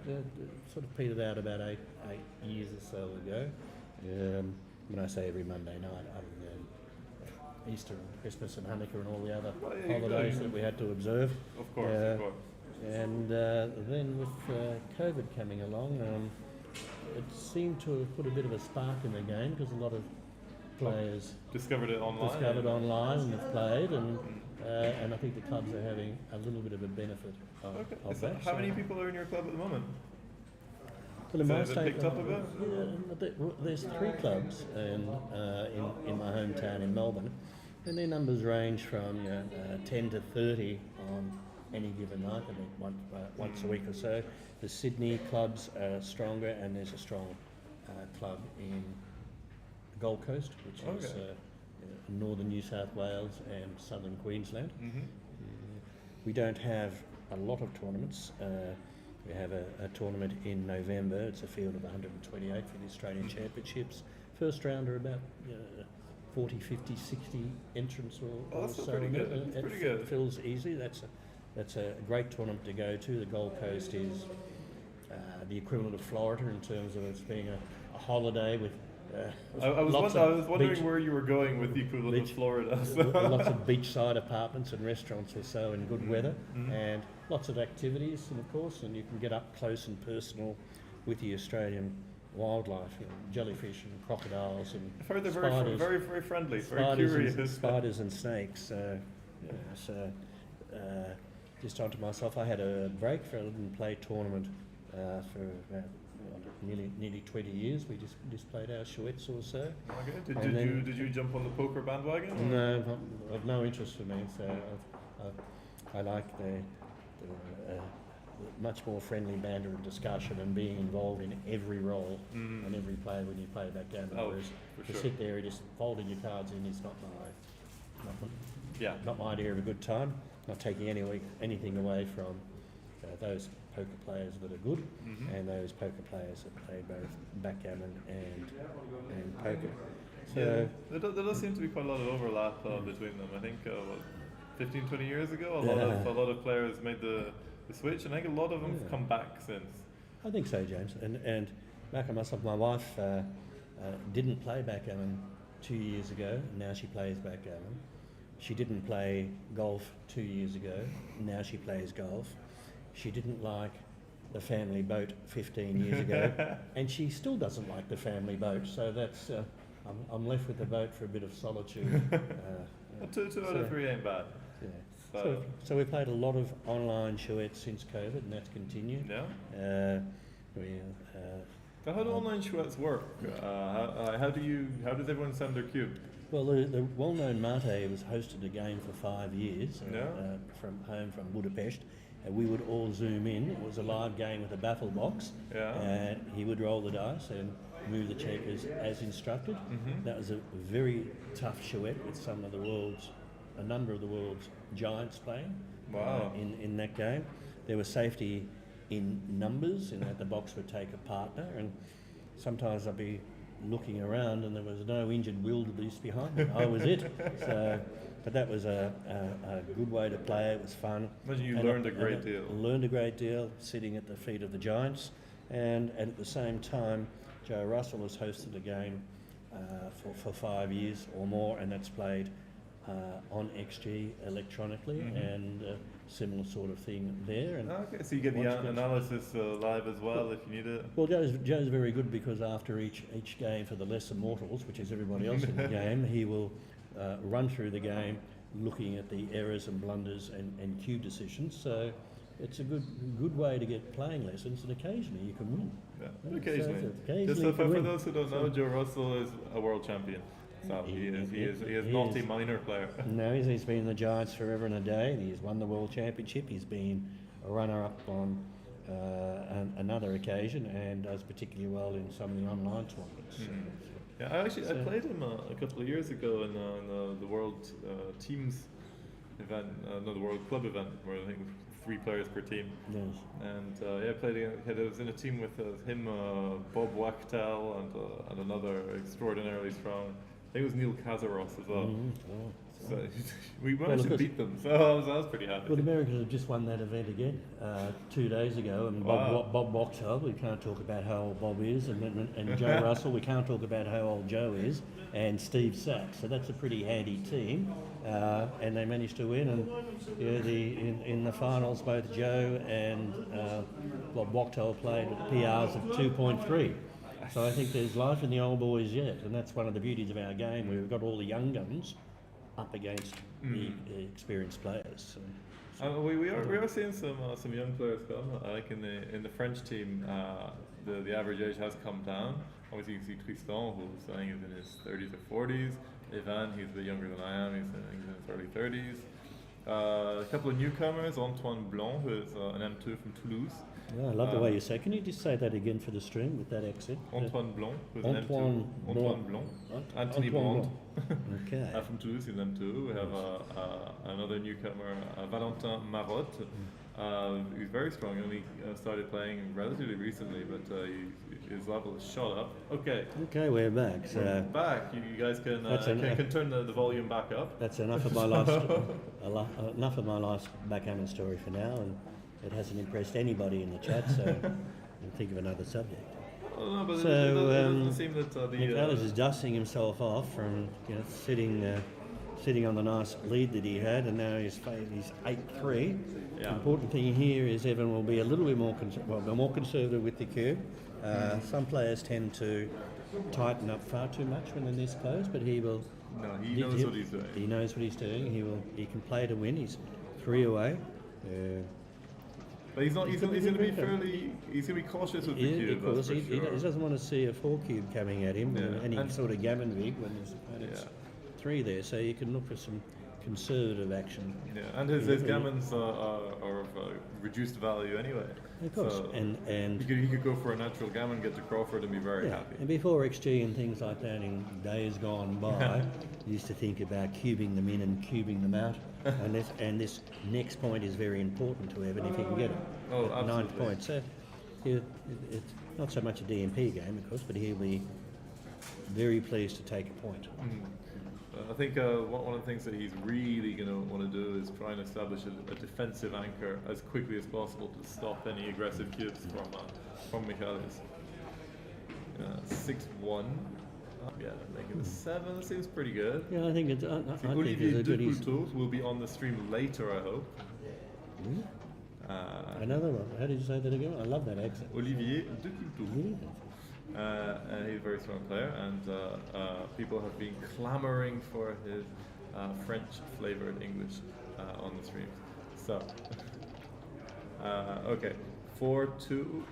it sort of petered out about eight years or so ago. When I say every Monday night, other than Easter and Christmas and Hanukkah and all the other holidays that we had to observe. Of course. And then with COVID coming along, it seemed to have put a bit of a spark in the game because a lot of players discovered it online and have played, and I think the clubs are having a little bit of a benefit of that. How many people are in your club at the moment? Well, in my Has it state, picked up a bit? there's 3 clubs in my hometown in Melbourne, and their numbers range from 10 to 30 on any given night. I mean, once a week or so. The Sydney clubs are stronger, and there's a strong club in the Gold Coast, which is northern New South Wales and southern Queensland. We don't have a lot of tournaments. We have a tournament in November. It's a field of 128 for the Australian Championships. First round are about 40, 50, 60 entrants or so. Pretty good. That's pretty good. It feels easy. That's a great tournament to go to. The Gold Coast is the equivalent of Florida in terms of it's being a holiday with. I was wondering where you were going with the equivalent of Florida. So. Lots of beachside apartments and restaurants or so in good weather, and lots of activities, and of course, and you can get up close and personal with the Australian wildlife, jellyfish and crocodiles and I've heard they're spiders, very friendly, very curious. Spiders and snakes. Just onto myself, I had a break for a didn't play tournament for about nearly 20 years. We just played our chouettes or so. Okay. Did you jump on the poker bandwagon? No, I've no interest for me. So I like the much more friendly banter and discussion and being involved in every role and every play when you play backgammon. Whereas to sit there and just folding your cards in is not my idea of a good time. Not taking anything away from those poker players that are good and those poker players that play both backgammon and poker. So there does seem to be quite a lot of overlap between them. I think 15, 20 years ago, a lot of players made the switch, and I think a lot of them have come back since. I think so, James. And back on myself, my wife didn't play backgammon 2 years ago. Now she plays backgammon. She didn't play golf 2 years ago. Now she plays golf. She didn't like the family boat 15 years ago, and she still doesn't like the family boat. So that's I'm left with the boat for a bit of solitude. Two out of 3 ain't bad. Yeah. So we played a lot of online chouettes since COVID, and that's continued. Yeah. How do online chouettes work? How does everyone send their cube? Well, the well-known Mate was hosted a game for 5 years from Budapest. We would all zoom in. It was a live game with a baffle box. And he would roll the dice and move the checkers as instructed. That was a very tough chouette with a number of the world's giants playing. Wow. In that game. There was safety in numbers, in that the box would take a partner, and sometimes I'd be looking around and there was no injured wildebeest behind me. I was it. So, but that was a good way to play. It was fun. Imagine you learned a great deal. Learned a great deal sitting at the feet of the giants, and at the same time, Joe Russell has hosted a game for 5 years or more, and that's played on XG electronically, and similar sort of thing there. And okay, so you get the analysis live as well if you need it. Well, Joe's very good because after each game for the lesser mortals, which is everybody else in the game, he will run through the game looking at the errors and blunders and cue decisions. So it's a good way to get playing lessons, and occasionally you can win. Yeah, occasionally. Just for those who don't know, Joe Russell is a world champion. So he is not a minor player. No, he's been in the Giants forever and a day. He's won the World Championship. He's been a runner-up on another occasion, and does particularly well in some of the online tournaments. Yeah, I played him a couple of years ago in the World Teams event, no, the World Club event, where I think 3 players per team. Yes. And I played. I was in a team with him, Bob Wachtel, and another extraordinarily strong. I think it was Neil Kazaros as well. So we managed of to course. beat them, so I was pretty happy. Well, the Americans have just won that event again 2 days ago, and Wow. Bob Boxall, we can't talk about how old Bob is, and Joe Russell, we can't talk about how old Joe is, and Steve Sachs. So that's a pretty handy team, and they managed to win. And in the finals, both Joe and Bob Boxall played at PRs of 2.3. So I think there's life in the old boys yet, and that's one of the beauties of our game, where we've got all the young guns up against the experienced players. So. We are seeing some young players come. Like in the French team, the average age has come down. Obviously, you can see Tristan, who's I think is in his 30s or 40s. Ivan, he's a bit younger than I am. He's in his early 30s. A couple of newcomers, Antoine Blanc, who is an M2 from Toulouse. Yeah, I love the way you say. Can you just say that again for the stream with that accent? Antoine Blanc, who's Antoine an M2. Antoine Blanc. Anthony Antoine Blanc. Okay. From Toulouse, he's an M2. We have another newcomer, Valentin Marotte. He's very strong. He only started playing relatively recently, but his level has shot up. Okay. Okay, we're back. So We're back. You guys can turn the volume back up. that's enough of my last enough of my last backgammon story for now, and it hasn't impressed anybody in the chat. So we'll think of another subject. Oh, no, but So, it doesn't seem that Nick is dusting himself off from sitting on the nice lead that he had, and now he's 8-3. Yeah. The important thing here is Evan will be a little bit more conservative with the cube. Some players tend to tighten up far too much when they're this close, but he will. No, he knows what he's doing. He knows what he's doing. He can play to win. He's 3 away. But he's not. He's going to be fairly. He's going to be cautious with the cube. Of course, that's for he sure. doesn't want to see a 4 cube coming at him, Yeah. any And- sort of gammon rig when there's opponents 3 there. So you can look for some conservative action. Yeah, and his gammons are of reduced value anyway. Of course, So and he could go for a natural gammon, get to Crawford, and be very happy. And before XG and things like that in days gone by, you used to think about cubing them in and cubing them out, and this next point is very important to Evan if he can get it. Oh, At 9 absolutely. points. So it's not so much a DMP game, of course, but he'll be very pleased to take a point. I think one of the things that he's really going to want to do is try and establish a defensive anchor as quickly as possible to stop any aggressive cubes from Michaelis. 6-1. Yeah, making the 7 seems pretty good. Yeah, I think it's. I think Olivier it's a good. Ducouteau will be on the stream later, I hope. Another one. How did you say that again? I love that accent. Olivier Ducouteau. He's a very strong player, and people have been clamoring for his French-flavored English on the streams. So, okay, 4-2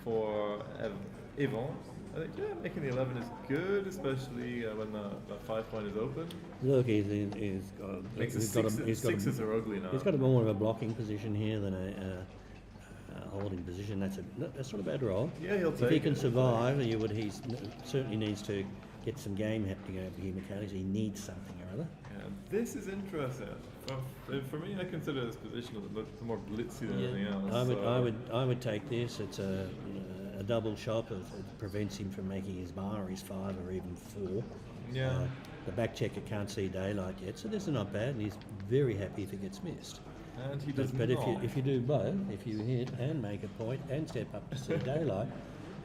for Yvon. I think making the 11 is good, especially when the 5 point is open. Look, he's Makes the sixes are ugly now. He's got more of a blocking position here than a holding position. That's not a bad roll. Yeah, he'll take If he can it. survive, he certainly needs to get some game happening over here. Michaelis, he needs something or other. Yeah, this is interesting. For me, I consider this position a little more blitzy than anything else. I would take this. It's a double shot. It prevents him from making his bar or his 5 or even 4. Yeah. The back checker can't see daylight yet, so this is not bad, and he's very happy if it gets missed. And he does But not. if you do both, if you hit and make a point and step up to see daylight,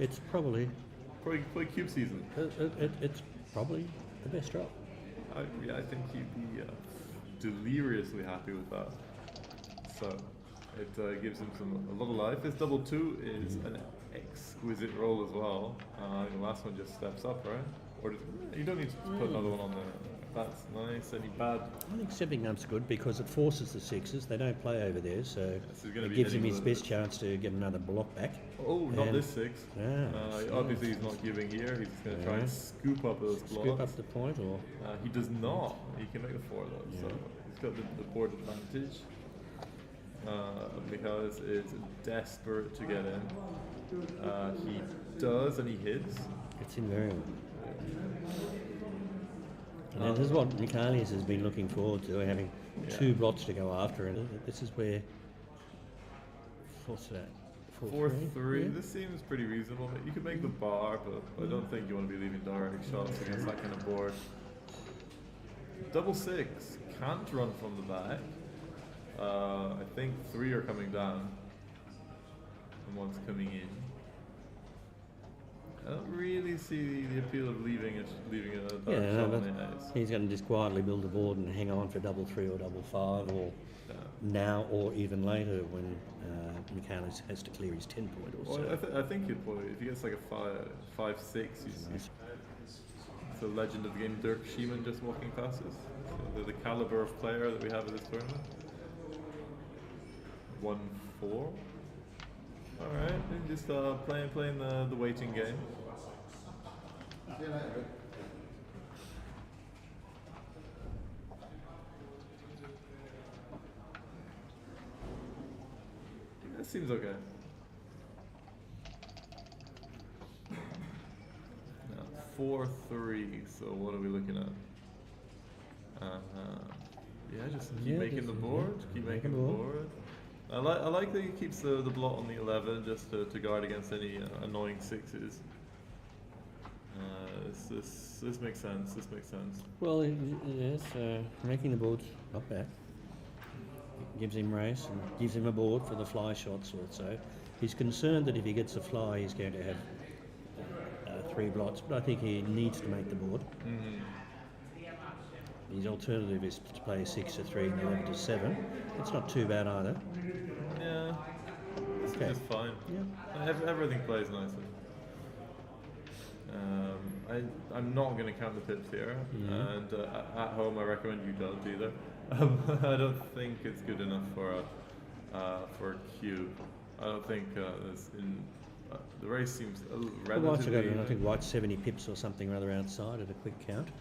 it's probably cube season. It's probably the best drop. I think he'd be deliriously happy with that. So it gives him a lot of life. His double 2 is an exquisite roll as well. The last one just steps up, right? Or you don't need to put another one on there. That's nice. Any bad? I think stepping up's good because it forces the 6s. They don't play over there, so he's gonna it be gives him hitting his with best chance to get another block back. Oh, not And- this 6. Obviously, he's not giving here. He's just going to try and scoop up those blocks. Scoop up the point, or he does not. He can make a 4 though, so he's got the board advantage. Michaelis is desperate to get in. He does, and he hits. it's invariable. And this is what Michaelis has been looking forward to, having 2 blots to go after, and this is where. What's that? 4-3. Yeah. This seems pretty reasonable. You could make the bar, but I don't think you want to be leaving direct shots against that kind of board. Double 6. can't run from the back. I think 3 are coming down, and 1's coming in. I don't really see the appeal of leaving a dark shot on the ace. He's going to just quietly build a board and hang on for double 3 or double 5, or now or even later when Mikhail has to clear his 10 point or so. Well, I think he'd play if he gets like a 5-6. It's a legend of the game. Dirk Schiemann just walking past us. So the caliber of player that we have at this tournament. 1-4. All right, just playing the waiting game. That seems okay. Now 4-3. So what are we looking at? Yeah, just keep making the board. Keep making the board. I like that he keeps the blot on the 11 just to guard against any annoying 6s. This makes sense. This makes sense. Well, yes, making the board not bad. Gives him race and gives him a board for the fly shots also. He's concerned that if he gets a fly, he's going to have 3 blots, but I think he needs to make the board. His alternative is to play 6-3 and 11-7. It's not too bad either. Yeah, this is just fine. Yeah. Everything plays nicely. I'm not going to count the pips here, and at home I recommend you don't either. I don't think it's good enough for a cube. I don't think the race seems relatively. I think White's 70 pips or something rather outside at a quick count.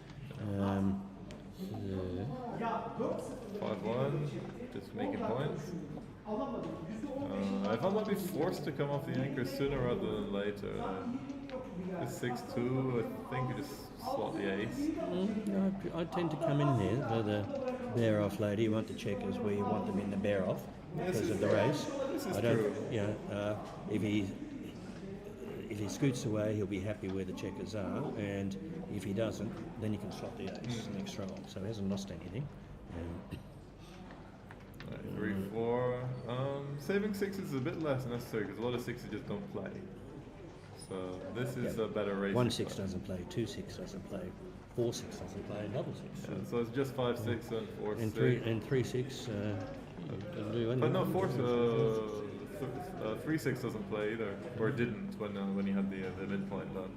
5-1, just making points. I might be forced to come off the anchor sooner rather than later. This 6-2, I think you just slot the ace. No, I tend to come in there for the bear off lady. You want the checkers where you want them in the bear off because of the race. This is I don't, true. you know, if he scoots away, he'll be happy where the checkers are, and if he doesn't, then you can slot the ace next roll. So he hasn't lost anything. 3-4. Saving 6 is a bit less necessary because a lot of 6s just don't play. So this is a better race. 1-6 doesn't play, 2-6 doesn't play, 4-6 doesn't play, double 6. Yeah, so it's just 5-6 and 4-6. And 3-6 doesn't do anything. But no, 3-6 doesn't play either, or it didn't when he had the midpoint done.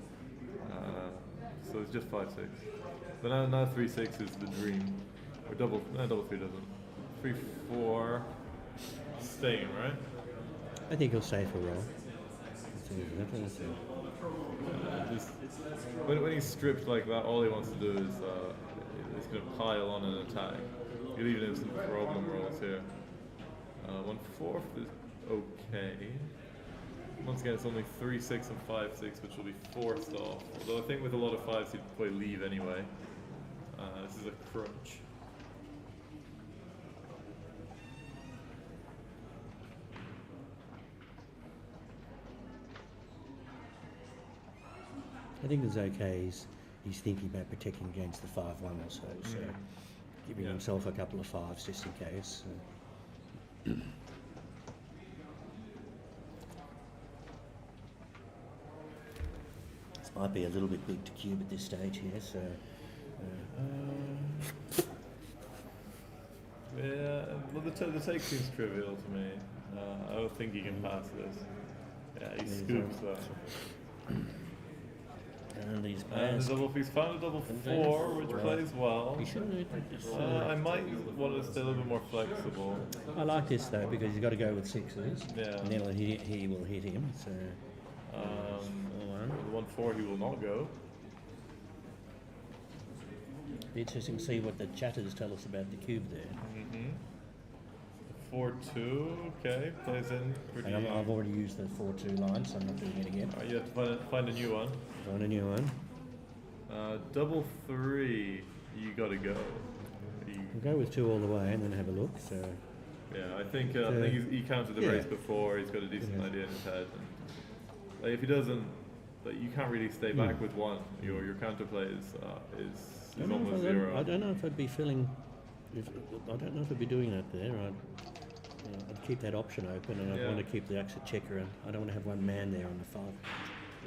So it's just 5-6. But now 3-6 is the dream, or double 3 doesn't. 3-4, staying, right? I think he'll stay for a roll. When he's stripped like that, all he wants to do is he's going to pile on an attack. You're leaving him some problem rolls here. 1-4 is okay. Once again, it's only 3-6 and 5-6, which will be forced off. Although I think with a lot of 5s, he'd probably leave anyway. This is a crunch. I think it's okay. He's thinking about protecting against the 5-1 or so, so giving himself a couple of 5s just in case. This might be a little bit big to cube at this stage here, so. Yeah, well, the take seems trivial to me. I don't think he can pass this. Yeah, he scoops though. And he's found a double 4, which plays well. He should. I might want to stay a little bit more flexible. I like this though because he's got to go with 6s. Yeah. And then he will hit him. So. The 1-4 he will not go. Be interesting to see what the chatters tell us about the cube there. 4-2, okay, plays in pretty. And I've already used the 4-2 line, so I'm not doing it again. You have to find a new one. Find a new one. Double 3, you got to go. We'll go with 2 all the way and then have a look. So. Yeah, I think he counted the race before. He's got a decent idea in his head. And, like, if he doesn't, you can't really stay back with 1. Your counterplay is almost 0. I don't know if I'd be feeling I don't know if I'd be doing that there. I'd keep that option open, and I'd want to keep the exit checker, and I don't want to have one man there on the 5.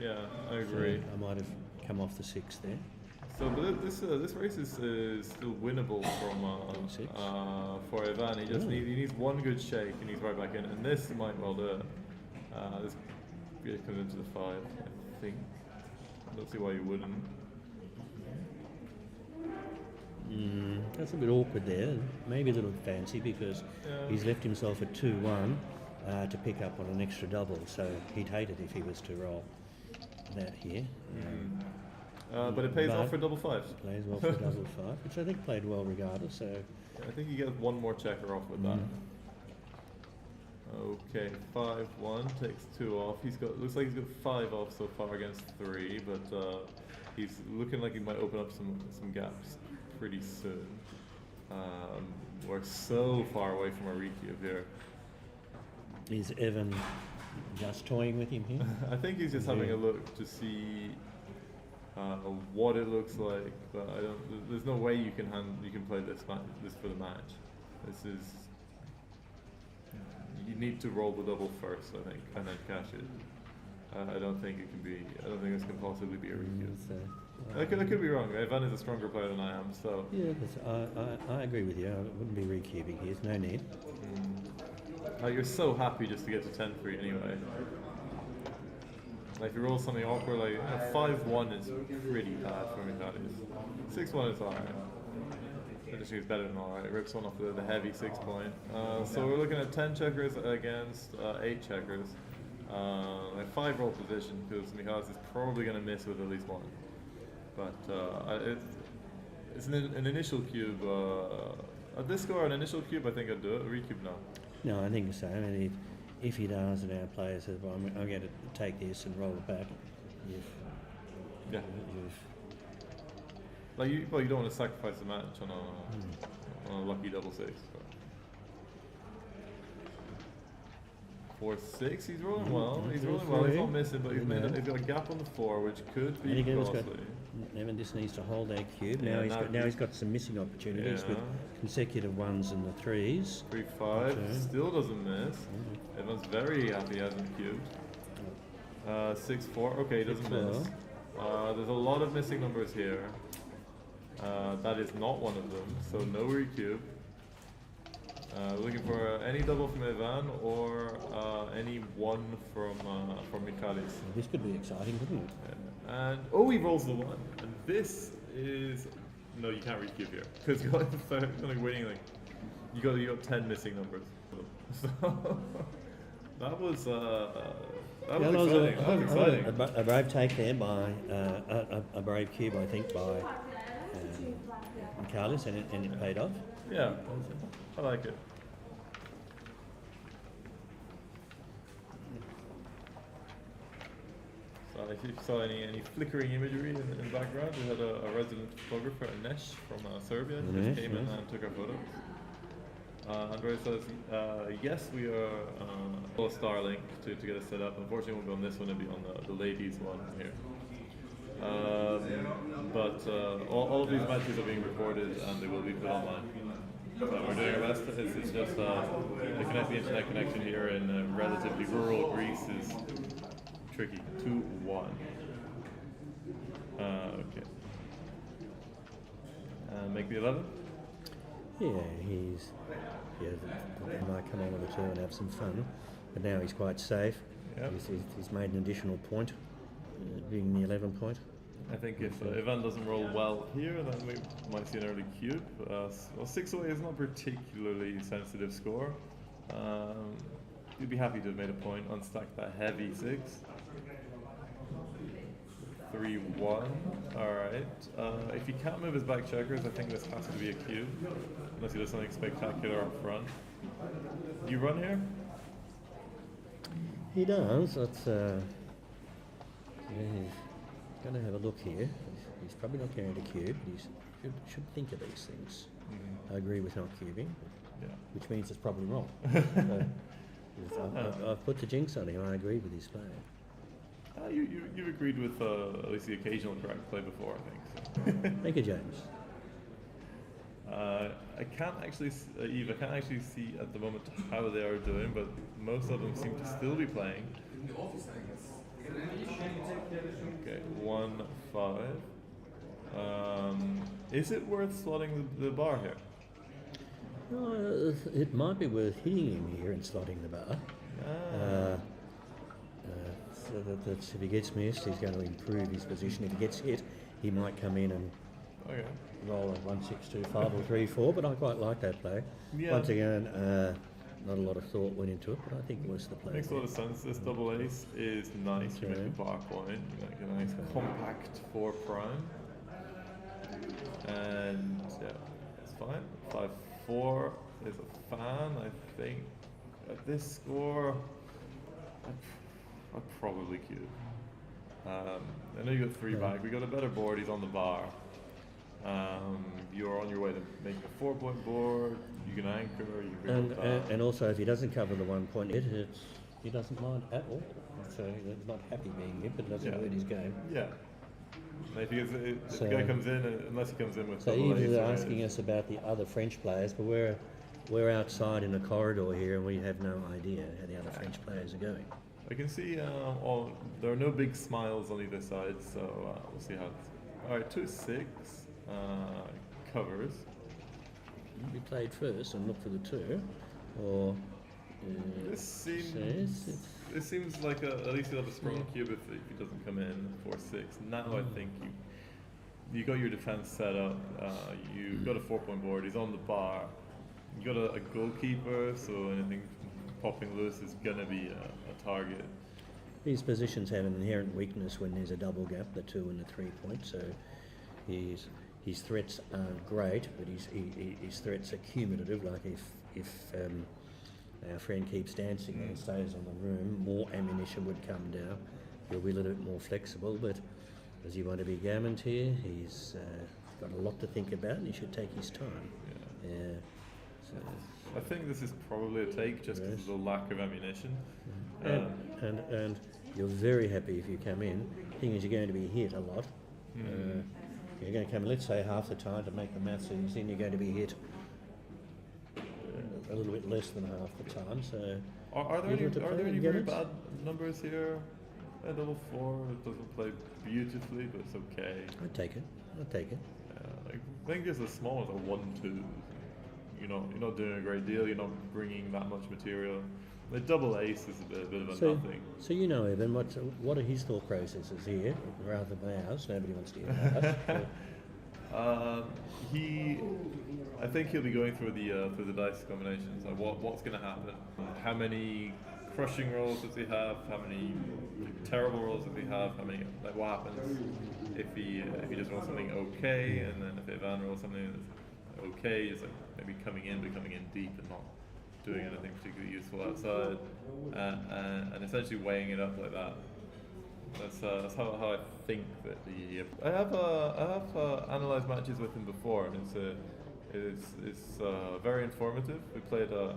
Yeah, I agree. So I might have come off the 6 there. So, but this race is still winnable for Ivan. He just needs one good shake, and he's right back in. And this might well do it. This comes into the 5, I think. I don't see why you wouldn't. That's a bit awkward there. Maybe a little fancy because he's left himself at 2-1 to pick up on an extra double. So he'd hate it if he was to roll that here. But it pays off for double 5s. Plays well for double 5, which I think played well regardless. So I think you get one more checker off with that. Okay, 5-1 takes 2 off. Looks like he's got 5 off so far against 3, but he's looking like he might open up some gaps pretty soon. We're so far away from a recube here. Is Evan just toying with him here? I think he's just having a look to see what it looks like, but there's no way you can play this for the match. This is, you need to roll the double first, I think, and then cash it. I don't think this can possibly be a recube. I could be wrong. Ivan is a stronger player than I am, so. Yeah, I agree with you. I wouldn't be recubing here. There's no need. You're so happy just to get to 10-3 anyway. Like if you roll something awkward, like 5-1 is pretty bad for Mikhalis. 6-1 is alright. I just think it's better than alright. Rips one off the heavy 6 point. So we're looking at 10 checkers against 8 checkers. Like 5 roll position because Mikhalis is probably going to miss with at least 1. But it's an initial cube. At this score, an initial cube, I think I'd do it. A recube, no. No, I think so. I mean, if he does, and our player says, "Well, I'm going to take this and roll it back," Like you don't want to sacrifice the match on a lucky double 6. 4-6, he's rolling well. He's rolling well. He's not missing, but he's got a gap on the 4, which could be costly. Evan just needs to hold that cube. Now he's got some missing opportunities with consecutive 1s and the 3s. 3-5 still doesn't miss. Evan's very happy he hasn't cubed. 6-4. Okay, he doesn't miss. There's a lot of missing numbers here. That is not one of them, so no recube. Looking for any double from Ivan or any 1 from Mikhalis. This could be exciting, couldn't it? And he rolls the 1. And this is no, you can't recube here because you're like waiting like you got 10 missing numbers. So that was exciting. A brave take there by a brave cube, I think, by Mikhalis, and it paid off. Yeah, I like it. So if you saw any flickering imagery in the background, we had a resident photographer, Nesh from Serbia, who just came in and took our photos. Andrea says, yes, we are a Starlink to get it set up. Unfortunately, it won't be on this one, it'll be on the ladies one here. But all of these matches are being recorded and they will be put online. So we're doing our best. It's just the internet connection here in relatively rural Greece is tricky. 2-1. Okay. Make the 11? Yeah, he might come on with a 2 and have some fun, but now he's quite safe. Yep. He's made an additional point, being the 11 point. I think if Ivan doesn't roll well here, then we might see an early cube. 6 away is not a particularly sensitive score. You'd be happy to have made a point, unstack that heavy 6. 3-1. Alright. If he can't move his back checkers, I think this has to be a cube. Unless he does something spectacular up front. Do you run here? He does. That's he's going to have a look here. He's probably not going to cube, but he should think of these things. I agree with not cubing, which means it's probably wrong. I've put the jinx on him. I agree with his play. You've agreed with at least the occasional correct play before, I think. So. Thank you, James. I can't actually, Eve, I can't actually see at the moment how they are doing, but most of them seem to still be playing. Okay, 1-5. Is it worth slotting the bar here? It might be worth hitting him here and slotting the bar. So that's if he gets missed, he's going to improve his position. If he gets hit, he might come in and roll a 1-6-2-5 or 3-4. But I quite like that play. Yeah. Once again, not a lot of thought went into it, but I think it was the play. Makes a lot of sense. This double ace is nice. You make the bar point. You make a nice compact 4 prime. And yeah, it's fine. 5-4 is a fan. I think at this score, I'd probably cube. I know you got 3 back. We got a better board. He's on the bar. You're on your way to making a 4-point board. You can anchor. You can and also, if he doesn't cover the 1 point hit, he doesn't mind at all. So he's not happy being hit, but it doesn't hurt his game. Yeah. And if the guy comes in, unless he comes in with so double ace, Eve's asking us about the other French players, but we're outside in a corridor here, and we have no idea how the other French players are going. I can see there are no big smiles on either side, so we'll see how it's. All right, 2-6 covers. We played first and look for the 2, or this seems like at least you'll have a strong cube if he doesn't come in 4-6. Now I think you got your defense set up. You've got a 4-point board. He's on the bar. You got a goalkeeper, so anything popping loose is gonna be a target. These positions have an inherent weakness when there's a double gap, the 2 and the 3 point. So his threats aren't great, but his threats are cumulative. Like if our friend keeps dancing and stays on the room, more ammunition would come down. He'll be a little bit more flexible, but as you want to be gammoned here, he's got a lot to think about, and he should take his time. So I think this is probably a take just because of the lack of ammunition. And you're very happy if you come in. The thing is, you're going to be hit a lot. You're going to come, let's say, half the time to make the maths easy, and you're going to be hit a little bit less than half the time. So are there any very bad numbers here? A double 4, it doesn't play beautifully, but it's okay. I'd take it. I think there's the small ones are 1-2. You're not doing a great deal. You're not bringing that much material. The double ace is a bit of a nothing. So Evan, what are his thought processes here rather than ours? Nobody wants to hear ours. I think he'll be going through the dice combinations. Like what's going to happen? How many crushing rolls does he have? How many terrible rolls does he have? How many? Like what happens if he just rolls something okay, and then if Ivan rolls something that's okay, is like maybe coming in deep and not doing anything particularly useful outside, and essentially weighing it up like that. That's how I think that I have analysed matches with him before, and it's very informative. We played a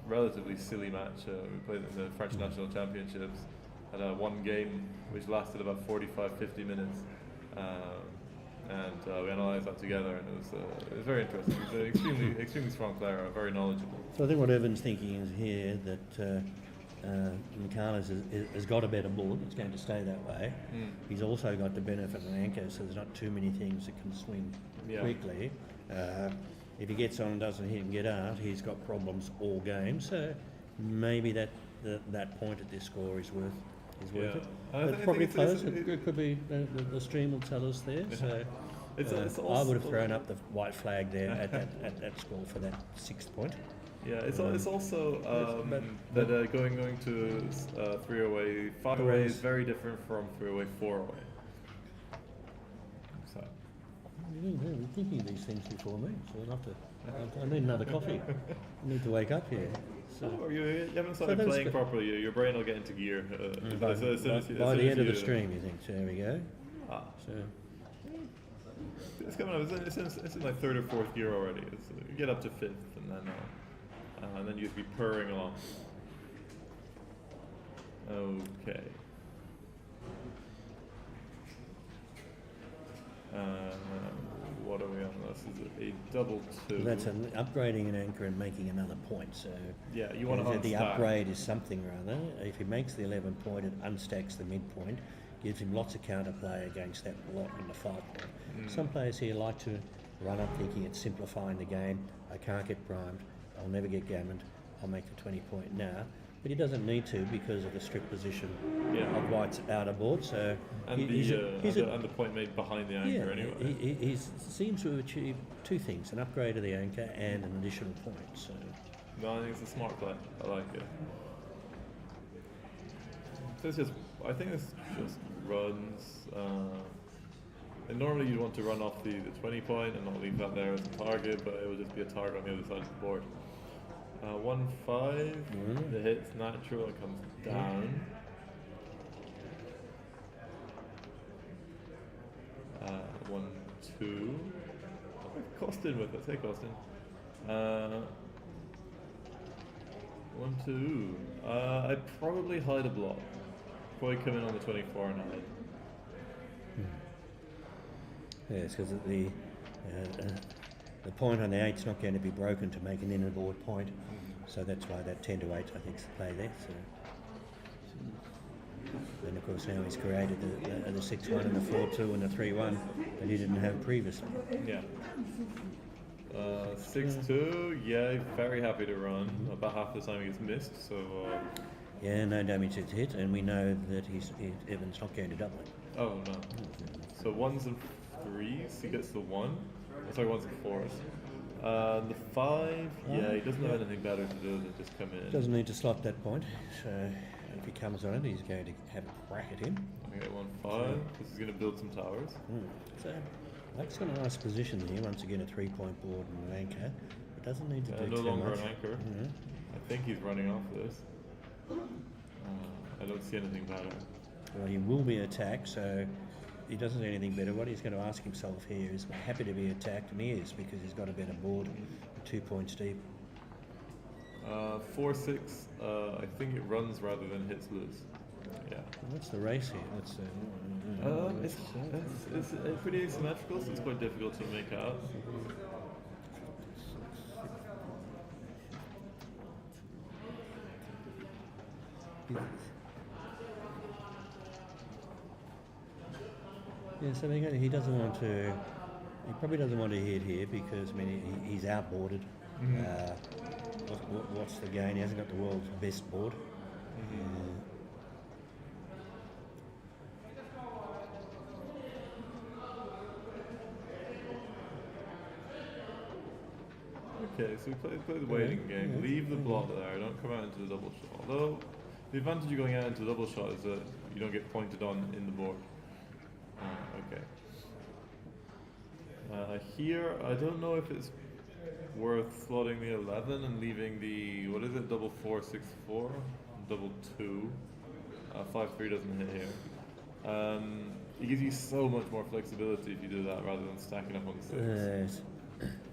relatively silly match. We played in the French National Championships. Had one game which lasted about 45-50 minutes. And we analysed that together, and it was very interesting. He's an extremely strong player, very knowledgeable. So I think what Evan's thinking is here that Mikhalis has got a better board. It's going to stay that way. He's also got the benefit of an anchor, so there's not too many things that can swing quickly. If he gets on and doesn't hit and get out, he's got problems all game. So maybe that point at this score is worth it. But probably close. It could be the stream will tell us there. So I would have thrown up the white flag there at that score for that 6th point. Yeah, it's also that going to 3 away, 5 away is very different from 3 away, 4 away. So. You're thinking of these things before me, so I need another coffee. I need to wake up here. So, you haven't started playing properly. Your brain will get into gear. By the end of the stream, you think? So there we go. So it's coming up. It's in like 3rd or 4th gear already. You get up to 5th, and then you just be purring along. Okay. what are we on? This is a double 2. That's an upgrading an anchor and making another point. So Yeah, you want to the unstack. upgrade is something rather. If he makes the 11 point, it unstacks the midpoint, gives him lots of counterplay against that lot in the 5 point. Some players here like to run up thinking it's simplifying the game. I can't get primed. I'll never get gammoned. I'll make the 20 point now. But he doesn't need to because of the strict position of White's outer board. So And the point made behind the anchor anyway. He seems to have achieved two things: an upgrade of the anchor and an additional point. So No, I think it's a smart play. I like it. So I think this just runs. And normally you'd want to run off the 20 point and not leave that there as a target, but it would just be a target on the other side of the board. 1-5, the hit's natural, it comes down. 1-2. Costin with it, take Costin. 1-2. I'd probably hide a block. Probably come in on the 24 and hide. yeah, it's because the point on the 8's not going to be broken to make an inner board point. So that's why that 10 to 8 I think is the play there. So then of course now he's created the 6-1 and the 4-2 and the 3-1 that he didn't have previously. Yeah. 6-2, yeah, very happy to run. About half the time he gets missed, so... yeah, no damage to hit, and we know that Evan's not going to double it. Oh, no. So 1s and 3s, he gets the 1. Sorry, 1s and 4s. The 5, yeah, he doesn't have anything better to do than just come in. Doesn't need to slot that point, so if he comes on it, he's going to have a crack at him. Okay, 1-5, this is going to build some towers. So Black's got a nice position here, once again a 3-point board and an anchor. It doesn't need to do no too longer much. an anchor. I think he's running off this. I don't see anything better. Well, he will be attacked, so he doesn't see anything better. What he's going to ask himself here is, happy to be attacked, and he is, because he's got a better board, 2 points deep. 4-6, I think it runs rather than hits loose. Yeah. What's the race here? That's It's pretty asymmetrical, so it's quite difficult to make out. Yeah, so he doesn't want to. He probably doesn't want to hit here because he's outboarded. What's the gain? He hasn't got the world's best board. Okay, so we play the waiting game. Leave the block there. Don't come out into the double shot. Although the advantage of going out into the double shot is that you don't get pointed on in the board. Okay. Here, I don't know if it's worth slotting the 11 and leaving the, what is it, double 4, 6, 4, double 2. 5, 3 doesn't hit here. It gives you so much more flexibility if you do that rather than stacking up on the 6.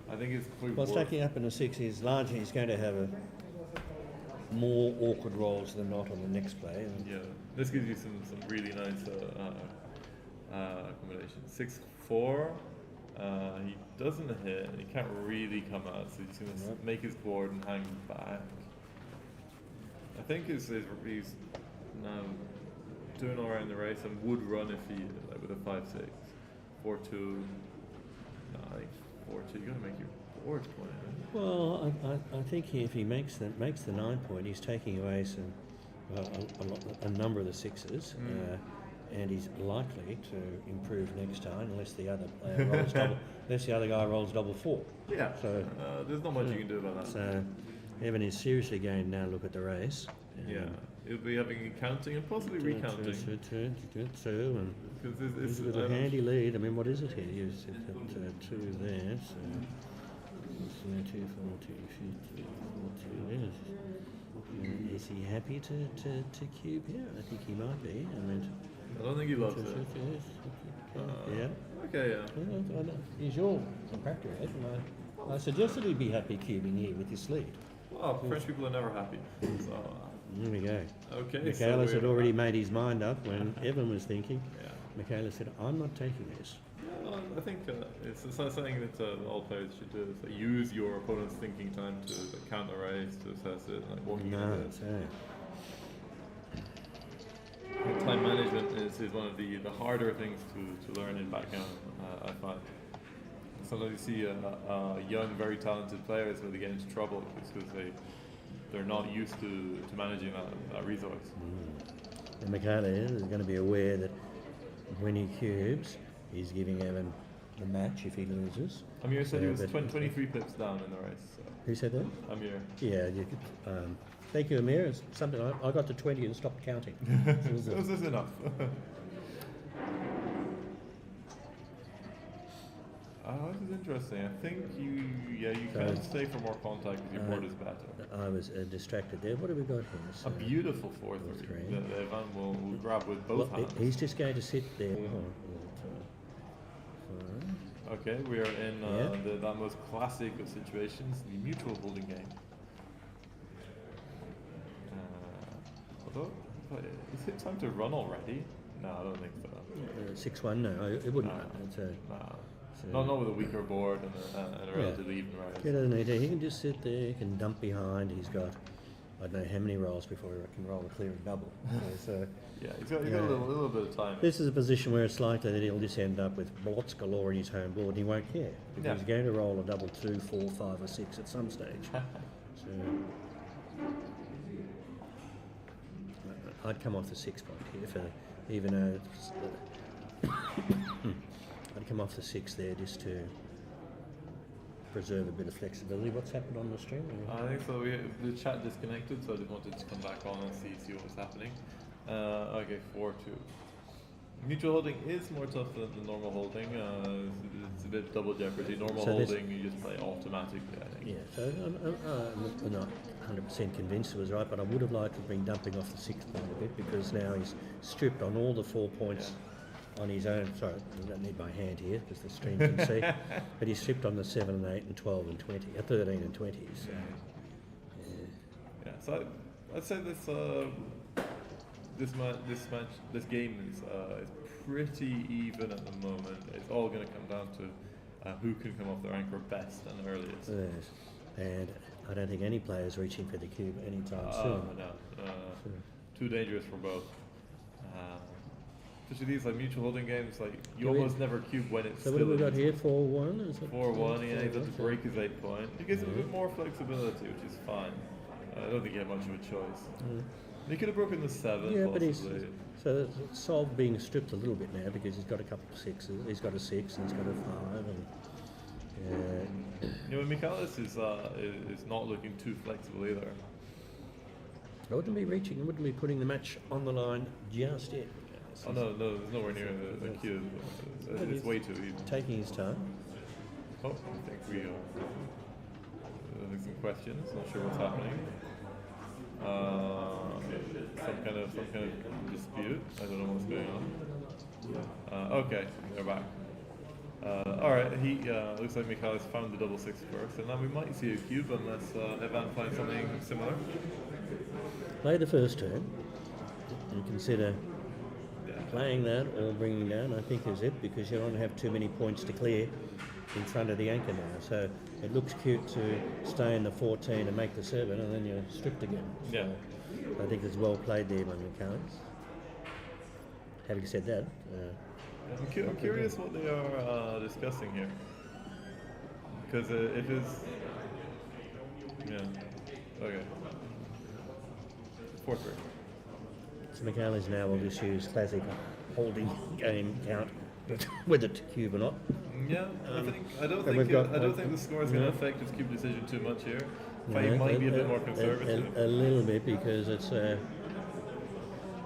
I think it's probably Well, stacking up in a 6 is largely he's going to have more awkward rolls than not on the next play. Yeah, this gives you some really nice accommodation. 6-4, he doesn't hit, he can't really come out, so he's going to make his board and hang back. I think he's now doing all right in the race and would run if he, like with a 5-6. 4-2, no, I think 4-2, you got to make your board play. Well, I think if he makes the 9 point, he's taking away a number of the 6s, and he's likely to improve next time unless the other player rolls unless the other guy rolls double 4. Yeah. So there's not much you can do about that. So Evan is seriously going to now look at the race. Yeah, he'll be having counting and possibly recounting. Two, and it's a little handy lead. I mean, what is it here? You said 2 there, so 2, 4, 2, 4, 2. Yes. Is he happy to cube here? I think he might be. I don't think he loves it. Yeah. Okay, yeah. He's your practice, and I suggested he'd be happy cubing here with his lead. Well, French people are never happy. So, here we go. Okay. Michaelis had already made his mind up when Evan was thinking. Yeah. Michaelis said, "I'm not taking this." I think it's something that all players should do. Is use your opponent's thinking time to count the race, to assess it, like what unit it is. Time management is one of the harder things to learn in backgammon, I find. Sometimes you see young, very talented players where they get into trouble because they're not used to managing that resource. And Michaela is going to be aware that when he cubes, he's giving Evan the match if he loses. Amir said he was 23 pips down in the race. So. Who said that? Amir. Yeah, you could, thank you, Amir. It's something I got to 20 and stopped counting. So this is enough. This is interesting. I think you can stay for more contact because your board is better. I was distracted there. What have we got here? So a beautiful 4-3 that Evan will grab with both hands. He's just going to sit there. Okay, we are in the most classic of situations, the mutual holding game. Although, is it time to run already? No, I don't think so. 6-1, no, it wouldn't. Not with a weaker board and a relatively even race. He doesn't need to. He can just sit there, he can dump behind. He's got, I don't know how many rolls before he can roll a clear and double. Yeah, he's got a little bit of time. This is a position where it's likely that he'll just end up with blots galore in his home board and he won't care. Because he's going to roll a double 2, 4, 5 or 6 at some stage. I'd come off the 6 point here for, even though it's, I'd come off the 6 there just to preserve a bit of flexibility. What's happened on the stream? I think so. The chat disconnected, so I just wanted to come back on and see what was happening. Okay, 4-2. Mutual holding is more tough than the normal holding. It's a bit of double jeopardy. Normal holding, you just play automatically, I think. Yeah, so I'm not 100% convinced it was right, but I would have liked to have been dumping off the 6th point a bit because now he's stripped on all the 4 points on his own. Sorry, I don't need my hand here because the stream can see. But he's stripped on the 7 and 8 and 12 and 20, 13 and 20. So, so I'd say this game is pretty even at the moment. It's all going to come down to who can come off their anchor best and earliest. Yes. And I don't think any player is reaching for the cube anytime soon. No. Too dangerous for both. Especially these mutual holding games, you almost never cube when it's. So what have we got here? 4-1. 4-1. Yeah, he's got to break his 8 point. It gives him a bit more flexibility, which is fine. I don't think he had much of a choice. He could have broken the 7. Yeah, possibly. So it's solved being stripped a little bit now because he's got a couple of 6s. He's got a 6 and he's got a 5. And Michaelis is not looking too flexible either. I wouldn't be reaching. I wouldn't be putting the match on the line just yet. Oh no, there's nowhere near the cube. It's way too even. Taking his time. Oh, I think we having some questions. Not sure what's happening. Some kind of dispute. I don't know what's going on. Okay, they're back. All right, he looks like Michaelis found the double 6 first, and now we might see a cube unless Evan finds something similar. Play the first turn and consider playing that or bringing down. I think is it because you don't have too many points to clear in front of the anchor now. So it looks cute to stay in the 14 and make the 7, and then you're stripped again. Yeah. So I think it's well played there by Michaelis. Having said that. I'm curious what they are discussing here. Because if it's... Yeah. Okay. 4-3. So Michaelis now will just use classic holding game count, whether to cube or not. Yeah, I don't think the score is going to affect his cube decision too much here. He might be a bit more conservative. A little bit because it's...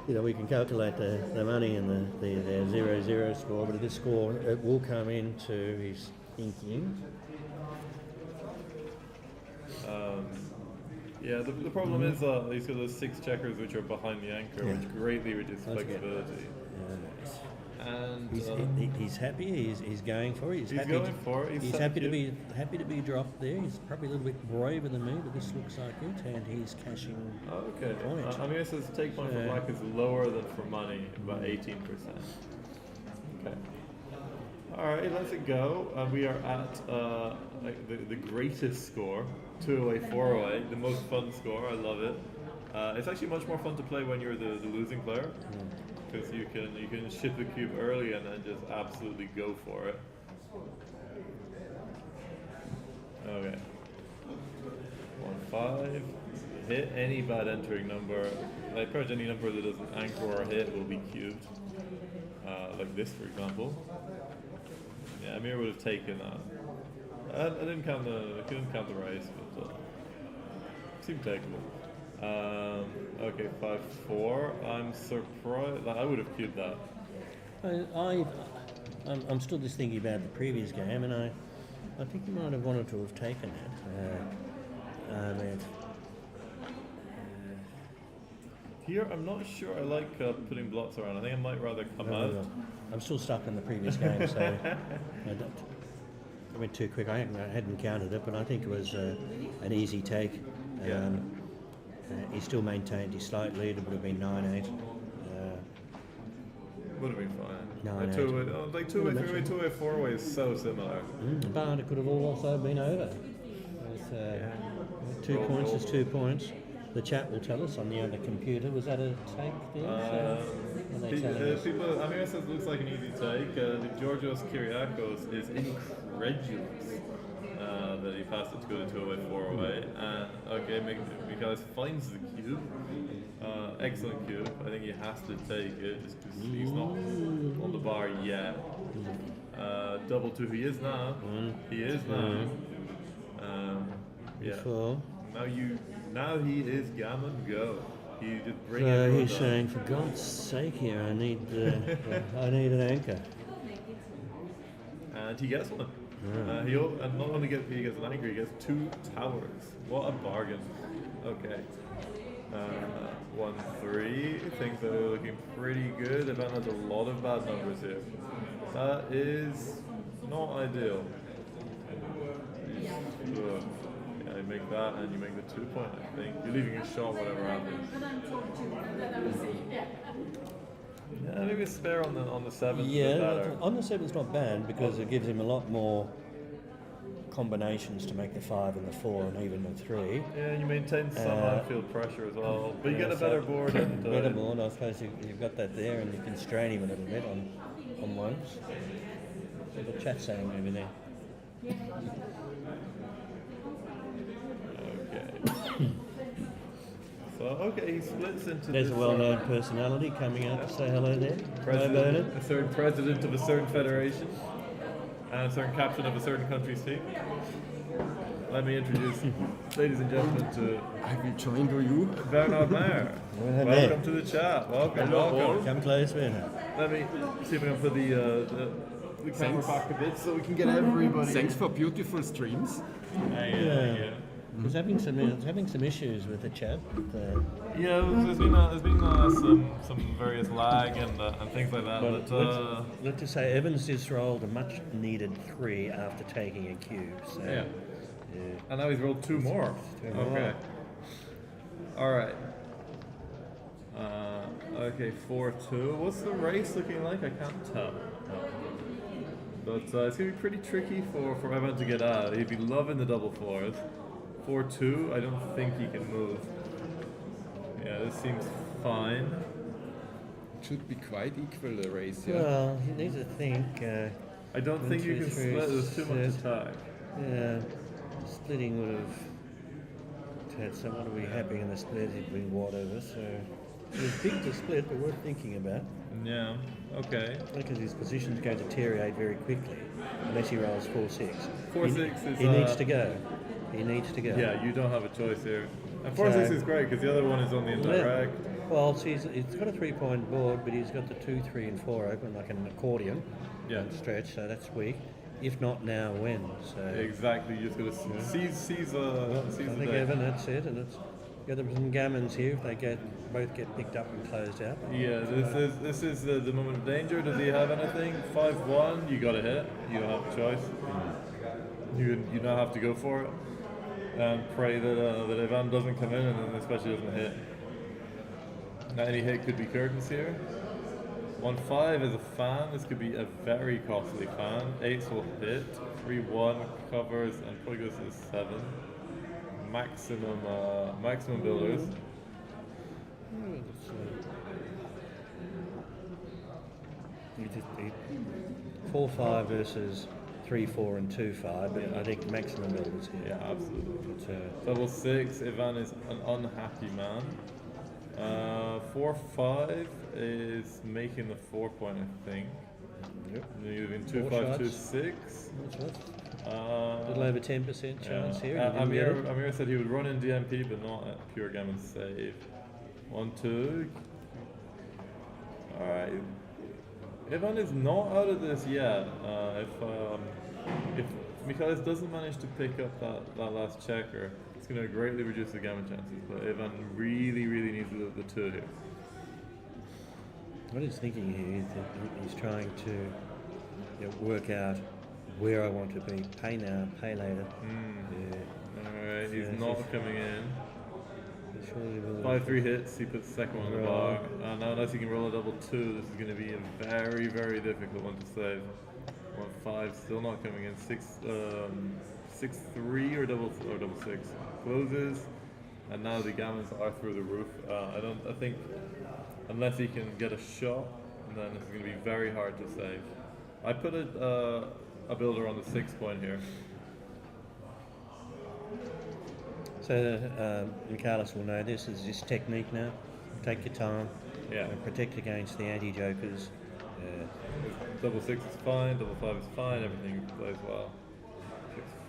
we can calculate the money and the 0-0 score, but this score it will come into his thinking. The problem is he's got those 6 checkers which are behind the anchor, which greatly reduces flexibility. And he's happy. He's going for it. He's happy to be dropped there. He's probably a little bit braver than me, but this looks like it, and he's cashing. Okay. I mean, it says take point for black is lower than for money, about 18%. Okay. Alright, let's it go. We are at like the greatest score, 208, 408, the most fun score. I love it. It's actually much more fun to play when you're the losing player, because you can ship the cube early and then just absolutely go for it. Okay. 1-5. Hit any bad entering number. Like pretty much any number that doesn't anchor or hit will be cubed. Like this, for example. Yeah, Amir would have taken that. I couldn't count the race, but seemed takeable. Okay, 5-4. I'm surprised. Like, I would have cubed that. I'm still just thinking about the previous game, and I think you might have wanted to have taken it. Here, I'm not sure I like putting blocks around. I think I might rather come out. I'm still stuck in the previous game, so I went too quick. I hadn't counted it, but I think it was an easy take. He still maintained his slight lead. It would have been 9-8. Would have been fine. 9-8. Like 2-way, 3-way, 2-way, 4-way is so similar. But it could have also been over. With 2 points is 2 points. The chat will tell us on the other computer. Was that a take there? People, Amir says it looks like an easy take. Georgios Kyriakos is incredulous that he passed it to go to 2-away, 4-away. Okay, Michaelis finds the cube. Excellent cube. I think he has to take it just because he's not on the bar yet. Double 2, he is now. He is now. Yeah. Now he is gammon go. He just bring it. He's saying, for God's sake, here I need an anchor. And he gets one. And not only gets he gets an anchor, he gets 2 towers. What a bargain. Okay. 1-3. Things are looking pretty good. Evan has a lot of bad numbers here. That is not ideal. You make that and you make the 2 point, I think. You're leaving a shot, whatever happens. Yeah, maybe a spare on the 7th. Yeah, on the 7th's not bad because it gives him a lot more combinations to make the 5 and the 4 and even the 3. Yeah, you maintain some on-field pressure as well. But you get a better board. And, better board, I suppose you've got that there and you can strain him a little bit on ones. The chat saying over there. So, okay, he splits into There's a well-known personality coming out to say hello there. A certain president of a certain federation and a certain captain of a certain country's team. Let me introduce, ladies and gentlemen, to... I will join you. Bernard Meyer. Welcome to the chat. Welcome. Come close, Bernard. Let me see if I can put the camera back a bit so we can get everybody. Thanks for beautiful streams. Yeah. He's having some issues with the chat. Yeah, there's been some various lag and things like that. But let's just say Evans just rolled a much needed 3 after taking a cube. So, yeah. And now he's rolled 2 more. Okay. All right. Okay, 4-2. What's the race looking like? I can't tell. But it's gonna be pretty tricky for Evan to get out. He'd be loving the double 4s. 4-2, I don't think he can move. Yeah, this seems fine. It should be quite equal, the race, yeah. Well, you need to think. I don't think you can split, there's too much attack. Yeah, splitting would have had someone to be happy in the split, he'd bring whatever, so it was big to split, but worth thinking about. Yeah, okay. Because his position's going to deteriorate very quickly, unless he rolls 4-6. 4-6 is... He needs to go. He needs to go. Yeah, you don't have a choice here. And 4-6 is great because the other one is on the indirect. Well, he's got a 3-point board, but he's got the 2, 3, and 4 open like an accordion. Yeah. Stretch, so that's weak. If not now, when? So exactly, you're just going to seize the I think day. Evan, that's it, and it's got some gammons here if they both get picked up and closed out. Yeah, this is the moment of danger. Does he have anything? 5-1, you got to hit. You don't have a choice. You now have to go for it. And pray that Ivan doesn't come in and especially doesn't hit. Now any hit could be curtains here. 1-5 is a fan. This could be a very costly fan. 8s will hit. 3-1 covers and probably goes to the 7. Maximum builders. You just 4-5 versus 3-4 and 2-5, but I think maximum builders here. Yeah, absolutely. But, Double 6. Ivan is an unhappy man. 4-5 is making the 4 point, I think. Yep. Moving 2-5 4 to shots. 6. a little over 10% chance here. Amir said he would run in DMP, but not at pure gammon save. 1-2. Alright. Ivan is not out of this yet. If Michaelis doesn't manage to pick up that last checker, it's going to greatly reduce the gammon chances. But Ivan really needs the 2 here. What he's thinking here is that he's trying to work out where I want to be. Pay now, pay later. Yeah. Alright, he's not coming in. 5-3 hits, he puts the second one on the bar. Now unless he can roll a double 2, this is going to be a very difficult one to save. 1-5 still not coming in. 6-3 or double 6 closes, and now the gammons are through the roof. I think unless he can get a shot, then it's going to be very hard to save. I put a builder on the 6 point here. So Michaelis will know this is his technique now. Take your time. Yeah. Protect against the anti-jokers. Double 6 is fine, double 5 is fine, everything plays well.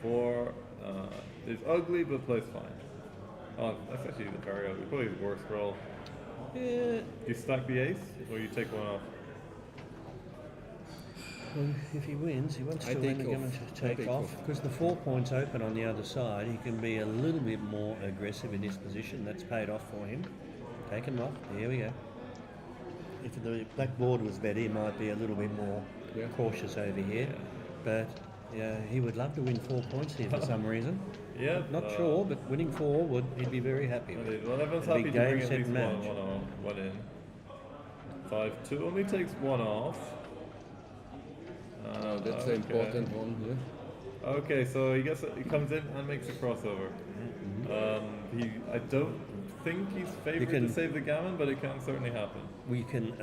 6-4 is ugly but plays fine. Oh, that's actually very ugly. Probably the worst roll. Yeah. You stack the ace or you take one off? Well, if he wins, he wants to win. They're going to take off because the 4 points open on the other side. He can be a little bit more aggressive in this position. That's paid off for him. Take him off. Here we go. If the black board was better, he might be a little bit more cautious over here. But he would love to win 4 points here for some reason. Yeah. Not sure, but winning 4 he'd be very happy with. Well, everyone's happy to bring at least one in. 5-2 only takes 1 off. That's an important one, yeah. Okay, so he comes in and makes a crossover. I don't think he's favoured to save the gammon, but it can certainly happen. We can,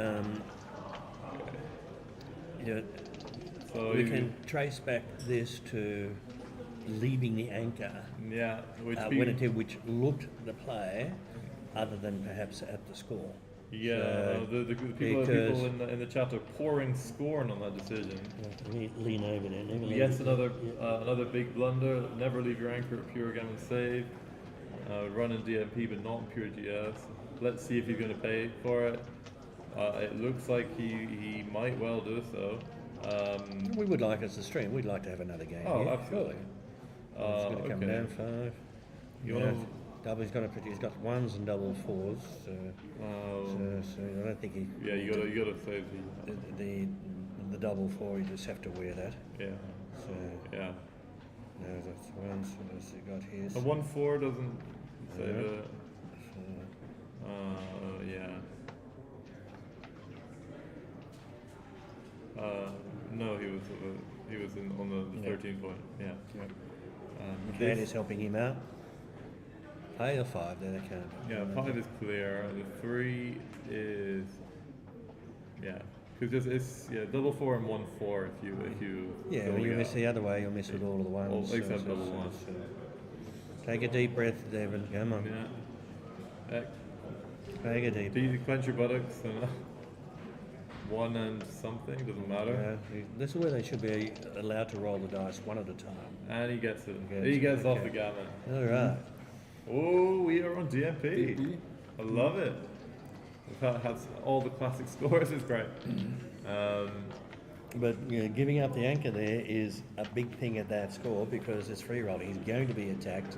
we can trace back this to leaving the anchor. Yeah, which looked the play, other than perhaps at the score. Yeah, so the people in the chat are pouring scorn on that decision. Lean over there. Yes, another big blunder. Never leave your anchor at pure gammon save. Run in DMP, but not in pure GS. Let's see if he's going to pay for it. It looks like he might well do so. We would like as a stream. We'd like to have another game. Oh, here. absolutely. It's going to come down 5. He's got 1s and double 4s. So I don't think he. Yeah, you gotta save the double 4. You just have to wear that. Yeah. So yeah. No, that's 1. So what's he got here? A 1-4 doesn't save it. Yeah. No, he was on the 13 point. Yeah. McCann is helping him out. Pay the 5 there, they can't. Yeah, 5 is clear. The 3 is because it's double 4 and 1-4 if you. Yeah, when you miss the other way, you'll miss with all of the ones. Except double 1. Take a deep breath, Devin. Come on. Yeah. Take a deep. Do you clench your buttocks and 1 and something doesn't matter. This is where they should be allowed to roll the dice one at a time. And he gets it. He gets off the gammon. All right. Oh, we are on DMP. I love it. It has all the classic scores. It's great. But giving up the anchor there is a big thing at that score because it's free rolling. He's going to be attacked.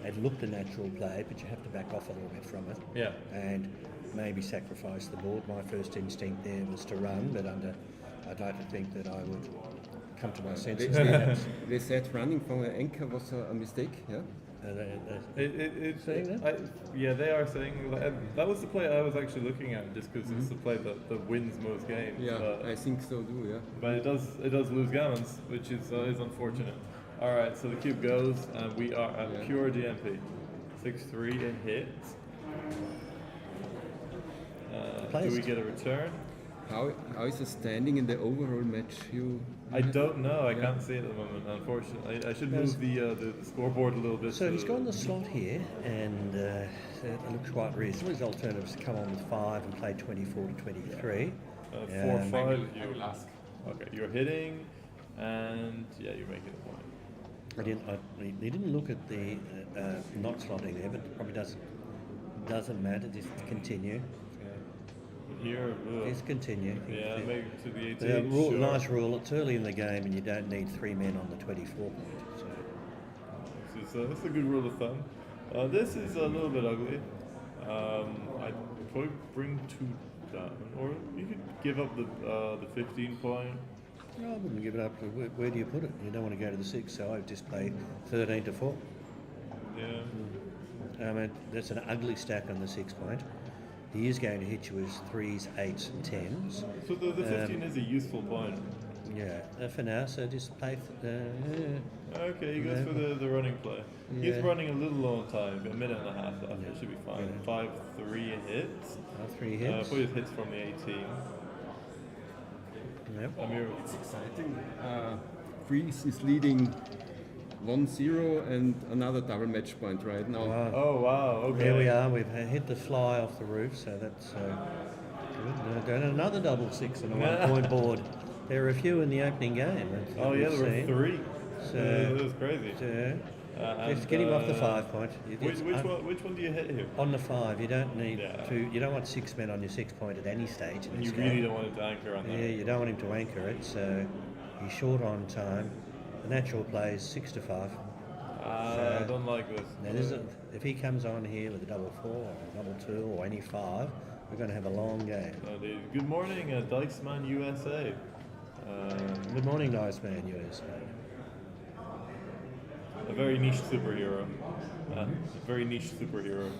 It looked a natural play, but you have to back off a little bit from it. Yeah. And maybe sacrifice the board. My first instinct there was to run, but I'd like to think that I would come to my senses. They said running from the anchor was a mistake, yeah? It's saying that? Yeah, they are saying that was the play I was actually looking at, just because it's the play that wins most games. Yeah, I think so too. Yeah. But it does lose gammons, which is unfortunate. All right, so the cube goes, and we are at pure DMP. 6-3 a hit. Do we get a return? How is it standing in the overall match? I don't know. I can't see it at the moment, unfortunately. I should move the scoreboard a little bit. So he's got on the slot here, and it looks quite reasonable. His alternatives come on with 5 and play 24 to 23. 4-5. I will ask. Okay, you're hitting, and yeah, you're making a point. He didn't look at the not slotting there, but it probably doesn't matter. Just continue. Here, just continue. Yeah, make it to the 18. Rule, sure. Nice rule. It's early in the game, and you don't need 3 men on the 24 point. So. This is a good rule of thumb. This is a little bit ugly. I'd probably bring 2 down, or you could give up the 15 point. No, I wouldn't give it up. Where do you put it? You don't want to go to the 6, so I'd just play 13 to 4. Yeah. That's an ugly stack on the 6 point. He is going to hit you with 3s, 8s, and 10s. So the 15 is a useful point. Yeah, for now, so just play. Okay, he goes for the running play. Yeah. He's running a little long time, a minute and a half left. It should be fine. 5-3 hits. 3 hits. Put his hits from the 18. Yep. It's exciting. Greece is leading 1-0 and another double match point right now. Wow. Oh wow! Okay. There we are. We've hit the fly off the roof, so that's good. And another double 6 on a 1 point board. There were a few in the opening game. Oh yeah, there were 3. So it was crazy. Just get him off the 5 point. Which one do you hit here? On the 5, you don't need to. You don't want 6 men on your 6 point at any stage. And you really don't want him to anchor on that. Yeah, you don't want him to anchor it. So he's short on time. The natural play is 6 to 5. I don't like this. Now if he comes on here with a double 4 or a double 2 or any 5, we're going to have a long game. Good morning, Diceman USA. Good morning, Diceman USA. A very niche superhero. Very niche superhero.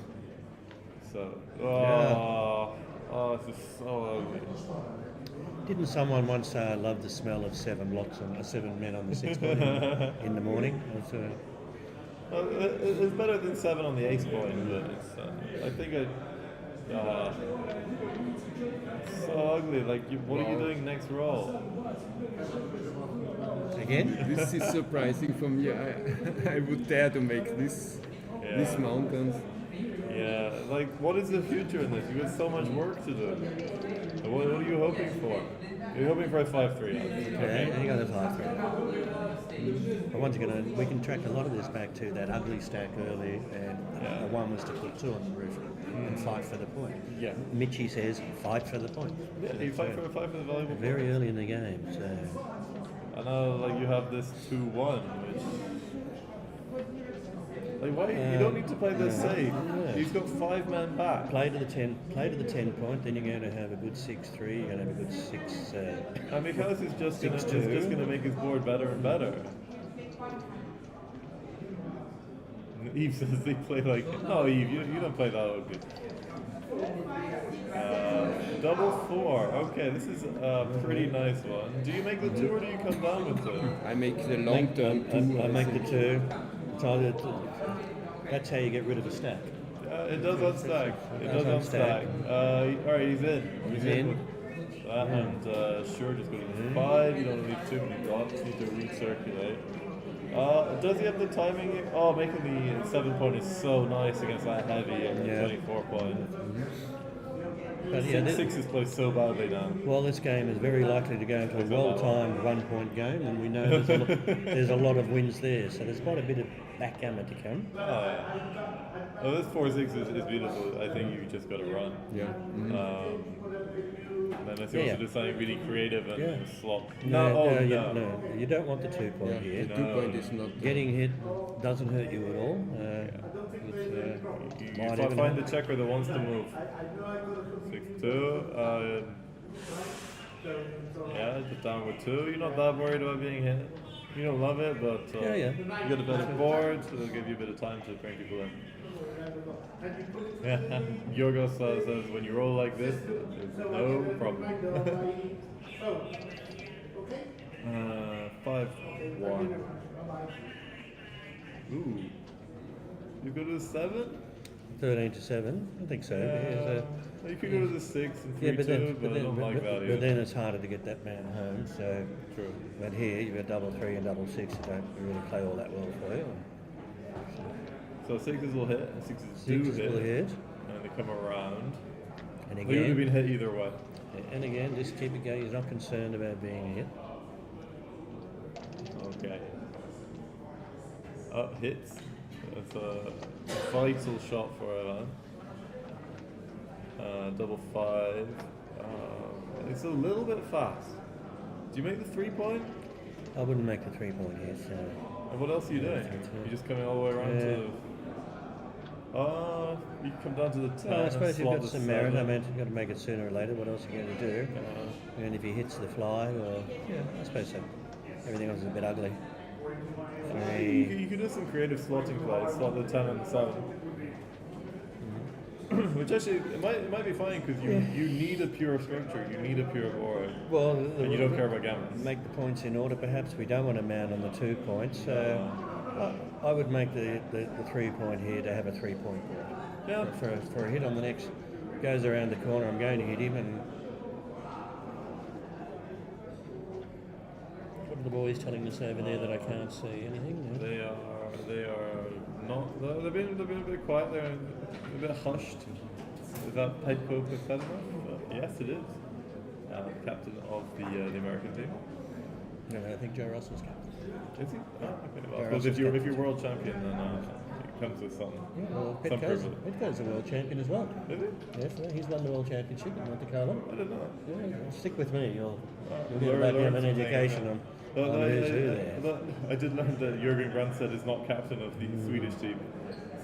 So, this is so ugly. Didn't someone once love the smell of 7 men on the 6 point in the morning? It's better than 7 on the ace point, but I think so ugly. Like, what are you doing next roll? Again? This is surprising for me. I would dare to make this mountains. Yeah, like, what is the future in this? You got so much work to do. What are you hoping for? You're hoping for a 5-3. Yeah, you got a 5-3. But once again, we can track a lot of this back to that ugly stack early, and the one was to put 2 on the roof and fight for the point. Yeah. Mitchie says, fight for the point. Yeah, you fight for the valuable point. Very early in the game, so... I know, like, you have this 2-1, which... Like, why? You don't need to play this safe. Yeah. He's got 5 men back. Play to the 10 point, then you're going to have a good 6-3, you're going to have a good 6... and because it's just going to make his board better and better. Eve says they play like... No, Eve, you don't play that ugly. Double 4. Okay, this is a pretty nice one. Do you make the 2 or do you come down with 2? I make the long term 2. I make the 2. So that's how you get rid of a stack. It does unstack. It does unstack. Alright, he's in. He's in. And sure, just go to 5. You don't need too many blocks. You need to recirculate. Does he have the timing? Oh, making the 7 point is so nice against that heavy 24 point. But yeah, 6 is played so badly now. Well, this game is very likely to go into a well-timed 1 point game, and we know there's a lot of wins there, so there's quite a bit of backgammon to come. Oh, yeah. Oh, this 4-6 is beautiful. I think you just got to run. Yeah. Unless you want to do something really creative and slot. No, you don't want the 2 point here. The 2 point is not... Getting hit doesn't hurt you at all. You find the checker that wants to move. 6-2. Yeah, it's down with 2. You're not that worried about being hit. You don't love it, but Yeah. you get a better board, so it'll give you a bit of time to bring people in. Yeah, Yorgos says when you roll like this, there's no problem. 5-1. Ooh. You go to the 7? 13 to 7, I think so. You could go to the 6 and 3-2, Yeah, but I don't like that but then it's harder to get that man home. So, true. But here you've got double 3 and double 6 that don't really play all that well for you. So 6s will hit, and 6s do Sixes hit, will hit. and they come around. And You would have again, been hit either way. and again, just keep it going. He's not concerned about being hit. Okay. Hits. That's a vital shot for Evan. Double 5. It's a little bit fast. Do you make the 3-point? I wouldn't make the 3-point here. So. And what else are you doing? You just coming all the way around to. You come down to the 10. Well, I suppose and you've slot got the some merit. 7. I mean, you've got to make it sooner or later. What else are you going to do? And if he hits the fly, or I suppose so. Everything else is a bit ugly. You could do some creative slotting plays, slot the 10 and the 7. Which actually, it might be fine because you need a pure structure, you need a pure board. Well, and you don't care about gammons. Make the points in order, perhaps. We don't want a man on the 2 points, so I would make the 3-point here to have a 3-point board. Yeah. For a hit on the next, goes around the corner, I'm going to hit him, and what are the boys telling us over there that I can't see anything? No? They are not. They've been a bit quiet. They're a bit hushed. Is that head coach Kamena? Yes, it is. Captain of the American team. No, I think Joe Russell's captain. Is he? Oh, okay. Well, I suppose if you're world champion, then it comes with some. Yeah, well, some privilege. Petco's a world champion as well. Is he? Yes, he's won the world championship in Monte Carlo. I didn't know. Yeah, stick with me. You'll get learn a backgammon something, education on who's who there. I did learn that Jürgen Grandstedt is not captain of the Swedish team,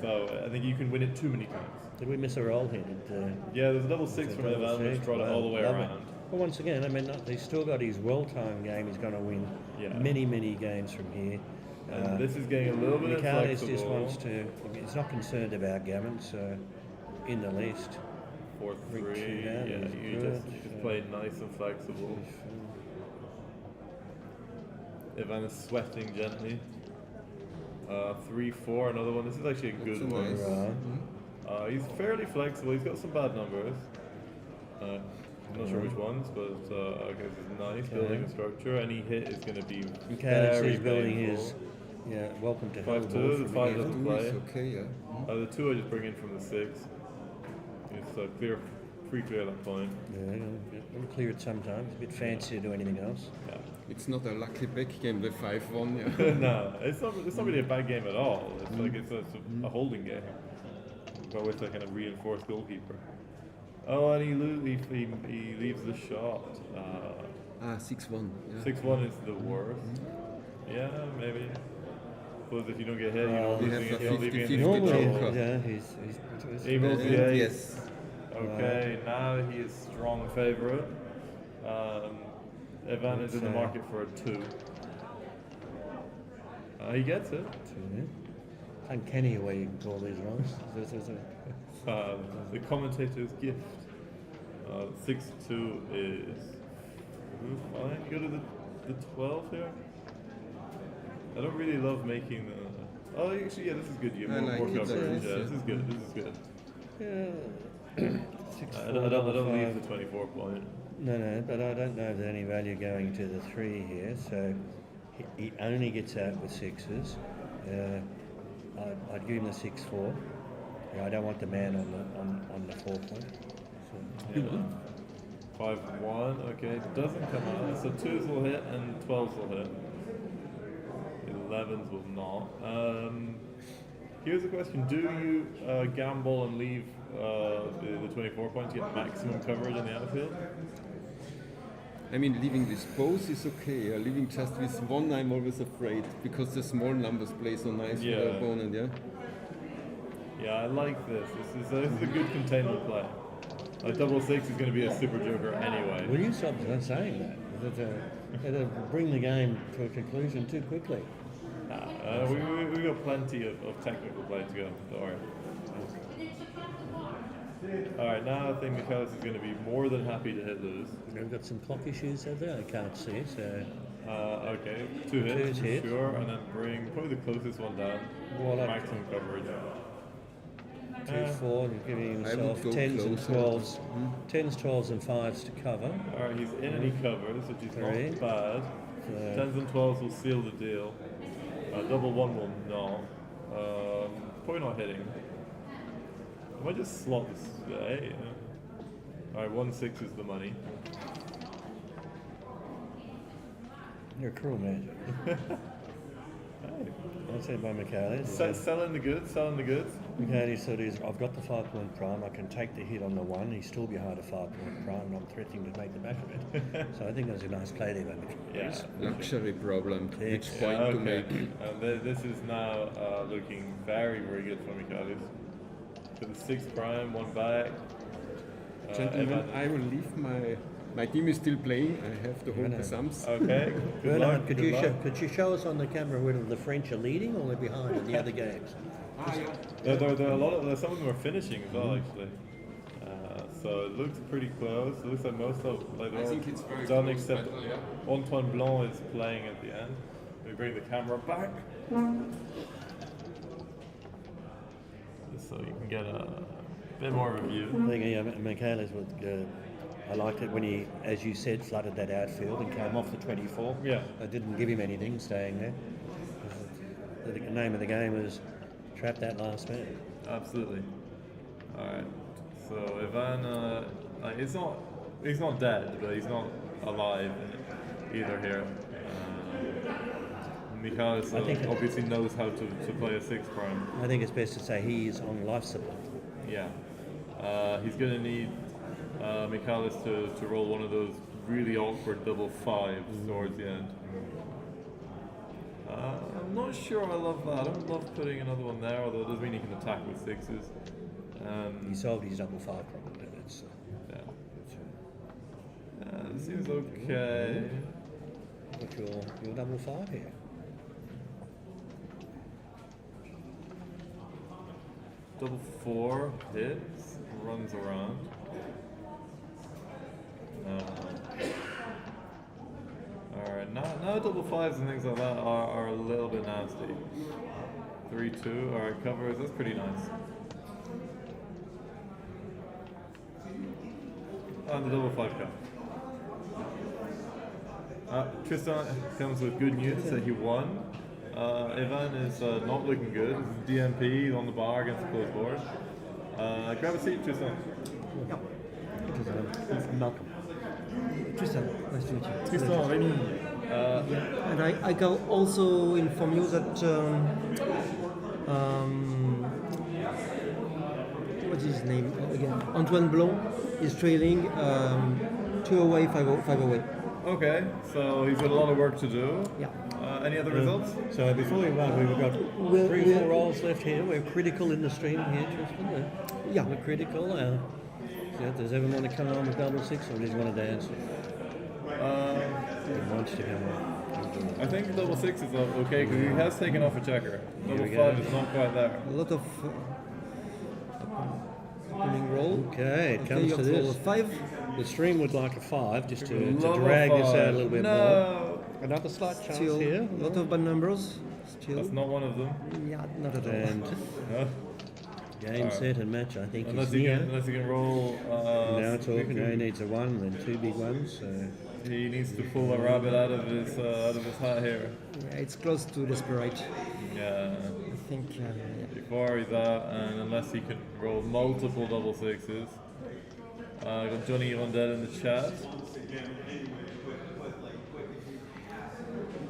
so I think you can win it too many times. Did we miss a roll here? Yeah, there's a double 6 from Evan, which brought it all the way around. Well, once again, I mean, he's still got his well-timed game. He's going to win many games from here. And this is getting a little bit Michaelis inflexible. just wants to. He's not concerned about gammon, so in the least. 4-3. Yeah, you just play nice and flexible. Ivan is sweating gently. 3-4, another one. This is actually a good one. Nice. He's fairly flexible. He's got some bad numbers. I'm not sure which ones, but I guess it's nice building a structure. Any hit is going to be very building painful. his. Yeah, welcome to 5-2. The 5 doesn't play. Okay, yeah. The 2 I just bring in from the 6. It's pre-clear that point. Yeah, we'll clear it sometimes. A bit fancy to do anything else. Yeah. It's not a lucky back game, the 5-1. Yeah. No, it's not really a bad game at all. It's like it's a holding game, but with a kind of reinforced goalkeeper. Oh, and he leaves the shot. 6-1. Yeah. 6-1 is the worst. Yeah, maybe. Suppose if you don't get hit, you don't leave it in Normally, yeah, he's Abel's the 8. Yes. Okay, now he is strong favourite. Evan is in the market for a 2. He gets it. Uncanny way you can call these runs. The commentator's gift. 6-2 is fine. You go to the 12 here. I don't really love making the. Oh, actually, yeah, this is good. You have more coverage. Yeah, this is good. This is good. Yeah. I don't leave the 24 point. No, but I don't know if there's any value going to the 3 here. So he only gets out with 6s. I'd give him the 6-4. Yeah, I don't want the man on the 4 point. So, 5-1. Okay, doesn't come out. So 2s will hit and 12s will hit. 11s will not. Here's a question: do you gamble and leave the 24 points to get maximum coverage in the outfield? I mean, leaving this both is okay. Leaving just with 1, I'm always afraid because the small numbers play so nice for the opponent. Yeah. Yeah, I like this. This is a good containment play. Like double 6 is going to be a super joker anyway. Will you stop saying that? It'll bring the game to a conclusion too quickly. We got plenty of technical play to go. Don't worry. All right, now I think Michaelis is going to be more than happy to hit loose. We've got some clock issues over there. I can't see. So okay, 2 hits, sure, and then bring probably the closest one down. Maximum coverage. 2-4, and giving himself 10s and 12s, 10s, 12s, and 5s to cover. All right, he's in and he covers, which is 3. not bad. 10s and 12s will seal the deal. Double 1 will not. Probably not hitting. I might just slot this guy. All right, 1-6 is the money. You're a cruel man. That's it by Michaelis. Selling the goods, selling the goods. Michaelis said, I've got the 5-point prime, I can take the hit on the 1, he's still behind a 5-point prime, and I'm threatening to make the back of it. So I think that was a nice play there by Michaelis. Yeah. Luxury problem, which point to make. This is now looking very, very good for Michaelis. To the 6 prime, 1 back. Gentlemen, I will leave my team is still playing. I have to hold the thumbs. Okay. Bernard, could you show us on the camera whether the French are leading or they're behind in the other games? There are a lot of some of them are finishing as well, actually. So it looks pretty close. It looks like most of I think it's very done close except battle, yeah. Antoine Blanc is playing at the end. We bring the camera back. Just so you can get a bit more of a view. I think Michaelis would. I liked it when he, as you said, flooded that outfield and came off the 24. Yeah. I didn't give him anything staying there. The name of the game is trap that last man. Absolutely. All right. So Ivan, he's not dead, but he's not alive either here. Michaelis obviously knows how to play a 6 prime. I think it's best to say he's on life support. Yeah. He's going to need Michaelis to roll one of those really awkward double 5s towards the end. I'm not sure I love that. I don't love putting another one there, although it does mean he can attack with 6s. He solved his double 5 problem. It seems okay. But you're double 5 here. Double 4 hits, runs around. Alright, now double 5s and things like that are a little bit nasty. 3-2, alright, covers, that's pretty nice. And the double 5 cut. Tristan comes with good news that he won. Ivan is not looking good. This is DMP on the bar against the closed board. Grab a seat, Tristan. Yeah. Malcolm. Tristan, nice to meet you. Tristan, Rémi. And I can also inform you that what is his name again? Antoine Blanc is trailing 2 away, 5 away. Okay, so he's got a lot of work to do. Yeah. Any other results? So before we run, we've got 3-4 rolls left here. We're critical in the stream here, Tristan. Yeah. We're critical. Does everyone want to come on with double 6 or does he want to dance? He wants to come on. I think double 6 is okay because he has taken off a checker. Double 5 is not quite there. A lot of opening roll. Okay, it comes to this. 5. The stream would like a 5 just to drag this out a little bit more. Another slight chance Still, here. a lot of bad numbers. Still. That's not one of them. Yeah, not at all. And game, set, and match, I think, unless is he near. Unless he can roll... now talking, he needs a 1, then 2 big ones. So. He needs to pull a rabbit out of his hat here. Yeah, it's close to desperate. Yeah. I think, yeah. Before he's out, and unless he can roll multiple double 6s. Got Johnny Rondell in the chat.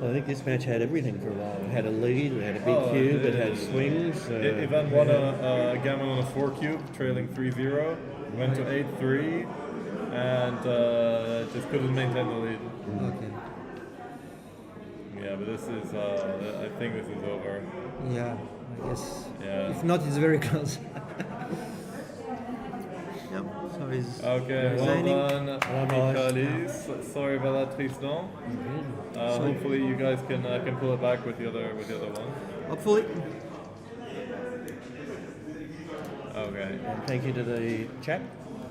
I think this match had everything for a while. It had a lead, it had a big cube, it had swings. Ivan won a gammon on a 4 cube, trailing 3-0. Went to 8-3, and just couldn't maintain the lead. Okay. Yeah, but this is, I think this is over. Yeah, I guess. Yeah. If not, it's very close. Yep, sorry. is Okay, well resigning. done, Voilà, boys. Michaelis. Sorry about that, Tristan. Hopefully you guys can pull it back with the other one. Hopefully. Okay. And thank you to the chat.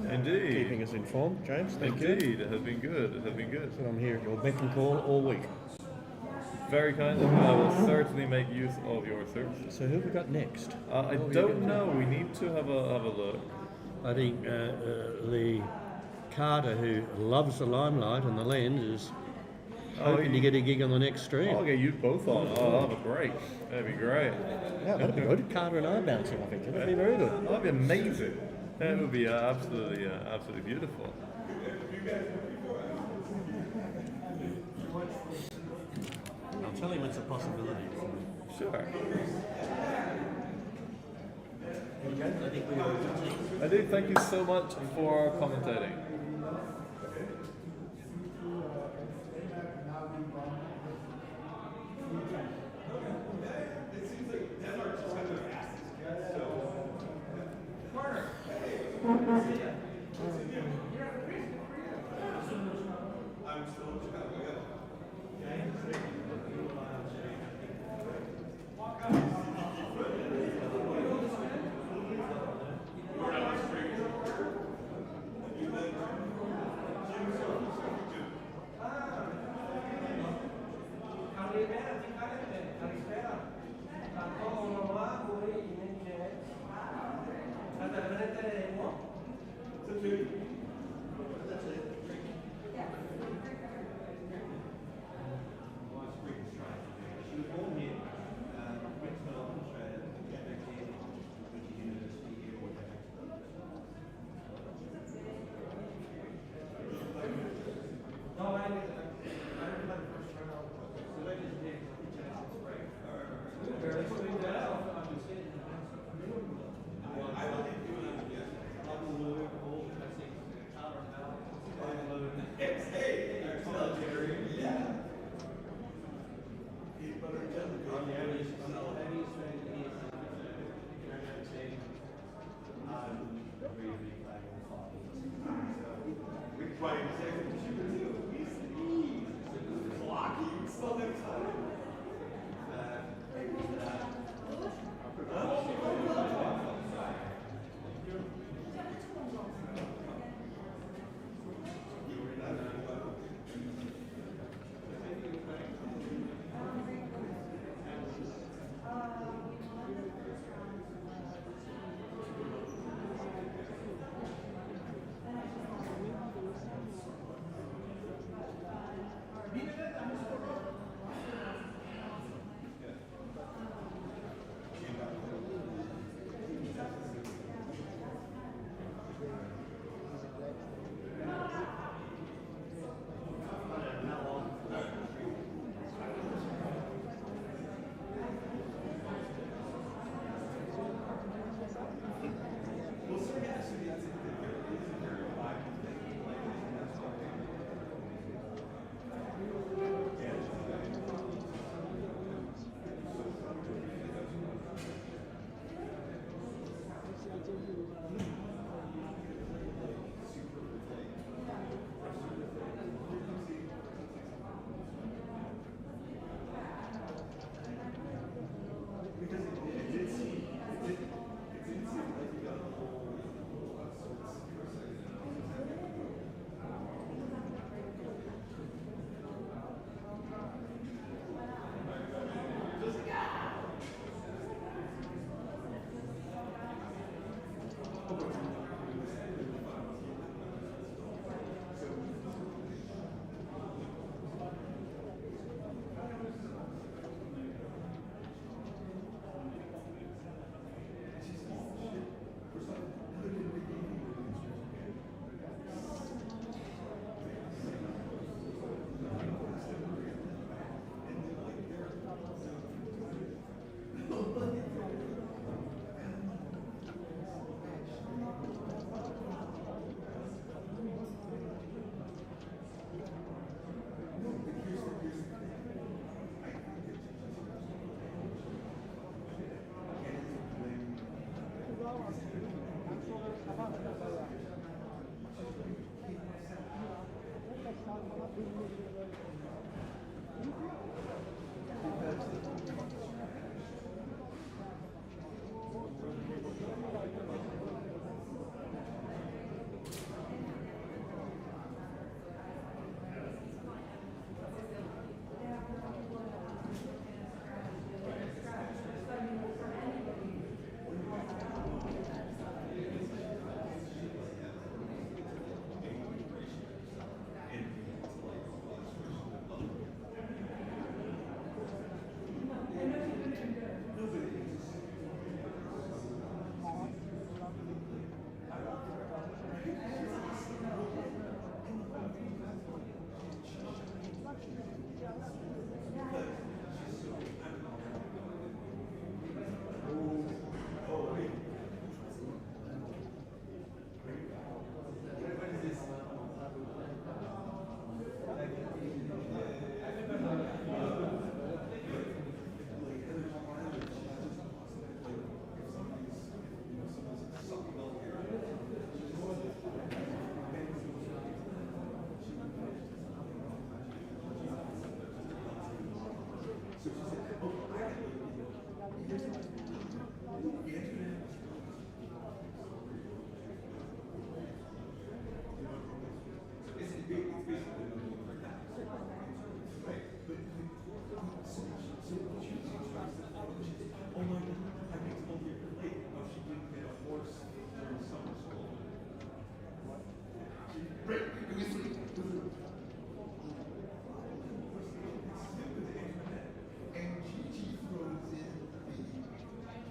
Indeed. Keeping us informed, James. Thank you. Indeed, it has been good. It has been good. So I'm here at your beck and call all week. Very kind of you. I will certainly make use of your services. So who have we got next? I don't know. We need to have a look. I think the Carter, who loves the limelight and the lens, is hoping to get a gig on the next stream. I'll get you both on. Oh, that'd be great. That'd be great. Yeah, that'd be good. Carter and I bouncing off each other. That'd be very good. That'd be amazing. That would be absolutely beautiful. I'll tell him it's a possibility. Sure. I think we are. I do. Thank you so much for commentating.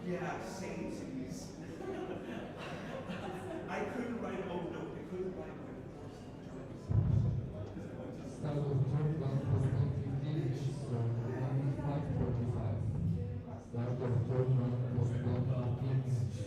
Yeah, Sainties. I couldn't write, oh no, I couldn't write my Start of third round prospective finish is 5:45. Start of third round prospective finish.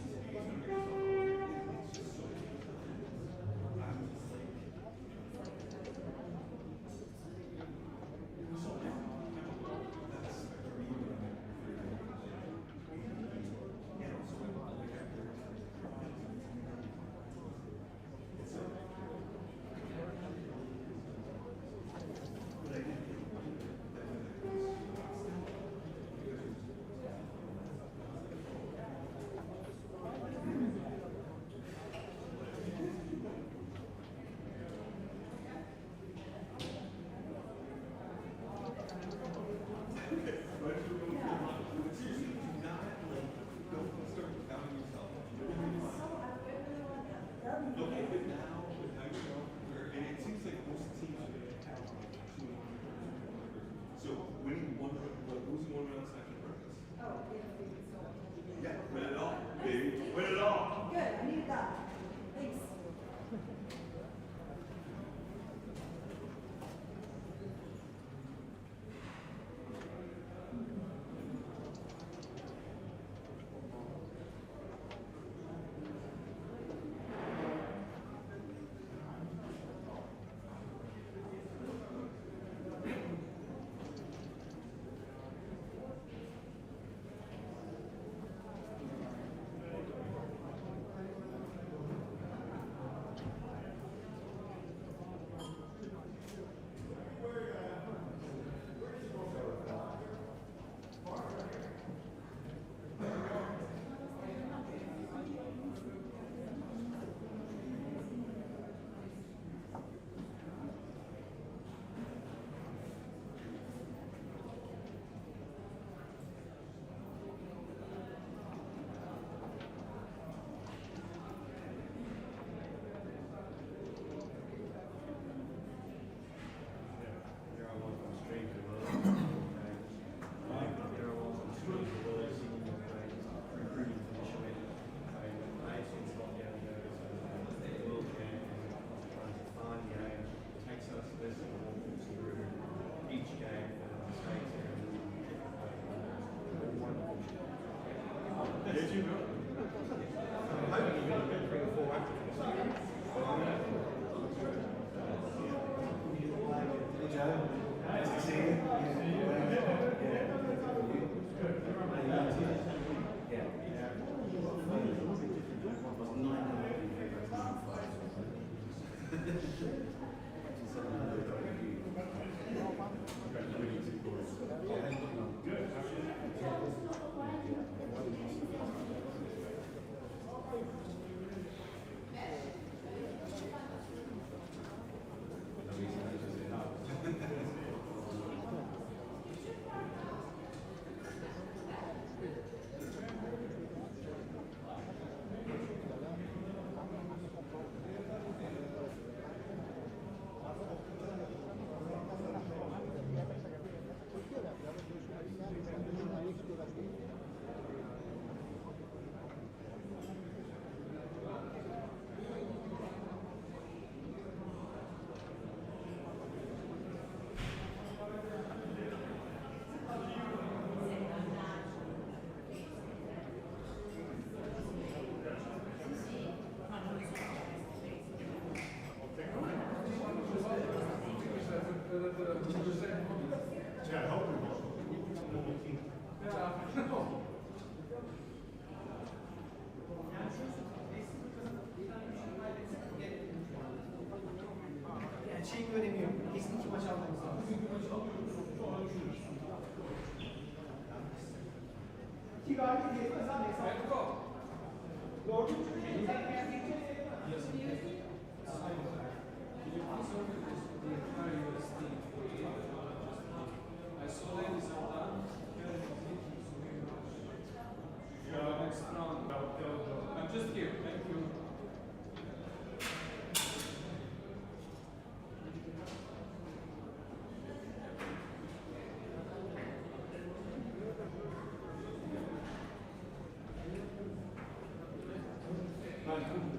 Yani şeyin önemi yok. Kesin 2 maç almamız lazım. 2 galibiyet yetmez abi. Dördüncü I saw ladies all done. Next round, I'm just here. Thank you. galibiyet.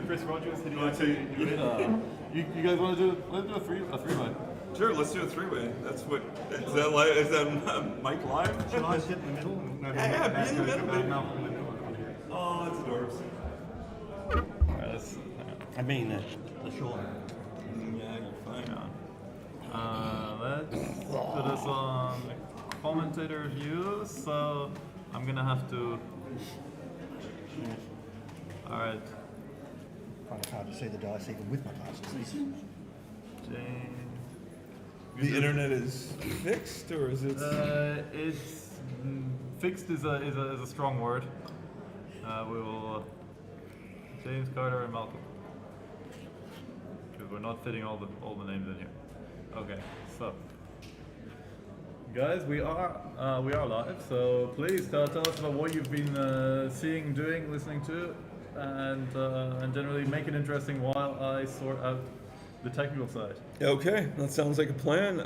Chris Rogers hitting you guys want to do? Let's do a three-way. Sure, let's do a three-way. That's what. Is that live? Is that Mike live? Shall I sit in the middle? Yeah, be in the middle, baby. Malcolm in the middle. Come here. Oh, that's adorable. Alright, let's. I mean the short. Yeah, you're fine. Let's put us on commentator view. So I'm gonna have to. Alright. Kind of hard to see the dice even with my glasses. James. The internet is fixed, or is it? It's fixed is a strong word. We will James, Carter, and Malcolm, because we're not fitting all the names in here. Okay, so guys, we are live. So please tell us about what you've been seeing, doing, listening to, and generally make it interesting while I sort out the technical side. Okay, that sounds like a plan.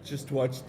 Just watched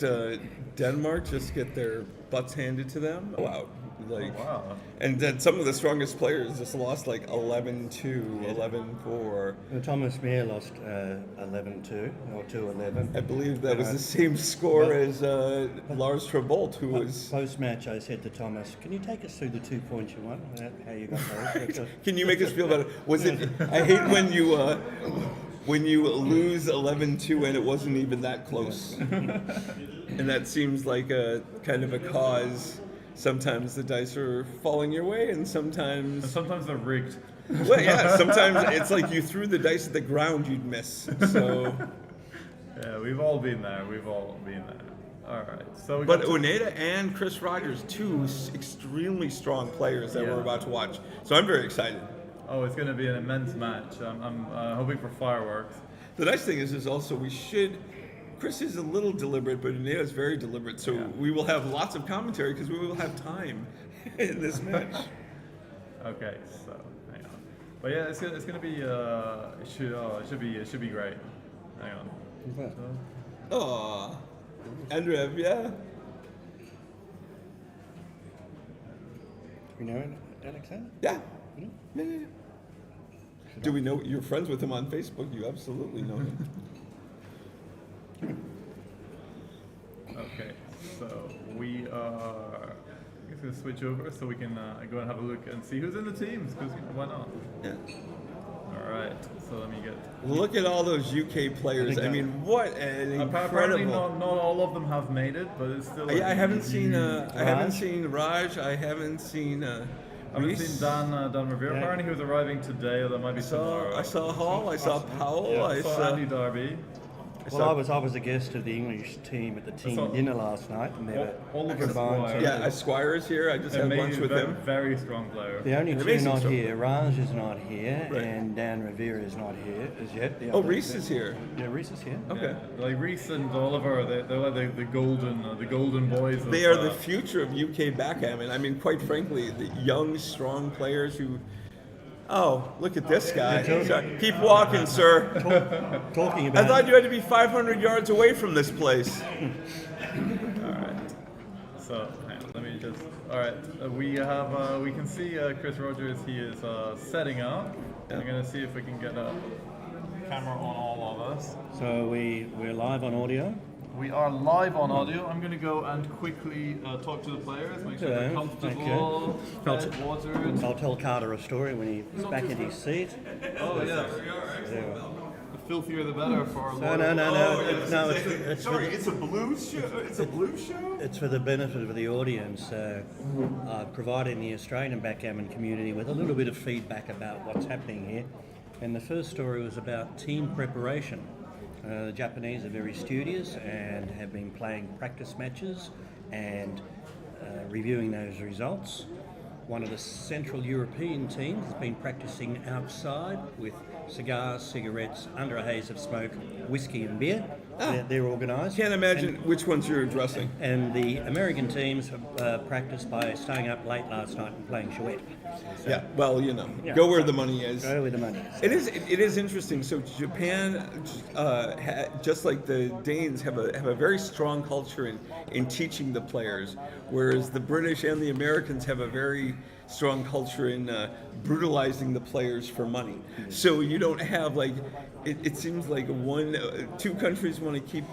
Denmark just get their butts handed to them. Wow. Like, oh, wow. And then some of the strongest players just lost like 11-2, 11-4. Thomas Meer lost 11-2 or 2-11. I believe that was the same score as Lars Trabolt, who was... Post-match, I said to Thomas, can you take us through the 2 points you won? How you got those? Can you make us feel better? Was it... I hate when you lose 11-2 and it wasn't even that close. And that seems like a kind of a cause. Sometimes the dice are falling your way, and sometimes they're rigged. Well, yeah, sometimes it's like you threw the dice at the ground, you'd miss. So yeah, we've all been there. All right. So but Oneda and Chris Rogers, two extremely strong players that we're about to watch. So I'm very excited. Oh, it's going to be an immense match. I'm hoping for fireworks. The nice thing is also Chris is a little deliberate, but Oneda is very deliberate. So we will have lots of commentary because we will have time in this match. Okay, so hang on. But yeah, it's gonna be it should be great. Hang on. Oh, Andrew, yeah. You know Alexander? Yeah. Yeah. Do we know you're friends with him on Facebook? You absolutely know him. Okay, so we are just going to switch over so we can go and have a look and see who's in the teams, because why not? Yeah. All right, so let me get... Look at all those UK players. I mean, what an apparently incredible... not all of them have made it, but it's still... I haven't seen Raj. I haven't seen I haven't seen Dan Revere. Apparently he was arriving today, or that might be tomorrow. I saw Hall. I saw Powell. I saw Andy Darby. Well, I was a guest of the English team at the team dinner last night, and they were combined. Yeah, Squire is here. I just had lunch with him. Very strong player. The only two not here. Raj is not here, and Dan Revere is not here as yet. Reese is here. Yeah, Reese is here. Okay. Yeah, like Reese and Oliver, they're like the golden boys. They are the future of UK backgammon. I mean, quite frankly, the young, strong players who. Oh, look at this guy. Keep walking, sir. Talking about I thought you had to be 500 yards away from this place. All right. So, hang on, let me just... All right. We can see Chris Rogers. He is setting up. Yeah. I'm going to see if we can get a camera on all of us. So we're live on audio? We are live on audio. I'm going to go and quickly talk to the players, make sure they're comfortable, fed, watered. I'll tell Carter a story when he's back in his seat. Oh, yeah. The filthier the better for our No. It's a blues show? It's a blues show? It's for the benefit of the audience, providing the Australian backgammon community with a little bit of feedback about what's happening here. And the first story was about team preparation. The Japanese are very studious and have been playing practice matches and reviewing those results. One of the Central European teams has been practicing outside with cigars, cigarettes, under a haze of smoke, whiskey and beer. They're organised. Can't imagine which ones you're addressing. And the American teams have practiced by staying up late last night and playing chouette. Yeah, well, Yeah. go where the money is. Go where the money is. It is interesting. So Japan, just like the Danes, have a very strong culture in teaching the players, whereas the British and the Americans have a very strong culture in brutalizing the players for money. So you don't have like. It seems like two countries want to keep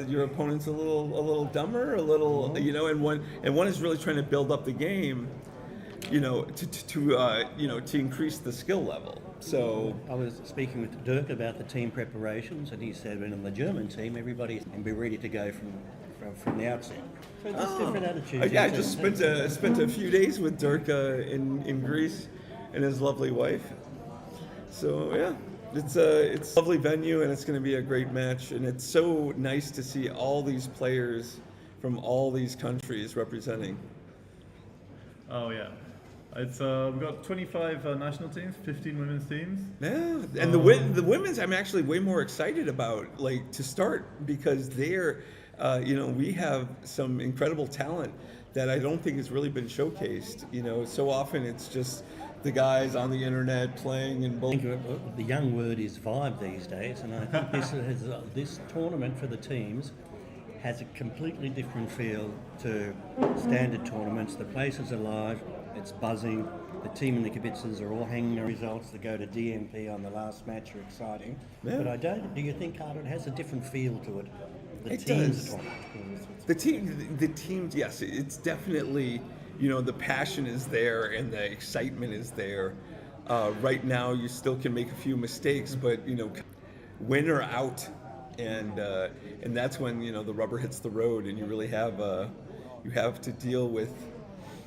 your opponents a little dumber, a little, and one is really trying to build up the game, to increase the skill level. So I was speaking with Dirk about the team preparations, and he said, when in the German team, everybody can be ready to go from the outset. So there's different attitudes. Yeah, I just spent a few days with Dirk in Greece, and his lovely wife. So yeah. It's a lovely venue, and it's going to be a great match. And it's so nice to see all these players from all these countries representing. Oh yeah, it's we've got 25 national teams, 15 women's teams. Yeah, and the women's I'm actually way more excited about, like, to start, because they're, we have some incredible talent that I don't think has really been showcased. So often it's just the guys on the internet playing and the young word is vibe these days, and I think this tournament for the teams has a completely different feel to standard tournaments. The place is alive, it's buzzing. The team and the kibitzers are all hanging the results that go to DMP on the last match are exciting. Yeah. But do you think, Carter, it has a different feel to it? It does. The teams, yes, it's definitely. The passion is there and the excitement is there. Right now, you still can make a few mistakes, but win or out, and that's when the rubber hits the road, and you really have to deal with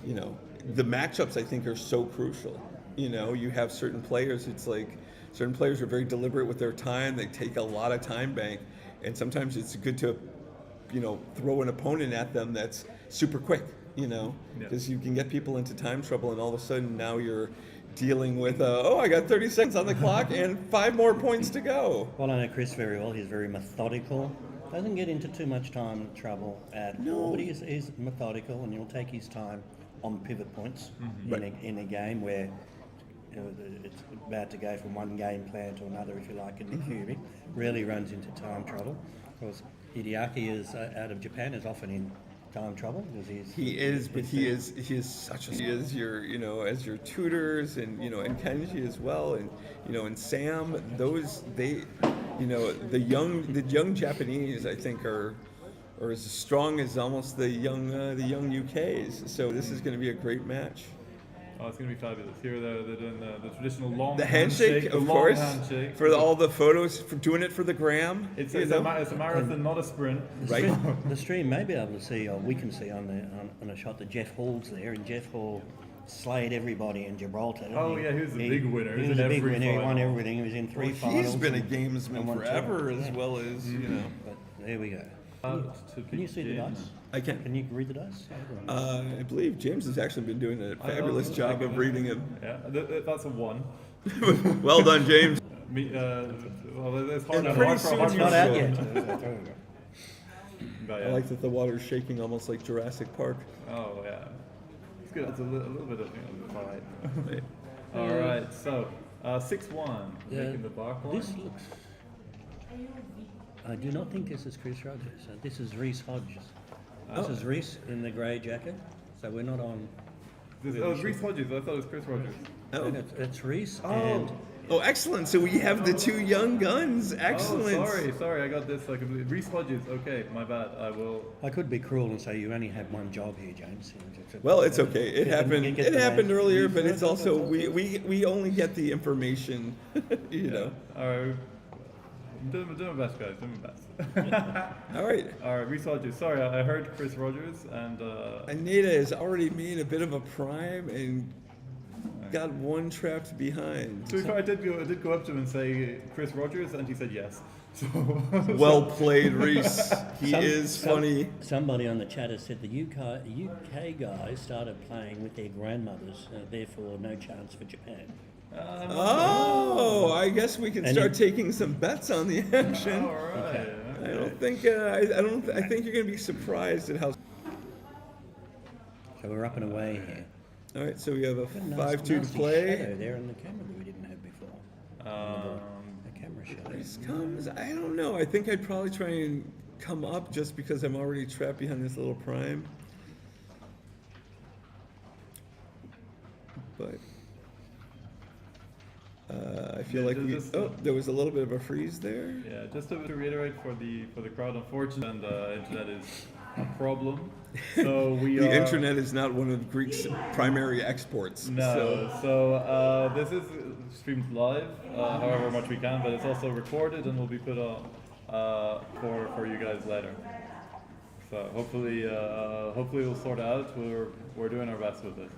the matchups. I think are so crucial. You have certain players. It's like certain players are very deliberate with their time. They take a lot of time bank, and sometimes it's good to throw an opponent at them that's super quick. Because you can get people into time trouble, and all of a sudden now you're dealing with, I got 30 seconds on the clock and 5 more points to go. Well, I know Chris very well. He's very methodical. Doesn't get into too much time trouble at all, but he's methodical, and he'll take his time on pivot points in a game where it's about to go from one game plan to another, if you like, in the cubing. Rarely runs into time trouble. Of course, Hideaki is out of Japan, is often in time trouble because he is your as your tutors, and and Kenji as well, and Sam, the young Japanese, I think, are as strong as almost the young UKs. So this is going to be a great match. Oh, it's going to be fabulous. Here they're doing the traditional long handshake, of course, handshake. For all the photos, for doing it for the gram. It's a marathon, not a sprint. Right. The stream may be able to see, or we can see on a shot that Jeff Hall's there, and Jeff Hall slayed everybody in Gibraltar. He was the big winner. He was a big winner. He won everything. He was in 3 finals. He's been a gamesman forever, as well as But there we go. Can you see the dice? I can. Can you read the dice? I believe James has actually been doing a fabulous job of reading them. Yeah, that's a 1. Well done, James. It's hard. Not out yet. I like that the water's shaking almost like Jurassic Park. Oh yeah, it's good. It's a little bit of fight. All right, so 6-1, making the back line. This looks. I do not think this is Chris Rogers. This is Reese Hodges. This is Reese in the grey jacket. So we're not on. It's Reese Hodges. I thought it was Chris Rogers. Oh, it's Reese and. Oh, excellent! So we have the 2 young guns. Excellent. Oh, sorry, I got this. Reese Hodges. Okay, my bad. I could be cruel and say you only have one job here, James. Well, it's okay. It happened. It happened earlier, but it's also we only get the information. All right. I'm doing my best, guys. Doing my best. All right. All right, Reese Hodges. Sorry, I heard Chris Rogers and. Anita is already made a bit of a prime and got one trapped behind. To be fair, I did go up to him and say Chris Rogers, and he said yes. So well played, Reese. He is funny. Somebody on the chat has said the UK guys started playing with their grandmothers, therefore no chance for Japan. I guess we can start taking some bets on the action. All right. Okay. I don't think I think you're going to be surprised at how. So we're up and away here. All right, so we have a Got a 5-2 to nasty play. shadow there on the camera that we didn't have before. A camera shadow. Grease comes. I don't know. I think I'd probably try and come up just because I'm already trapped behind this little prime. But I feel like there was a little bit of a freeze there. Yeah, just to reiterate for the crowd, unfortunately, and internet is a problem. So we The internet is not one of Greek's primary exports. No, so this is streamed live, however much we can, but it's also recorded and will be put on for you guys later. So hopefully we'll sort it out. We're doing our best with it.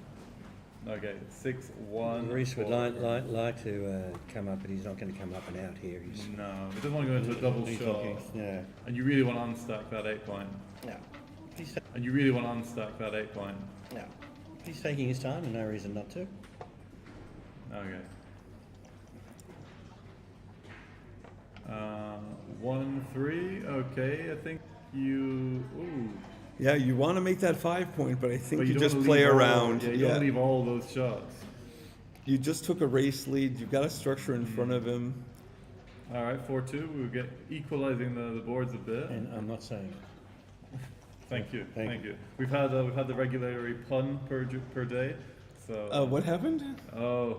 Okay, 6-1. Reese would like to come up, but he's not going to come up and out here. No, he doesn't want to go into a double shot. Yeah. And you really want to unstack that 8 point. No. And you really want to unstack that 8 point. No. He's taking his time and no reason not to. Okay. 1-3. Okay, I think you. Ooh. Yeah, you want to make that 5 point, but I think But you don't just wanna play leave all- around. Yeah, you don't leave all those shots. You just took a race lead. You've got a structure in front of him. All right, 4-2. We'll get equalizing the boards a bit. And I'm not saying. Thank you, thank you. We've had the regulatory pun per day. So. What happened? Oh.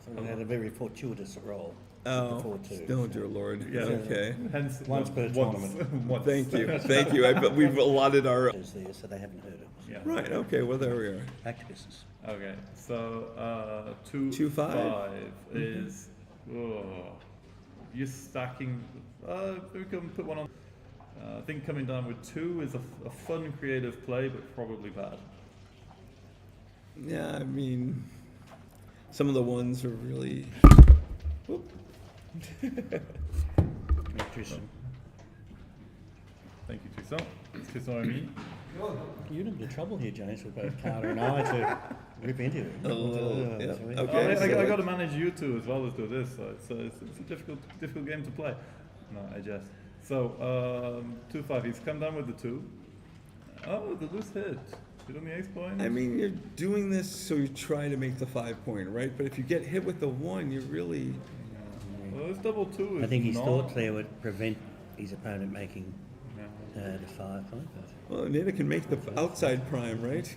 So we had a very fortuitous roll. Oh, 4-2. oh dear Lord. Yeah. Okay. Hence, Once per tournament. Once. Thank you, thank you. We've allotted our. There, so they haven't heard it. Yeah. Right. Okay. Well, there we are. Back to business. Okay. So 2-5 is. Oh, you're stacking. We can put one on. I think coming down with 2 is a fun, creative play, but probably bad. Yeah, I mean, some of the ones are really. Whoop. Interesting. Thank you, Toussaint. It's Toussaint and me. You're in a bit of trouble here, James, with both Carter and I to rip into it. Yeah. So Okay. I got to manage you two as well as do this, so it's a difficult game to play. No, I jest. So 2-5. He's come down with the 2. Oh, the loose hit. Hit on the ace point. I mean, you're doing this so you try to make the 5 point, right? But if you get hit with the 1, you really. Well, this double 2 is. I think his not... thought there would prevent his opponent making the 5 point. Well, Neda can make the outside prime, right?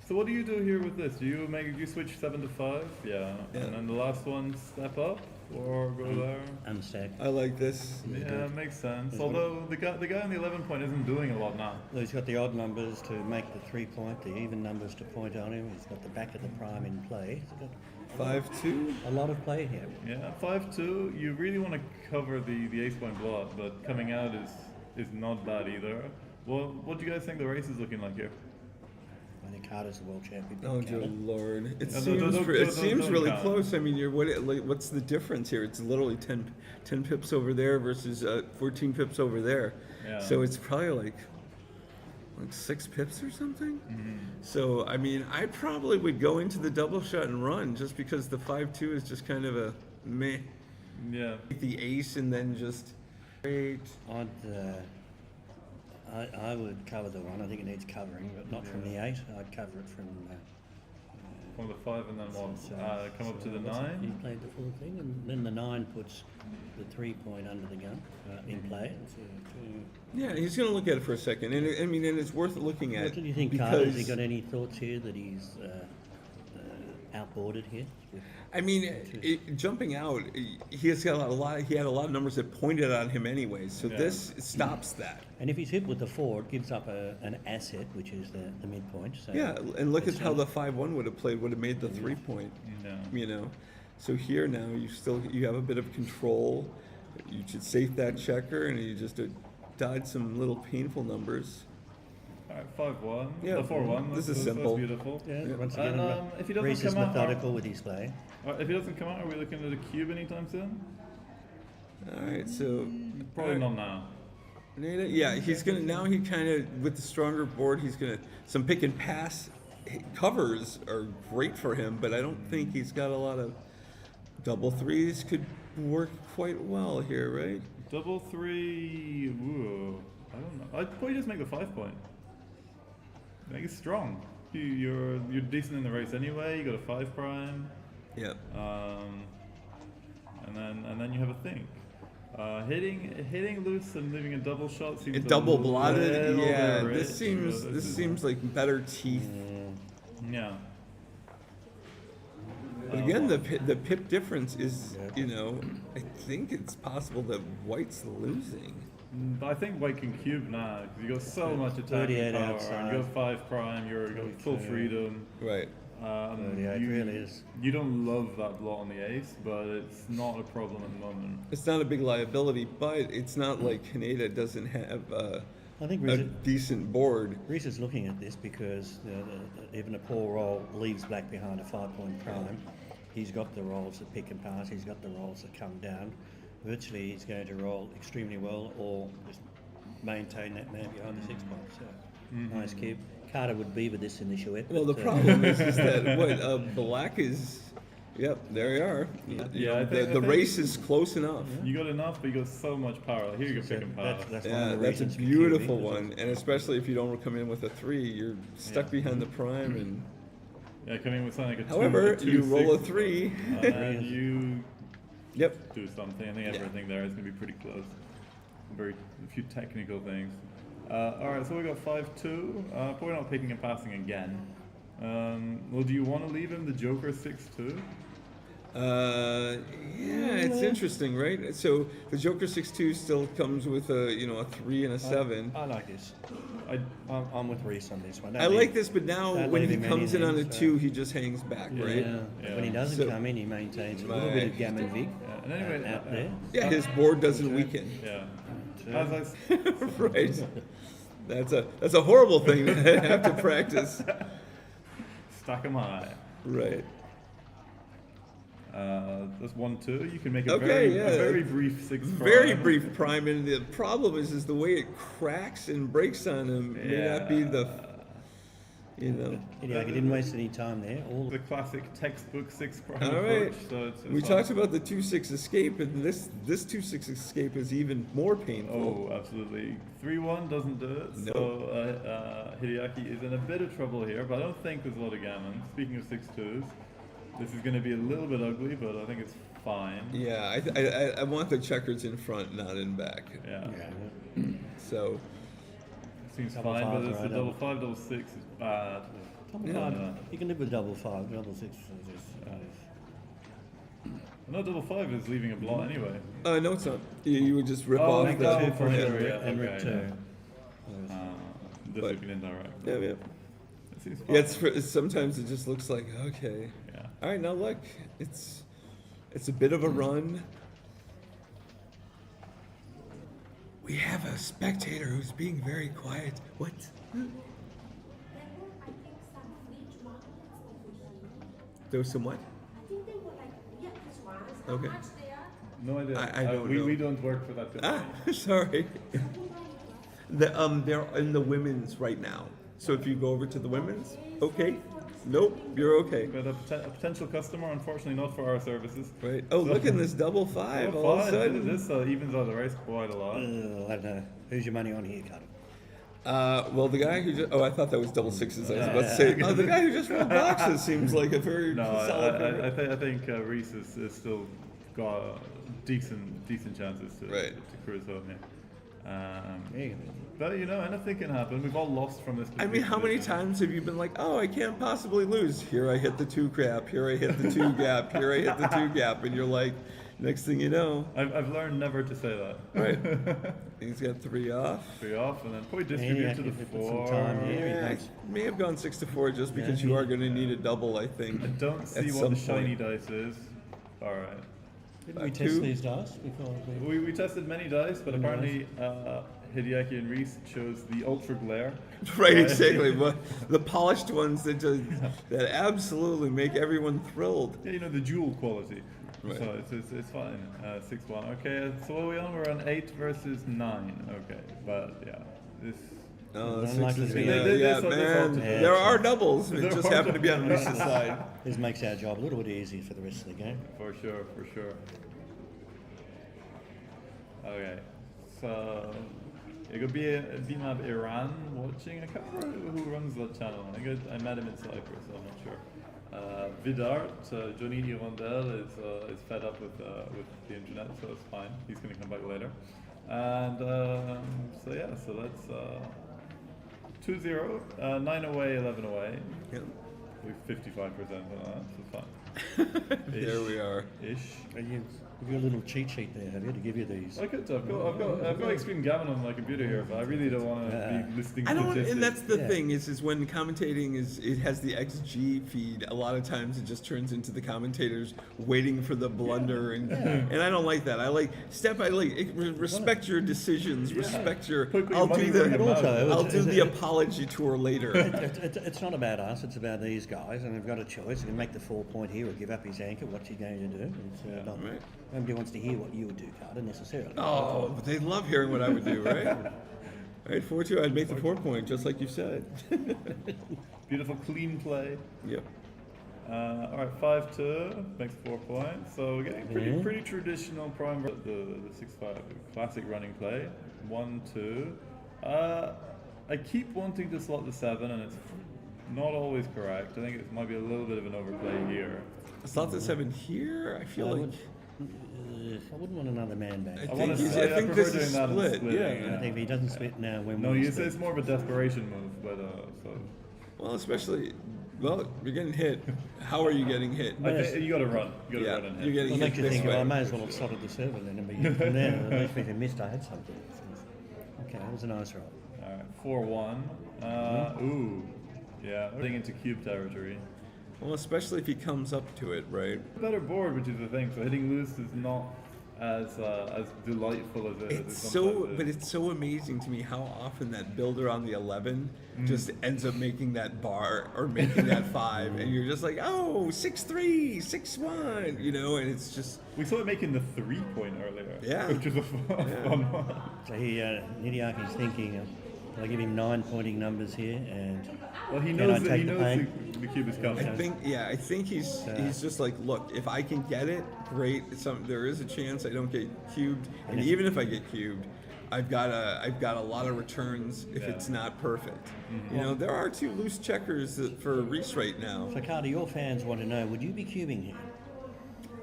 So what do you do here with this? Do you switch 7 to 5? Yeah. And then the last one step up or go there? Unstack. I like this. Yeah, makes sense. Although the guy on the 11 point isn't doing a lot now. Well, he's got the odd numbers to make the 3 point, the even numbers to point on him. He's got the back of the prime in play. He's got 5-2. a lot of play here. Yeah, 5-2. You really want to cover the ace point blowout, but coming out is not bad either. Well, what do you guys think the race is looking like here? I think Carter's the world champion. Oh dear Lord! It No, seems don't really count. close. I mean, what's the difference here? It's literally 10 pips over there versus 14 pips over there. Yeah. So it's probably like 6 pips or something. Mm-hmm. So I mean, I probably would go into the double shot and run just because the 5-2 is just kind of a meh. Yeah. Take the ace and then just. Great. I would cover the 1. I think it needs covering, but not from the 8. I'd cover it from. From the 5 and then what? Come up to the what's it? 9. He played the full thing, and then the 9 puts the 3 point under the gun in play. Yeah, he's going to look at it for a second, and I mean, and it's worth looking at. What do you think, Carter? Has he got any thoughts here that he's outboarded here? I mean, jumping out, he had a lot of numbers that pointed on him anyway. So this stops that. And if he's hit with the 4, it gives up an asset, which is the midpoint. So Yeah, and look at how the 5-1 would have made the 3 point. Yeah. You know, so here now you have a bit of control. You should safe that checker, and you just dodge some little painful numbers. Alright, 5-1. Yeah, 4-1. this is simple. That's beautiful. Yeah, once again, And if he doesn't Reese is come out, methodical with his play. if he doesn't come out, are we looking at a cube anytime soon? All right, so Probably not now. Neda, yeah, he's gonna now. He kind of with the stronger board. He's gonna some pick and pass covers are great for him, but I don't think he's got a lot of double 3s. Could work quite well here, right? Double 3. Ooh, I don't know. I'd probably just make the 5 point. Make it strong. you're decent in the race anyway. You got a 5 prime. Yeah. And then you have a think. Hitting loose and leaving a double shot seems Double blotted. Yeah. rich, This seems like better teeth. Yeah. But again, the pip difference is, I think it's possible that White's losing. But I think White can cube now because you got so much attacking power, and you got 5 prime. You got full freedom. Right. It really is. You don't love that blot on the ace, but it's not a problem at the moment. It's not a big liability, but it's not like Kaneda doesn't have I think a decent board. Reese is looking at this because even a poor roll leaves black behind a 5-point prime. He's got the rolls that pick and pass. He's got the rolls that come down. Virtually, he's going to roll extremely well or just maintain that man behind the 6 points. So, nice cube. Carter would be with this in the Chouette. Well, the problem is that black is. Yep, there you are. The race is close enough. You got enough, but you got so much power. Like, here you go pick and pass. That's a beautiful one, and especially if you don't come in with a 3, you're stuck behind the prime and. Yeah, coming with something like a 2. However, two, you roll a 6, 3. and you. Yep. Do something. I think everything there is going to be pretty close. A few technical things. All right, so we got 5-2. Probably not picking and passing again. Well, do you want to leave him the Joker 6-2? Yeah, it's interesting, right? So the Joker 6-2 still comes with a 3 and a 7. I like this. I'm with Reese on this one. I like this, but now when he comes in on a 2, he just hangs back, right? Yeah. When he doesn't come in, he maintains a little bit of gammon vig And anyway, out there. Yeah, his board doesn't weaken. Yeah. Right. That's a horrible thing to have to practice. Stack 'em high. Right. That's 1-2. You can make a very brief 6 prime. Very brief prime, and the problem is the way it cracks and breaks on him may not be the. He didn't waste any time there. All the classic textbook 6 prime All right. approach. So it's we fun. talked about the 2-6 escape, and this 2-6 escape is even more painful. Oh, absolutely. 3-1 doesn't do it. Nope. So Hideaki is in a bit of trouble here, but I don't think there's a lot of gammon. Speaking of 6-2s, this is going to be a little bit ugly, but I think it's fine. Yeah, I want the checkers in front, not in back. Yeah. So. Seems double fine, but five, it's right, the double 5, double 6 is bad. Double 5, you can live with double 5, double 6 is No, double 5 is leaving a blot anyway. No, it's not. You would just rip off make the that for yeah. sure, yeah. and Okay, rip 2. This would be indirect. Yeah. It seems fine. Yeah, sometimes it just looks like okay. Yeah. All right, now look, it's a bit of a run. We have a spectator who's being very quiet. What? There was some what? Okay. No idea. I don't know. We don't work for that company. Sorry. They're in the women's right now. So if you go over to the women's, okay. Nope, you're okay. But a potential customer, unfortunately, not for our services. Right. Oh, look at this double 5 all of a sudden. This evens out the race quite a lot. I don't know. Who's your money on here, Carter? Well, the guy who just... Oh, I thought that was double 6s. I was about to say... the guy who just rolled boxes seems like a very solid... I think Reese is still got decent chances to cruise home here. But anything can happen. We've all lost from this. I mean, how many times have you been like, oh, I can't possibly lose. Here I hit the 2 gap. Here I hit the 2 gap. Here I hit the 2 gap. And you're like, next thing you know. I've learned never to say that. Right. He's got 3 off. 3 off, and then probably distribute to the 4. I may have gone 6-4 just because you are going to need a double, I think. I don't see what the shiny dice is. All right. Did we test these dice before? We tested many dice, but apparently Hideaki and Reese chose the Ultra Glare. Right, exactly. But the polished ones that absolutely make everyone thrilled. Yeah, the jewel quality. Right. So it's fine. 6-1. Okay, so what are we on? We're on 8 versus 9. Okay, but yeah, this. There are doubles. It just happened to be on Reese's side. This makes our job a little bit easier for the rest of the game. For sure. Okay, so It could be a Beamab Iran watching. I can't remember who runs that channel. I think I met him in Cyprus, so I'm not sure. Vidart, Johnny Hirondelle is fed up with the internet, so it's fine. He's going to come back later. And so that's 2-0, 9 away, 11 away. Yep. We're 55% on that, so fine. There we are. Ish. Have you a little cheat sheet there, have you, to give you these? I could. I've got Extreme Gammon on my computer here, but I really don't want to be listing I don't, statistics. and that's the thing is when commentating it has the XG feed. A lot of times it just turns into the commentators waiting for the blunder, and I don't like that. I like respect your decisions, respect your. I'll do the apology tour later. It's not about us; it's about these guys, and they've got a choice. He can make the 4 point here or give up his anchor. What's he going to do? Right. Nobody wants to hear what you would do, Carter, necessarily. Oh, but they love hearing what I would do, right? All right, 4-2, I'd make the 4 point, just like you said. Beautiful, clean play. Yep. All right, 5-2 makes 4 points. So we're getting pretty traditional prime. The 6-5 classic running play. 1-2. I keep wanting to slot the 7, and it's not always correct. I think it might be a little bit of an overplay here. Slot the 7 here. I feel like. I wouldn't want another man back. I think this is split. Yeah. I think if he doesn't split now, when no, you say it's more of a desperation move, but Well, especially. Well, you're getting hit. How are you getting hit? I think you got to run. You got to run and hit. You're getting hit makes you this think, way. well, I may as well have slotted the 7 then and be hit from there. At least if I missed, I had something. Okay, that was a nice roll. All right, 4-1. Ooh, yeah, getting into cube territory. Well, especially if he comes up to it, right? Better board, which is the thing. So hitting loose is not as delightful as it It's sometimes is. but it's so amazing to me how often that builder on the 11 just ends up making that bar or making that 5, and you're just like, oh, 6-3, 6-1, you know, and it's just. We saw it making the 3 point earlier. Yeah. Which is a fun one. So Nidiaki's thinking, I'll give him 9 pointing numbers here, and well, he knows that the cube is coming. I think he's just like, look, if I can get it, great. There is a chance I don't get cubed, and even if I get cubed, I've got a lot of returns if it's not perfect. You know, there are 2 loose checkers for Reese right now. So Carter, your fans want to know, would you be cubing here?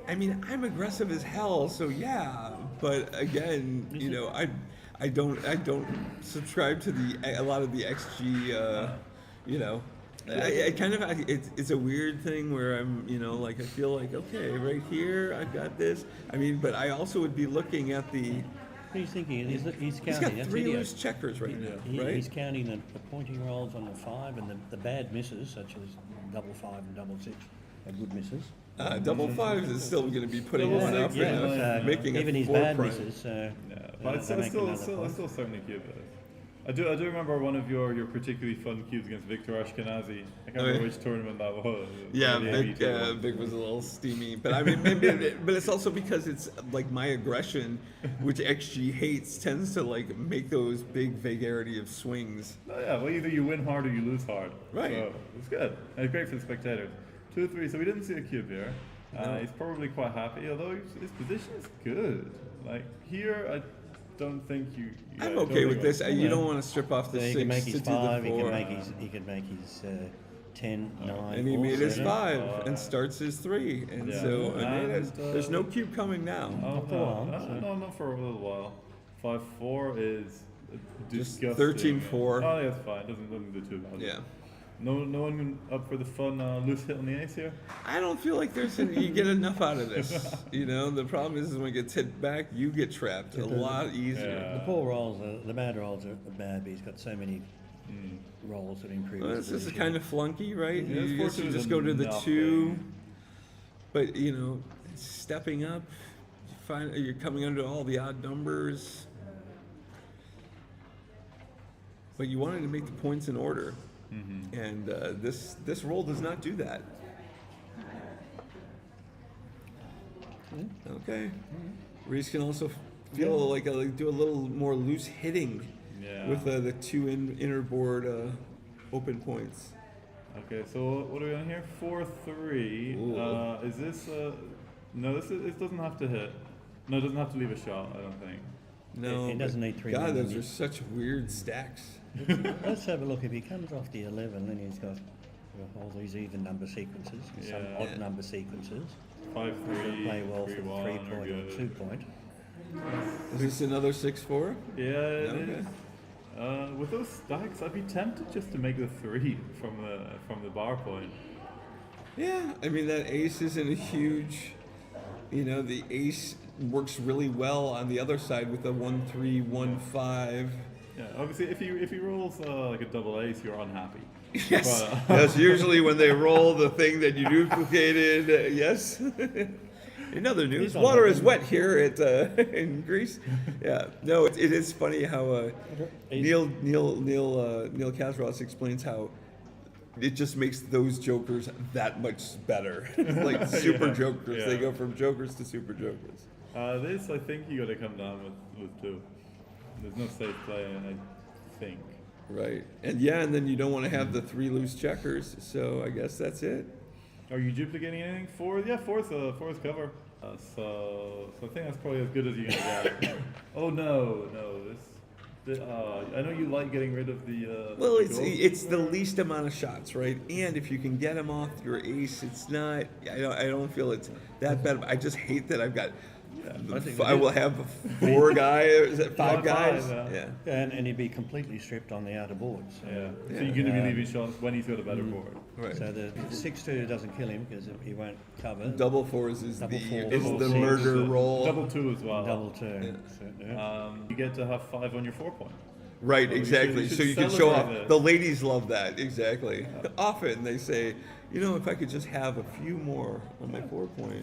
I mean, I'm aggressive as hell, so yeah. But again, you know, I don't subscribe to a lot of the XG. You know, I kind of it's a weird thing where I'm, you know, like I feel like, okay, right here I've got this. I mean, but I also would be looking at the. What he's thinking, he's counting. He's got 3 loose checkers right now, right? He's counting the pointing rolls on the 5 and the bad misses, such as double 5 and double 6, are good misses. Double 5s is still going to be putting one up and making even his 4 bad prime. misses. But it's still certainly cube. I do remember one of your particularly fun cubes against Victor Ashkenazi. I can't remember which tournament that was. Yeah, Big was a little steamy, but I mean, but it's also because it's like my aggression, which XG hates, tends to like make those big vagarity of swings. Oh, yeah, well, either you win hard or you lose hard. Right. So it's good. And it's great for the spectators. 2-3. So we didn't see a cube here. He's probably quite happy, although his position is good. Like here, I don't think you. I'm okay with this. You don't want to strip off the 6 he can make to his do 5. the 4. He could make his 10, 9. And he made his 7. 5 and starts his 3, and so I mean, there's no cube coming now. No, not for a little while. 5-4 is disgusting. Just 13-4. Oh, yeah, it's fine. Doesn't do too bad. Yeah. No one up for the fun loose hit on the ace here? I don't feel like you get enough out of this. You know, the problem is when it gets hit back, you get trapped a lot easier. The poor rolls, the bad rolls are bad, but he's got so many rolls that improve. Well, this is kind of flunky, right? Yeah, you just go to the 2, but you know, stepping up, you're coming under all the odd numbers, but you wanted to make the points in order. And this roll does not do that. Okay. Reese can also feel like do a little more loose hitting with the 2 inner board open points. Okay, so what are we on here? 4-3. Is this? No, it doesn't have to hit. No, it doesn't have to leave a shot. I don't think. No, It doesn't but need 3 God, men. those are such weird stacks. Let's have a look. If he comes off the 11, then he's got all these even number sequences, and some Yeah. odd number sequences. 5-3, He'll play well for the 3-1 3 are point or good. 2 point. Is this another 6-4? Yeah, it Okay. is. With those stacks, I'd be tempted just to make the 3 from the bar point. Yeah, I mean that ace isn't a huge, the ace works really well on the other side with a 1-3, 1-5. Yeah, obviously, if he rolls like a double ace, you're unhappy. Yes, But, that's usually when they roll the thing that you duplicated. Yes. In other news, water is wet here at in Greece. Yeah, no, it is funny how Neil Kasros explains how it just makes those jokers that much better. Like super Yeah, jokers, yeah. they go from jokers to super jokers. This, I think you got to come down with 2. There's no safe play, I think. Right, and then you don't want to have the 3 loose checkers. So I guess that's it. Are you duplicating anything? 4? Yeah, 4's cover. So I think that's probably as good as you're gonna get. Oh no, I know you like getting rid of the. Well, the it's the least amount of shots, right? And if you can get him off your ace, it's not. I don't feel it's that bad. I just hate that I've got. I will have 4 guys. Is that 5 guys? Yeah. And he'd be completely stripped on the outer boards. Yeah. So you're going to be leaving shots when he's got a better board. Right. So the 6-2 doesn't kill him because he won't cover. Double 4s is Double the fours. is Double the six murder is roll. Double 2 as well. Double 2. Yeah. So, yeah. You get to have 5 on your 4 point. Right, So you exactly. should So you can show off. celebrate it. The ladies love that. Exactly. Often they say, if I could just have a few more on my 4 point.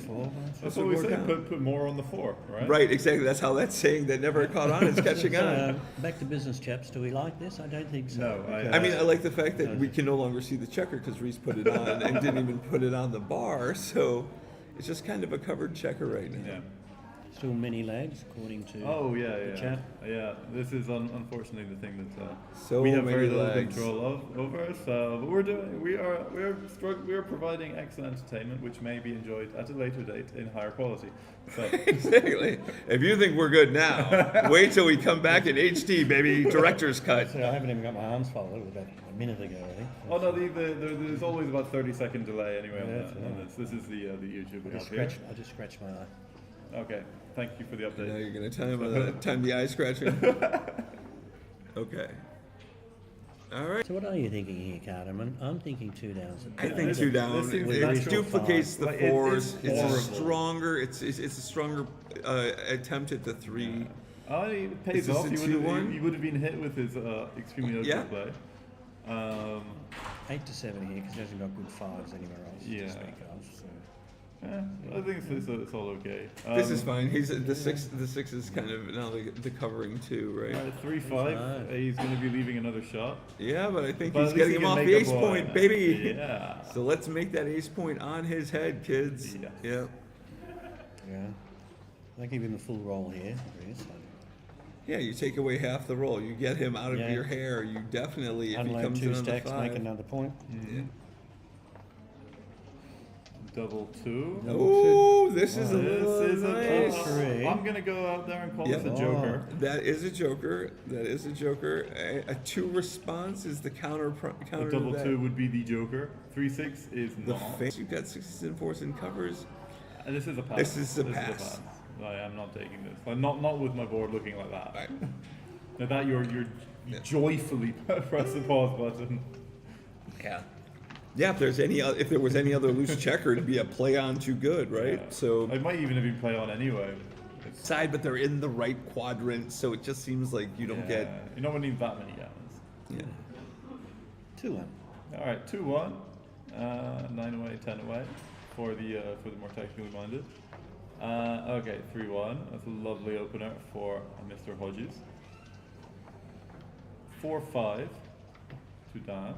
That's what we say. Put more on the 4, right? Right, exactly. That's how that saying that never caught on is catching on. Back to business, chaps. Do we like this? I don't think so. No, I mean, I like the fact that we can no longer see the checker because Reese put it on and didn't even put it on the bar. So it's just kind of a covered checker right now. Yeah. Still many lags, according to the chat. Yeah, this is unfortunately the thing that So we have many very little lags. control over. So, but we are providing excellent entertainment, which may be enjoyed at a later date in higher quality. So. Exactly. If you think we're good now, wait till we come back in HD, baby. Director's cut. So I haven't even got my arms folded. It was about a minute ago, I think. Oh no, there's always about 30-second delay anyway Yeah, on this. This is the YouTube we I have here. just scratched my eye. Okay, thank you for the update. Now you're going to time the eye scratching. Okay. All right. So what are you thinking here, Carterman? I'm thinking 2 downs. I think 2 down. This seems It natural duplicates the five. Like, 4s. It's a horrible. stronger. It's a stronger attempt at the 3. Oh, it pays Is this off. a He 2-1? would have been hit with his extremely ugly Yeah. play. 8 to 7 here because he hasn't got good 5s anywhere else Yeah. to speak of. So. Yeah, I think it's all okay. This is fine. He's the 6. The 6 is kind of now the covering too, right? 3-5. He's going to be leaving another shot. Yeah, but I think But he's at least getting he him can off make the a ace boy. point, baby. Yeah. So let's make that ace point on his head, kids. Yes. Yeah. Yeah. I'll give him a full roll here. Chris. Yeah, you take away half the roll. You get him out of Yeah. your hair. You definitely, if he Unload comes 2 in on the stacks, 5. make another point. Yeah. Double 2. Oh, this is a This little is nice. I'm going to go out there and call Yep. this a joker. That is a joker. That is a joker. A 2 response is the counter. A Counter double to that. 2 would be the joker. 3-6 is The not. face. You've got 6s and 4s and covers. And this is a pass. This is a pass. I am not taking this. Like, not with my board looking like that. Right. Now that you joyfully press the pause button. Yeah. Yeah, if there was any other loose checker, it'd be a play on too good, right? Yeah. So It might even have been play on anyway. side, but they're in the right quadrant, so it just seems like you don't get. You don't need that many gammons. Yeah. 2-1. All right, 2-1, 9 away, 10 away for the more technically minded. Okay, 3-1. That's a lovely opener for Mr. Hodges. 4-5, 2 down.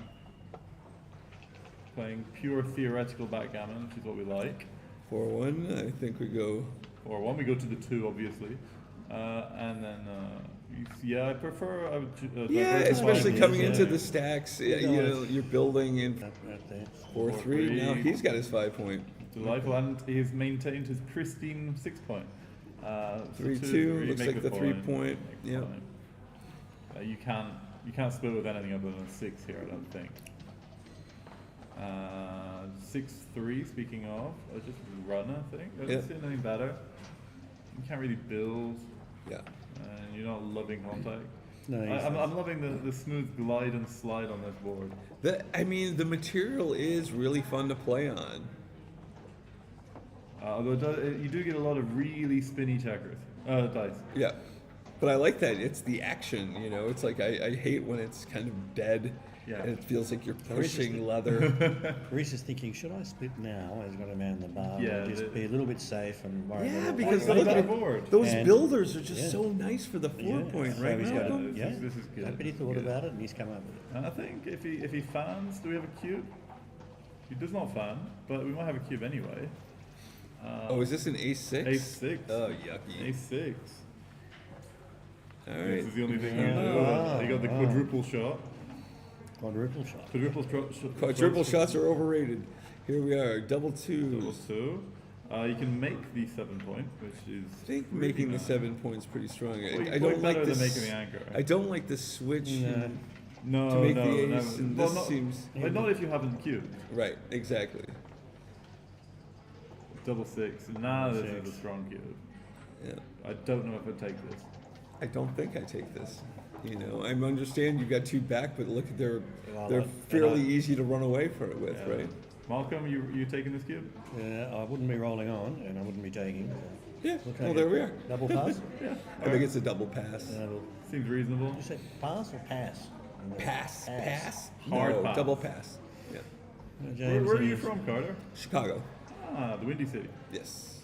Playing pure theoretical backgammon, which is what we like. 4-1. I think we go. 4-1. We go to the 2, obviously, and then I prefer. I would. Yeah, diversify especially these, coming into the stacks. Yeah, You're building in Right there. 4-3. Now he's got his 5 point. Delightful, and he's maintained his pristine 6 point. So 3-2 you looks make like the point, 3-point. make Yep. point. You can't split with anything other than 6 here, I don't think. 6-3. Speaking of, I just run. I think I don't see anything better. You can't really build. Yeah. And you're not loving contact. No, I'm loving the smooth glide and slide on this board. The material is really fun to play on. Although you do get a lot of really spinny checkers, dice. Yeah, but I like that. It's the action, you know. It's like I hate when it's kind of dead. Yeah. And it feels like you're pushing leather. Reese is thinking, should I split now? He's got a man in the bar. Yeah, Or just be a little bit safe and worry Yeah, about because got a better board. those And- builders are just yeah. so nice for the 4-point, so right? he's got Malcolm? This is good. Happy he thought about it and he's come up with it. And I think if he fans, do we have a cube? He does not fan, but we might have a cube anyway. Oh, is this an ace-6? Ace-6. Oh, yucky. Ace-6. All right. This is the only thing we Yeah. do. You got the quadruple shot. Quadruple shot. Quadruple shots are overrated. Here we are, double twos. Double 2. You can make the 7-point, which is. I think really making the nice. 7 points pretty strong. Way I don't like better than this. making the anchor. I don't like the switch No, to make no, the ace, and well, this not, seems but not if you haven't cubed. right. Exactly. Double 6. Now this Six. is a strong cube. Yeah. I don't know if I'd take this. I don't think I take this. You know, I understand you've got 2 back, but look, they're Well, fairly easy to run away for it with, Yeah. right? Malcolm, you taking this cube? Yeah, I wouldn't be rolling on and I wouldn't be taking. Yeah. We'll take Well, it. there we are. Double pass? Yeah. I think it's a double pass. Seems reasonable. Did you say pass or pass? Pass. Hard No, pass. double pass. Yeah. Where are you from, Carter? Chicago. Ah, the Windy City. Yes.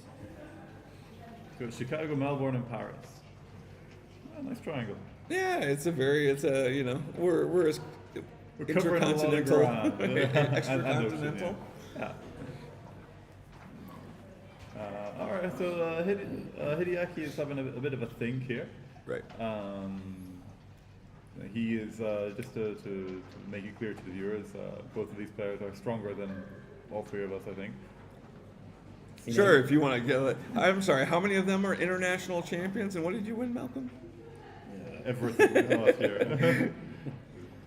Go Chicago, Melbourne, and Paris. Ah, nice triangle. Yeah, you know, we're as We're covering a lot of intercontinental, ground. And extracontinental. ocean, yeah. All right, so Hideaki is having a bit of a think here. Right. He is, just to make it clear to the viewers, both of these players are stronger than all 3 of us, I think. Sure, if you want to get it. I'm sorry, how many of them are international champions, and what did you win, Malcolm? Everything last year.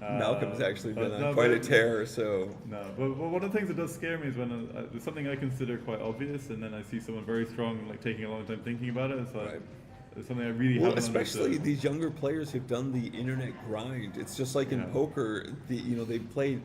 Malcolm's actually been on no, quite a but- tear, so. No, but one of the things that does scare me is when there's something I consider quite obvious, and then I see someone very strong, like taking a long time thinking about it. It's like it's something I really Well, haven't especially understood. these younger players who've done the internet grind. It's just like in poker, they've played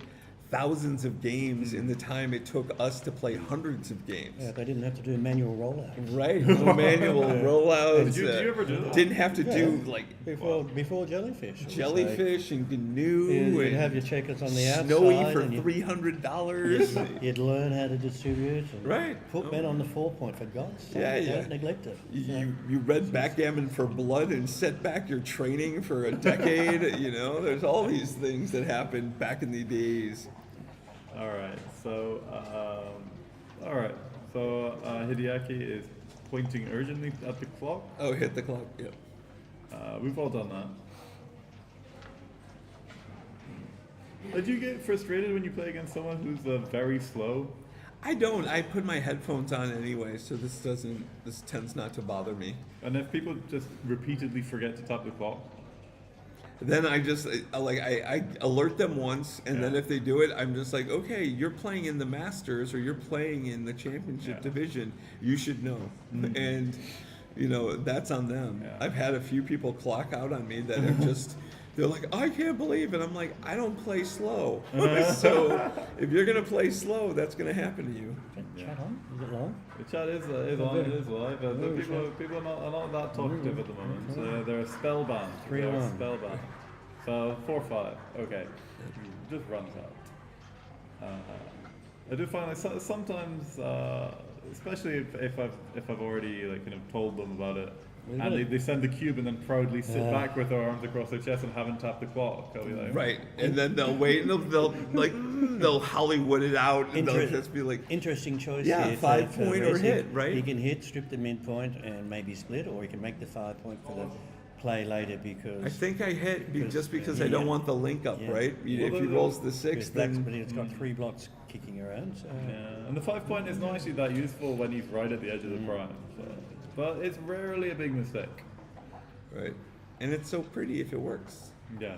thousands of games in the time it took us to play hundreds of games. Yeah, they didn't have to do manual rollout. Right, no manual rollouts. Did you ever do that? Didn't have to do like before jellyfish. It was jellyfish and canoe. You'd and have your checkers on the outside. Snowy for and you'd- $300. You'd learn how to distribute. And Right. Put men on the 4-point for God's sake. Yeah. Don't neglect it. You read Backgammon for blood and set back your training for a decade. You know, there's all these things that happened back in the days. All right, so Hideaki is pointing urgently at the clock. Oh, hit the clock. Yep. We've all done that. Do you get frustrated when you play against someone who's very slow? I don't. I put my headphones on anyway, so this tends not to bother me. And if people just repeatedly forget to tap the clock? Then I just I alert them once, and then if they do it, I'm just like, okay, you're playing in the Masters or you're playing in the championship division. You should know, and you know that's on them. I've had a few people clock out on me that have just. They're like, I can't believe it. I'm like, I don't play slow. So if you're gonna play slow, that's gonna happen to you. Chat on? Is it long? The chat is on, it is live. People are not that talkative at the moment. They're spellbound. 3-1. Spellbound. So 4-5. Okay. Just runs out. I do find like sometimes, especially if I've already like kind of told them about it, and they send the cube and then proudly sit back with their arms across their chest and haven't tapped the clock. I'll be like, Right, and then they'll wait and they'll Hollywood it out and they'll just be like, interesting choice. yeah, here. 5-point or hit, right? He can hit, strip the midpoint, and maybe split, or he can make the 5-point for the play later because. I think I hit just because I don't want the link up, right? If he rolls the 6, then but it's got 3 blocks kicking around. So. yeah. And the 5-point is not actually that useful when he's right at the edge of the prime. So. but it's rarely a big mistake. Right. And it's so pretty if it works. Yeah.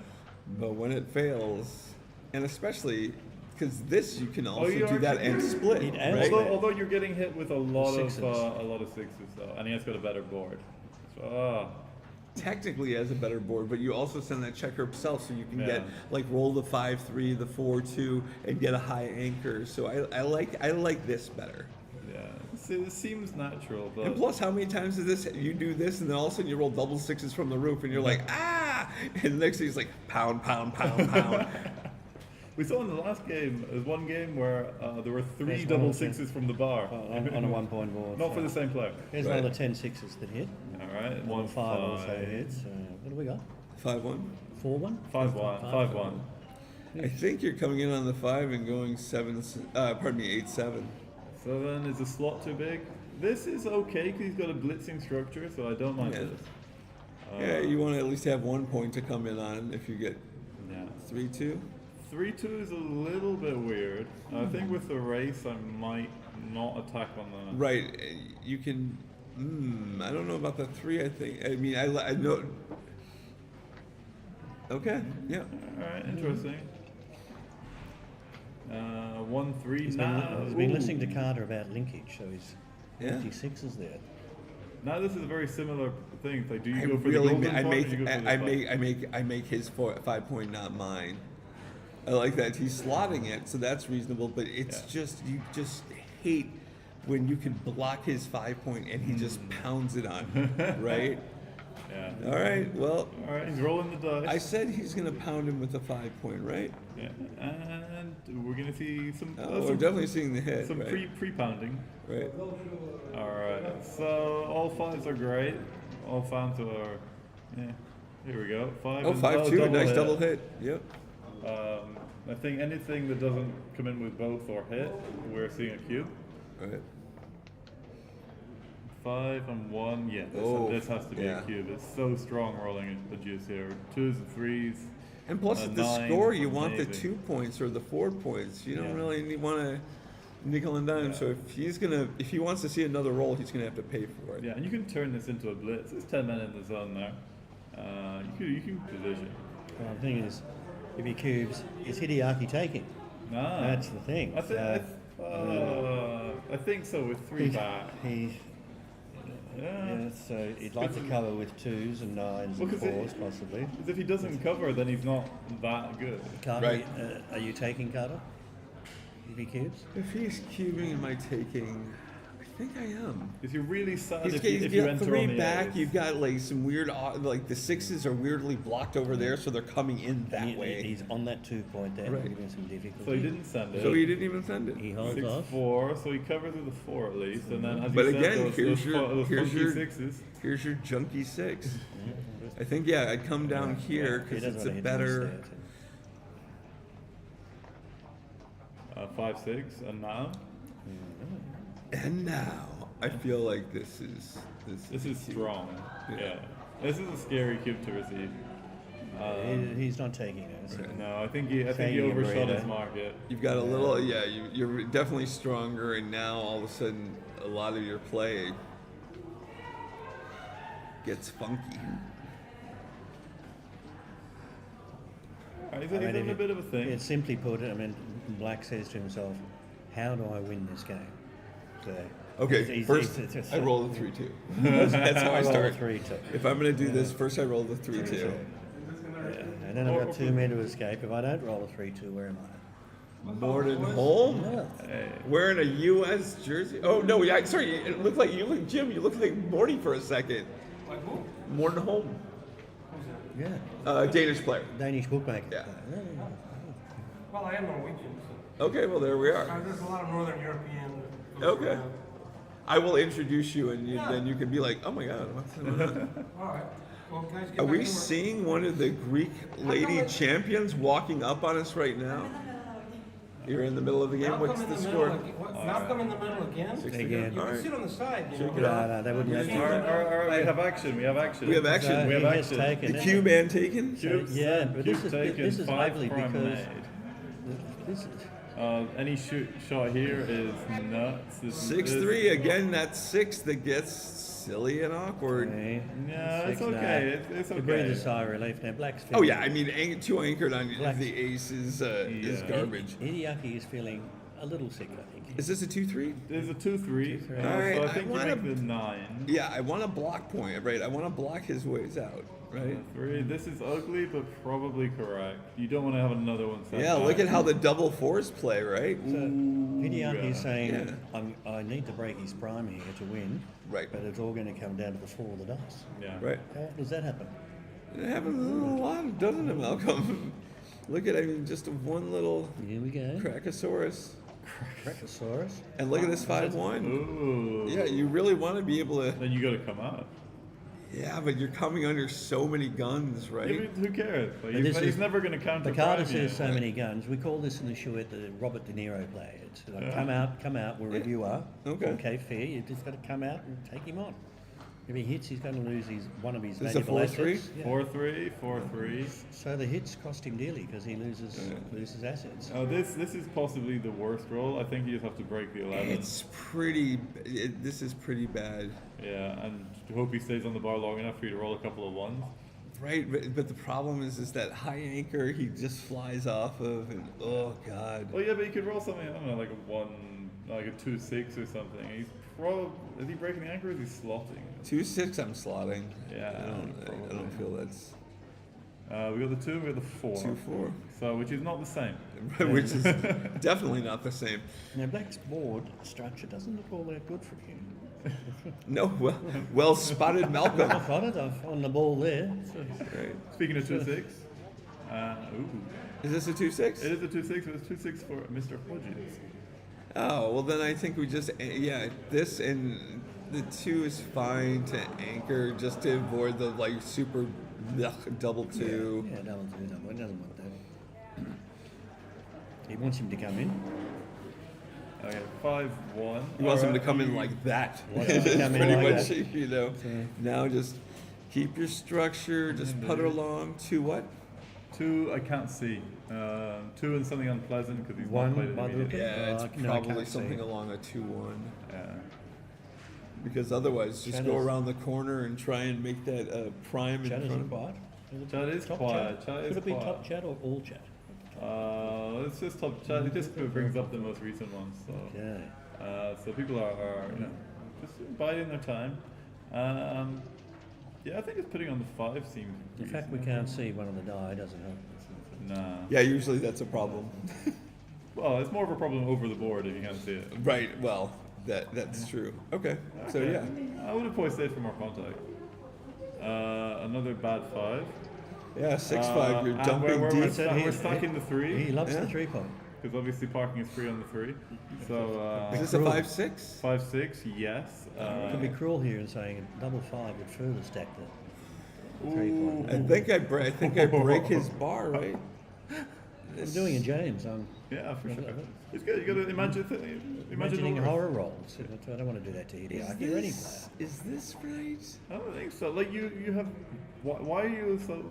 But when it fails, and especially because this you can also you do that actually- and split. Right? Although you're getting hit with a lot Sixes. of sixes though, and he has got a better board. So, Technically has a better board, but you also send that checker himself, so you can Yeah. get like roll the 5-3, the 4-2, and get a high anchor. So I like this better. yeah, it seems natural, but And plus, how many times is this? You do this, and then all of a sudden you roll double sixes from the roof, and you're like, ah! And the next thing is like pound, pound, pound, pound. we saw in the last game, there's one game where there were 3 There's double one or two. sixes from the bar. On a 1-point board. Not for the same player. Here's Right. another 10 sixes that hit. All right, 1 5 also hits. What do we got? 5-1. 4-1? 5-1. I think you're coming in on the 5 and going 8-7. 7 is a slot too big. This is okay because he's got a blitzing structure, so I don't mind Yeah. this. Yeah, you want to at least have 1 point to come in on if you get Yeah. 3-2. 3-2 is a little bit weird. I think with the race, I might not attack on the. Right, you can. I don't know about the 3. I think. I mean, I know. Okay. Yeah. All right, interesting. 1-3 He's now. been listening to Carter about linkage, so he's Yeah. 56 there. Now this is a very similar thing. It's like, do you I go for really, the golden I point, or make, do you go for the I spike? make his 5 point not mine. I like that he's slotting it, so that's reasonable. But it's just you just hate when you can block his 5 point and he just pounds it on you, right? Yeah. All right. Well. All right. He's rolling the dice. I said he's gonna pound him with a 5 point, right? Yeah. And we're gonna see some. We're definitely seeing the hit. Some right? pre-pounding. Right. All right. So all 5s are great. All 5s are. Yeah. Here we go. 5. Oh, and 5-2, nice double hit. Yep. I think anything that doesn't come in with both or hit, we're seeing a cube. Right. 5 and 1, yeah. This has to be a cube. It's so strong rolling the juice here. 2s and 3s. And plus, at the 9, score, you want the amazing. 2 points or the 4 points. You don't Yeah. really want to nickel and dime. So if he wants to see another roll, he's gonna have to pay for it. Yeah, and you can turn this into a blitz. There's 10 men in the zone there. You can position. Well, the thing is, if he cubes, is Hideaki taking? Ah. That's the thing. I think so with 3 back. Yeah, so he'd like to cover with 2s and 9s and 4s possibly. Because if he doesn't cover, then he's not that good. Carter, are you taking Carter? If he cubes? If he's cubing, am I taking? I think I am. If you're really sad He's if got you enter 3 on the back. A's. You've got like some weird, like the 6s are weirdly blocked over there, so they're coming in that way. He's on that 2 point there, Right. giving some difficulty. So he didn't send it. So he didn't even send it. He holds 6, off. 4, so he covers with a 4 at least, and then as But you said, again, those here's funky your 6s. here's your junky 6. I think I'd come down here He because doesn't it's want a to hit better. those there, 5, 6, and now. And now I feel like this is strong. Yeah. This is a scary cube to receive. He's not taking it. So. No, I think he Taking a overshot breather. his market. You've got a little, you're definitely stronger, and now all of a sudden, a lot of your play gets funky. He's in a bit of a thing. It's simply put, I mean, Black says to himself, how do I win this game? So Okay, first I roll the 3-2. That's how I start. 3-2. If I'm going to do this, first I roll the 3-2. Yeah. And then I've got 2 men to escape. If I don't roll a 3-2, where am I? Morton Holm? Yeah. Wearing a U.S. jersey? Oh, no, sorry, it looked like Jim, you looked like Morty for a second. Like who? Morton Holm. Yeah. Danish player. Danish bookmaker. Yeah. Well, I am Norwegian. So. Okay, well, there we are. There's a lot of Northern European. Okay. I will introduce you, and then you can be like, oh my God, what's going on? All right. Well, guys, get Are back we to work. seeing one of the Greek lady champions walking up on us right now? You're in the middle of the game. Malcolm What's in the the score? middle again. What? Malcolm in the middle again? Again. You All can right. sit on the side. You Shake know. it out. No, they wouldn't have All right, we have action. We have action. We have action. We have he has action. taken The it. Q man taken? Cube Yeah, set, but cube this is taken, 5 ugly prime because made. this is, Any shot here is nuts. 6-3 again. That's 6 that gets silly and awkward. Okay. No, it's 6 okay. now. It's You okay. breathe a sigh of relief now. Black's Oh feeling. yeah, I mean, 2 anchored on Black's- the ace is Yeah. garbage. Hideaki is feeling a little sick, I think. Is this a 2-3? There's a 2-3. 2-3. So Alright, I think you wanna- make the 9. Yeah, I want a block point, right? I want to block his ways out, right? 3. This is ugly, but probably correct. You don't want to have another one set Yeah, look back. at how the double fours play, right? So Hideaki is saying, Yeah. I need to break his prime here to win, Right. but it's all going to come down to the 4 of the dice. Yeah. Right. How often does that happen? It happens a lot, doesn't it, Malcolm? Look at, I mean, just one little Here we go. Crackosaurus. Crackosaurus. And look at this 5-1. Ooh. Yeah, you really want to be able to. Then you got to come out. Yeah, but you're coming under so many guns, Yeah, right? but who cares? Like, But he's, this he's is- never going to counter The card prime you. says so many guns. We call this in the Chouette the Robert De Niro play. It's like, Yeah. come out, we'll review are. Okay. Okay, fair. You've just got to come out and take him on. If he hits, he's going to lose one of his This is a valuable 4-3? assets. Yeah. 4-3, 4-3. So the hits cost him dearly because he loses assets. This is possibly the worst roll. I think you just have to break the 11. It's pretty. This is pretty bad. Yeah, and hope he stays on the bar long enough for you to roll a couple of 1s. Right, but the problem is that high anchor he just flies off of, and oh god. Well, yeah, but you could roll something, I don't know, like a 1, like a 2-6 or something. He's is he breaking the anchor or is he slotting? 2-6, I'm slotting. Yeah, I don't feel that's we got the 2, we got the 4. 2-4. So, which is not the same. Which is definitely not the same. Now, Black's board structure doesn't look all that good for you. No, well spotted, Malcolm. I've got it. I'm on the ball there. Right. Speaking of 2-6, ooh. Is this a 2-6? It is a 2-6, but it's 2-6 for Mr. Hodges. Oh, well then I think we just, yeah, this and the 2 is fine to anchor just to avoid the like super double 2. Yeah, double 2. No, he doesn't want that. He wants him to come in. Okay, 5-1. He wants him to come in like that. Wants him to come in Pretty like much, that. you know. So- Now just keep your structure, just putter along. 2 what? 2, I can't see. 2 and something unpleasant because he's One, not played it by the immediately. Yeah, it's no, I probably can't see. something along a 2-1. Yeah. Because otherwise, just go Shadows. around the corner and try and make that prime in Chat front isn't of quiet. Chat is Top quiet. Chat. Chat is Could it be quiet. top chat or all chat? It's just top chat. It just brings up the most recent ones. So, Okay. so people are just biding their time. Yeah, I think it's putting on the 5 seems. The fact we can't see one of the die doesn't help. Nah. Yeah, usually that's a problem. Well, it's more of a problem over the board if you can't see it. Right, well, that's true. Okay, so yeah. I would have probably stayed for more contact. Another bad 5. Yeah, 6-5, you're and dumping deep. We're stuck in the 3. He loves Yeah. the 3 point. Because obviously parking is free on the 3. So Is this a 5-6? 5-6, yes. You could be cruel here and saying a double 5 would further stack the 3 point. I think I break his bar, right? I'm doing a James. I'm Yeah, for sure. It's good. You got to imagine imagining horror. horror rolls. I don't want to do that to Hideaki or any player. Is this right? I don't think so. Like you have. Why are you so?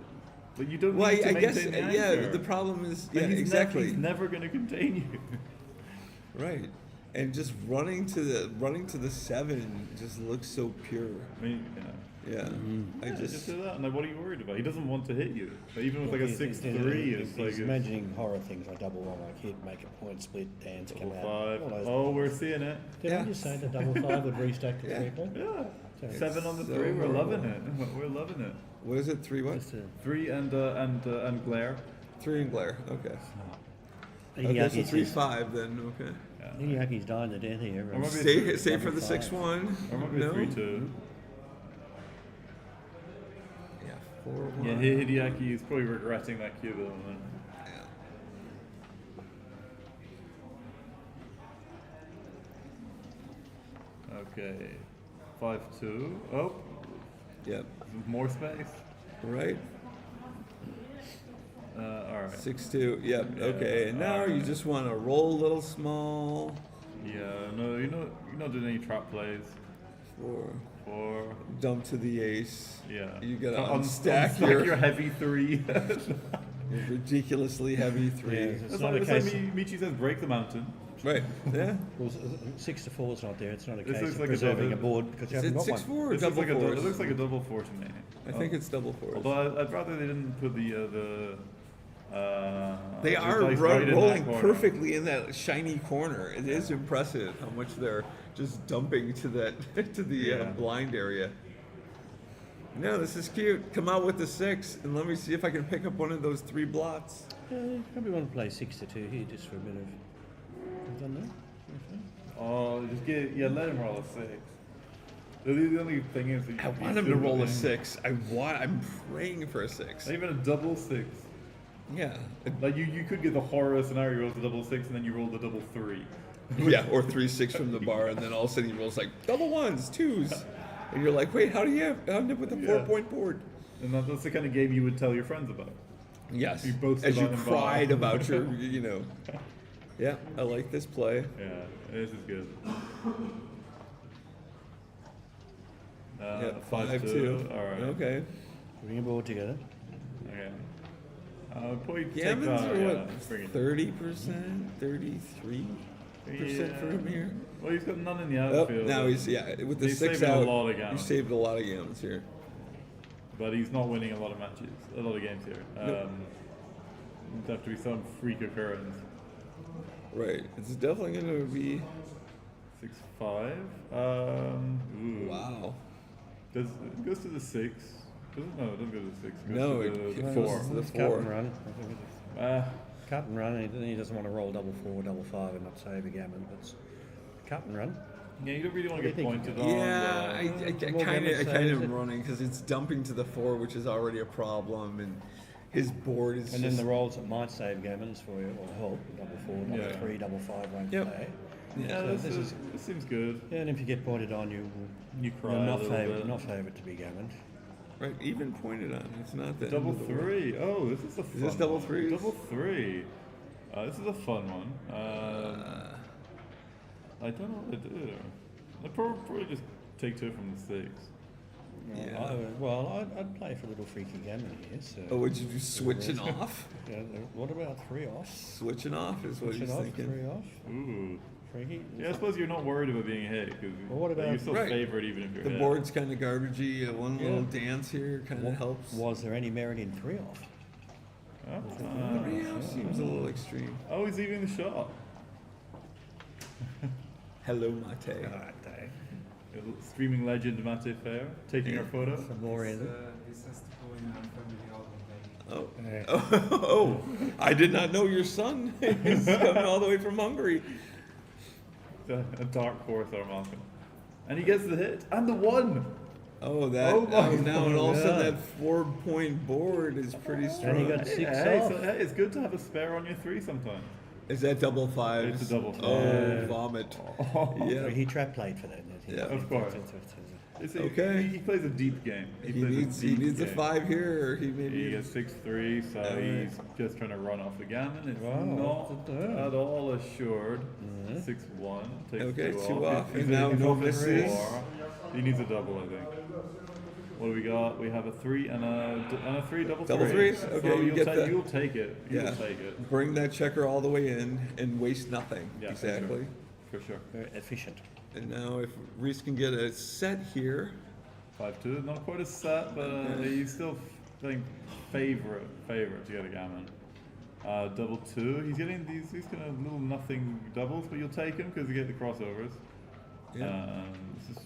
Like you don't Well, need to I guess maintain the yeah. anchor. The problem is Like, yeah, he's exactly. He's never going to contain you. Right, and just running to the 7 just looks so pure. I mean, Yeah, I just do that. And like, what are you worried about? He doesn't want to hit you. Like, even with like a He's- 6-3, it's like he's imagining horror things like double 1 like hit, make a point, split, hands come out. 5. all those Oh, we're seeing it. Did Yeah. I just say the double 5 would restack to 3 point? Yeah. Sorry. 7 on the so 3. We're horrible. loving it. We're loving it. What is it? 3 what? Just a- 3 and glare. 3 and glare. Okay. Okay, Hideaki's so just- 3-5 then. Okay. Hideaki's dying to death here. Or maybe Stay for the 6-1. Or maybe No. 3-2. Yeah, 4-1. Yeah, Hideaki is probably regretting that cube at the moment. Okay, 5-2. Oh, Yep. more space. Right. All right. 6-2. Yep. Yeah, Okay. And now you alright. just want to roll a little small. Yeah, no, you're not doing any trap plays. 4. 4. Dump to the ace. Yeah. You gotta Unstack unstack your your heavy 3. Ridiculously heavy 3. Yeah, it's That's not like, a case. Michi says break the mountain. Right. Yeah. Well, 6 to 4 is not there. It's not a This case looks of like a preserving a double- board because you Is haven't it got 6-4 one. or This looks double like a fours? it looks like a double 4 to me. I think it's double fours. Although I'd rather they didn't put the They are dice right in that rolling corner. perfectly in that shiny corner. It is impressive how much they're just dumping to that to the Yeah. blind area. No, this is cute. Come out with the 6, and let me see if I can pick up one of those 3 blots. You probably want to play 6 to 2 here just for a bit of. Done that? Oh, let him roll a 6. The only thing is, that I want him to roll a 6. I'm praying for a 6. Even a double 6. Yeah. Like you could get the horror scenario, you roll the double 6 and then you roll the double 3. Yeah, or 3-6 from the bar, and then all of a sudden he rolls like double 1s, 2s, and you're like, wait, how do you end up with a 4-point board? And that's the kind of game you would tell your friends about. Yes, You both as sit you on the cried bar. about your, Yeah, I like this play. Yeah, this is good. Yeah, 5-2. All right. Okay. Bring your board together. Okay. Probably take Gammons that. are Yeah, what, bring it. 30%, 33% for him here. Well, he's got none in the Oh, outfield. now he's with the He's 6 saving out. a lot of He gammons. saved a lot of gammons here. But he's not winning a lot of matches, a lot of games here. Nope. It'd have to be some freak occurrence. Right. It's definitely going to be. 6-5. Ooh. Wow. It goes to the 6. No, it doesn't go to the 6. It goes No, to it the goes 4. to the It's 4. cut and run. I think it's cut and run. And he doesn't want to roll double 4, double 5, and not save a gammon. But it's cut and run. Yeah, you don't really want to What get do you think? pointed on. Yeah, I More kind gammons of saves am it. running because it's dumping to the 4, which is already a problem, and his board is And just. then the rolls that might save gammons for you or help double 4, double Yeah. 3, double 5 won't Yep. play. Yeah, So this seems good. Yeah, and if you get pointed on, You you're cry not a little favoured. bit. Not favoured to be gammoned. Right, even pointed on. It's not that. Double 3. Oh, this is a fun this double one. threes? Double 3. This is a fun one. I don't know what to do. I'd probably just take 2 from the 6. Yeah. I'd play for a little freaky gammon here. So. Oh, would you do switching off? Yeah, what about 3 off? Switching off is what Switching he's off, thinking. 3 off. Ooh. Freaky. Yeah, I suppose you're not worried about being hit because Well, what about- you're still Right. favored even if you're The hit. board's kind of garbagey. One Yeah. little dance here kind of helps. Was there any merit in 3 off? Three off seems a little extreme. Oh, he's leaving the shot. Hello, Mate. Streaming legend Mate Fair taking our photo. Some more in. Oh. Oh, I did not know your son is coming all the way from Hungary. A dark horse, Armaka. And he gets the hit and the 1. Oh, that. Oh my now and all of a sudden God. that 4-point board is pretty strong. And he got 6 off. Hey, it's good to have a spare on your 3 sometimes. Is that double 5s? It's a double 5. Oh, vomit. Yeah. He trap played for that. Yeah. Of course. Okay. He plays a deep game. He plays needs a game. 5 here, or he maybe. He gets 6-3, so Alright. he's just trying to run off the gammon. It's Wow, not at all assured. 6-1. Takes Okay, 2 2 off, He's and now he's no off at misses. 4. He needs a double, I think. What do we got? We have a 3 and a 3 double 3. Double threes? So Okay, you get the- you'll take it. You'll Yeah. take it. Bring that checker all the way in and waste nothing. Yeah, exactly. For sure. Very efficient. And now if Reese can get a set here. 5-2, not quite a set, but he's still playing favorite to get a gammon. Double 2, he's getting these kind of little nothing doubles, but you'll take him because you get the crossovers. Yeah. This is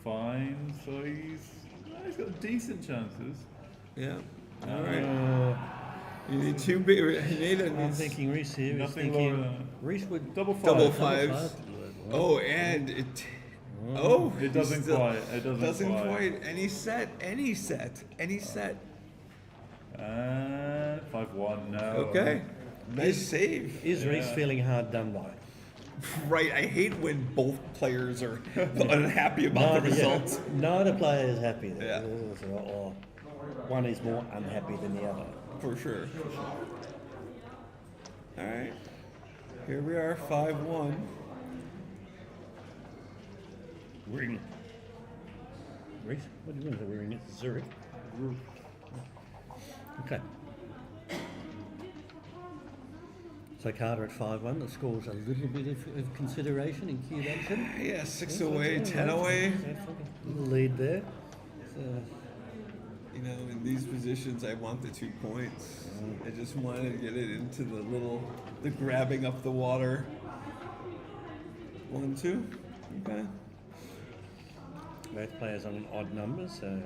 fine, so he's got decent chances. Yeah. All right. You need 2 big. I'm thinking Reese here. He's Nothing lower thinking than Reese would double 5. Double 5s. Oh, and it. Oh, It doesn't still- quite. It doesn't quite. Any set. And 5-1, no. Okay. Nice save. Is Reese feeling hard done by? Right. I hate when both players are unhappy about the results. Neither player is happy there. Yeah. Or one is more unhappy than the other. For sure. All right. Here we are, 5-1. Ring. Reese? What do you mean the ring? It's Zurich. Okay. So Carter at 5-1, the score's a little bit of consideration in cube action. Yeah, 6 away, 10 away. Little lead there. So, You know, in these positions, I want the 2 points. I just wanted to get it into the grabbing up the water. 1, 2. Okay. both players on odd numbers, so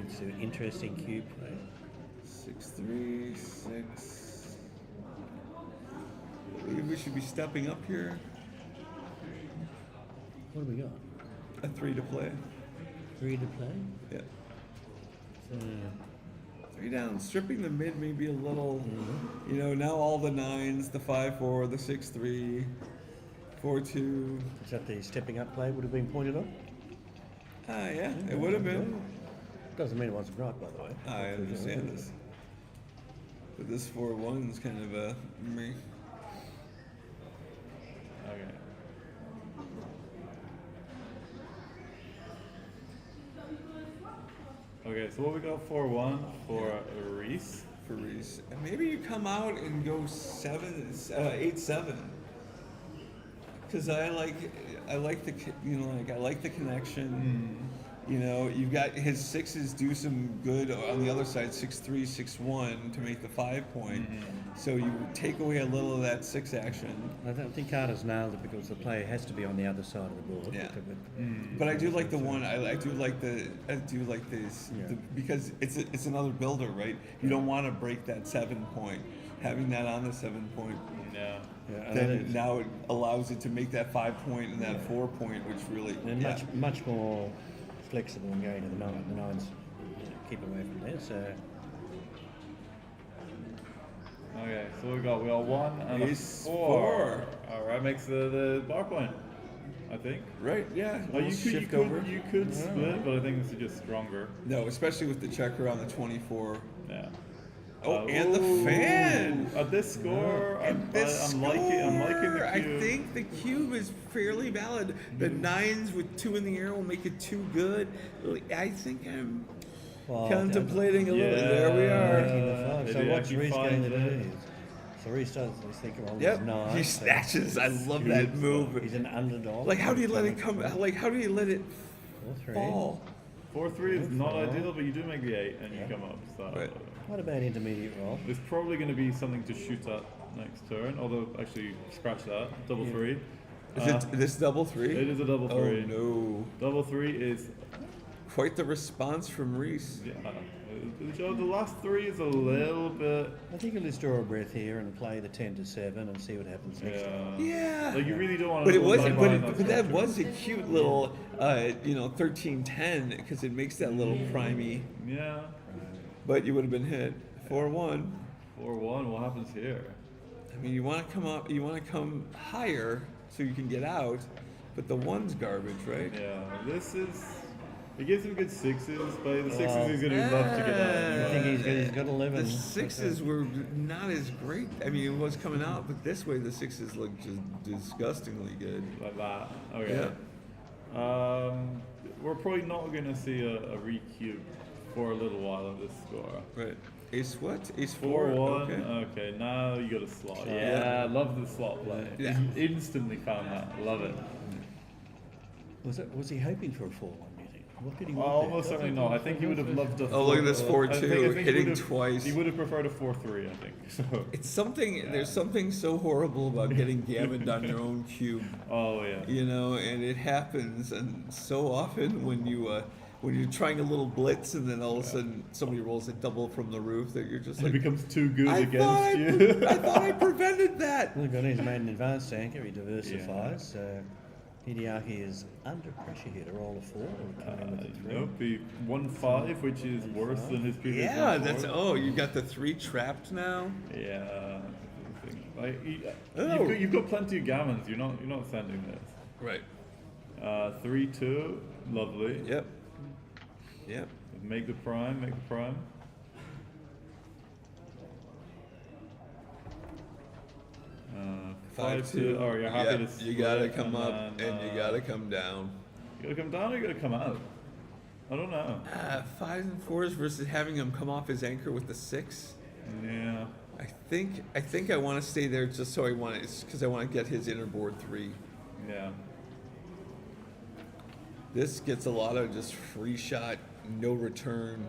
it's an interesting cube play. 6, 3, 6. Maybe we should be stepping up here. What do we got? A 3 to play. 3 to play? Yeah. So, 3 down. Stripping the mid maybe a little. You know, now all the 9s, the 5-4, the 6-3, 4-2. Is that the stepping up play would have been pointed on? Yeah, it would have been. Doesn't mean it wasn't right, by the way. I understand this. But this 4-1 is kind of a meh. Okay. Okay, so what we got 4-1 for Reese? For Reese. And maybe you come out and go 8-7. Because I like the I like the connection. You know, you've got his 6s do some good on the other side, 6-3, 6-1 to make the 5 point. So you take away a little of that 6 action. I don't think Carter's nailed it because the player has to be on the other side of the board. Yeah. But I do like the one. I do like this because it's another builder, right? You don't want to break that 7 point. Having that on the 7 point. Yeah. Then now it allows it to make that 5 point and that 4 point, which really much more flexible and going to the 9. The 9s keep away from there. So okay, so we got 1 and Ace a 4. All right, makes the bar point, I think. Right? Yeah. Oh, you could split, but I think this is just stronger. No, especially with the checker on the 24. Yeah. Oh, and the fan! At this score, I'm liking the cube. I think the cube is fairly valid. The 9s with 2 in the air will make it too good. I think I'm contemplating a little. There we are. So what's Reese going to do? So Reese does think of all these 9s. He snatches. I love that move. He's an underdog. Like, how do you let it come? Like, how do you let it fall? 4-3 is not ideal, but you do make the 8 and you come up. So. Right. What about intermediate roll? There's probably going to be something to shoot at next turn, although actually scratch that. Double 3. Is it this double 3? It is a double 3. Oh no. Double 3 is quite the response from Reese. Yeah. The last 3 is a little bit. I think you'll just draw a breath here and play the 10 to 7 and see what happens next time. Yeah. Like you really don't want to. But it was. But that was a cute little, 13-10 because it makes that little primey. Yeah. But you would have been hit. 4-1. 4-1. What happens here? I mean, you want to come up. You want to come higher so you can get out. But the 1's garbage, right? Yeah. This is. It gives him good 6s, but the 6s he's going to love to get out. I think he's got 11. The 6s were not as great. I mean, it was coming out, but this way the 6s look just disgustingly good. Like that. Okay. Yeah. We're probably not going to see a re-cube for a little while at this score. Right. Ace what? Ace 4-1. Okay, now you got a slot. Yeah, I love the slot play. Yeah. Instantly found that. Love it. Was he hoping for a 4-1? What did he want? Almost certainly not. I think he would have loved a 4. Oh, look at this 4-2, hitting twice. He would have preferred a 4-3, I think. So. It's something. Yeah. There's something so horrible about getting gammoned on your own cube. Oh yeah. You know, and it happens, and so often when you're trying a little blitz, and then all of a sudden somebody rolls a double from the roof, that you're just like, it becomes too good against you. I thought I prevented that. Look, he's made an advanced anchor. He diversifies. Hideaki is under pressure here to roll a 4. Nope, he 1-5, which is worse than his previous. Yeah, that's. Oh, you got the 3 trapped now. Yeah, you've got plenty of gammons. You're not sending this. Right. 3-2, lovely. Yep. Yep. Make the prime. 5-2. Oh, you're happy to split. You gotta come up and you gotta come down. You gotta come down or you gotta come out? I don't know. 5s and 4s versus having him come off his anchor with the 6. Yeah. I think I want to stay there just so because I want to get his inner board 3. Yeah. This gets a lot of just free shot, no return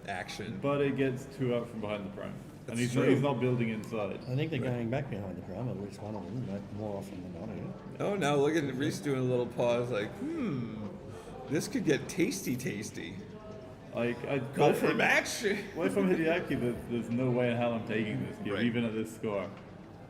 action. But it gets 2 out from behind the prime. And That's he's not building inside. I think they're going back behind the prime, at least one of them, but more often than not. Yeah. Oh, now look at Reese doing a little pause like, this could get tasty. I'd Go for match. Away from Hideaki, there's no way in hell I'm taking this game, even at this score.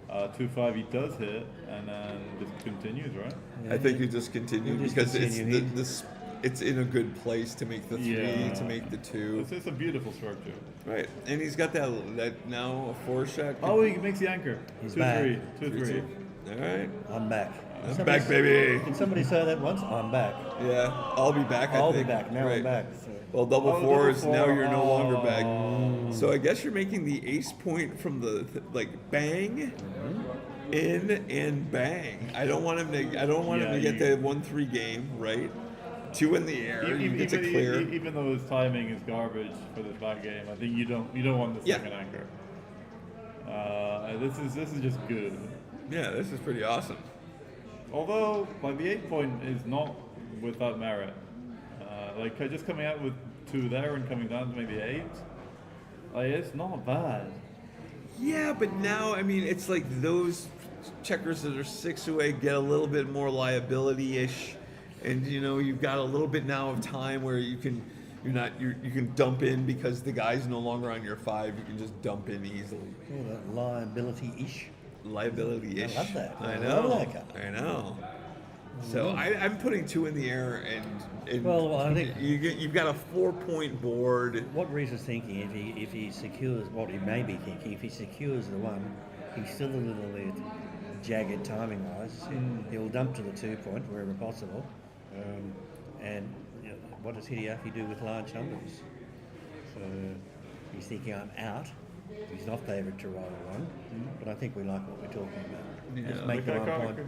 2-5 he does hit, and then just continues, right? I think you just continue because it's in a good place to make the 3, to make the 2. It's a beautiful structure. Right, and he's got that now a 4 shot. Oh, he makes the anchor. He's 2-3. back. 2-3. All right. I'm back. I'm back, baby. Can somebody say that once? I'm back. Yeah, I'll be back. I'll I think. be back. Now I'm back. So. Well, double fours. double Now four. you're no longer back. So I guess you're making the ace point from the bang, in and bang. I don't want him to get the 1-3 game, right? 2 in the air. You get to clear. Even though his timing is garbage for this back game, I think you don't want the second anchor. This is just good. Yeah, this is pretty awesome. Although, the 8 point is not without merit. Just coming out with 2 there and coming down to maybe 8, it's not bad. Yeah, but now, I mean, it's like those checkers that are 6 away get a little bit more liability-ish, and you've got a little bit now of time where you can dump in because the guy's no longer on your 5. You can just dump in easily. Yeah, that liability-ish. Liability-ish. I love that. I I know. love that. I know. So I'm putting 2 in the air, and well, I think you've got a 4-point board. What Reese is thinking, if he secures what he may be thinking, if he secures the 1, he's still a little bit jagged timing wise. He'll dump to the 2 point wherever possible, and what does Hideaki do with large numbers? So he's thinking, I'm out. He's not favoured to roll a 1, but I think we like what we're talking about. Let's make the 1 point.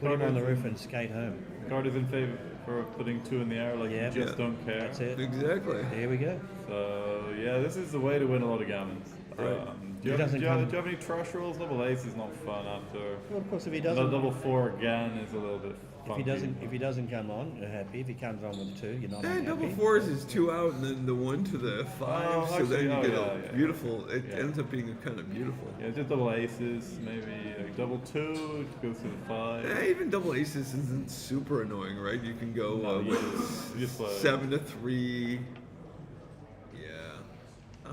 Put him on the roof and skate home. Card is in favour for putting 2 in the air, you just don't care. That's it. Exactly. There we go. So this is the way to win a lot of gammons. Right. Do you have any trash rolls? Double ace is not fun after. Well, of course, if he doesn't. Double 4 again is a little bit. If he doesn't come on, you're happy. If he comes on with 2, you're not unhappy. Double 4s is 2 out and then the 1 to the 5. So then you get a beautiful. It ends up being kind of beautiful. Yeah, just double aces, maybe double 2 goes to the 5. Yeah, even double aces isn't super annoying, right? You can go with 7 to 3.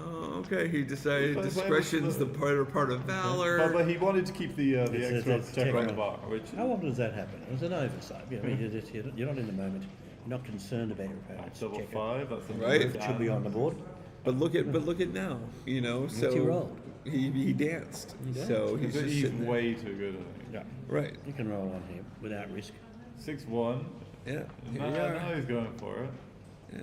Oh, okay. He decided discretion's the part of valor. But he wanted to keep the extra check on the bar. How often does that happen? It's an oversight. You're not in the moment. You're not concerned about your opponent's double 5. That's right. It should be on the board. But look at now. So he rolled. He danced. So he's way too good. I think. Right. You can roll on him without risk. 6-1. Yeah. Now he's going for it. Yeah.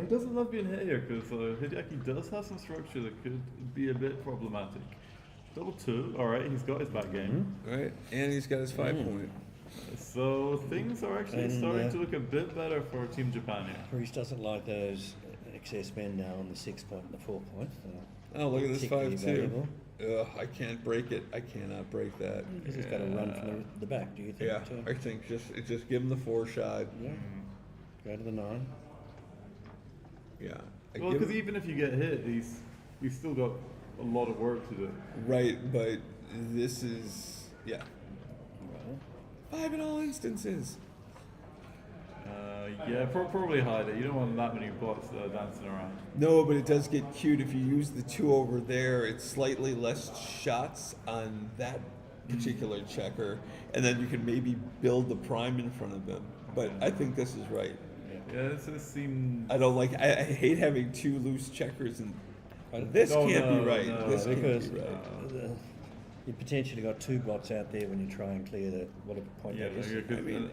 He doesn't love being hit here because Hideaki does have some structure that could be a bit problematic. Double 2, alright, he's got his back game. Right, and he's got his 5 point. So things are actually starting to look a bit better for Team Japan here. Reese doesn't like those excess men now on the 6 point and the 4 point. Oh, look at this 5-2. Ugh, I can't break it. I cannot break that. Because he's got to run from the back, do you think? Yeah, I think just give him the 4 shot. Yeah. Go to the 9. Yeah. Well, because even if you get hit, he's still got a lot of work to do. Right, but this is 5 in all instances. Probably hide it. You don't want that many bots dancing around. No, but it does get cute if you use the 2 over there. It's slightly less shots on that particular checker, and then you can maybe build the prime in front of them. But I think this is right. Yeah, this seems. I don't like. I hate having 2 loose checkers, and this can't be right. This can't be right. You potentially got 2 blocks out there when you try and clear what a point that is. I mean,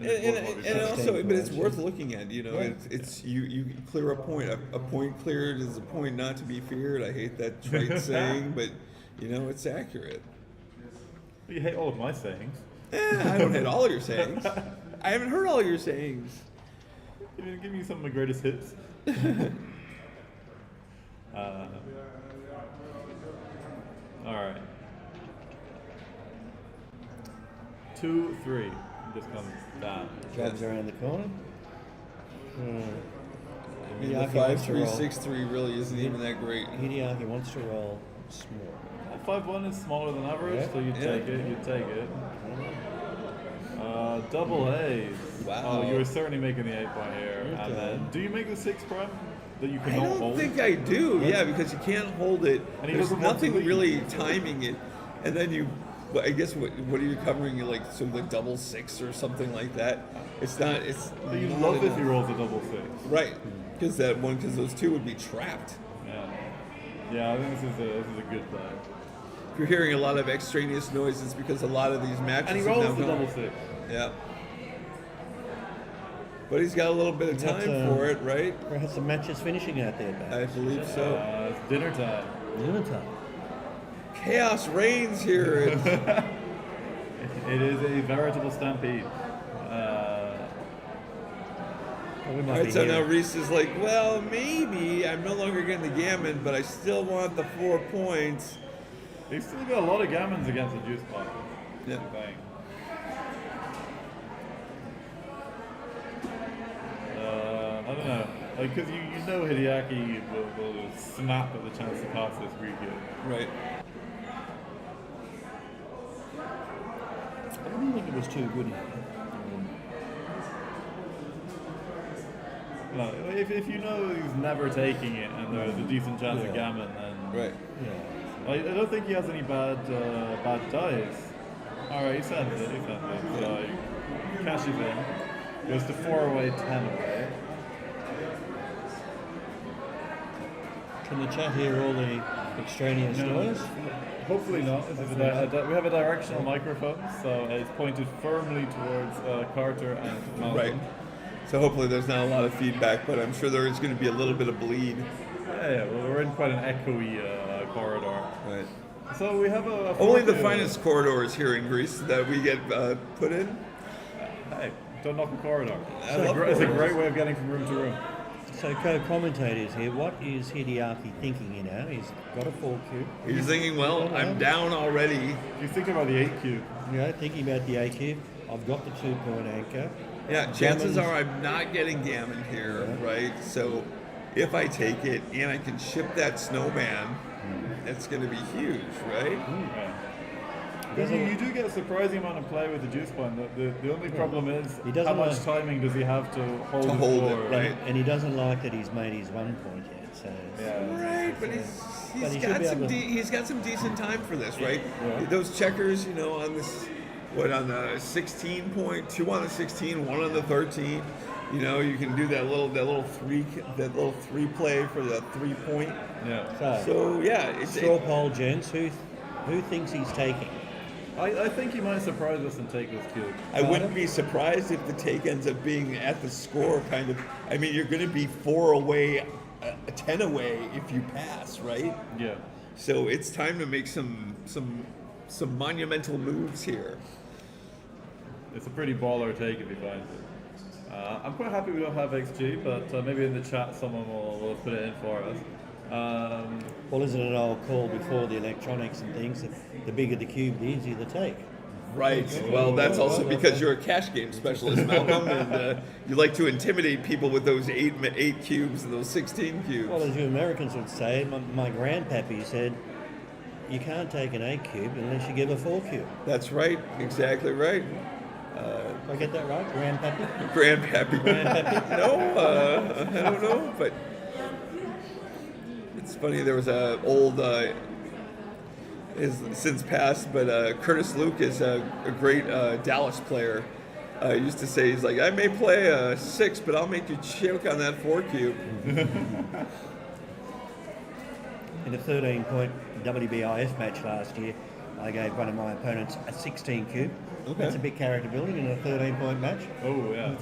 and also, but it's worth looking at. It's you clear a point. A point cleared is a point not to be feared. I hate that trite saying, but it's accurate. You hate all of my sayings. I don't hate all of your sayings. I haven't heard all your sayings. Give me some of my greatest hits. All right. 2-3. This comes down. Jobs around the corner. I mean, the Hideaki wants to roll. 5-3-6-3 really isn't even that great. Hideaki wants to roll small. 5-1 is smaller than average, Yeah. so you take it. You take it. Double A's. Wow. Oh, you were certainly making the 8 by here. Okay. And then, do you make the 6 prime that you I cannot don't hold? think I do. Yeah, because you can't hold it. And he There's doesn't want to nothing leave. really timing it. And then you, I guess, what are you covering? You like sort of like double 6 or something like that. It's not. It's. So you not love if enough. he rolls a double 6. Right. Because those two would be trapped. Yeah. Yeah, I think this is a good play. If you're hearing a lot of extraneous noises because a lot of these matches. And he have rolls now the gone- double 6. Yeah. But he's got a little bit of time for it, right? Perhaps the match is finishing out there, Babs. I believe so. It's dinner time. Dinner time. Chaos reigns here. It is a veritable stampede. Right, so now Reese is like, well, maybe I'm no longer getting the gammon, but I still want the 4 points. He's still got a lot of gammons against the juice pot. Yeah. Thing. I don't know. Because you know Hideaki will snap at the chance to pass this Ryukyu. Right. I don't think it was too good. No, if you know he's never taking it and there's a decent chance of gammon, then right. Yeah. I don't think he has any bad dice. All right, he sends it. So he cashes in, goes to 4 away, 10 away. Can the chat hear all the extraneous noise? Hopefully not. This is we have a directional microphone, so it's pointed firmly towards Carter and Malcolm. Right. So hopefully there's not a lot of feedback, but I'm sure there is going to be a little bit of bleed. Yeah. Well, we're in quite an echoey corridor. Right. So we have a Only the finest corridors here in Greece that we get put in. Hey, don't knock a corridor. love It's a great corridors. way of getting from room to room. So co-commentators here, what is Hideaki thinking you know? He's got a 4 cube. He's thinking, well, I'm down already. He's thinking about the 8 cube. You know, thinking about the 8 cube. I've got the 2-point anchor. Yeah, chances are I'm not getting gammon here, right? So if I take it and I can ship that snowman, it's going to be huge, right? Because you do get a surprising amount of play with the juice point. The only problem is how much timing does he have to hold To the hold it, floor? right. And he doesn't like that he's made his 1 point yet. So Right, but he he's should got be some able to- he's got some decent time for this, right? Yeah. Those checkers, you know, on this, on the 16 point, 2 on the 16, 1 on the 13. You know, you can do that little three play for the 3 point. Yeah. So yeah, it's straw poll, gents. Who thinks he's taking? I think he might surprise us and take this cube. I wouldn't be surprised if the take ends up being at the score, kind of. I mean, you're going to be 4 away, 10 away if you pass, right? Yeah. So it's time to make some monumental moves here. It's a pretty baller take if he finds it. I'm quite happy we don't have XG, but maybe in the chat someone will put it in for us. Well, isn't it an old call before the electronics and things that the bigger the cube, the easier the take? Right. Well, that's also because you're a cash game specialist, Malcolm, and you like to intimidate people with those 8 cubes and those 16 cubes. Well, as you Americans would say, my grandpappy said, you can't take an 8 cube unless you give a 4 cube. That's right. Exactly right. Did I get that right? Grandpappy? Grandpappy. Grandpappy? No, I don't know, but it's funny. There was a old, is since passed, but Curtis Luke is a great Dallas player. Used to say, he's like, I may play a 6, but I'll make you choke on that 4 cube. In a 13-point WBIF match last year, I gave one of my opponents a 16 cube. Okay. That's a bit character building in a 13-point match. Oh, yeah.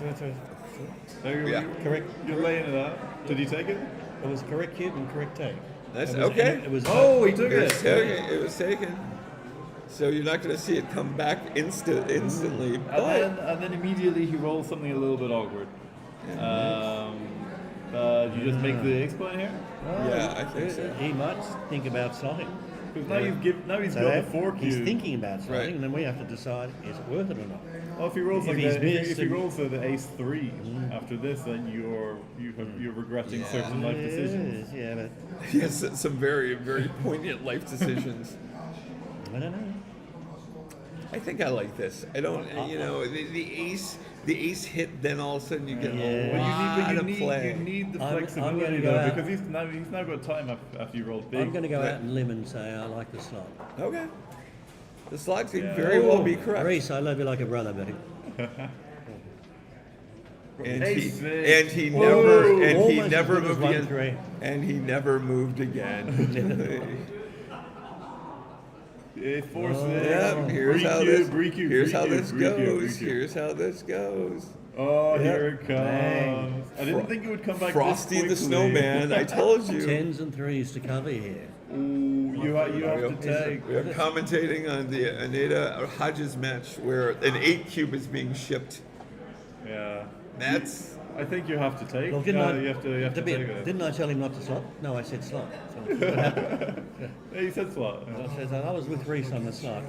Yeah. Correct. You're laying it out. Did he take it? It was correct cube and correct take. That's It was- okay. It was he took It was taken. So you're not going to see it come back instantly. But And then immediately he rolls something a little bit awkward. Do you just make the ace point here? Yeah, I think so. He might think about slotting. Because now he's So got the 4 cube. he's thinking about slotting, Right. and then we have to decide, is it worth it or not? Well, if he rolls If like he's that, missed if he and- rolls the ace 3 after this, then you're regretting certain life decisions. Yeah, but He has some very, very poignant life decisions. I don't know. I think I like this. I don't, you know, the ace hit, then all of a sudden you get a lot of play. You need the I'm flexibility gonna go though, out- because he's now got time after you roll big. I'm going to go out and limb and say I like the slot. Okay. The slot could very well be correct. Reese, I love you like a brother, buddy. And Ace he, six. and he Whoa. never and he Almost as never good as moved one again. three. And he never moved again. It forces. Yeah, here's how this Recube. goes. Here's how this goes. Oh, Yep. here it comes. Bang. I didn't think it would come back Frosty this the quickly. Snowman, I told you. 10s and 3s to cover here. Ooh, you have to take. We are commentating on the Aneta Hodges match where an 8 cube is being shipped. Yeah. That's. I think you have to take. Well, didn't you have to take it. Didn't I tell him not to slot? No, I said slot. So what happened? Yeah, you said slot. I said, I was with Reese on the slot.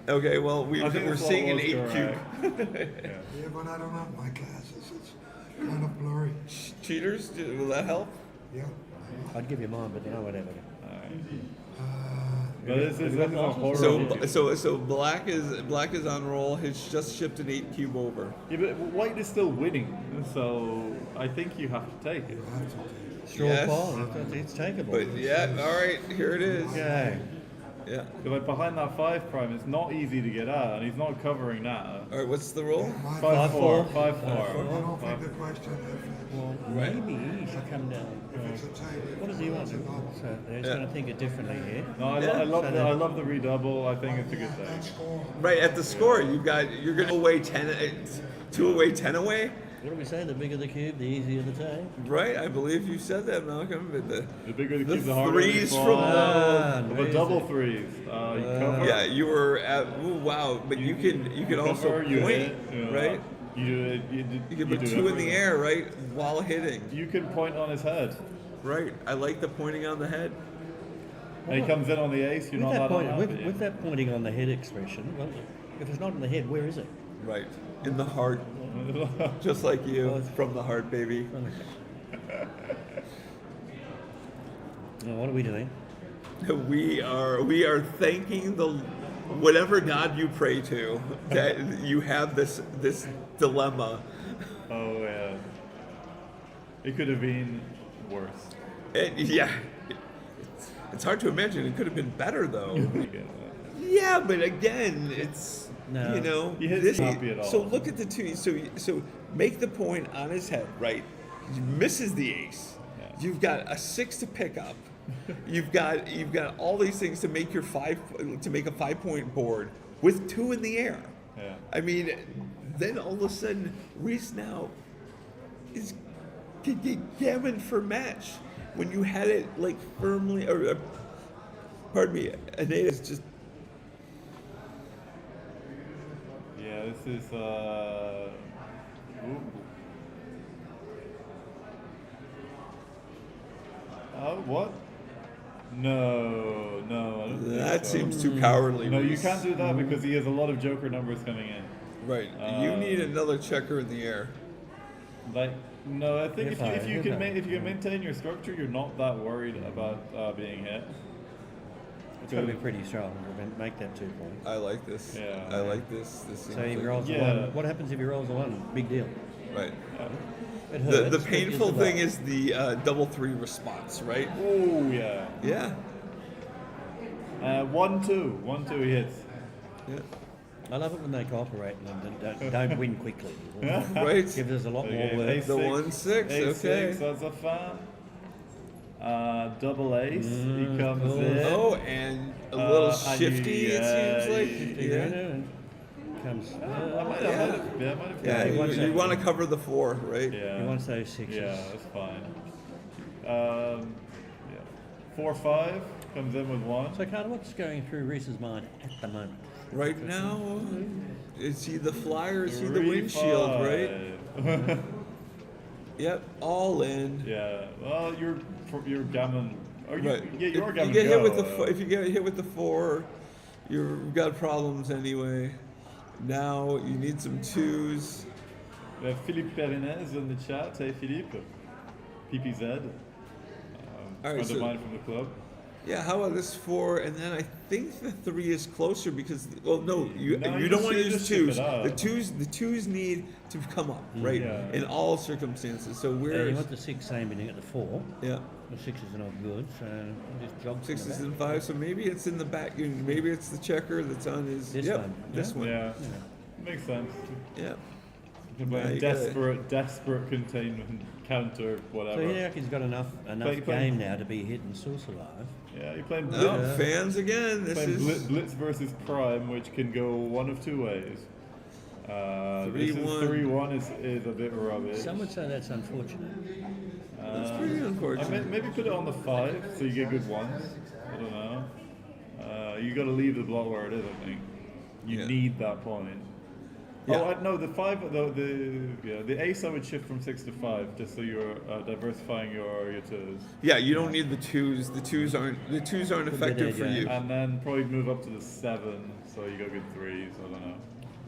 Okay, well, I think we're the slot seeing an was 8 cube. correct. Yeah, but I don't have my glasses. It's kind of blurry. Cheaters, will that help? Yeah. I'd give you mine, but now whatever. But this is a horrible. So black is on roll. He's just shipped an 8 cube over. Yeah, but white is still winning, so I think you have to take it. Straw Yes. poll, it's takeable. But yeah, all right, here it is. Okay. Yeah. Because like behind that 5 prime, it's not easy to get out, and he's not covering that. All right, what's the roll? 5-4. 5-4. I don't think the question Well, Right. maybe he should come down. if it's a table. What does he want? So he's going to think it differently here. No, I love the redouble. I think it's a good thing. Right at the score, you're gonna away 10, 2 away, 10 away. What do we say? The bigger the cube, the easier the take. Right, I believe you said that, Malcolm. But The bigger the the cube, the harder it threes is. from the double threes. You cover. yeah, you were at wow, but you can also cover, you point, hit, you know, right? You can put do 2 in the everything. air, right, while hitting. You can point on his head. Right, I like the pointing on the head. And he comes in on the ace. You're With not that, allowed point, to with, have it with that pointing on the head expression, well, if it's not in the head, where is it? Right, in the heart, just like you, from the heart, baby. Now, what are we doing? We are thanking the whatever God you pray to that you have this dilemma. Oh yeah. It could have been worse. Yeah, it's hard to imagine. It could have been better though. Yeah, but again, it's No. you know He hits this. sloppy at all. So look at the two. So make the point on his head, right? He misses the ace. Yeah. You've got a 6 to pick up. You've got all these things to make your a 5-point board with 2 in the air. Yeah. I mean, then all of a sudden, Reese now is can get gammon for match when you had it like firmly, or pardon me, Aneta is just. Yeah, this is. Ooh. Oh, what? No, I don't think That so. seems too cowardly. No, you Reese. can't do that because he has a lot of joker numbers coming in. Right, you need another checker in the air. Like, no, I think You're if fine, you you're can fine. if you can maintain your structure, you're not that worried about being hit. It's got to be pretty strong to make that 2 points. I like this. Yeah. I like this. This So seems he like- rolls a Yeah. 1. What happens if he rolls a 1? Big deal. Right. It The hurts, but painful it's thing about- is the double 3 response, right? Oh yeah. Yeah. 1-2, 1-2 he hits. Yeah. I love it when they cooperate and don't win quickly. Right. Gives us a lot more Okay, work. ace The six, 1-6, ace okay. 6, that's a fan. Double ace, he comes cool. in. Oh, and a little and shifty, it seems like. Yeah. Comes. I might have. Yeah, he wants you that. want to cover the 4, right? Yeah. He wants those 6s. Yeah, that's fine. Yeah. 4-5 comes in with 1. So, Carter, what's going through Reese's mind at the moment? Right now, is he the flyer? Is he the windshield, right? Yep, all in. Yeah. Well, you're gammon. Or you, Right. Yeah, you're If gammon. you get hit with go. if you get hit with the 4, you've got problems anyway. Now you need some 2s. We have Philippe Perinez in the chat. Hey, Philippe. PPZ. All right, Friend so- of mine from the club. Yeah, how about this 4? And then I think the 3 is closer because no, you No, you you don't want to should use just skip 2s. it out. The twos need to come up, right? Yeah. In all circumstances. So And we're you want the 6 aiming at the 4. yeah. The 6s are not good, so just jog from the 6s back. and 5s, so maybe it's in the back. Maybe it's the checker that's on his. This yep, one. This one. Yeah. Makes sense. Yeah. You can play desperate containment, counter, whatever. So Hideaki's got enough Play- game now to be hit and still survive. Yeah, you're playing No, Blitz. fans again. This Playing is Blitz versus Prime, which can go one of 2 ways. 3-1. 3-1 is a bit rubbish. Some would say that's unfortunate. That's pretty unfortunate. Maybe put it on the 5 so you get good ones. I don't know. You got to leave the block where it is. I think you need that point. Yeah. Oh no, the 5. The ace I would shift from 6 to 5 just so you're diversifying your 2s. Yeah, you don't need the 2s. The 2s aren't effective for you. And then probably move up to the 7 so you got good 3s. I don't know.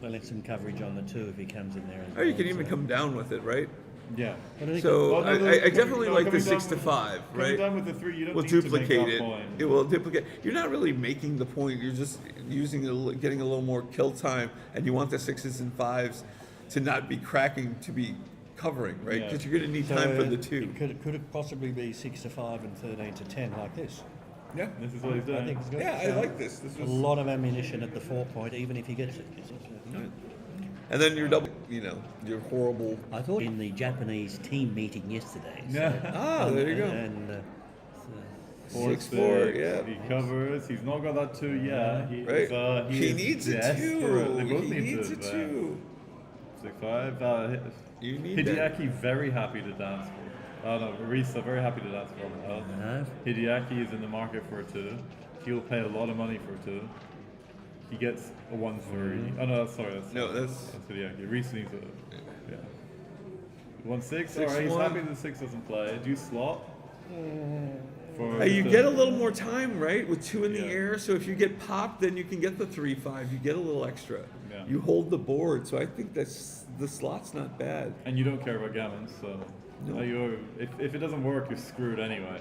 They'll let some coverage on the 2 if he comes in there. As Or you well, can even so- come down with it, right? Yeah. So I definitely like the coming 6 down to with- 5, coming right? down with the 3, you don't We'll need to duplicate make that it. point. It will duplicate. You're not really making the point. You're just using getting a little more kill time, and you want the 6s and 5s to not be cracking, to be covering, right? Yeah. Because you're going to need time for the 2. Could it possibly be 6 to 5 and 13 to 10 like this? Yeah, This is what he's doing. I think it's good. yeah, I like this. This A was, lot of ammunition at the 4 point, even if he gets it. and then you're double. You're horrible. I thought in the Japanese team meeting yesterday. So, Ah, there you go. And 6-4, yeah. He covers. He's not got that 2 yet. Right. He is needs a 2. desperate. They both He need needs a to, 2. 6-5. You need that. Hideaki very happy to dance for. Oh no, Risa very happy to dance for. Hideaki is in the market for a 2. He'll pay a lot of money for a 2. He gets a 1-3. Oh no, sorry. That's Hideaki. Risa needs a 1-6. Alright, he's 6-1. happy the 6 doesn't play. Do you slot? You get a little more time, right, with 2 in the Yeah. air. So if you get popped, then you can get the 3-5. You get a little extra. Yeah. You hold the board, so I think the slot's not bad. And you don't care about gammons, so No. if it doesn't work, you're screwed anyway.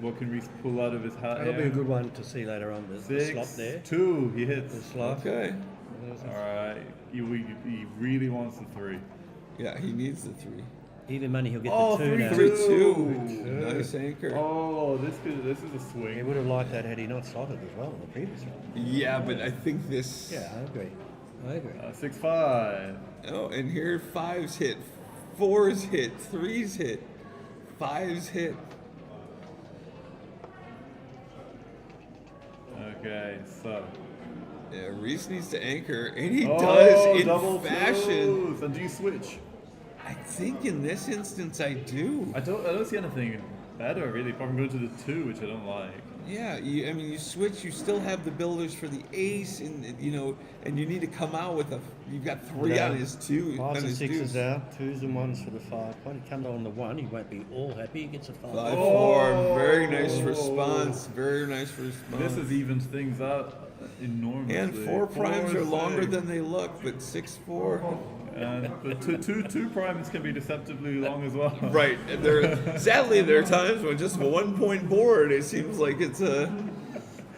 What can Reese pull out of his hat? that'll be here? a good one to see later on. The slot there. 2, he hits. The slot. Okay. Alright, he really wants the 3. Yeah, he needs the 3. Even money, he'll get Oh, the 2 now. 3-2. Nice anchor. Oh, this is a swing. He would have liked that had he not slotted as well in the previous one. Yeah, but I think this. Yeah, I agree. 6-5. Oh, and here 5s hit, 4s hit, 3s hit, 5s hit. Okay, so. Yeah, Reese needs to anchor, and he does in double fashion. 2s. And do you switch? I think in this instance I do. I don't see anything better really, apart from going to the 2, which I don't like. Yeah, you switch. You still have the builders for the ace, and and you need to come out with You've got 3 on his 2. 5s on and his 6s deuce. out, 2s and 1s for the 5 point. He comes on the 1, he won't be all happy. He gets a 5. 5-4. Very nice response. Very nice response. This has evened things out enormously. And 4 primes are 4, longer 6. than they look, but 6-4. But two primes can be deceptively long as well. Right. And sadly, there are times when just a 1 point board, it seems like it's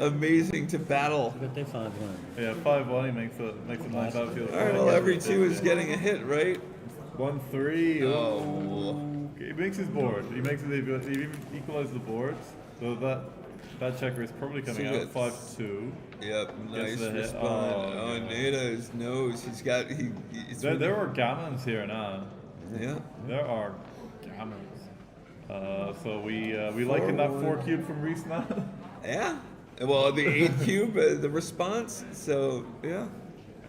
amazing to battle. But they're 5-1. Yeah, 5-1. He makes a nice outfield. All right. Well, every 2 is getting a hit, right? 1-3. Oh. He makes his board. He equalizes the boards. So that checker is probably coming So out 5-2. Yep, nice the hit. response. Oh, Oh, Nada's nose. He's got There are gammons here now. Yeah. There are gammons. So we liking that 4 cube from Reese now. Yeah. Well, the 8 cube, the response. So yeah.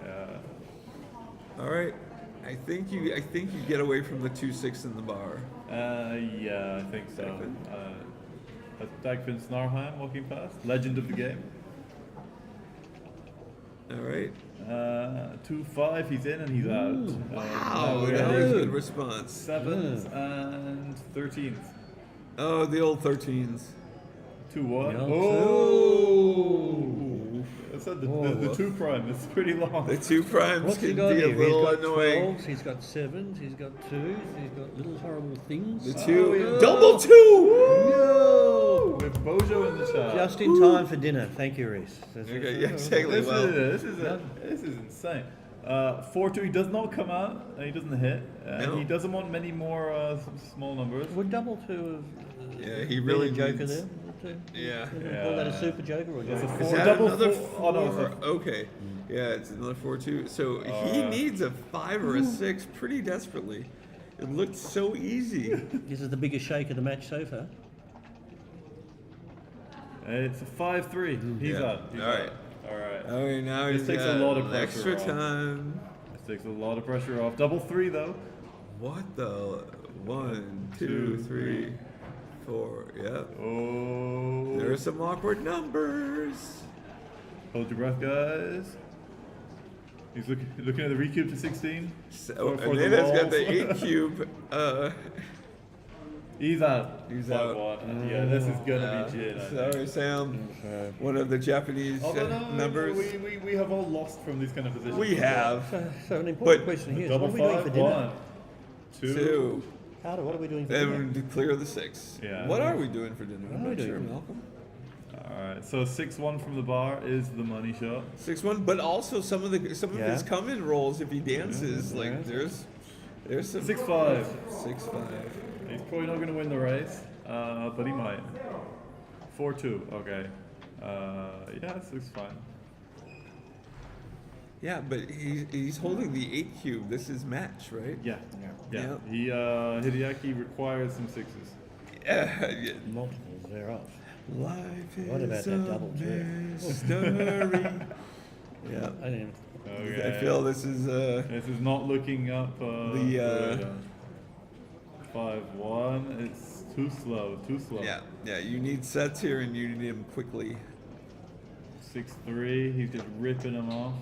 Yeah. All right. I think you get away from the 2-6 in the bar. Yeah, I think so. That's Dagfinn Snarheim walking past, legend of the game. All right. 2-5, he's in and he's out. Wow, that was a good response. 7s and 13s. Oh, the old 13s. 2-1. Yeah. Oh! I said the 2 prime. It's pretty long. The 2 primes What's he can got be a here? little He's got annoying. 12s, he's got 7s, he's got 2s, he's got little horrible things. The 2, double 2! No! With Bojo in the chat. Just in time for dinner. Thank you, Reese. Okay, yeah, exactly. This is insane. 4-2, he does not come out, and he doesn't hit. No. He doesn't want many more small numbers. Would double 2 Yeah, he really a joker needs- there? Yeah. Call that a super joker or a It's a joker? Is 4 that double another 4? Oh, no, it's a Okay. Yeah, it's another 4-2. So he needs a 5 or a 6 pretty desperately. It looked so easy. This is the biggest shake of the match so far. It's a 5-3. He's Yeah. out. He's All right. out. All right. Okay, now This he's takes got a lot of pressure extra off. time. This takes a lot of pressure off. Double 3 though. What the? 1, 2, 3, 4. Yeah. Oh. There are some awkward numbers. Hold your breath, guys. He's looking at the recube to 16. So, for and the then it's got walls. the 8 cube. He's out. He's out. 5-1. Yeah, this is gonna be Jin. I think. Sorry, Sam. One of the Japanese Although no, numbers. we have all lost from these kind of positions. We have. So an important But question here is Double what are we doing 5, for dinner? 1, 2. 2. Carter, what are we doing for dinner? And to clear the 6. Yeah. What are we doing for dinner? I'm What are we not sure, doing? Malcolm. Alright, so 6-1 from the bar is the money shot. 6-1, but also some of Yeah. his come-in rolls if he dances. Yeah. Like there's some 6-5. 6-5. He's probably not going to win the race, but he might. 4-2, okay. Yeah, 6-5. Yeah, but he's holding the 8 cube. This is match, right? Yeah. Yeah. He Hideaki requires some 6s. Yeah. Multiples thereof. Life What about is that a double two? mystery. Yeah. I didn't. Okay. I feel this is This is not looking up. The, 5-1. It's too slow. Too slow. yeah. You need sets here, and you need them quickly. 6-3. He's just ripping them off.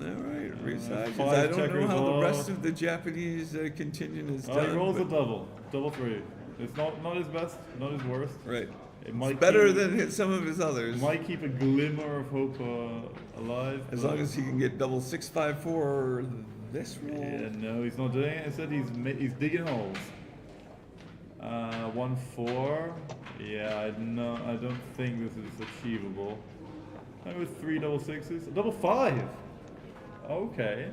All right, resizes. 5 I don't know checkers how the off. rest of the Japanese contingent is He done. rolls a but- double 3. It's not his best, not his worst. Right. It might It's better keep, than hit some of his others. Might keep a glimmer of hope alive. As but- long as he can get double 6-5-4 this roll. Yeah, no, he's not doing it. Instead, he's digging holes. 1-4. Yeah, I don't think this is achievable. Maybe with 3 double 6s. Double 5. Okay.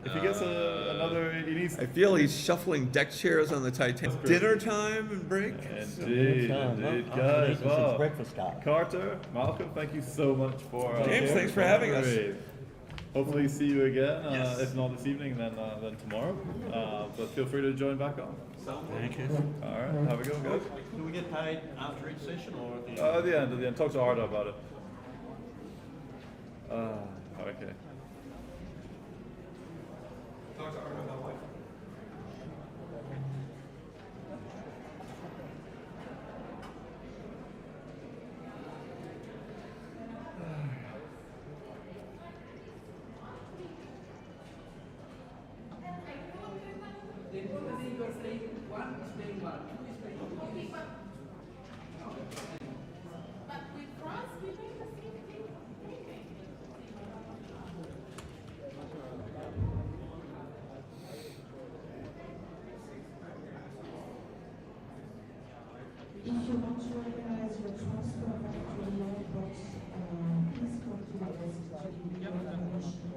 If he gets another, he needs. I feel he's shuffling deck chairs on the Titanic. Dinner time and break. Indeed, guys. Well, breakfast time. Carter, Malcolm, thank you so much for. James, thanks for having us. Hopefully, see you again. Yes. If not this evening, then tomorrow. But feel free to join back on. Thank you. All right, have a good one, guys. Do we get paid after each session or at the end? At the end. Talk to Arda about it. Okay. Talk to Arno about what? If you want to organize your transfer back to the mailbox, please come to the desk to give you your information.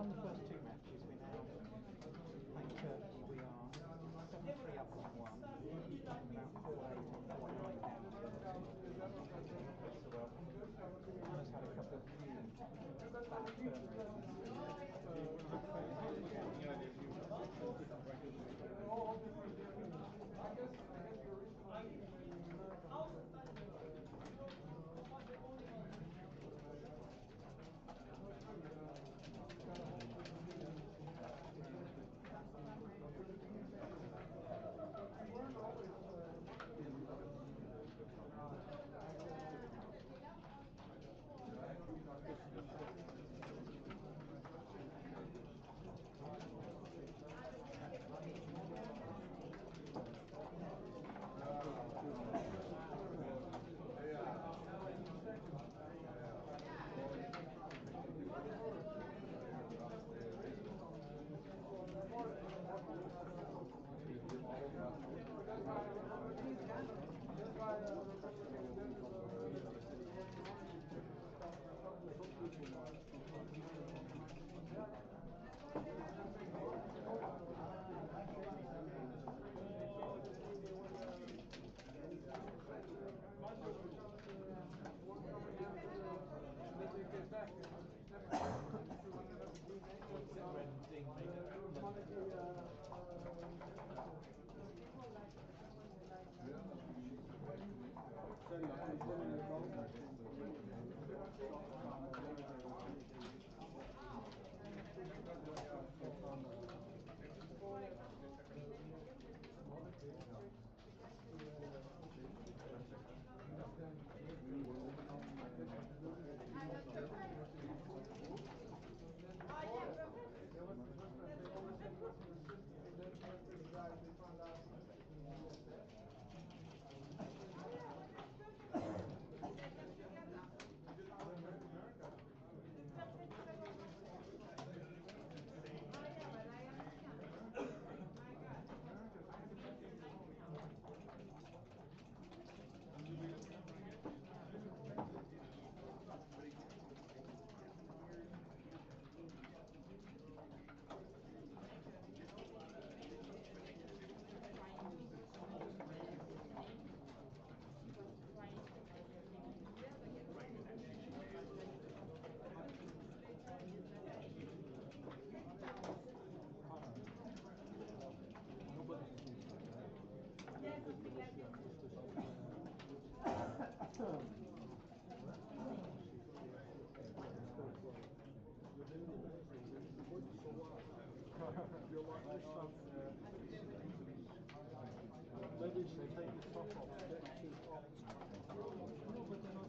Won the first two matches. We're now playing Turkey. We are 7-3 up on one, about 4-8 or 4-9 down on the other. So Anna's had a couple of bad turnovers. Maybe if they take the top off, get too hot. No, but they're not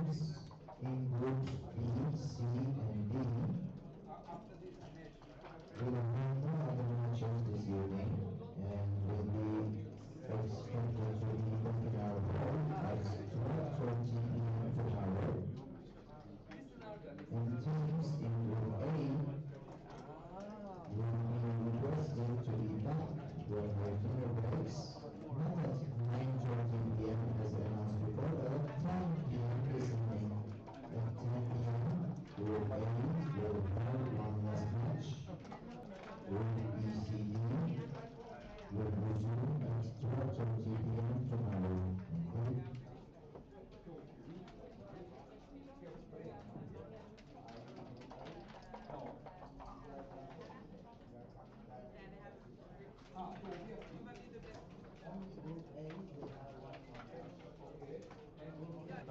this in groups B, C, and D will have no other matches this evening and will be expected to be back in our hall at 12:20 p.m. tomorrow. And teams in Group A will be requested to be back during their dinner breaks, not at 9:20 p.m. as announced before, but at 10 p.m. this evening. At 10 p.m., Group A will have one last match. Group BCD will resume at 12:30 p.m. tomorrow. Thank you.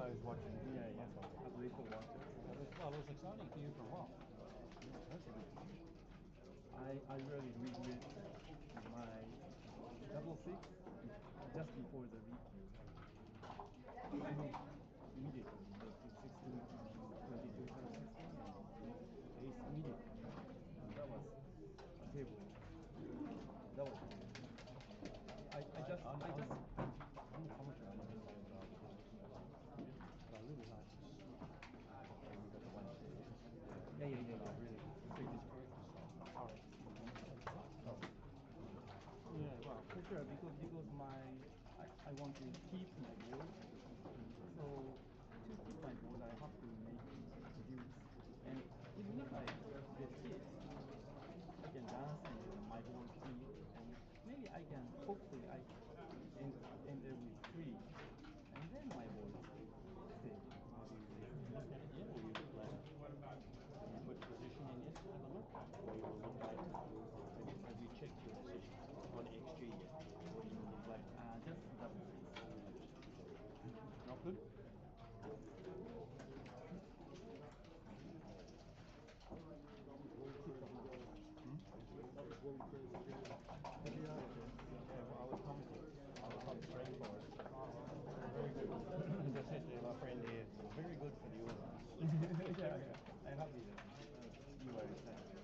I was watching. Yeah. I believe it was. Well, it was exciting for you for a while. That's a good thing. I really reviewed my double six just before the review. I mean, immediately, like 16 to 22 times 16, and ace immediately. And that was a table. That was good. I just how much I understand but I really like to see yeah, really. Previous characters are yeah, well, for sure, because I want to keep my board. So to keep my board, I have to make use. And even if I get hit, I can dance and my board free, and maybe I can hopefully I end there with 3, and then my board stay. Yeah, or you put position in it, have a look, or you will look back and you check your position on XG. Yes. actually, my friend is very good for the audience. Yeah. I'm happy that you were excited.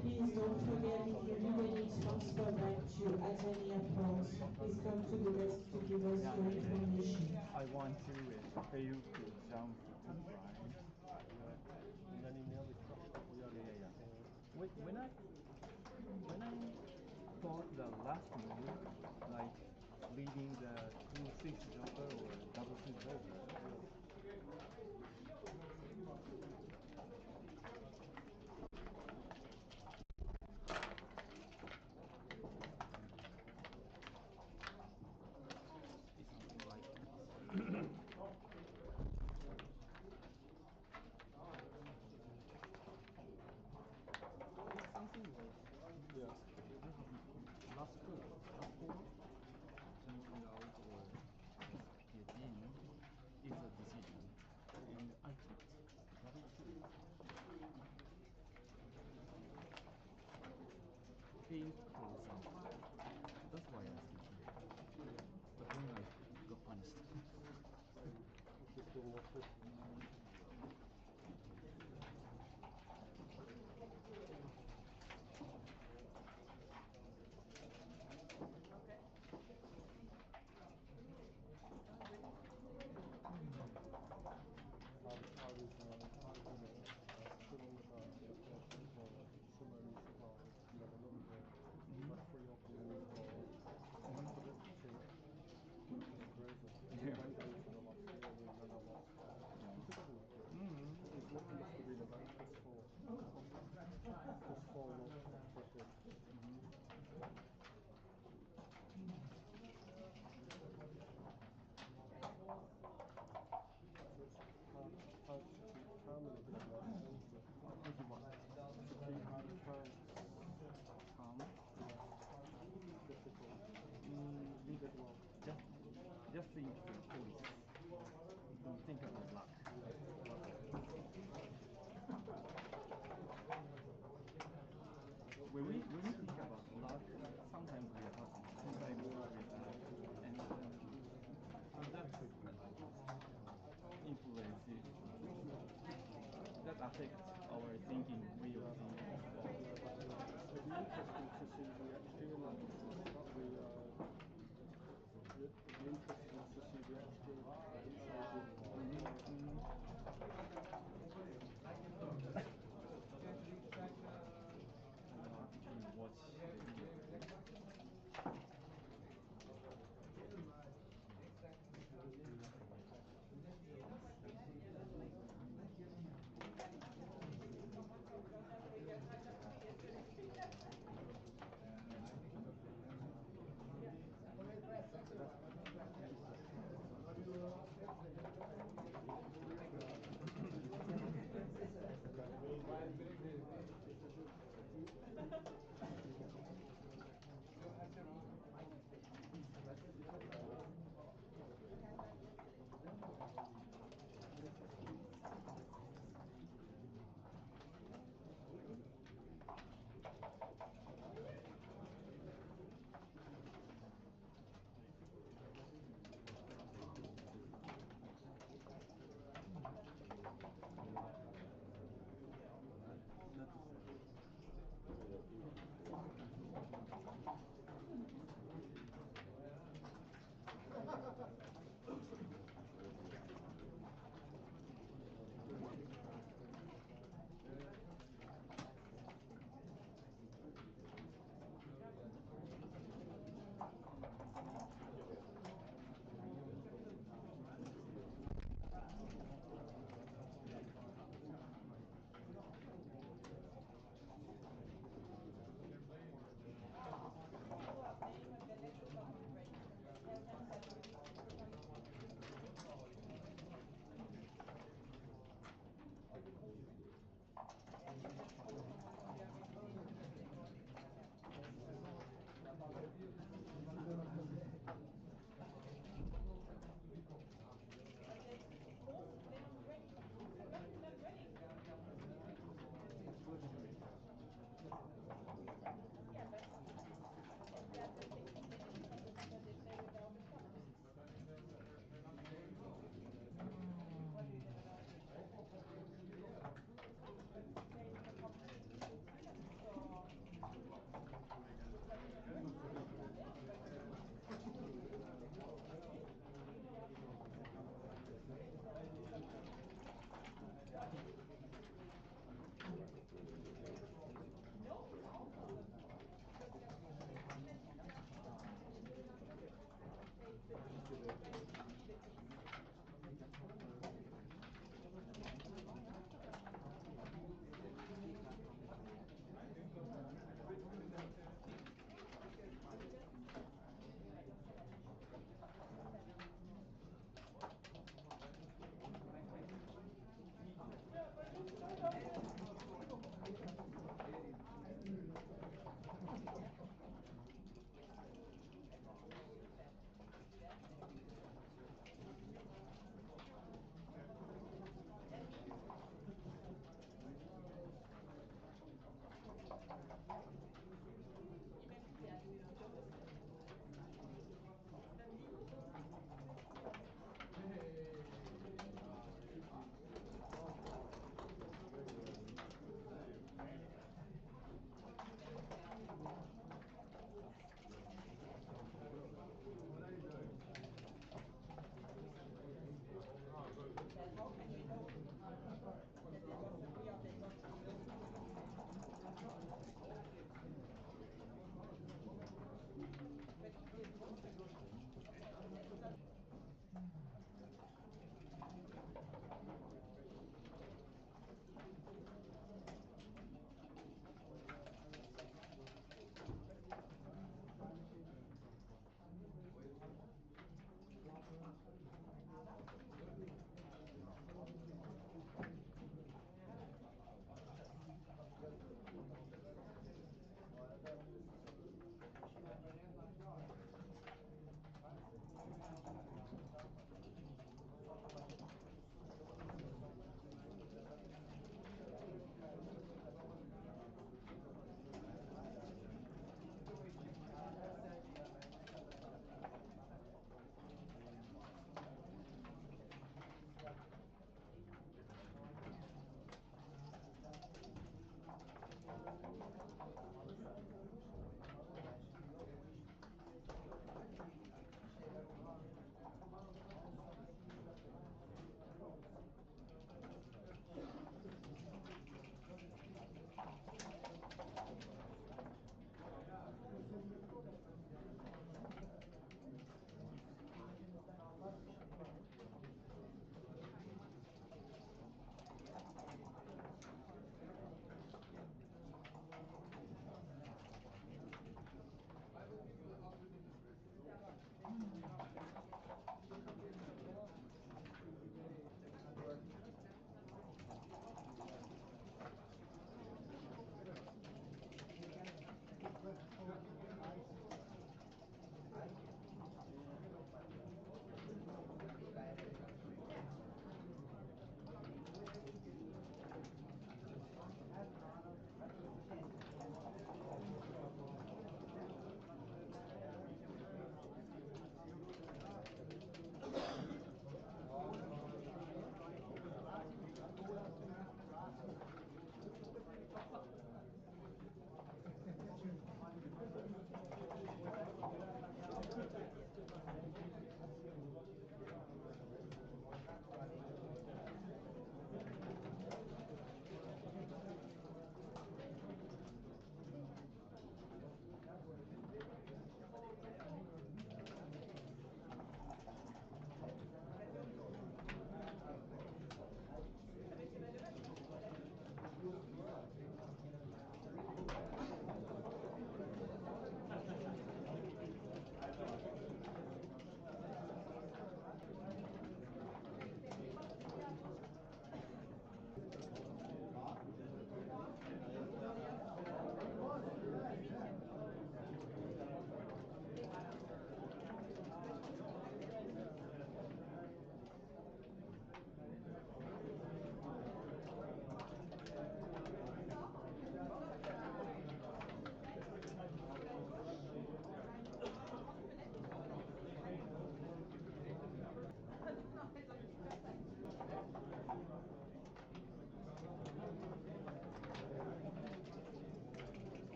Please don't forget, if you need any transfer back to Atania France, please come to the desk to give us your information. I want to pay you to jump to two lines. And then in the other cross. Yeah. When I thought the last move, like leading the 2-6 jumper or double 6 jumper, something like, last four, jumping out or get in is a decision. And I took double 2. Being close out. That's why I asked you. But then I got punished. Just think of your choice. Don't think about luck. When we think about luck, sometimes we are happy, sometimes we are sad, and that influences, that affects our thinking, way of thinking. It'd be interesting to see the extreme levels that we it'd be interesting to see the extreme watch the video.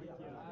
Ultimamente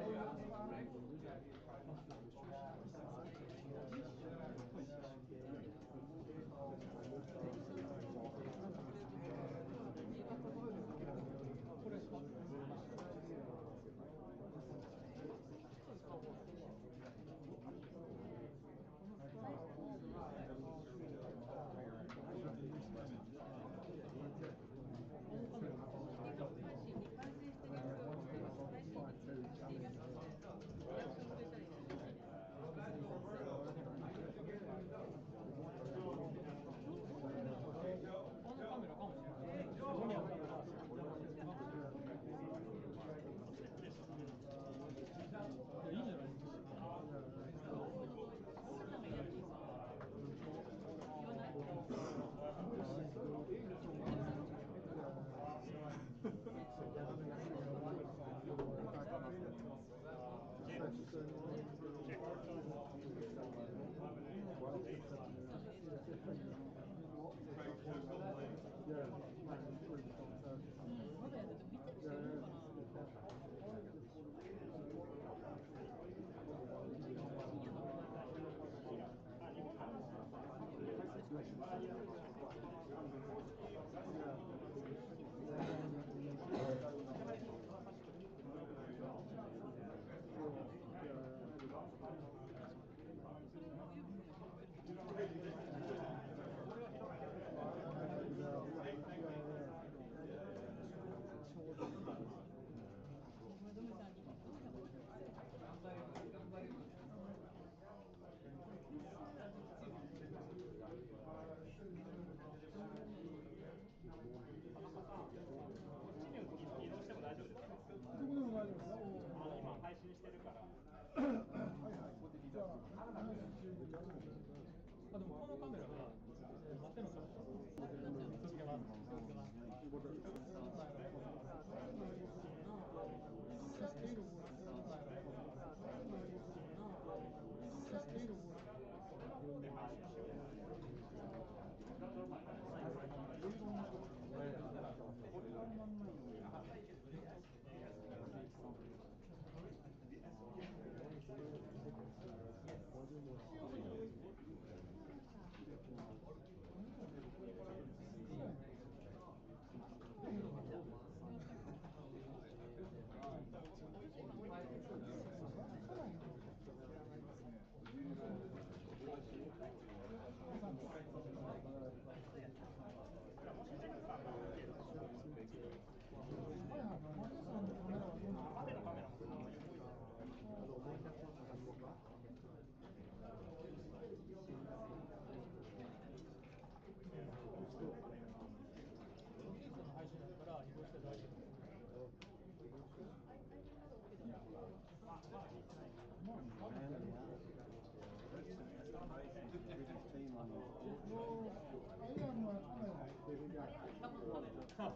Hi.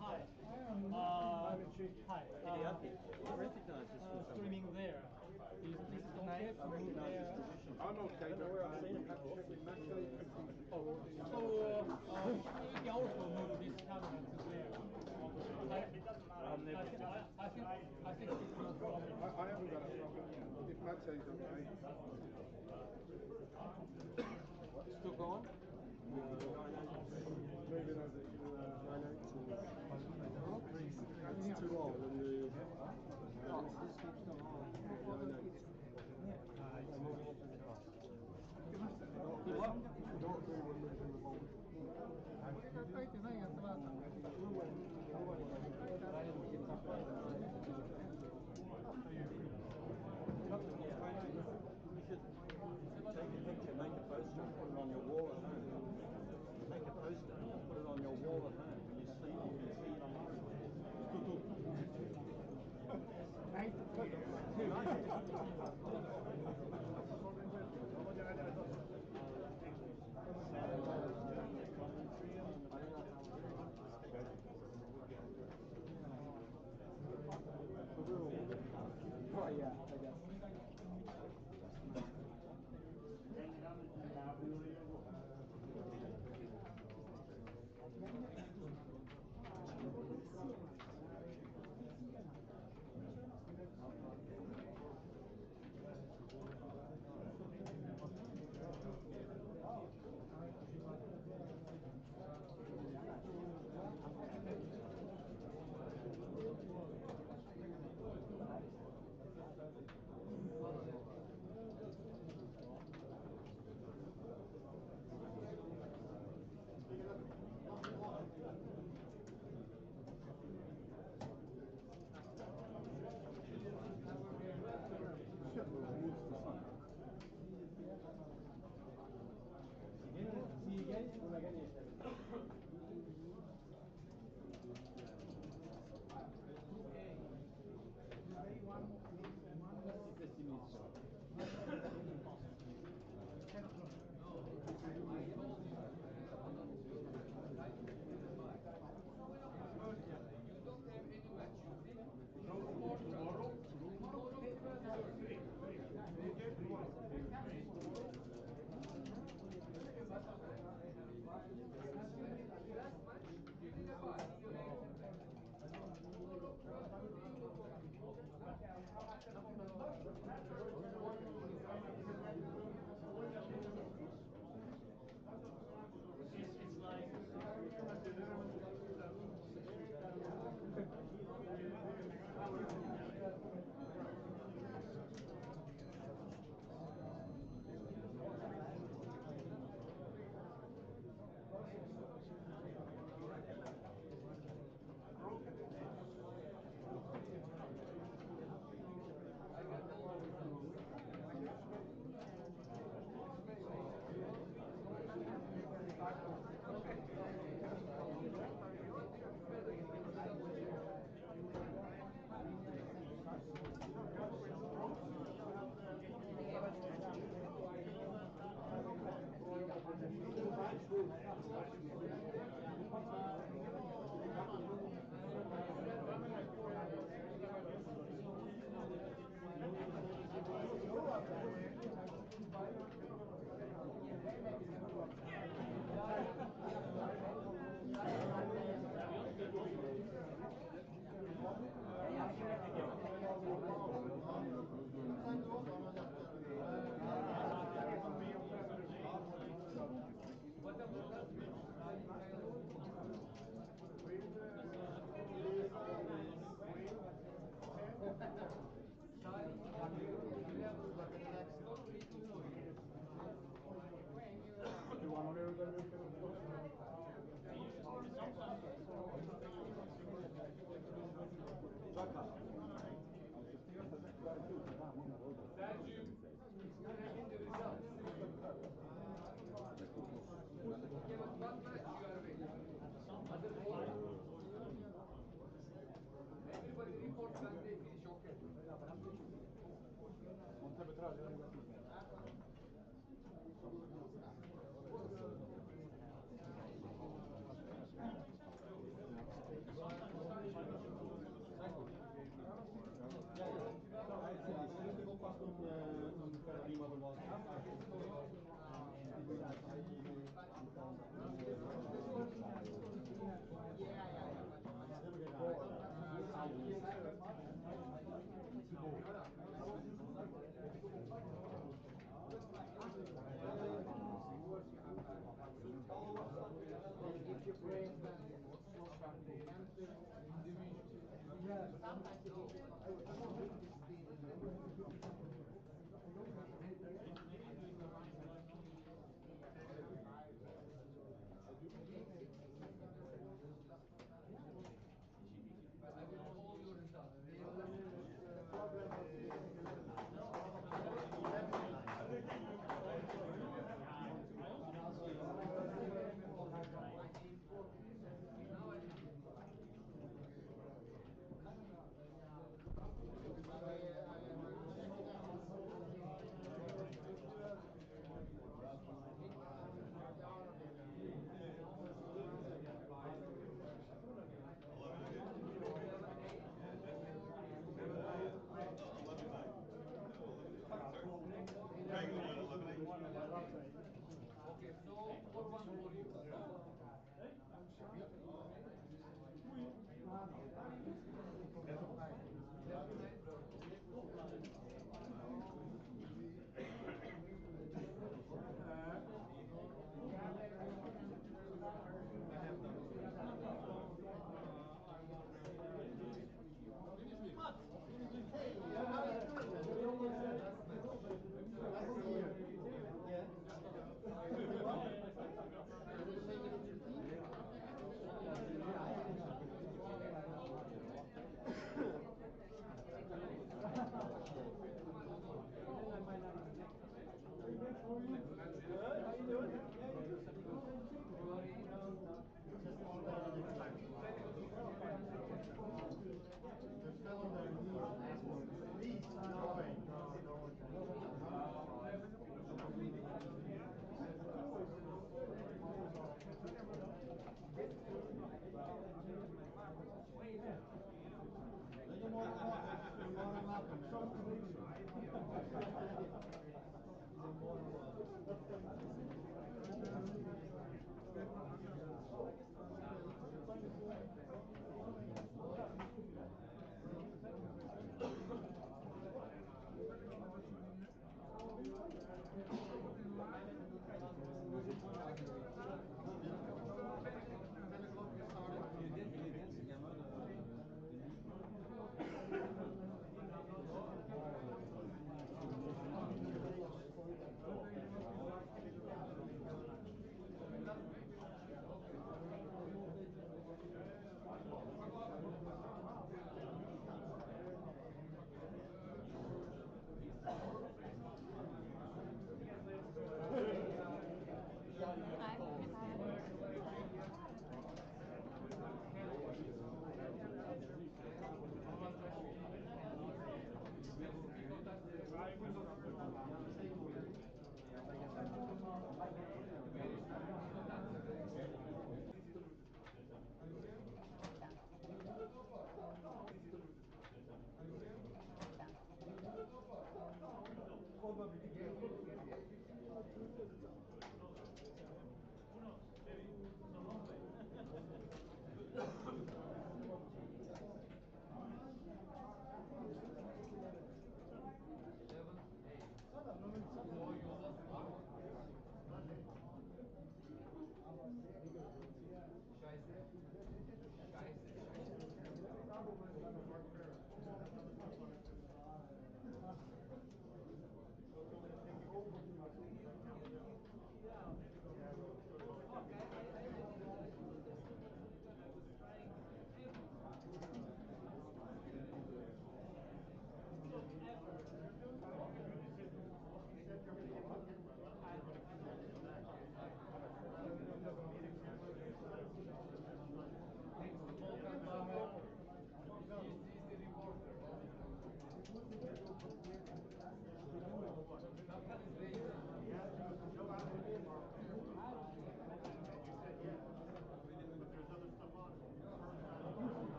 Hi. Recognize this from Streaming there. Is this okay to move there? I'm okay, but I've checked match day. So we can also move this camera to there. I think it's no problem. I haven't got a problem. If match day's okay. Still going? Moving over to 9-8 it's too long and the this keeps going on. 9-8. Don't do one moving the ball. Take a picture, make a poster, put it on your wall at home. Make a poster, put it on your wall at home. When you see it on Oh yeah, I guess. Everybody report Sunday, finish okay.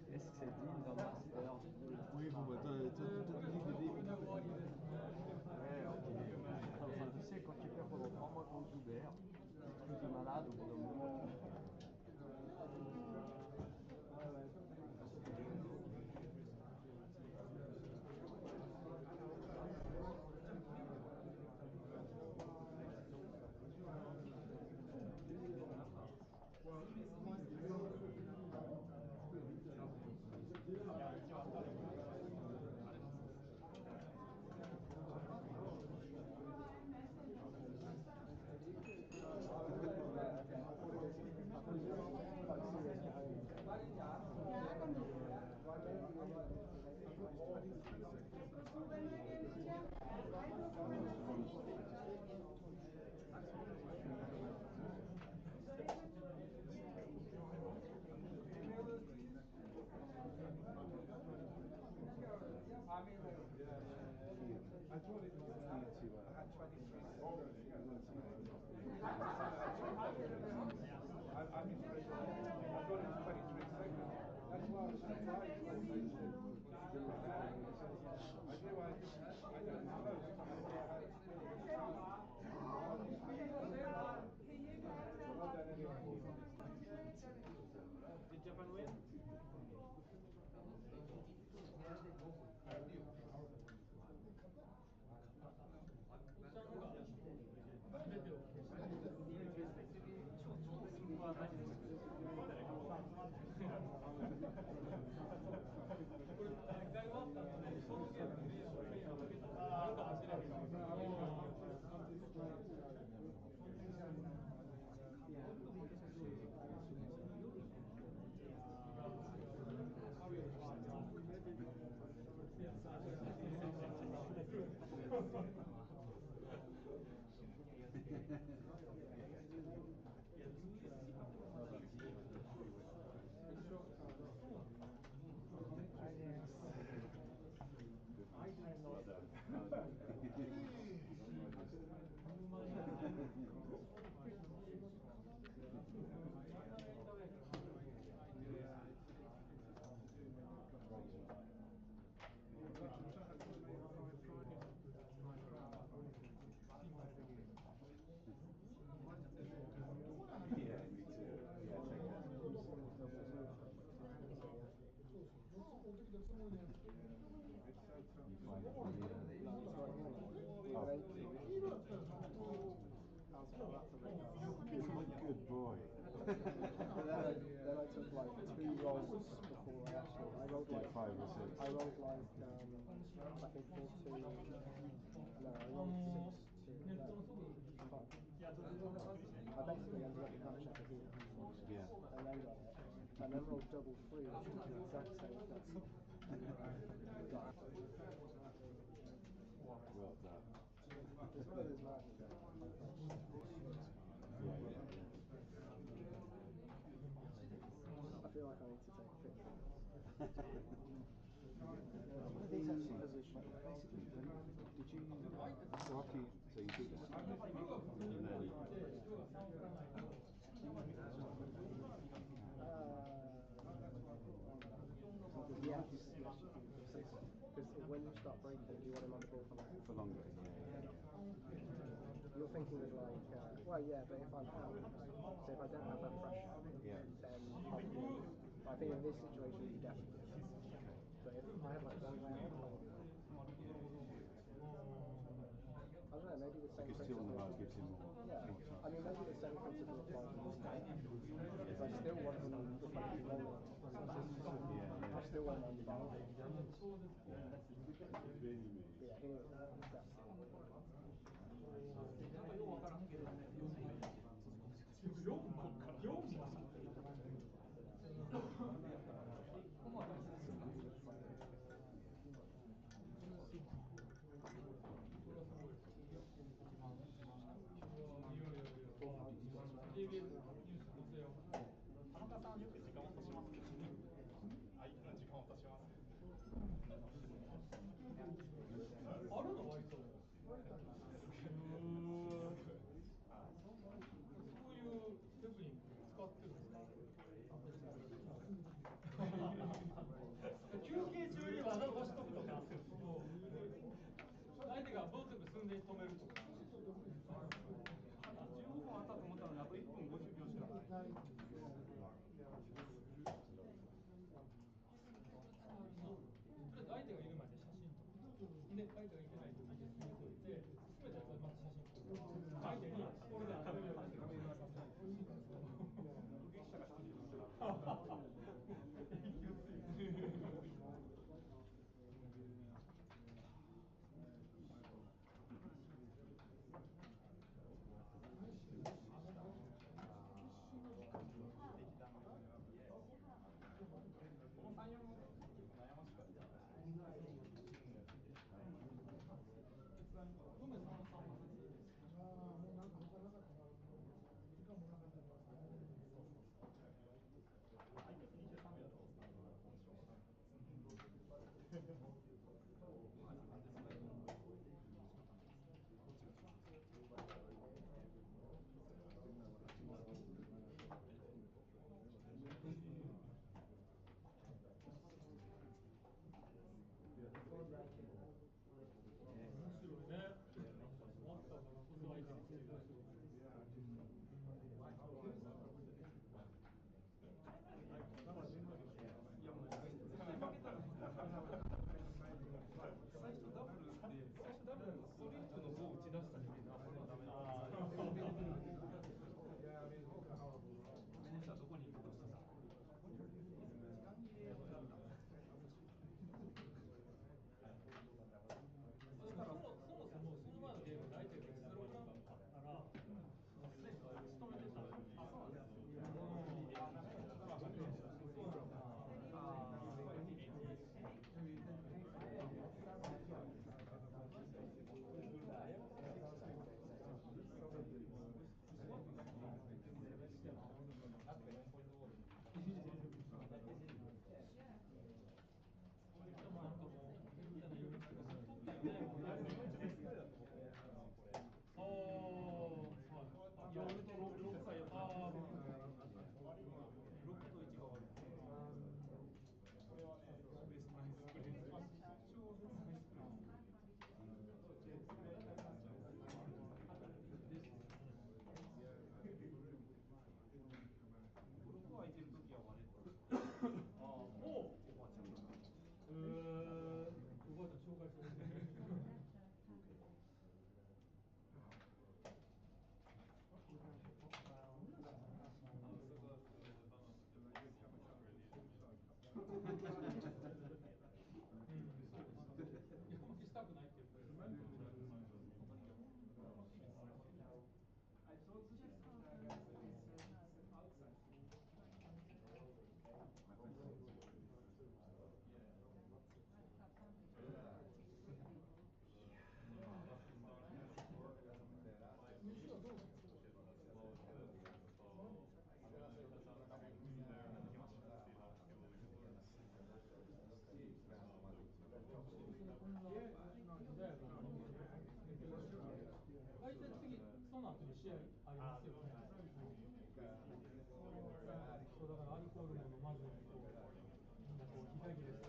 Est-ce que c'est digne d'un master? Oui, bon, bah, t'as dit des débuts. Ouais, ok. Enfin, tu sais, quand tu perds pendant 3 mois contre Joubert, tu es malade au bout d'un moment. Did Japan win? Good boy. Then I took like 2 rolls before I actually. I rolled like 5 or 6. I rolled like I think 4-2. No, I rolled 6-2. I basically ended up with match at the heel. Yeah. And then got it. And then rolled double 3, which was the exact same thing. Well done. It's one of those matches. I feel like I need to take a picture. What are these actually? Basically, did you, so after you, so you do this, and then, yes, because when you start breaking, do you want him on the ball for longer? Yeah. You're thinking of like, well, yeah, but if I'm out, so if I don't have that pressure, then probably, I think in this situation you definitely do it. But if I have like one way out, I don't know, maybe the same principle. Because still on the bar gives him more. 田中さんよく時間落としますけどね。相手の時間落とします。あるの割と。そういうテクニック使ってるんですか。休憩中に技を出しとくとか、相手がブーツ寸前に止めるとか。15分あったと思ったのにあと1分50秒しかない。とりあえず相手がいるまで写真撮って、で相手がいけないときに進めといて、進めたやつはまず写真撮って、相手にこれで食べるようにして画面に渡す。撃者が1人いるから。この3、4結構悩ましかった。最初ダブルで、最初ダブルのストレートの5を打ち出した時にこれはダメだった。メネスはどこに行くとしたらそもそも今のゲームで相手が1-0とかあったら、すでに仕留めてたんですよ。あ、そうなんですしたくないっていうプレー。I told you outside. Yeah, 大体次、その後に試合ありますよね。そうだからアルコールも飲まずにこうみんなこうひた切れして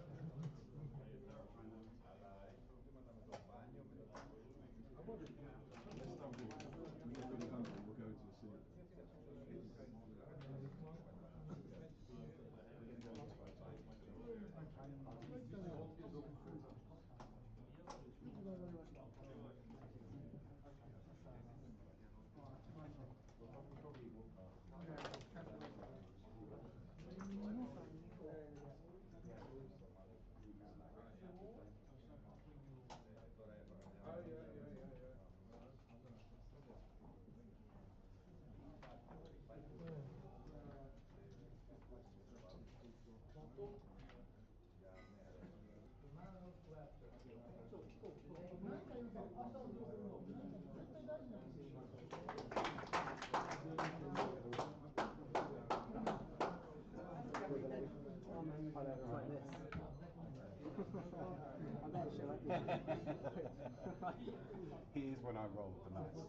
He is when I roll the dice.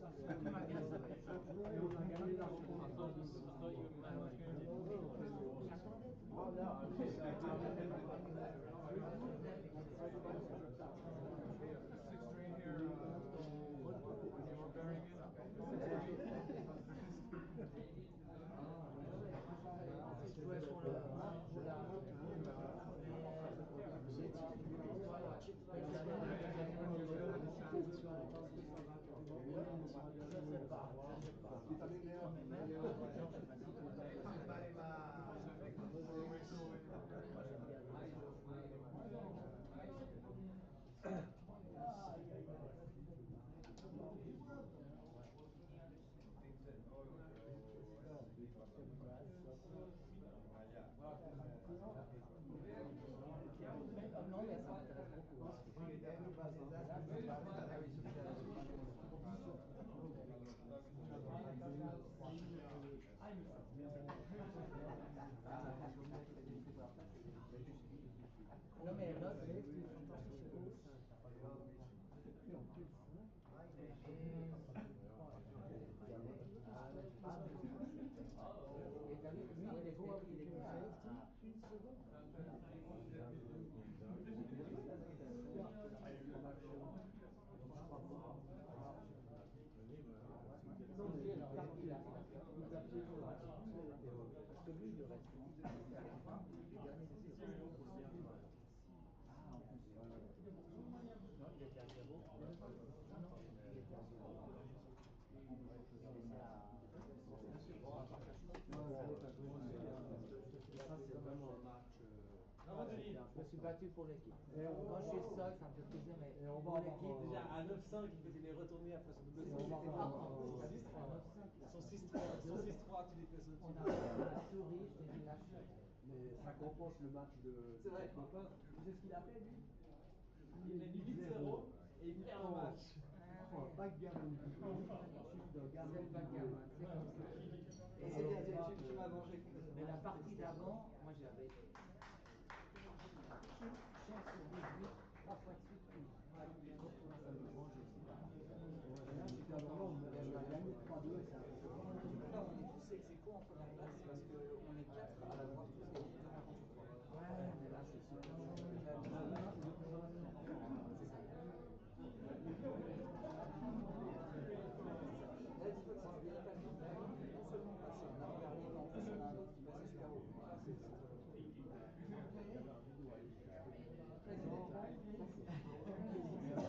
Non, mais ça m'intéresse beaucoup. Non, mais là, c'est parce que lui, il reste. Les derniers non, il était à 0. Non, il était à 0. Ça, c'est vraiment un match. Je me suis battu pour l'équipe. Moi, je suis seul, ça me fait plaisir, mais pour l'équipe. Déjà, à 9-5, il est retourné après son double saut. Son 6-3, tu l'es fait sauter. On a souri, je t'ai dit lâche. Mais ça compense le match de. C'est vrai. Tu sais ce qu'il a fait, lui? Il a mis 8-0 et il perd un match. Backgammon. C'est le backgammon, c'est comme ça. Et c'est bien, tu m'as mangé complètement. Mais la partie d'avant, moi j'avais été chance sur 18, 3 fois de suite, oui. Donc ça me mange aussi. On a gagné 3-2 et ça. Là, on est tous ex aequo en première place parce qu'on est 4 à l'avoir tous gagné 2 contre 3. Ouais, mais là c'est super. C'est ça. Là, dis-toi que c'est véritablement non seulement passer en avant-dernier, mais en plus on a un autre qui passe super haut. Là,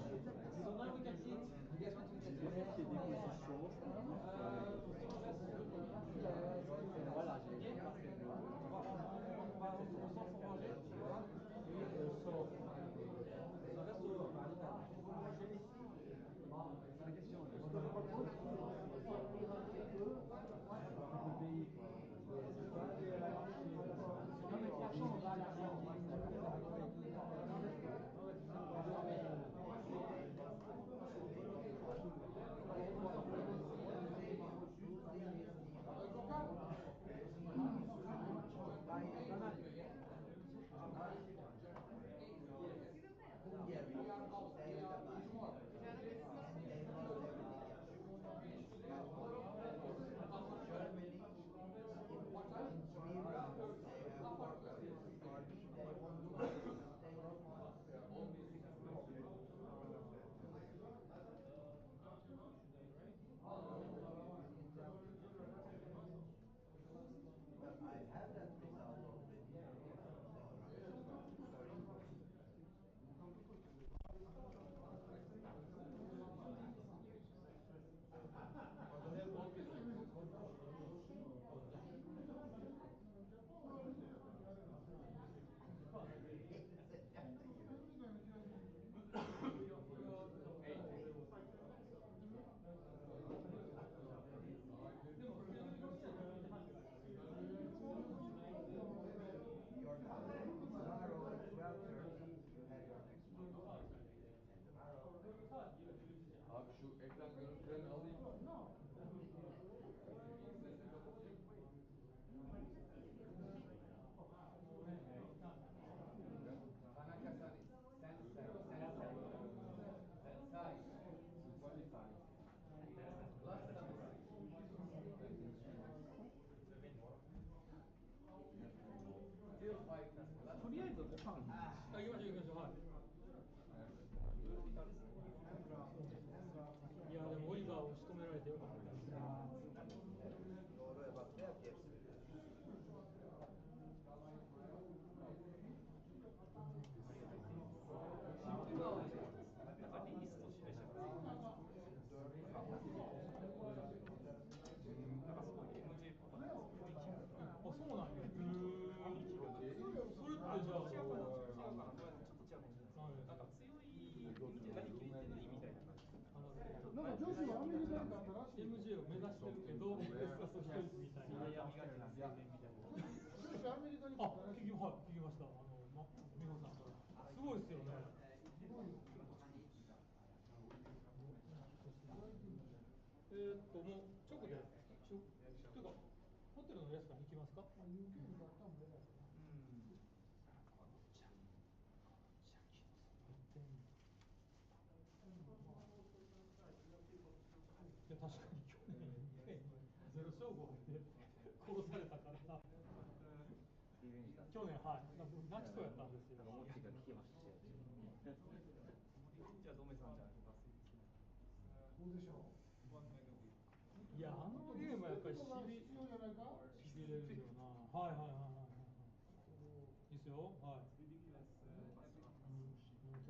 行きましょう行きましょう。はい。いやでもオリバーを仕留められてよかったですね。あ、そうなんや。それってじゃあ、ちょっと違うかもしれない。なんか強い MJ ができるっていいみたいな感じ。なんか女子はアメリカになったらしい。MJ を目指してるけど、ベストストイみたいな。女子アメリカに行ったらしい。はい、聞きました。美穂さんから。すごいですよね。もう直で、というか、ホテルのレストランに行きますか？いや確かに去年ゼロ勝負で殺されたから。去年はい泣きそうやったんですよ。思ってが聞きましたよ。リベンジはドメさんじゃなくてバスイですね。そうでしょう。いやゲームはやっぱりしびれるよな。はいはいはいはい。いいですよ。はい。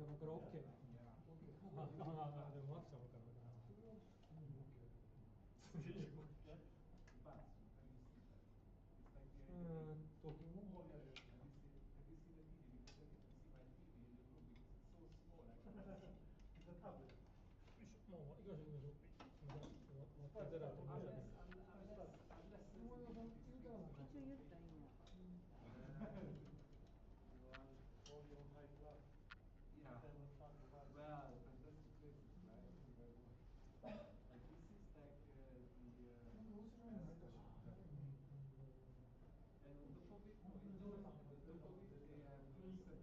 キャバクラ OK。でもマキちゃんからな。もう行きましょう行きましょう。すみません。待っていただいて申し訳ない。一応言ったらいいんや。Yeah. Well, fantastic places, right? Like this is like and on top of it, on top of it, they have separate food, but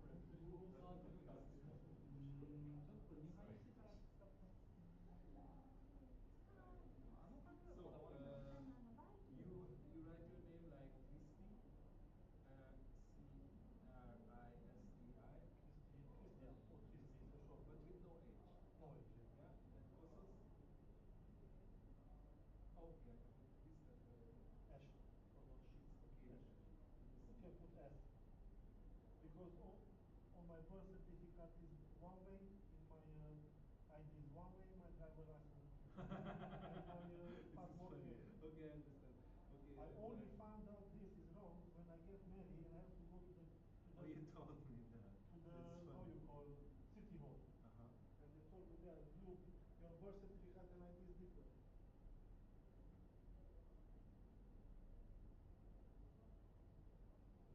the food is so you write your name like crispy, CRISTI. Christian or Christy for short, but with no H. No H. Yeah, and also. Okay, I can put this Ash for the sheets. Okay, Ash. You can put S because on my birth certificate is one way, in my ID is one way, my driver license and my passport. Okay, I understand. Okay. I only found out this is wrong when I get married and I have to go to the. Oh, you told me that. To the how you call city hall. And they told me there, your birth certificate and ID is different.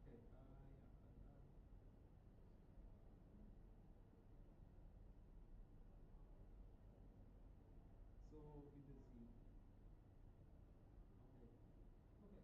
Okay, yeah. So with the Z. Okay.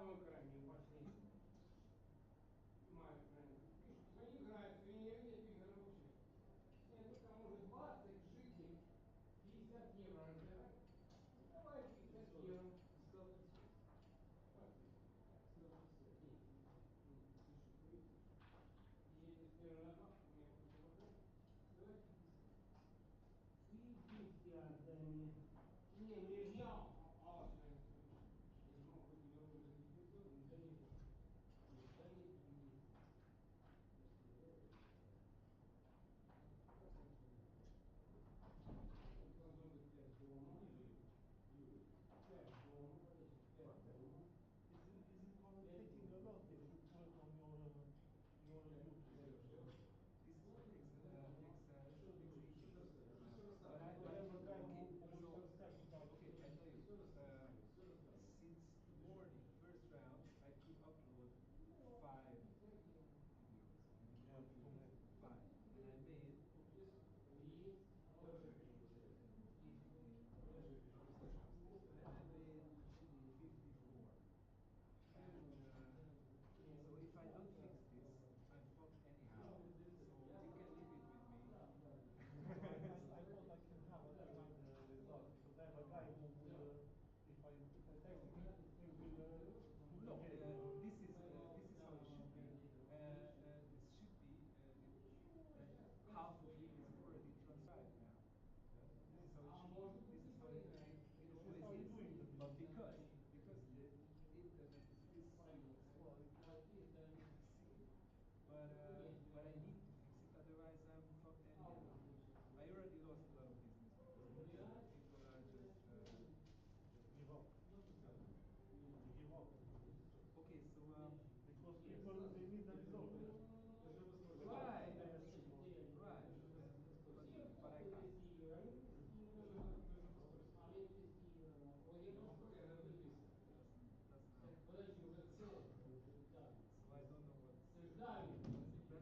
самый крайний, последний. Мать, ну не играет, я где играю вообще. Нет, ну там уже 20 жителей, 50 евро раздавать. Ну, давай 50 евро. 150. Я не с первого раза, у меня куча воды. Давай 50. 50, дай мне. Не, ну я взял. Я думал, хоть у него уже 900, ну да нет. Да нет, не есть. Должно быть 5 дома. 5 дома, подожди, 5 дома. Is it worth thinking about if you put it on your YouTube? This is what takes ages. But I have a guy okay, who so will start about okay, I tell you, since morning, first round, I could upload 5 videos. Five. And I made then I made 54. And so if I don't fix this, I'm fucked anyhow. So you can leave it with me. I thought I can have another result because I have a guy who will, if I text him, he will No, this is how it should be. This should be half of it is already transcribed now. This is how it should be. This is how it always is. But because the internet is this slow, it cannot see. But I need to fix it, otherwise I'm fucked anyhow. I already lost a lot of business because of this. People are just give up. Give up. okay. So because people they need the result. right, right. But I can't. Doesn't help. So I don't know what's the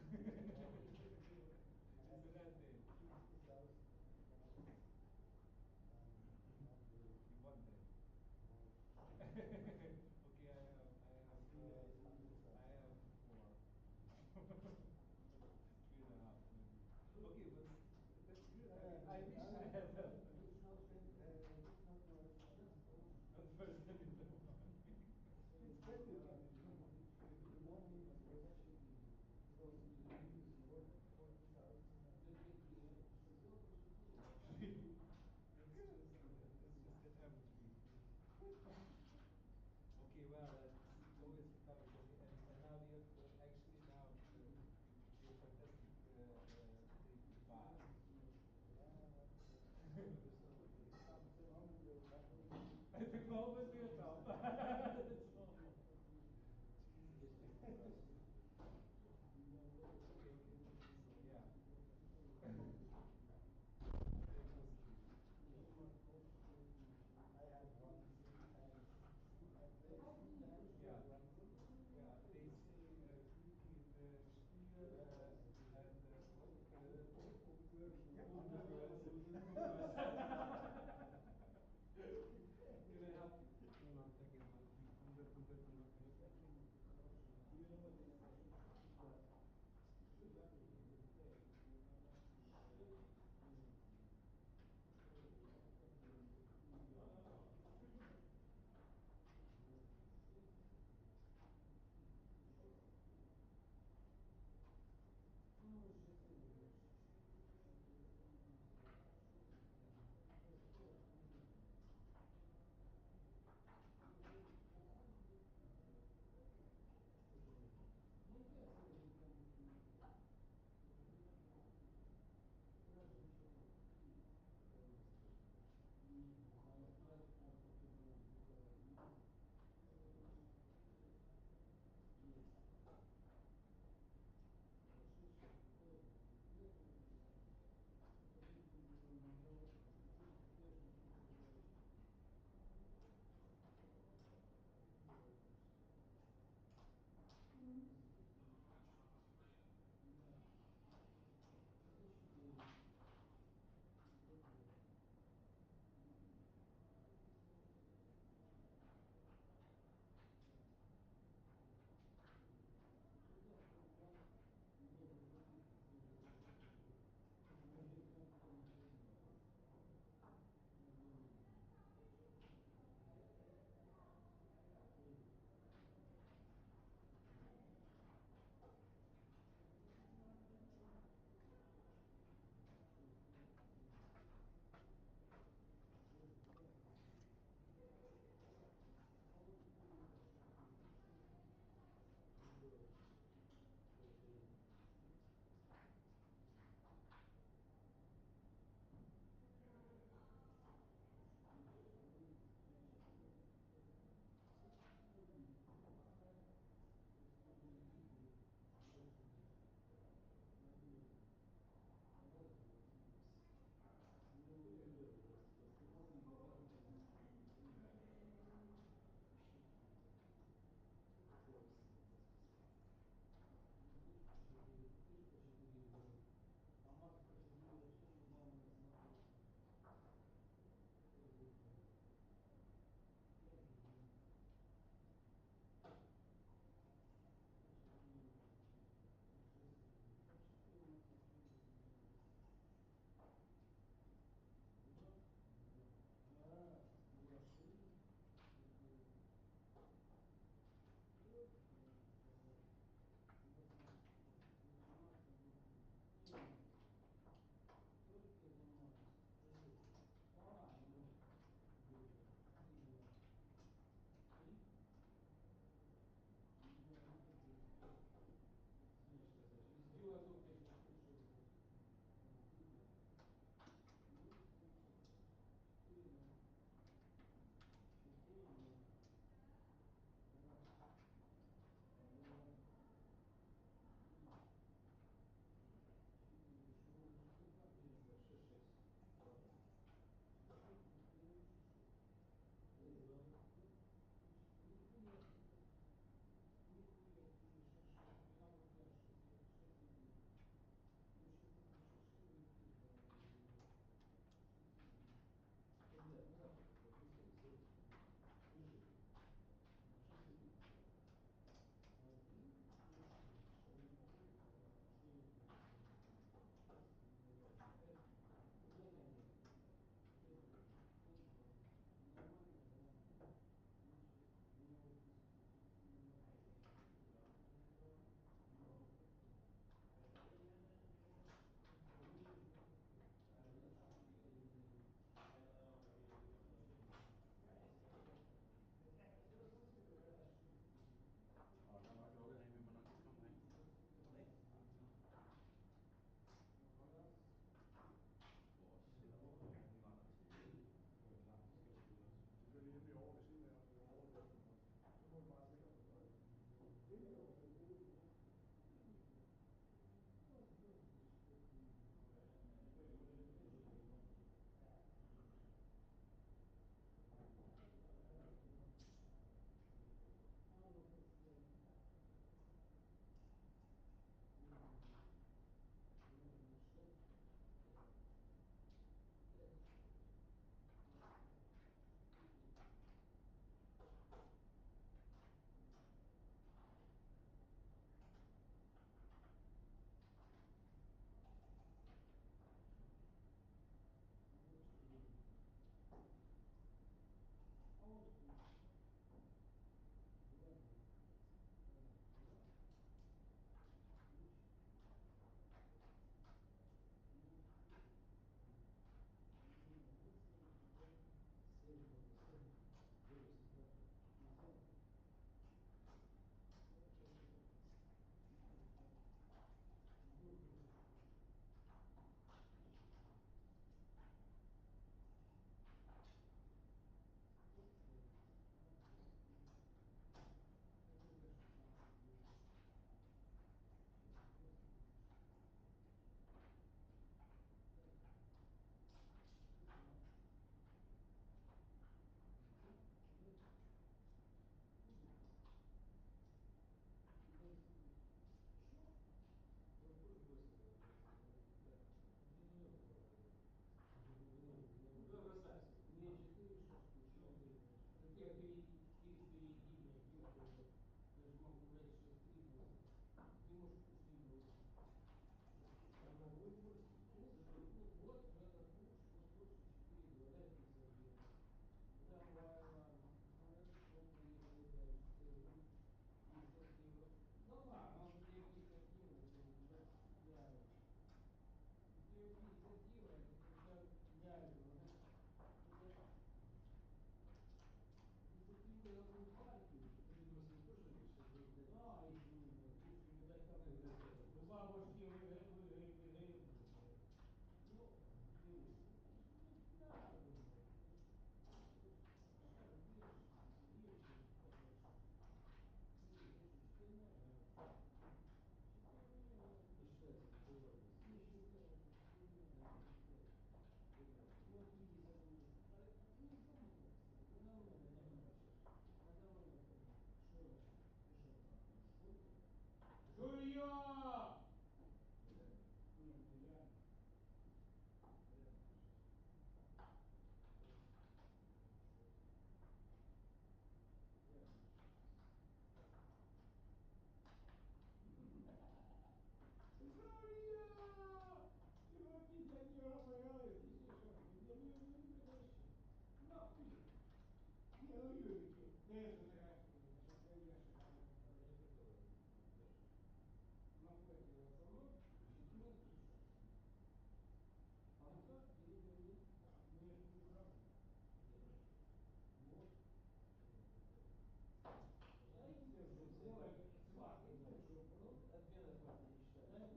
pushing in the morning, if you think it's worse, it's actually also not it's a bad day. In one day. Okay, I have four. 3.5 maybe. Okay, but that's good. I wish I had that. It's not worse than Not first than in the morning. it's better than the morning especially because you use your 40,000 It's just that I would read. Okay, well, it's always tough because and now we have actually now we have fantastic safety bars. At the moment we're tough. That's normal. Jesus. Okay, yeah. I had one Yeah, yeah. They say in the Stier and working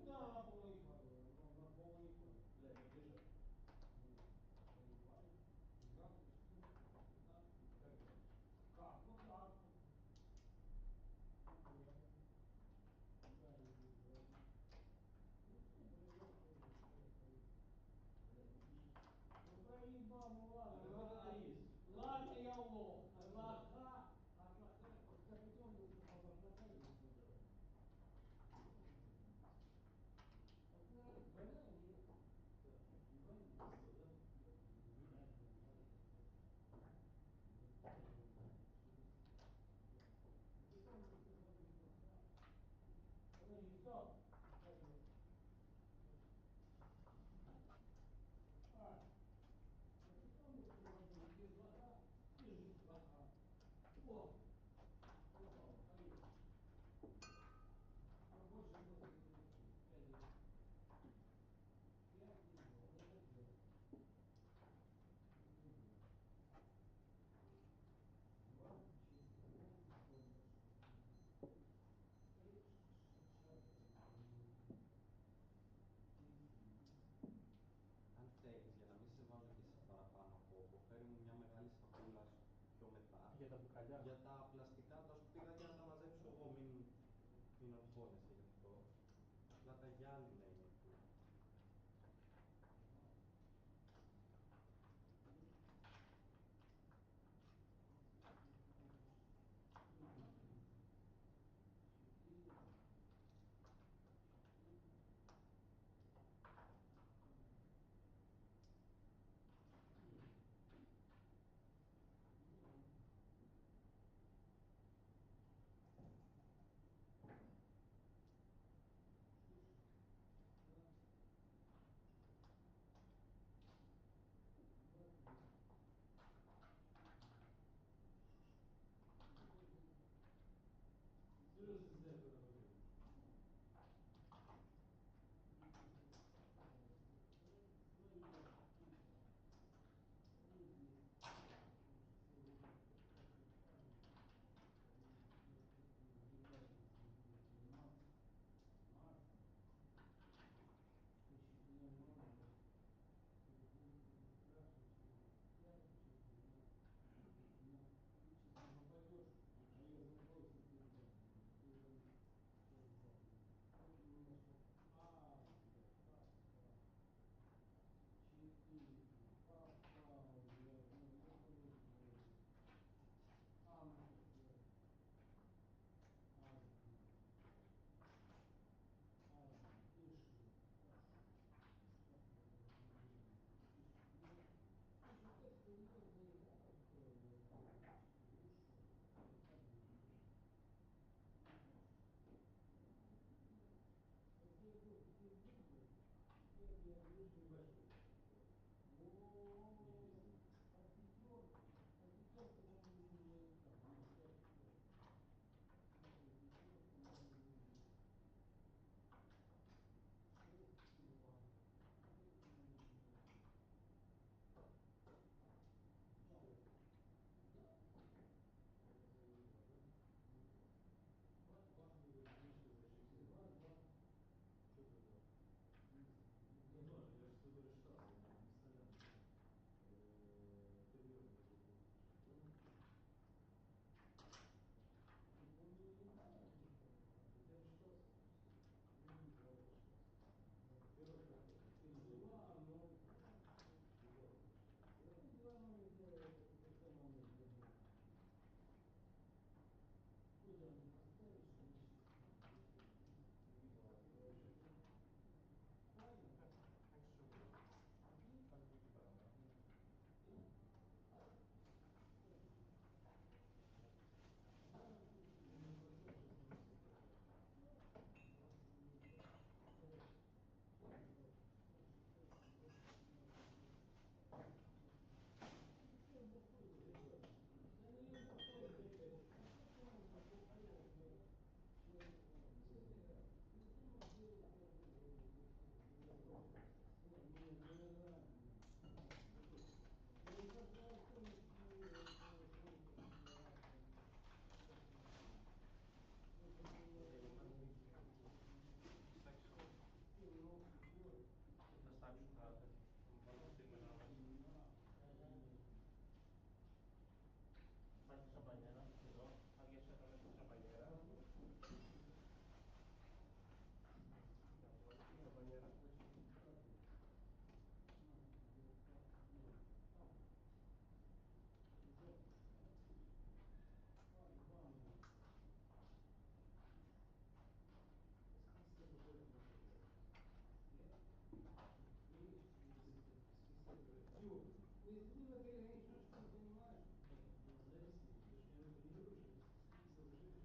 Куда на пол не падала? На пол не падала. Бля, не ближе. Не падает. 12, 14, 15. Как? Ну так. Ну проебал, ну ладно. Ладно, я лох. От лоха. От лоха. Кстати, он позахлопали. Αν θέλεις, για να μην σε βάζω και εσύ παραπάνω κόπο, φέρε μου μια μεγάλη σακούλα πιο μετά. Για τα μπουκαλιά. Για τα πλαστικά, τα σκουπίδια να τα μαζέψω εγώ, μην αγχώνεσαι γι' αυτό. Απλά τα γυάλινα είναι εκεί. есть ты в этой игре ничего не понимаешь. Зависимость, ты же не тренируешь,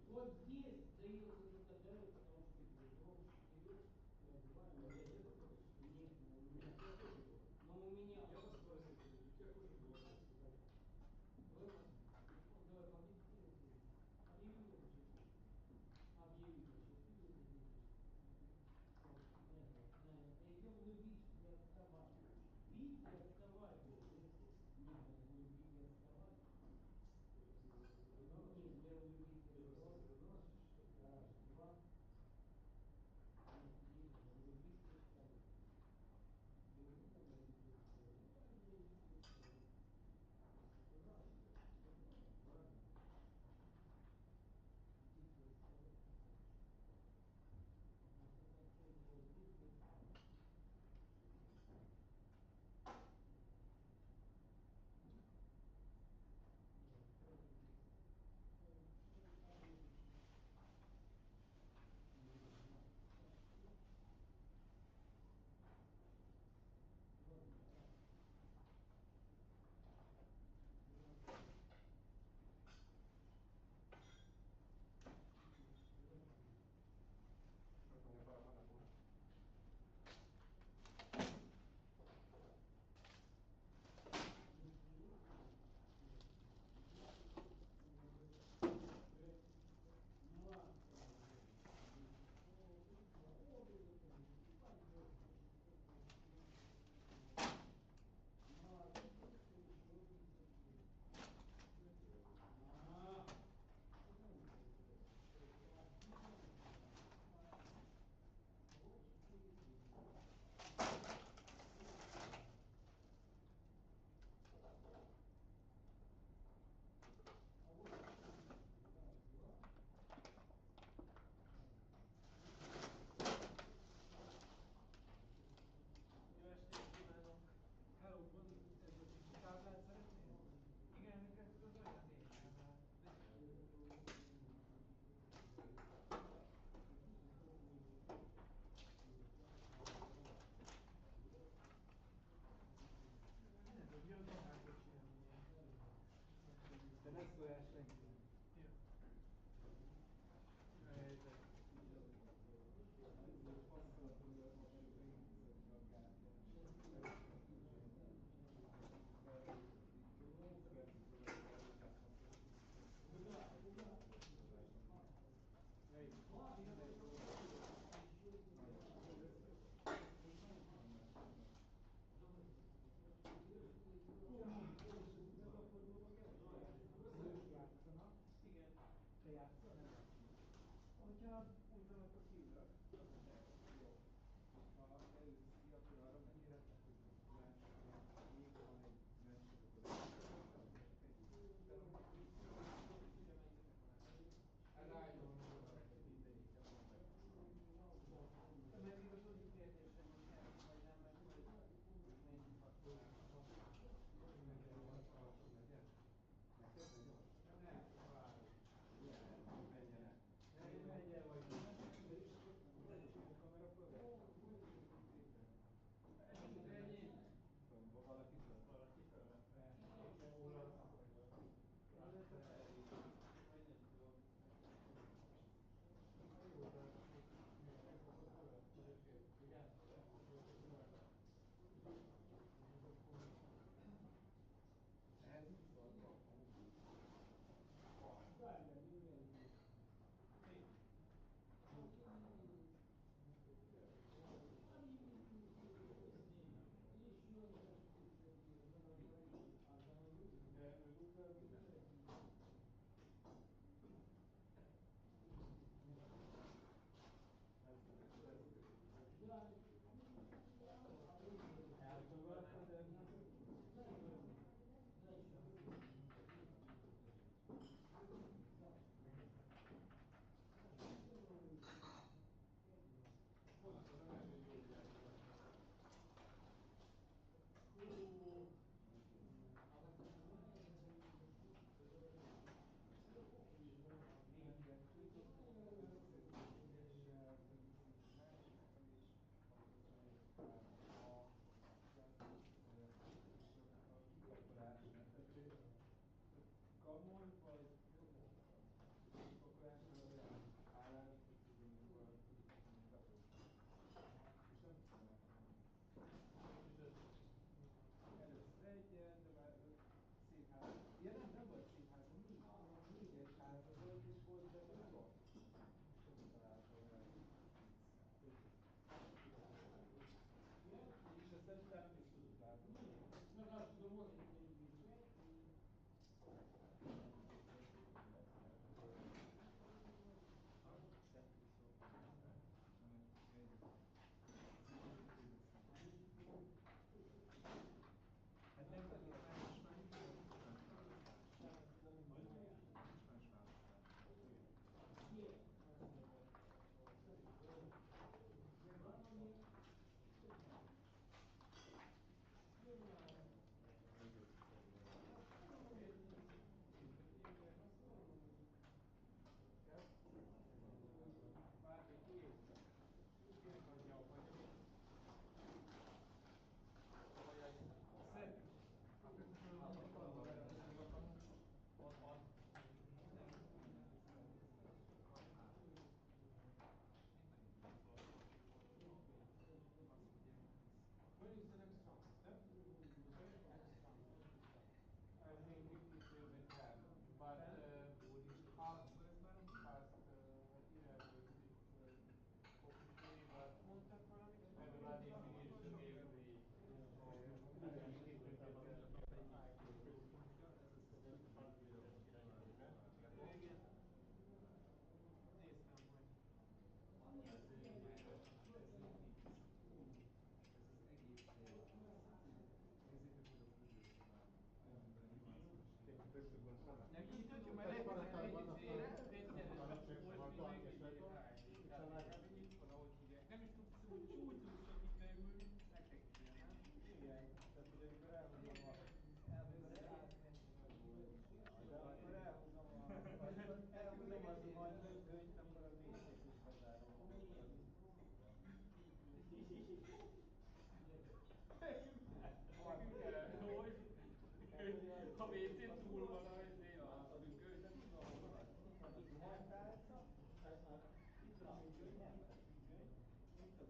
Вот здесь дается только дает, потому что громче вперед, пробиваем. У меня нет такого? Нет, но у У меня. меня тоже было. Но у меня. Я по скорости перейду, у тебя хуже было. Давай победителя сделаем. Объяви его чемпионом. Объяви его чемпионом. Идем любить и отставать. Бить и отставать. Нет, любить и отставать. Нет, я любить и отставать.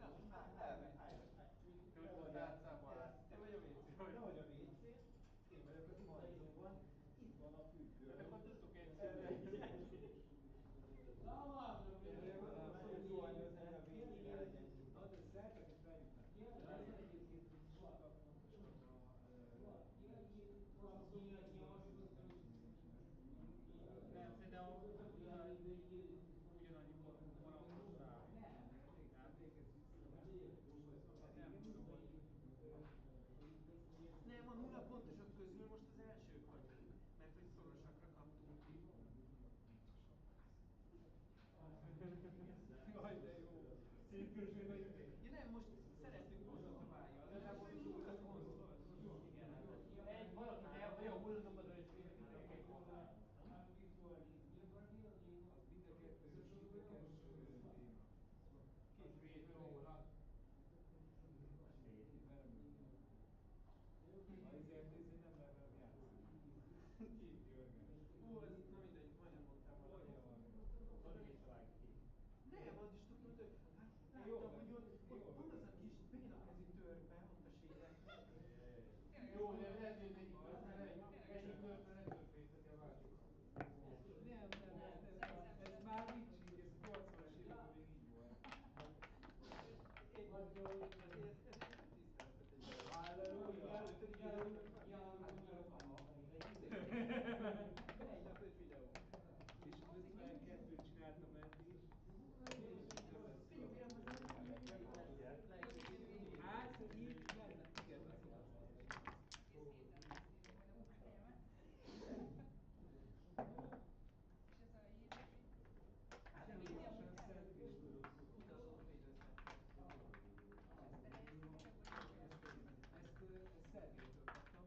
Te hogy volt játszában át? Te vagy a WC-n? Te vagy a WC-n, én vagyok az izzóban, itt van a függő. Hát akkor tudtuk egyszerűen. Zuhanyozni a WC-re legyen nyugodt. Na, de szerveket vegyük le. Azért egyébként sokkal fontosabb Nem, szerintem ugyanannyi pontos számít. Nem tudom, hogy... Nem, a 0 pontosok közül most az elsők vagyunk, mert hogy szorosakra kaptunk ki. Jaj, de jó! Szétközső vagy még? Ja nem, most szereztünk pontot a bájjal. Igazából az pont. Igen, egy valaki olyan hullatokat is mindenki egy pontot. Az mind a kettős téma. Két óra. Ezért nem lehet velem játszani. Két Györgen. Ez na mindegy, majdnem mondtam valamit. Nem, az is tudod, hogy hát láttam, hogy ott az a kis bénakezű törpe, ott a sérekben. Jó, de lehet, hogy egyik körben ne törpészeti a másikat. Nem, ez már nincs így, ez 80-as években még így volt. Ez egy tiszteletet. Halleluja! Előtted így érzik, egy nap 5 videó. És 52-t csináltam eddig. Hát, így lenne. Igen, az igaz. És ez a íz, Lassan szentést tudok. Utazó védőszentést. Ezt Szerbiától kaptam.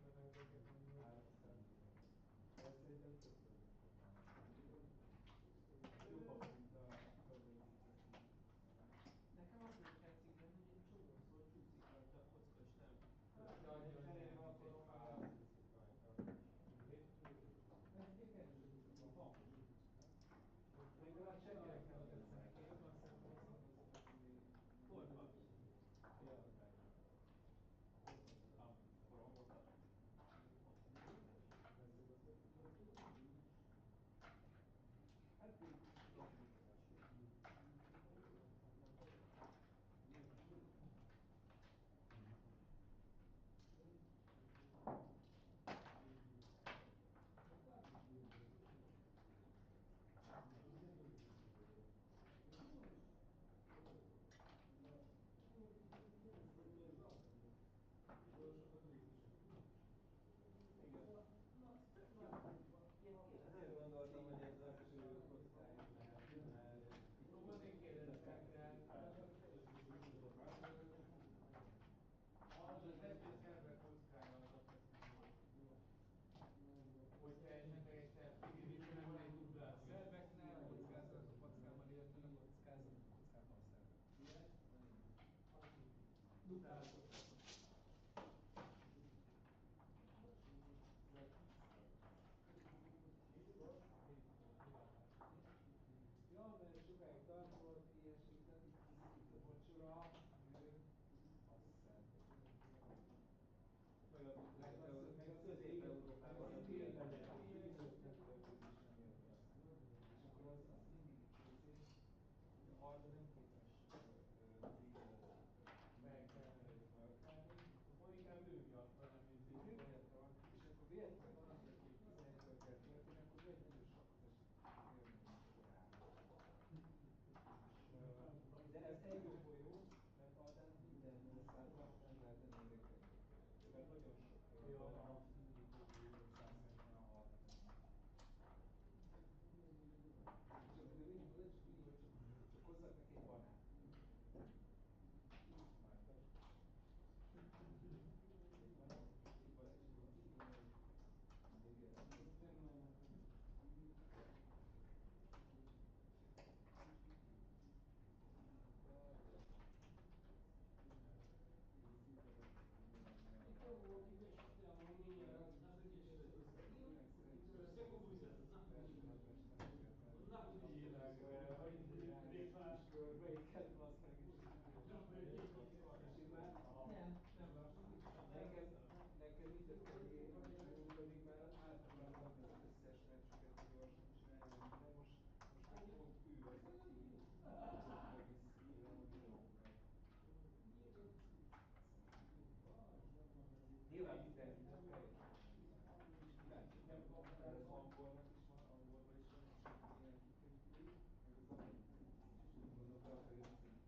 szépen megbeszélni, hogy 300 millió. De szerintem többszörös jobban, mint a WBGF. Nekem az volt tetszik benne, hogy egy csomószor csúszik rajta a kocka, és nem Cserélve akarom meg elcsúszik rajta. Van. Még a csekkerek nem tetszenek, én jobban szeretem azokat a Fordva. korongokat. Hát végül is tudom, ezért gondoltam, hogy ez az ő kockája lehet, mert Romanik kérdeztekkel. az egész kedve kockája az a feszültség. Hogyha esetleg egy szerződésben van egy dupla. A szerveknél a kockázat a kockában, illetve a kockázat a kockában a szervek. Duplál a kockázat. Ja, mert sokáig tartott, ilyesmit, itt a vacsora, azt hiszem. Meg a Közép-Európában az ilyen és akkor az mindig arra nem képes felkelni. Akkor inkább ő miatta nem Ő érzik. miatta van, és akkor véletlenül valaki, aki 11-től kell történni, akkor egy nagyon sokat esik élmény során. De ez egy jó folyó, mert Aldán minden országban nem lehetne érekedni. Mert nagyon sok van, mindig 540 és akkor ő mindig oda csak így, hogy csak hozzak neki egy banát. Már egy banát, és akkor így van, hogy igen. Körbeéket basz meg, és én már nekem így jött ki, pedig már átpróbáltam az összes meccsüket gyorsan csinálni, de most meg pont ő az, aki viszi a dolgokat. Nyilván mindenki, de teljesen. És kíváncsi, mert az angolnak is van, angolban is van egy ilyen kikötői, meg az amerikai. Gondolom be akarja viszont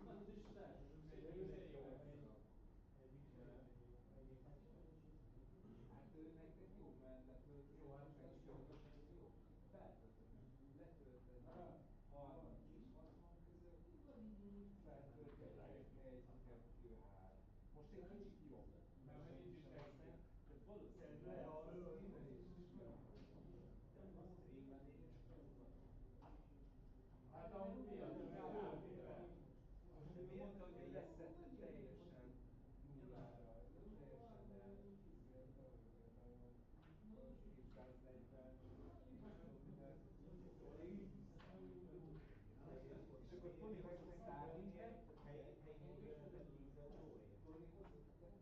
Ma to też też, Hát nektek jó, mert letöltözött, jó, hát meg is jó. Letölteni 30 és 60 között, feltölteni 1, 2, 3. Most egy kicsit jobb. mert nincs is texten. De valószínűleg Kezdve arról, a streamelés az hát amúgy mi az, de miért, hogy a jesszettet teljesen nullára, teljesen olyan 240, és akkor Tony hozott 100 minket, egy helyi Tony hozott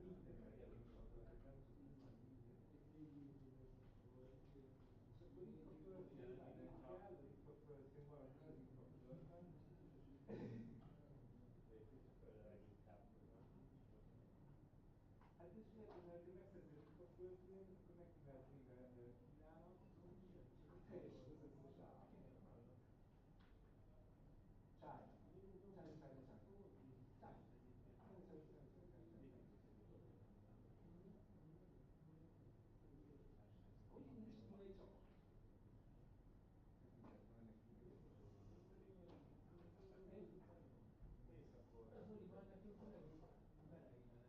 minden előfordult, hogy nem tudunk megnyitni. És akkor itt a földfényben kell, itt a földfény maradjunk itt a földben. Lépjük földre leginkább. Hát és érted, mert ha megszerzed itt a földfény, akkor neki lehet vinni Kínának, és akkor teljesen az összes állam. China. China, China, China. China. Hogy nincs kínai csapat? Az Oliver nekünk a legjobb beleillene.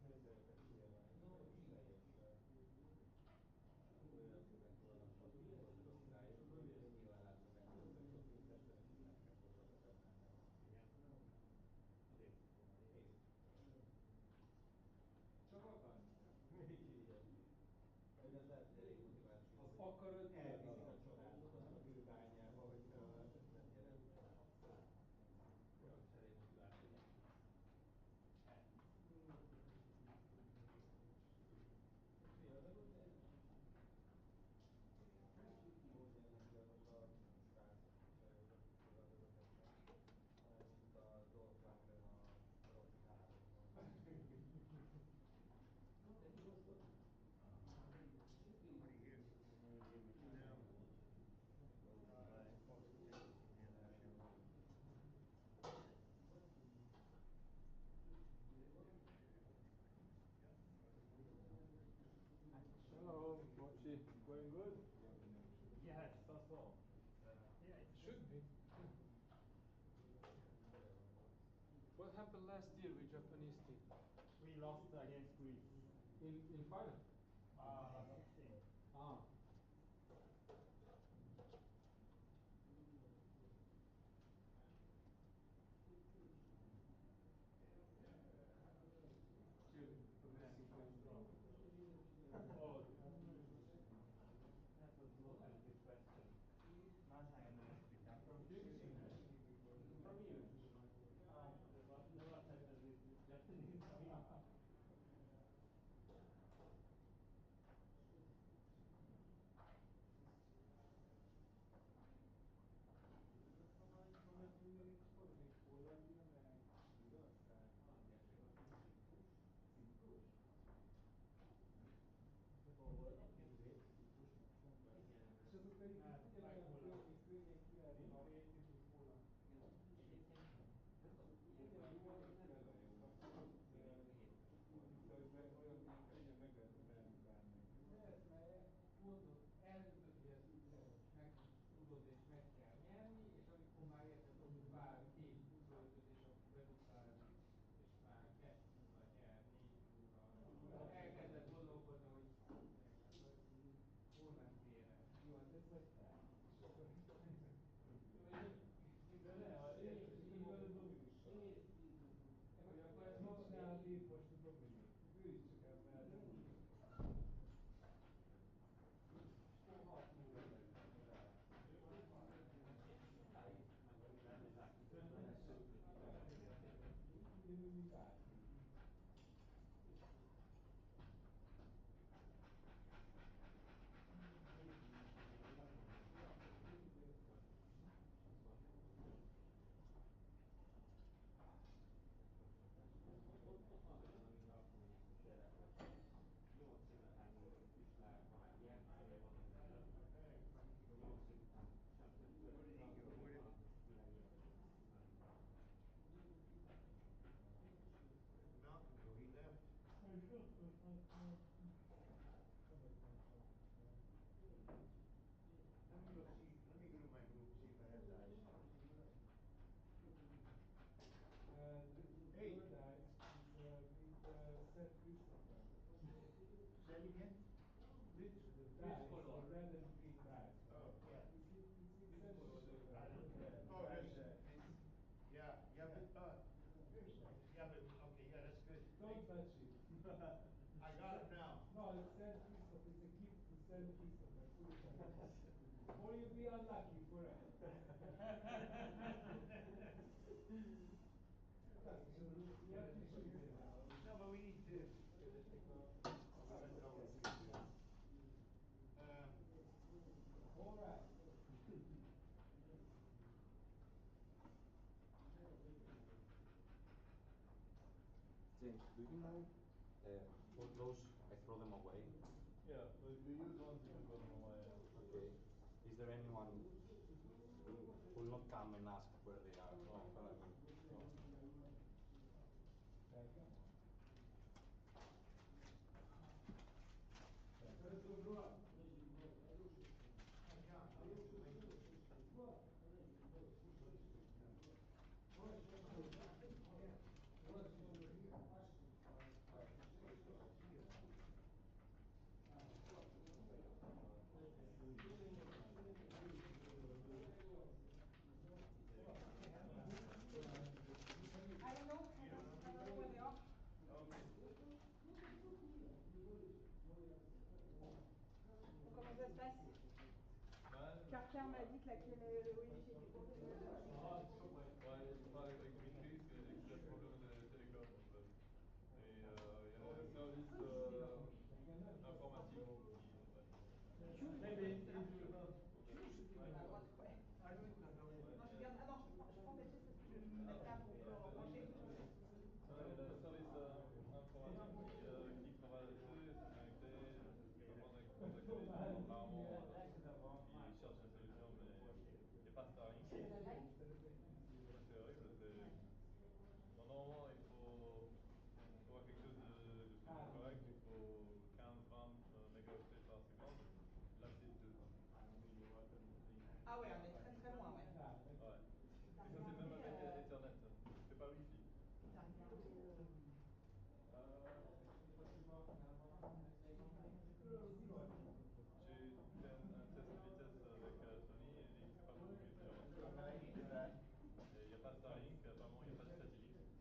Nem szeretek kijelölni. Olyan szünet vannak, hogy fontos rájuk, hogy ezt nyilván látva meg hogy sok mindent, és szüneteket hoznak a szeptemberben. Igen. Azért. Csak akarni. Igen. Hogy az lehet, hogy elég motiváció. Az akarod, elviszik a családokat a kőbányába, hogy nem gyere. Olyan elég motiváció. Mondja neki azok a srácok, csajok, akik fogadnak ezzel, mint a Dolph Lundgren a Rocky 3-ban. What do you hear? No. Hello, Mochi. Going good? Yes, so. Yeah, it should be. What happened last year with Japanese team? We lost against Greece. In final? 16. Ah. Oh, that was not a good question. Last time I understood that from From you? The what happened with Japanese team? Még Hollandia, meg Írország. Ciprus? És azok pedig ugyanolyan környék királyok, mint Holland. Ugyanolyan olyan könnyen meg lehet verni bármelyik. Lehet, mert mondod, eldöntöd, hogy ezt meg tudod és meg kell nyerni, és amikor már érted, hogy vár 2-25-öt, és akkor be tudsz állni, és már 2-0 nyer, 4-0, elkezded gondolkodni, hogy hol ment félre. Jó, hát ez vagy te. És akkor... De ne, a Dominikussal. Hogy akkor ez mit csinál itt most a Dominik? Ő is csak ebben nem úgy. És 6-0 lett. Ugyanúgy, mint Áki. Ott van olyan, ami a kommunizmus gyerek, hogy 8 év után világ van, ilyen van, 8 év után sem többször a világért. Where'd Malcolm go? He left. Let me go see. Let me go to my room, see if I have dice. Hey. Your dice is with St. Christopher. Say it again? Which the dice, the red and green dice. Oh, yeah. It's with St. Christopher. Oh, there's, yeah, but, yeah, but, okay, yeah, that's good. Don't touch it. I got it now. No, it's St. Christopher. It's a gift to St. Christopher. Put it on. Or you'll be unlucky forever. Klasszikus, ilyen kis games, do you know for those I throw them away? Yeah, the used ones you can throw them away. Okay. Is there anyone who will not come and ask where they are? No. What I mean? No. I don't know. I don't know where they are. Okay. Donc, comment ça se passe? Carter m'a dit que le Wi-Fi était professionnel. Ouais, il parle avec Dimitri, il a dit que c'est un problème de télécom en fait. Et il y a un service informatique qui sont pas. Ouais. Non, je garde. Ah non, je prends cette chaise parce que je vais me mettre là pour ranger. Non, il y a un service informatique qui travaille là-dessus, ils sont connectés, tout le monde est contacté les gens, apparemment ils cherchent une solution mais il n'y a pas Starlink. C'est horrible, normalement il faut pour avoir quelque chose de plus ou moins correct, il faut 15-20 mégaoctets par seconde, là c'est 2. Ah ouais, on est très très loin, ouais. Ouais. Et ça c'est même avec Ethernet, c'est pas Wi-Fi. T'as regardé J'ai fait un test de vitesse avec Tony et il dit que c'est pas beaucoup mieux que il n'y a pas Starlink, apparemment il n'y a pas de satellite.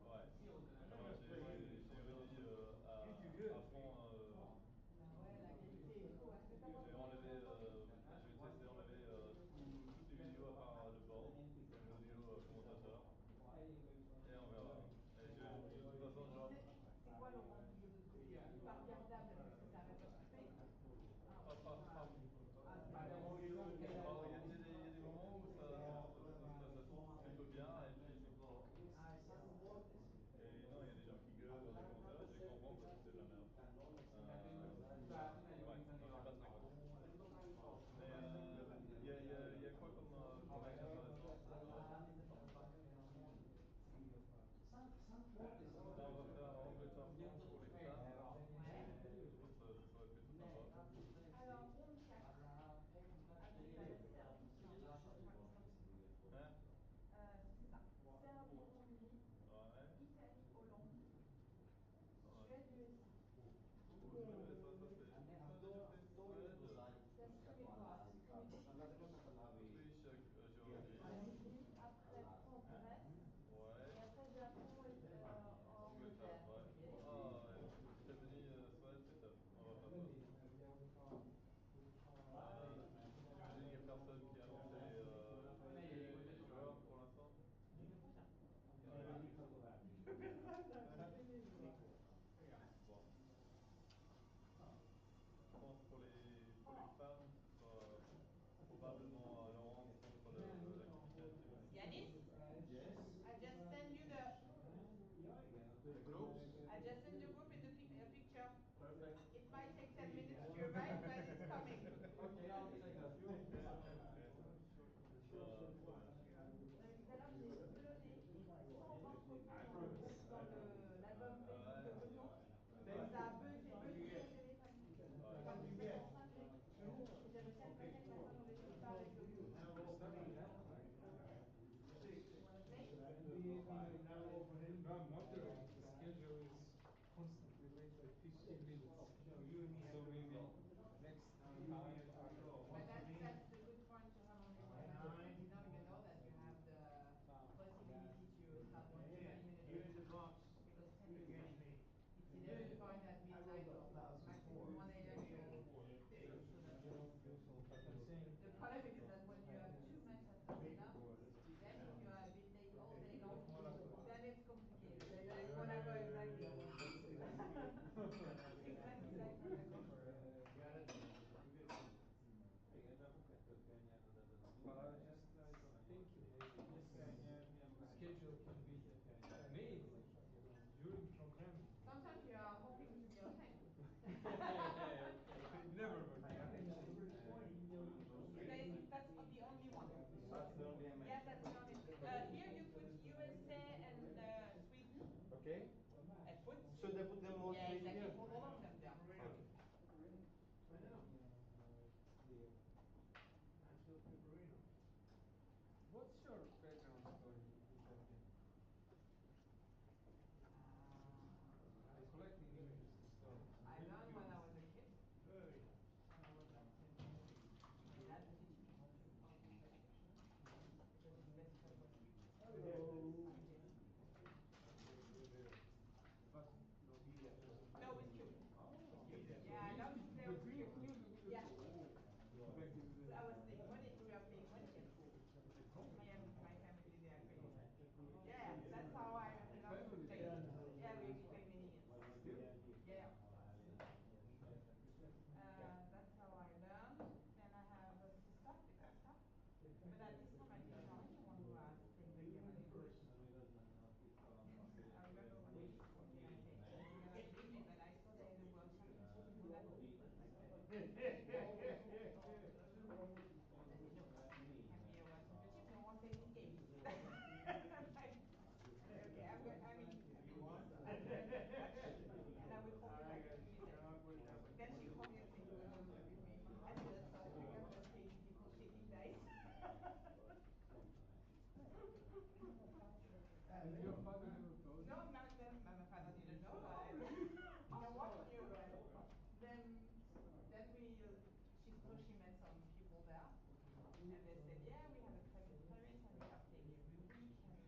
Ouais. J'ai réduit à fond. Ouais, la qualité est faux. J'ai enlevé, je vais tester enlever toutes les vidéos à part le board, l'audio commentateur. Et on verra. Et de toute façon, c'est quoi le rendu pas regardable parce que ça n'arrête pas de couper? Il y a des moments où ça se plutôt bien et puis et non, il y a des gens qui gueulent dans les commentaires, je les comprends parce que c'est de la merde. Ouais, non, je suis pas très content. Mais il y a quoi comme mec intéressant? Là, on va faire Angleterre-France pour les femmes. Je pense que ça va être plutôt sympa. Alors, ronde 4. Avec l'adversaire Serbie. Hein? C'est ça. Serbie-Hongrie. Ouais. Italie-Hollande. Ouais. Suède-USA. Ça se connaît pas. Ça se connaît Autriche, Géorgie. après France-Grèce. Ouais. Et après Japon et Angleterre, Angleterre. ouais. Ah, États-Unis, Suède, c'est top. On va faire ça. J'imagine qu'il n'y a personne qui a annoncé les joueurs pour l'instant. Bon. Je pense pour les femmes, ce sera probablement Laurence contre la capitaine. Yanis? Yes. I just send you the groups. I just send the group in a picture. Perfect. It might take 10 minutes to arrive, but it's coming. Okay, I'll check that. Tout à l'heure, j'ai uploadé 120 photos dans l'album Facebook de Renault. Ça a buzzé mon téléphone. Quand je fais en 5G. J'ai réussi à le passer avec ma soeur, on n'était pas avec le groupe. You wanna play? Now, Monterey, the schedule What's your background story with that game? I'm collecting interesting stories. I learned when I was a kid. When I was like 10 years old. My dad teach me how to play because his best friend was Cube. So I guess But no video. no, with Cube. Oh, With Cube. Yeah, I love to play with Cube. Yeah. Back in the So day. I was playing money. We were playing money games. At home? Yeah, with my family they are playing. Yeah, that's how I learned to play. Yeah, we play mini games. Still? Yeah. That's how I learned. Then I have a sister, big sister. But at this time I didn't know anyone who was playing the game at first. And I remember one day she told me like, hey, we're gonna play a game. And I saw there is a World Championship in Monaco. It was like, can be a World Championship, no one plays this game. Like, okay, I'm in. And I will call you back in 3 days. Then she called me and said, you were gonna play with me. I said, that's South Africa, just crazy people shaking dice. And your father never told you? No, my father didn't know. No one knew. Then she met some people there, and they said, yeah, we have a private tournament and we are playing every week, and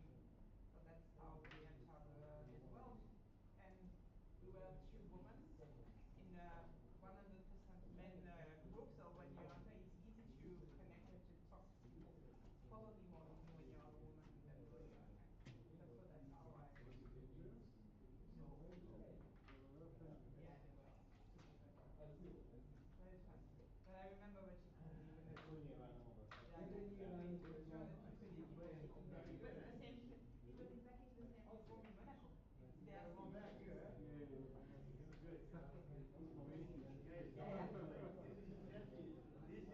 so that's how we entered this world. And we were two women in a 100% men group, so when you enter, it's easy to connect and to talk to people. It's probably more easy when you're a woman than when you're a man. So that's how I. Was it dangerous? No. They were friendly. Yeah, they were super friendly. Very fun. But I remember when she told me we're gonna play. Yeah, like 220 people shaking dice. It was exactly the same room in Monaco. They are from Yeah,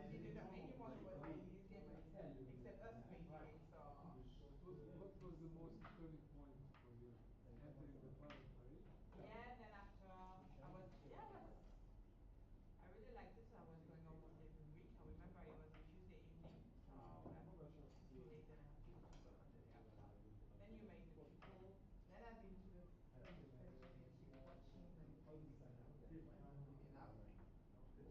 I didn't know anyone who was playing this game except us playing the game. So What was the most turning point for you? Entering the private parade? yeah, then after I really liked it, so I was going almost every week. I remember it was a Tuesday evening, so too late, then I have to go to work on the day after. Then you make the people. Then I've been to the first French championship watching them play because I was at work in house. And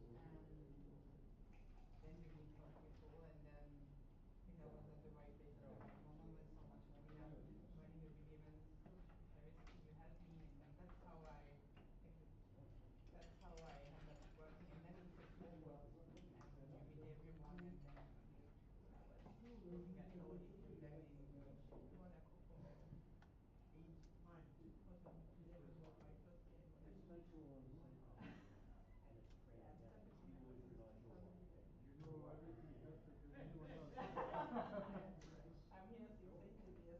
then you meet some people, and then I think I was at the right place at the right moment when someone told me I'm running a big event. If you're interested, can you help me? And then that's how I ended up working. And then it's a small world, and you meet everyone. And then I was working at all these them in Monaco for 2011 was my first year in Monaco. Yeah, it's not a You know everything better than anyone else. I'm here since 18 years.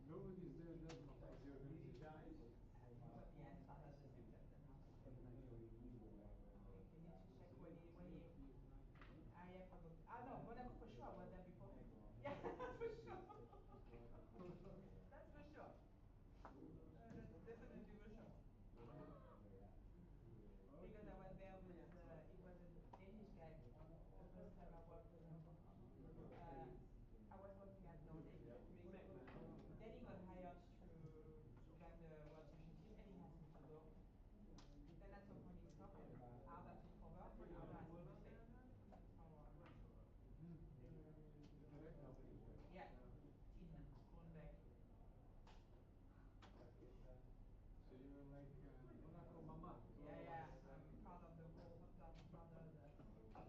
Nobody's there that long. Yeah, I started this September now. You need to check when you yeah, probably. No, Monaco for sure. I was there before him. Yeah, for sure. That's for sure. That's definitely for sure. Because I was there with, it was a Danish guy, the first time I worked with him. I was working at Nordic Racing. Then he got hired to run the World Championship and he asked me to go. Then at some point he stopped and Arda took over. Arda asked me to stay. That's how The director of this guy. yeah, Tin Kronberg. So you're like Monaco Mama. Yeah, I'm part of the whole brothers. But it's fun.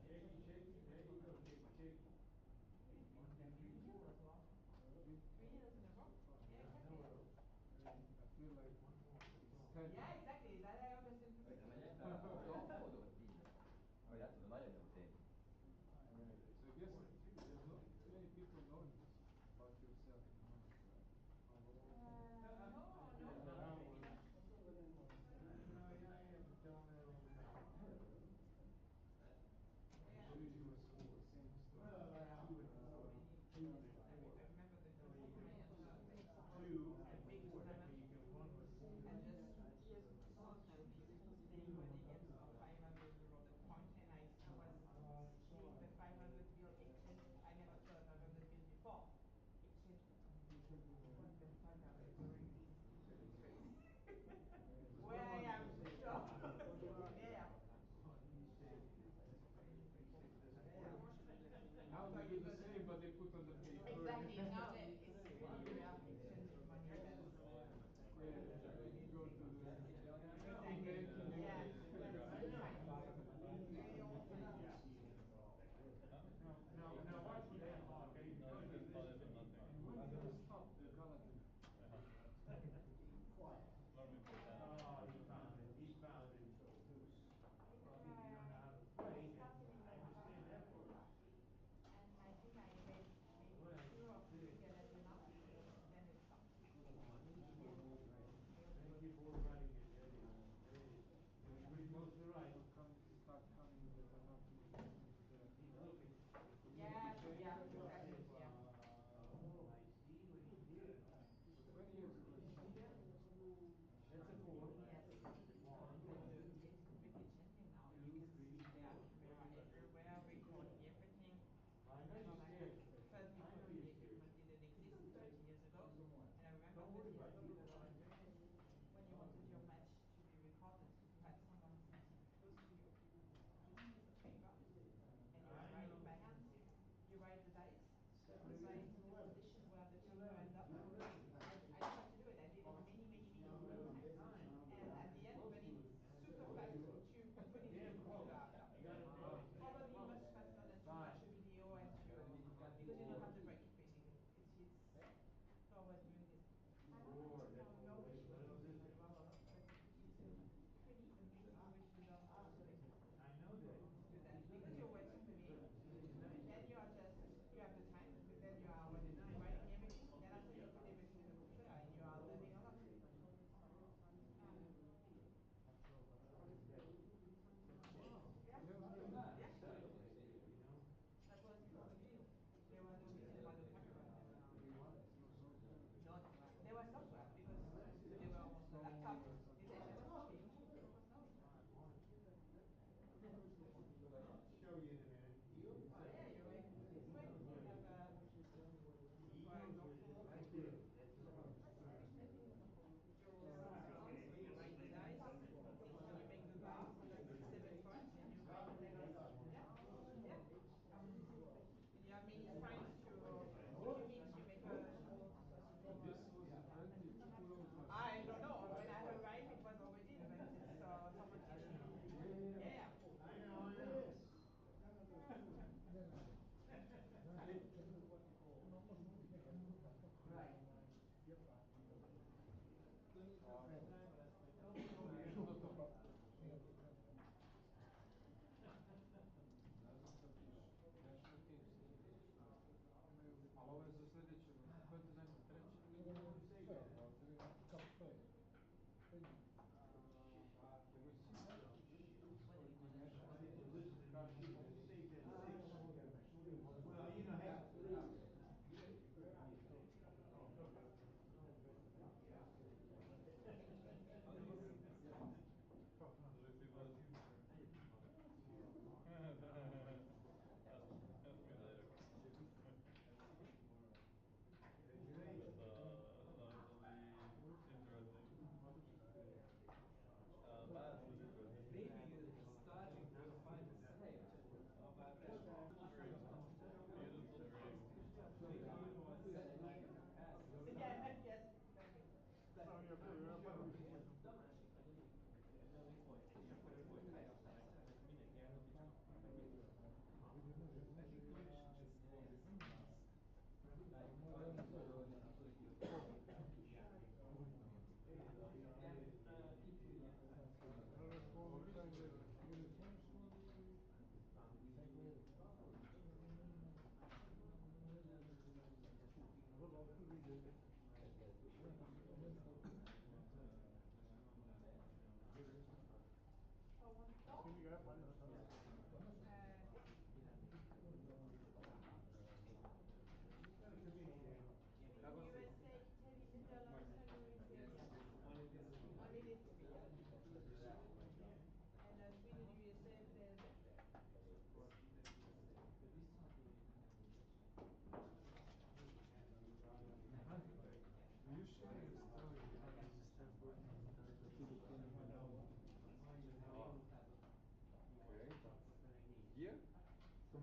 Shaky, shaky, there you go, shaky, shaky. Been there many years as well. 3 years in a row. Yeah, exactly. I feel like it's 10. Yeah, exactly. That I understand perfectly. So I guess there's not too many people knowing this about yourself in Monaco, right? I'm sure you must see the same story. I remember the first time I entered a big tournament and just saw that people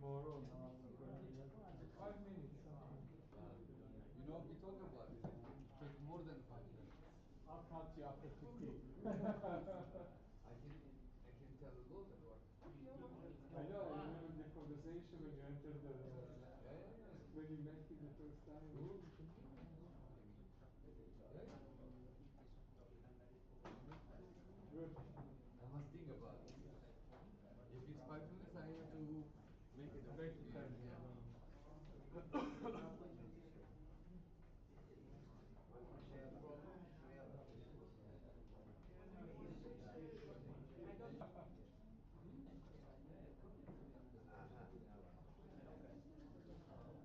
tomorrow now. 5 minutes, something. You know, we talk about it. It can take more than 5 minutes. I'll count you after 50. I can tell a lot about it. I know, I remember the conversation when you entered the, when you met him the first time. Good. I must think about it. If it's 5 minutes, I have to make it a Make it 10.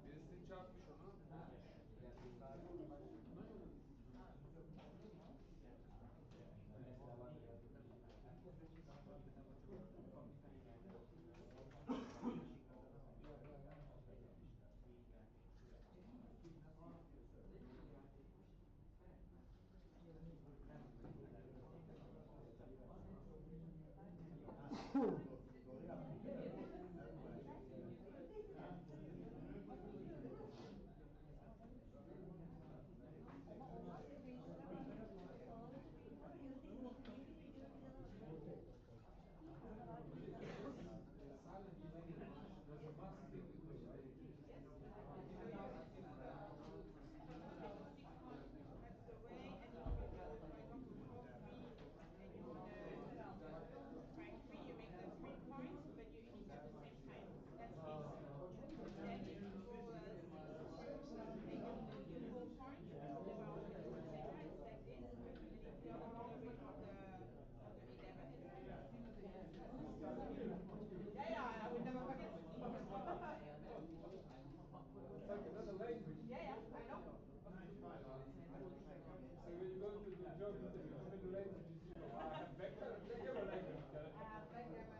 Birisi çarpmış onu. I would never forget. It's like another language. Yeah, I know. So when you go to the job interview, how many languages do you know? I have backgammon language. I have backgammon,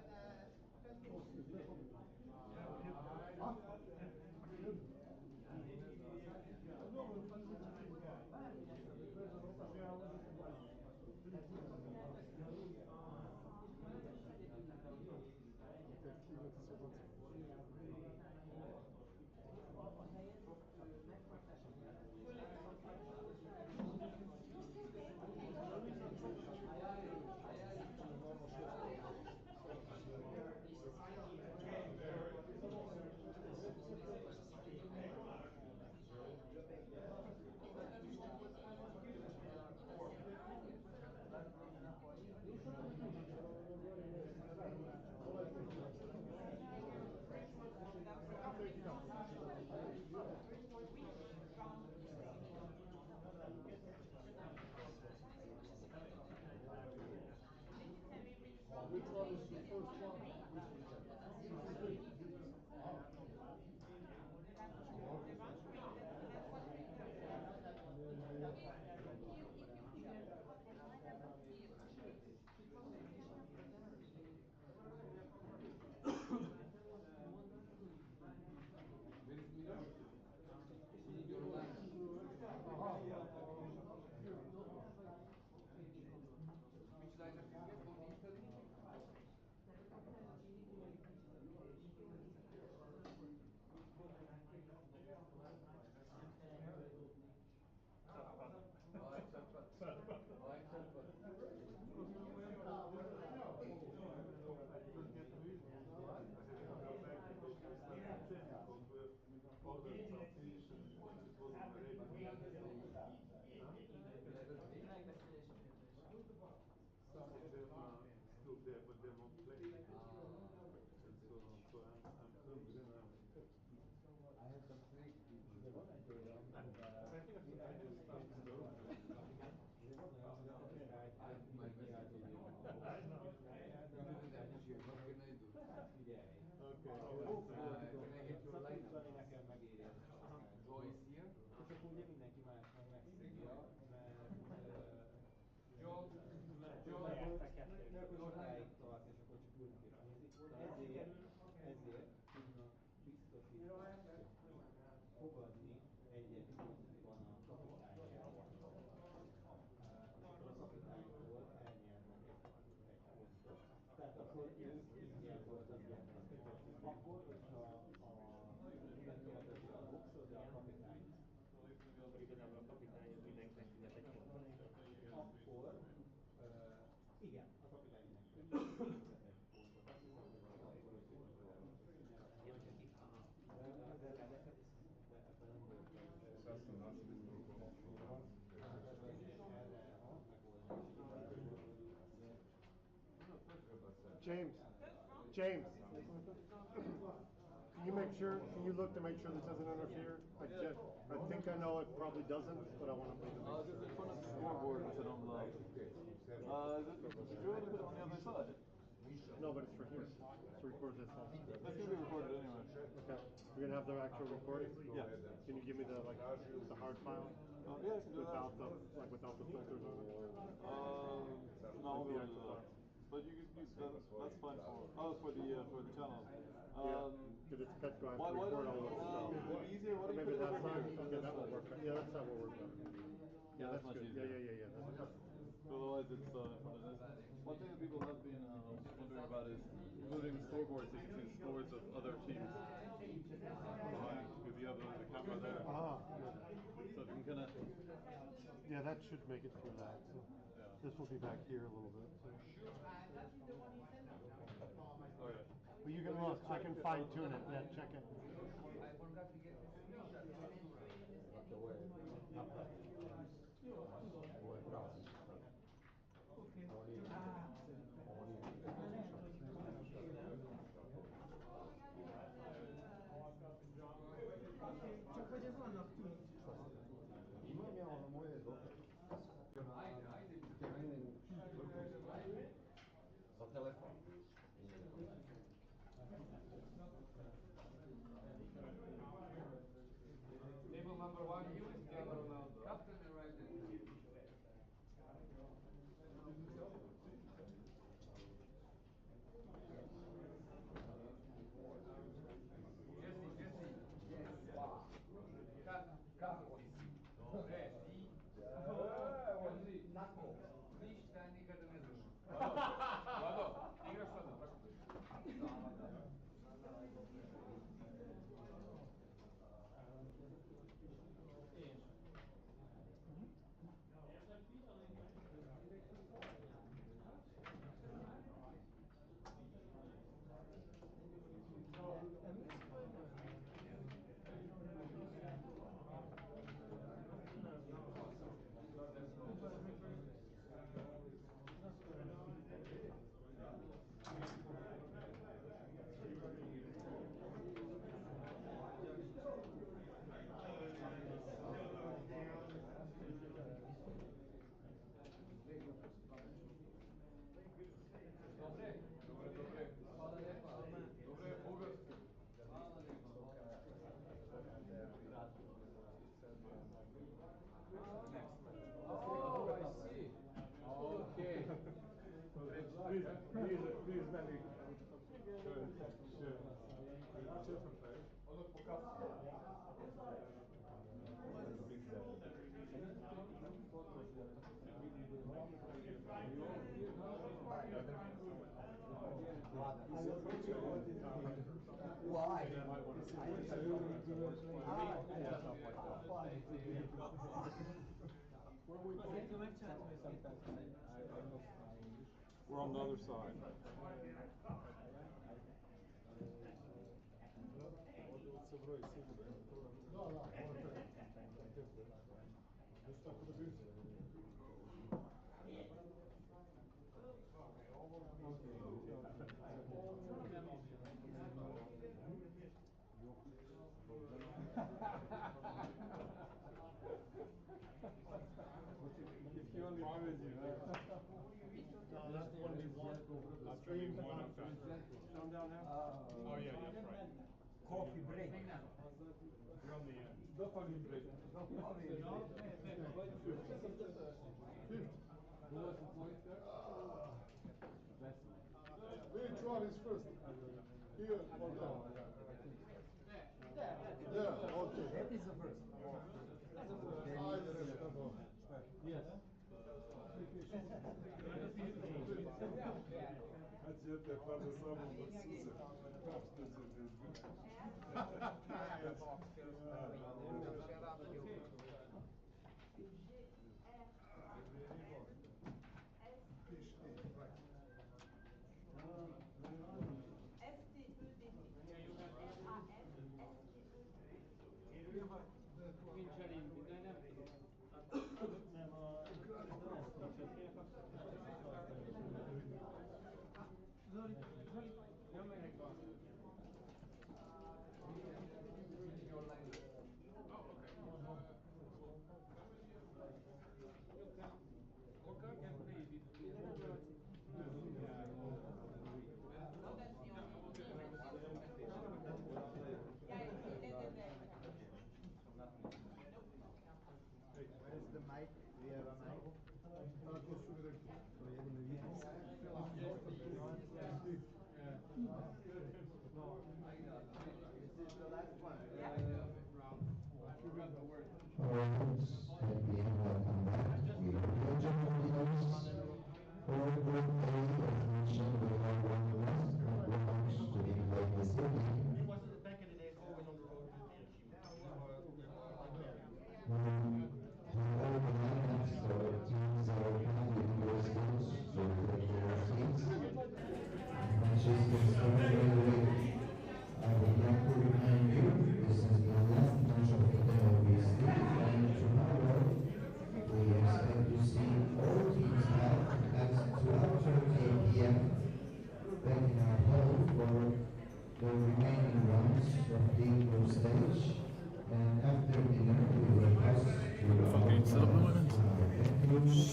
Which one is the first one? Where is Milo? In your line. Which line did you get from Italy? Vay çarpat. Vay çarpat. Ordered some fish and it wasn't ready. Some of them are still there, but they're not playing. And so I'm hungry now. I have some snake people. I have my message on you. You didn't appreciate. What can I do? Okay. Can I get your lineup? Joy is here. Csak ugye mindenki másnak megszívja, mert sokáig tart, és akkor csak ülnek és nézik. Ezért tudnak biztosítani, fogadni egyet van a kapitányjával. Akkor a kapitánytól elnyernek egy pontot. Tehát akkor ők ingyen voltak benne. Akkor James. James. Can you make sure? Can you look to make sure this doesn't interfere? I think I know it probably doesn't, but I want to make sure. Just in front of the scoreboard and sit on the. Did you want to put it on the other side? No, but it's for here. It's to record this whole. That's gonna be recorded anyway. Okay. You're gonna have the actual recording? Yeah. Can you give me the the hard file? Yeah, I can do without that. without the filters on it. No, we'll be able to do that. But you can use that's fine for the channel. Because it's cut to Why record don't all this stuff. easier? Why don't you Maybe put it that over side. here? Okay, that will work. Yeah, that side will work better. Yeah, that's much good. easier. Yeah. That's perfect. Otherwise, it's in front of this. One thing that people have been wondering about is moving the scoreboard so you can see the scores of other teams behind, because you have the camera there. Ah. So you can kind of. Yeah, that should make it too loud. So this will be back here a little bit. So. Oh yeah. But you can look. I can fine tune it. Yeah, check it. Za telefon. Table number 1, Cristiano Ronaldo. Captain and right hand. Jesse. Yes. Kako si? Dobre, ti? Nako. Ništa nikada ne znaš. Vlado, igraš sada, tako to je. Dobre. Hvala lijepa. Dobre, bugarski. Hvala lijepa. Oh, I see. Okay. Please, Benny. Sure. Ono pokazuje. Why? We're on the other side. If you only wanted you, no, that's the only one. That's really one of them. Come down now. Oh yeah, that's right. Coffee break. You're on the end. Coffee break. Which one is first? Here or down? Yeah, okay. That is the first. Yes. Одетая правда самого Суза. folks, 10 p.m. Welcome back. We are here general winners. For Group A, as mentioned, we have one last round to be played this evening. Back in the days, always on the road with the team. All the lineups, so teams are kindly in your skills to take their seats. Matches can start right away. I would like to remind you, this is the last match of the WBGF, and tomorrow we expect to see all teams back at 12:30 p.m. back in our hall for the remaining rounds of the group stage. And after dinner, we will pass to our venues.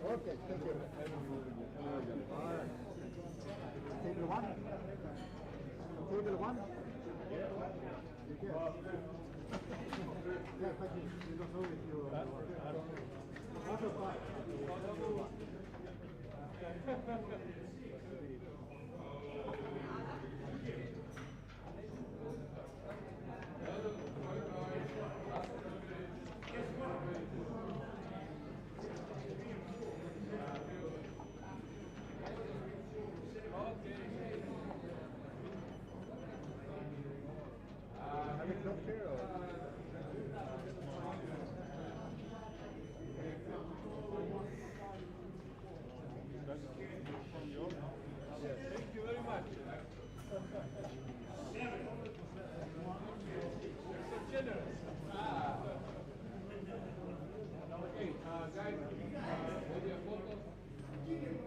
Okay, thank you. Alright. Table one? Table one? Yeah. You can. Yeah, thank you. You don't know if you also five. Have you talked here or? From your? Yes. Thank you very much. You're so generous. Okay, guys, maybe a photo. Yes.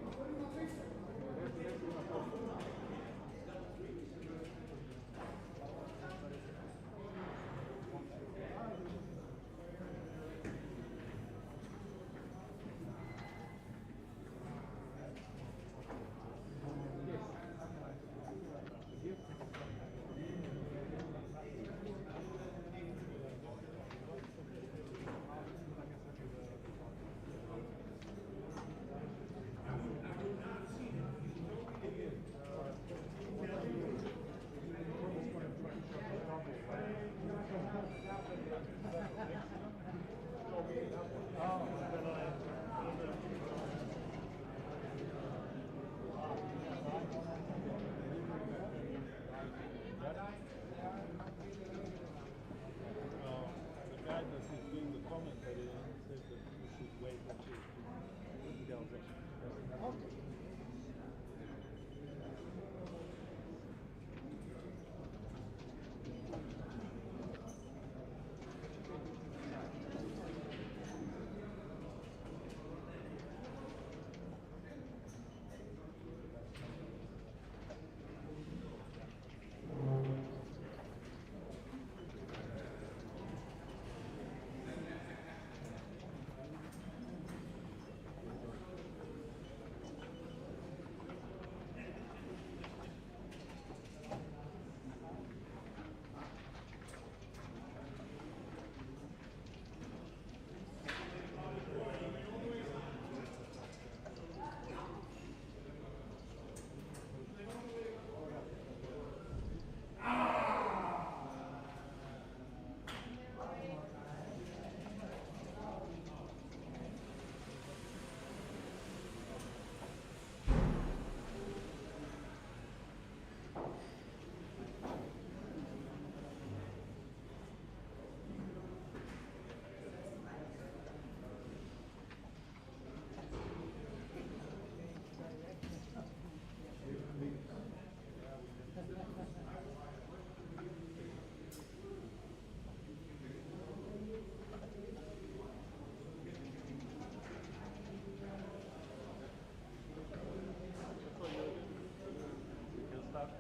Alright,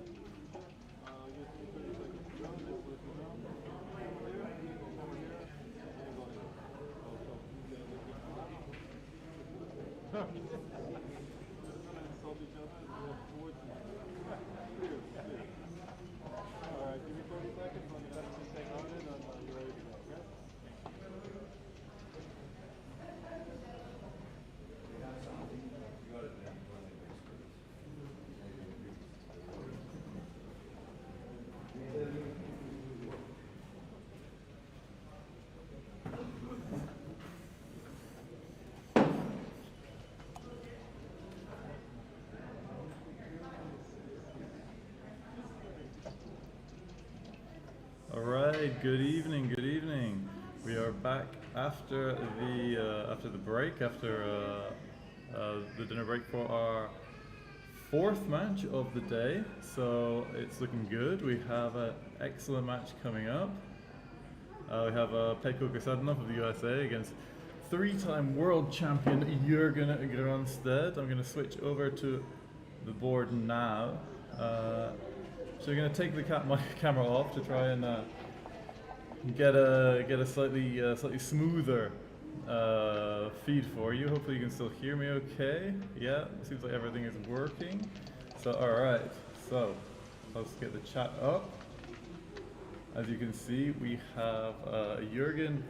give me 30 seconds. Let me touch this thing on it, and you're ready to go, okay? All right. Good evening. Good evening. We are back after the break, after the dinner break for our fourth match of the day. So it's looking good. We have an excellent match coming up. We have Petko Kosadanov of the USA against three-time world champion Jürgen Gronstedt. I'm going to switch over to the board now. So we're going to take the camera off to try and get a slightly smoother feed for you. Hopefully you can still hear me okay. Yeah, it seems like everything is working. So alright, so let's get the chat up. As you can see, we have Jürgen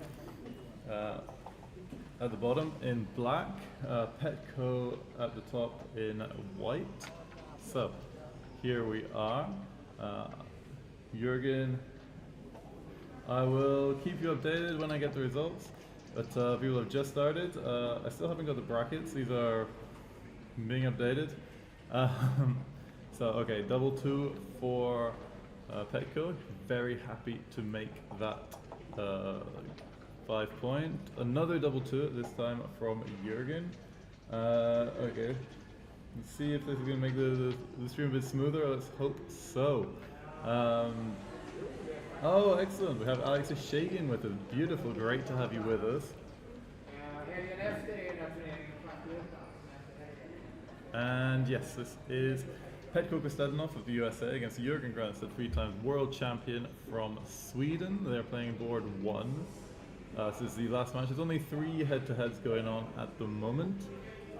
at the bottom in black, Petko at the top in white. So here we are. Jürgen, I will keep you updated when I get the results, but people have just started. I still haven't got the brackets. These are being updated. So okay, 2-2 for Petko. Very happy to make that 5 point. Another 2-2 this time from Jürgen. Okay. Let's see if this is going to make the stream a bit smoother. Let's hope so. Oh, excellent. We have Alex Shagan with us. Beautiful. Great to have you with us. And yes, this is Petko Kosadanov of the USA against Jürgen Gronstedt, 3-time world champion from Sweden. They're playing board 1. This is the last match. There's only 3 head-to-heads going on at the moment.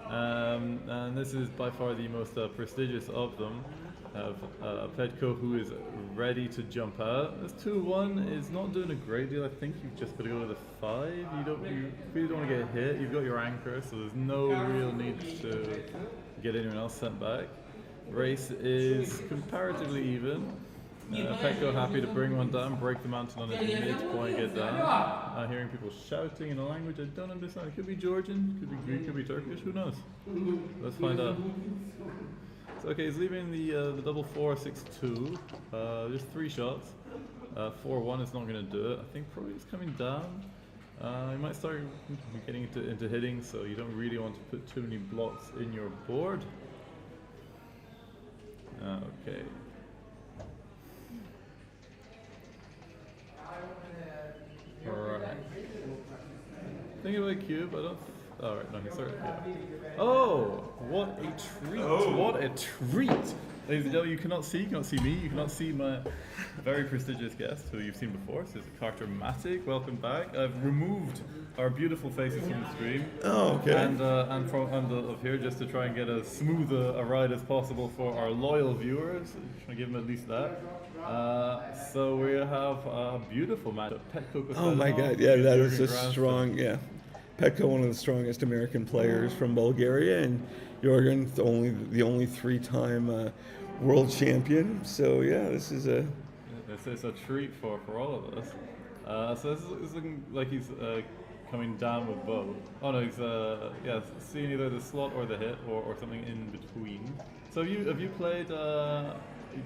And this is by far the most prestigious of them. Petko, who is ready to jump out. This 2-1 is not doing a great deal. I think you've just got to go with a 5. You really don't want to get hit. You've got your anchor, so there's no real need to get anyone else sent back. Race is comparatively even. Petko happy to bring one down, break the mountain on his midpoint, get down. Hearing people shouting in a language I don't understand. It could be Georgian, could be Greek, could be Turkish, who knows? Let's find out. So okay, he's leaving the double 4-6-2. Just 3 shots. 4-1 is not going to do it. I think probably it's coming down. You might start getting into hitting, so you don't really want to put too many blocks in your board. Okay. Alright. Thinking about a cube, I don't. Alright, no, he's sorry. Yeah. Oh, what a treat! Oh. What a treat! Ladies and gentlemen, you cannot see me, you cannot see my very prestigious guest who you've seen before. This is Carter Matic. Welcome back. I've removed our beautiful faces from the stream. Oh, okay. And from up here just to try and get as smooth a ride as possible for our loyal viewers. Trying to give them at least that. So we have a beautiful match. Petko Kosadanov. Oh my God! Yeah, that is a strong. Yeah, Petko, one of the strongest American players from Bulgaria, and Jürgen, the only 3-time world champion. So yeah, this is a treat for all of us. So this is looking like he's coming down with both. Oh no, he's seeing either the slot or the hit or something in between. So have you played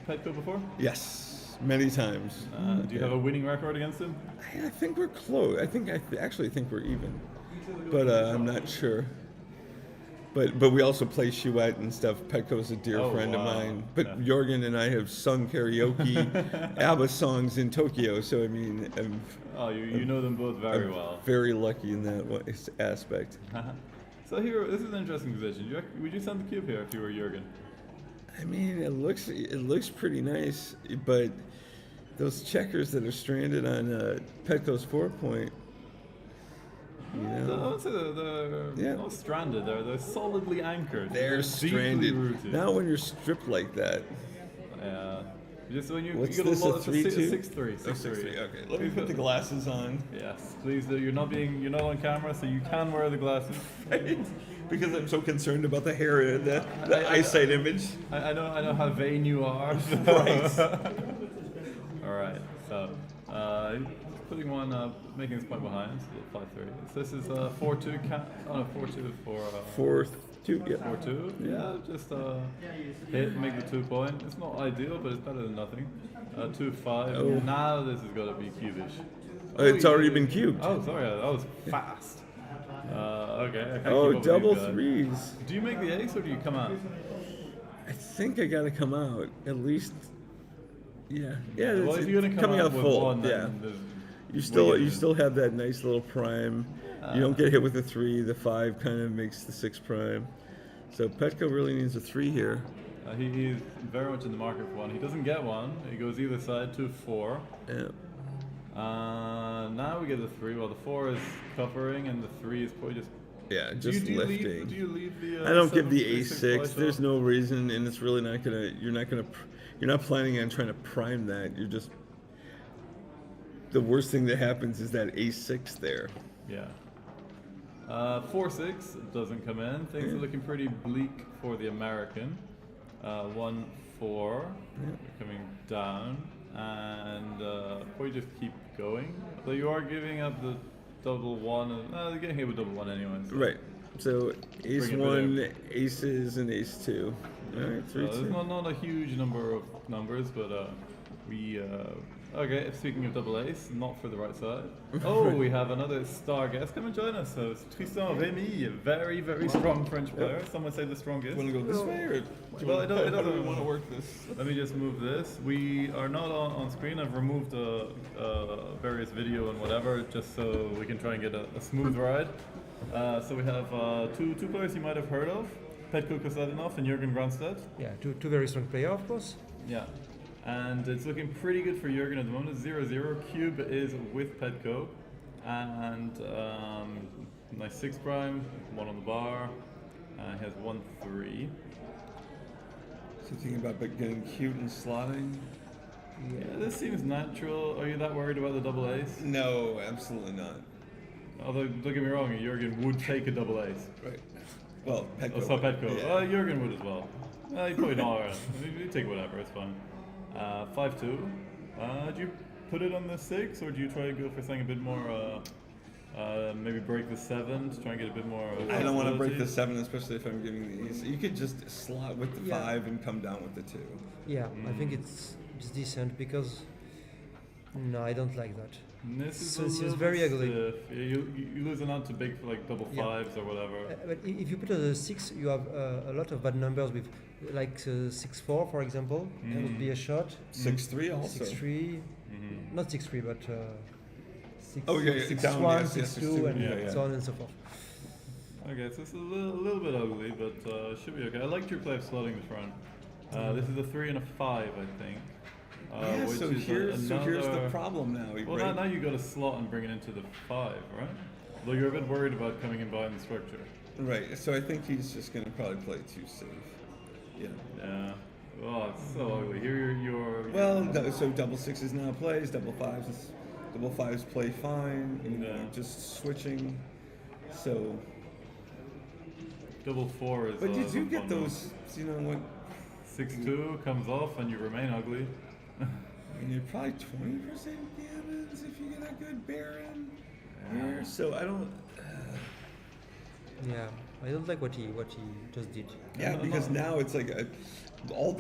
Petko before? Yes, many times. Do you have a winning record against him? I think we're close. I actually think we're even, but I'm not sure. But we also play Chouette and stuff. Petko's a dear friend of mine. But yeah. Jürgen and I have sung karaoke ABBA songs in Tokyo. So I mean, you know them both very well. Very lucky in that aspect. So here, this is an interesting position. Would you send the cube here if you were Jürgen? I mean, it looks pretty nice, but those checkers that are stranded on Petco's 4-point, you know, I don't say they're not stranded. They're solidly anchored. they're deeply stranded. rooted. Not when you're stripped like that. Yeah. Just when you What's you got this, a a lot. 3-2? 6-3. 6-3. Okay, let me put the glasses on. Yes, please do. You're not on camera, so you can wear the glasses. Right? Because I'm so concerned about the hair, the eyesight image. I know how vain you are. So. Right. All right. So, putting one, making this point behind. So 5-3. So this is 4-2. 4-2 for. 4-2. Yeah. 4-2. Yeah. Just hit, make the 2 point. It's not ideal, but it's better than nothing. 2-5. Oh. Now this is gonna be cubish. It's already been cubed. Oh, sorry, that was fast. Okay. I can't Oh, keep up with double you guys. threes. Do you make the ace or do you come out? I think I gotta come out at least. Yeah, yeah. Well, if you're gonna come coming out out with full, one, then yeah. there's You still have that nice little prime. You don't get hit with the 3. The 5 kind of makes the 6 prime. So Petco really needs a 3 here. He's very much in the market for one. He doesn't get one. He goes either side to 4. Yeah. Now we get the 3. Well, the 4 is covering, and the 3 is probably just. Yeah, just lifting. Do you leave the? I don't give 7, the 3, 6 A6. flush There's off? no reason, and it's really not gonna. You're not planning on trying to prime that. You're just. The worst thing that happens is that A6 there. Yeah. 4-6 doesn't come in. Things are looking pretty bleak for the American. 1-4 coming down, and probably just keep going. So you are giving up the double 1. You're getting hit with double 1 anyway. So. Right. So ace Bring it 1, there. aces, and ace 2. All right, 3, 2. There's not a huge number of numbers, but we. Okay, speaking of double ace, not for the right side. Oh, we have another star guest come and join us. So it's Tristan Rémy, a very, very strong French player. Some would say the strongest. Want to go this way, or Well, it doesn't. how do we want to work this? Let me just move this. We are not on screen. I've removed various video and whatever, just so we can try and get a smooth ride. So we have two players you might have heard of, Petko Kostadinov and Jürgen Gronstedt. Yeah, two very strong players, of course. Yeah. And it's looking pretty good for Jürgen at the moment. 0-0. Cube is with Petko. And nice 6 prime, 1 on the bar. He has 1-3. So thinking about getting cute and slotting? Yeah, this seems natural. Are you that worried about the double ace? No, absolutely not. Although, don't get me wrong, Jürgen would take a double ace. Right. Well, Petko. Oh, so Petko. Yeah. Jürgen would as well. You probably not. You take whatever, it's fine. 5-2. Do you put it on the 6, or do you try to go for something a bit more, maybe break the 7 to try and get a bit more I don't want to break the 7, especially if I'm giving the ace. You could just slot with the 5 and come down with the 2. Yeah, I think it's decent because no, I don't like that. This is So a it seems little very bit ugly. stiff. Yeah, you lose it out to big for like double 5s or whatever. But if you put a 6, you have a lot of bad numbers with like 6-4, for example. That would be a shot. 6-3 also. 6-3, not 6-3, but 6, Oh, yeah, 6-1, down, yes, yes, 6-2, and yeah. so on and so forth. Okay, so it's a little bit ugly, but should be okay. I liked your play of slotting the front. This is a 3 and a 5, I think. Yeah, which so is here's the another- problem now. Well, right? now you got to slot and bring it into the 5, right? Though you're a bit worried about coming in behind the structure. Right, so I think he's just going to probably play too safe. Yeah. Yeah. Oh, it's so ugly. Here you're. Well, so double 6s now plays, double 5s play fine, you know, just switching. So. Double 4 is. But you do fun get though. those, you know what? 6-2 comes off and you remain ugly. And you're probably 20% gammons if you get a good baron here. So I don't. Yeah, I don't like what he just did. Yeah, because now it's like all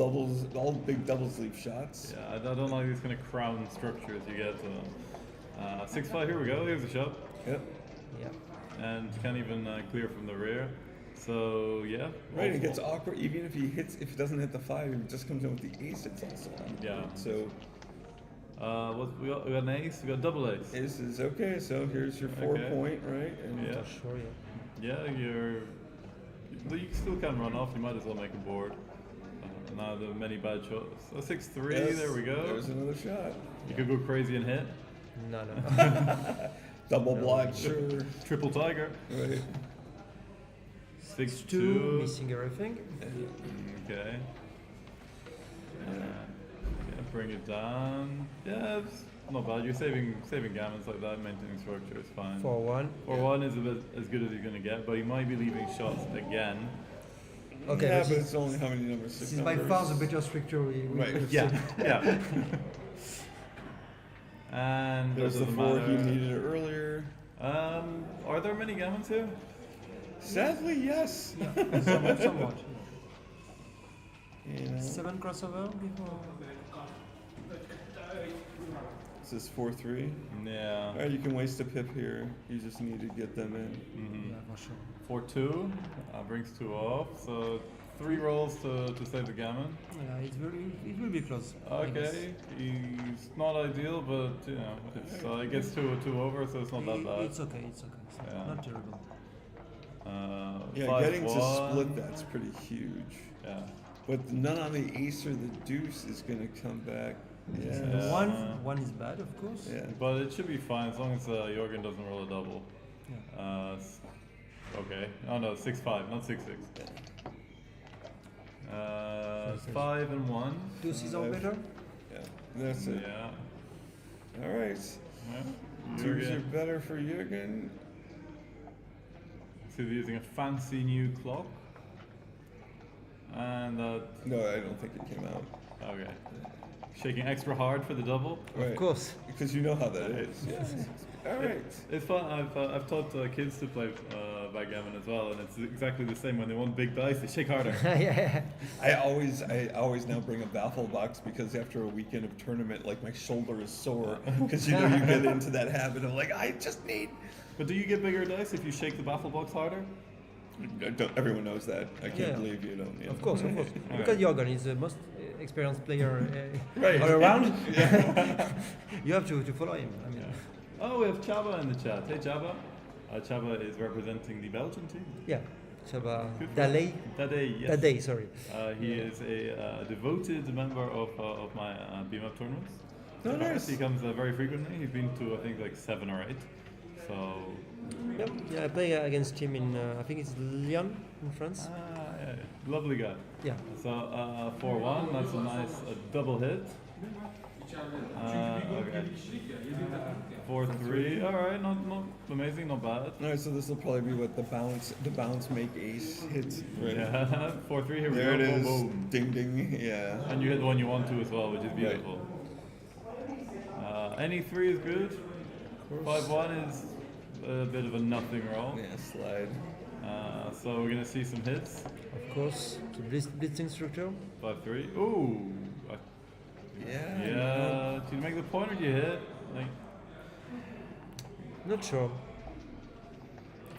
big double sleeve shots. Yeah, I don't like these kind of crown structures you get. 6-5, here we go. Here's a shot. Yep. Yeah. And can't even clear from the rear. So yeah. Right, it gets awkward. Even if he doesn't hit the 5, if it just comes in with the ace, it's also on. Yeah. So. We got an ace. We got double ace. Ace is okay. So here's your 4 point, right? And Yeah. Sure, yeah. Yeah, you still can run off. You might as well make a board. Now the many bad shots. A 6-3, Yes, there we go. There's another shot. You could go crazy and hit. No. Double block, sure. Triple tiger. Right. 6-2. Missing everything. Okay. Yeah, bring it down. Yeah, it's not bad. You're saving gammons like that, maintaining structure is fine. 4-1. 4-1 is a bit as good as you're gonna get, but he might be leaving shots again. Okay, Yeah, this but is- it's only how many numbers? 6 This is numbers. by far the better structure we Right. could have Yeah, seen. yeah. And There's the doesn't 4 he matter. needed earlier. Are there many gammons here? Sadly, yes. Somewhat. You know, 7 crossover before. this is 4-3. Yeah. All right, you can waste a pip here. You just need to get them in. Yeah, for sure. 4-2 brings 2 off, so 3 rolls to save the gammon. Yeah, it will be close. I guess. Okay, he's not ideal, but you know, it gets 2 over, so it's not that bad. It's okay. It's Yeah. not terrible. Yeah, 5-1. getting to split that's pretty huge. Yeah. But none on the ace or the deuce is going to come back. Yeah. One is bad, of course. Yeah. But it should be fine as long as Jorgen doesn't roll a double. Yeah. Okay. Oh no, 6-5, not 6-6. 5 and 1. Deuces are better. Yeah, that's it. Yeah. All right. Yeah. Twos are better for Jürgen. So they're using a fancy new clock. And No, I don't think it came out. okay. Shaking extra hard for the double. Right. Of course. Because you know how that is. Yes. All right. It's fun. I've taught kids to play backgammon as well, and it's exactly the same. When they want big dice, they shake harder. Yeah. I always now bring a baffle box because after a weekend of tournament, like my shoulder is sore because you know you get into that habit of like I just need. But do you get bigger dice if you shake the baffle box harder? Everyone knows that. I can't Yeah. believe you don't. Yeah. Of course. Because Jorgen is the most experienced player Right. all around. Yeah. You have to follow him. I mean, Oh, we have Chaba in the chat. Hey, Chaba. Chaba is representing the Belgian team. yeah. Chaba Good for Daley. Dade, yes. Dade, sorry. He is a devoted member of my beam up tournaments. Oh, nice. He comes very frequently. He's been to I think like 7 or 8. So. Yep. Yeah, I play against him in I think it's Lyon in France. Yeah, lovely guy. Yeah. So 4-1. That's a nice double hit. Okay. 4-3. All right, not amazing, not bad. All right, so this will probably be what the bounce make ace hits. Right? Yeah. 4-3. Here we There go. it is. Boom, boom. Ding ding. Yeah. And you hit the one you want to as well, which is beautiful. Any 3 is good. 5-1 is a bit of a nothing roll. Yeah, slide. So we're gonna see some hits. Of course, the blitzing structure. 5-3. Ooh. Yeah. Yeah. Do you make the point or do you hit? Like. Not sure.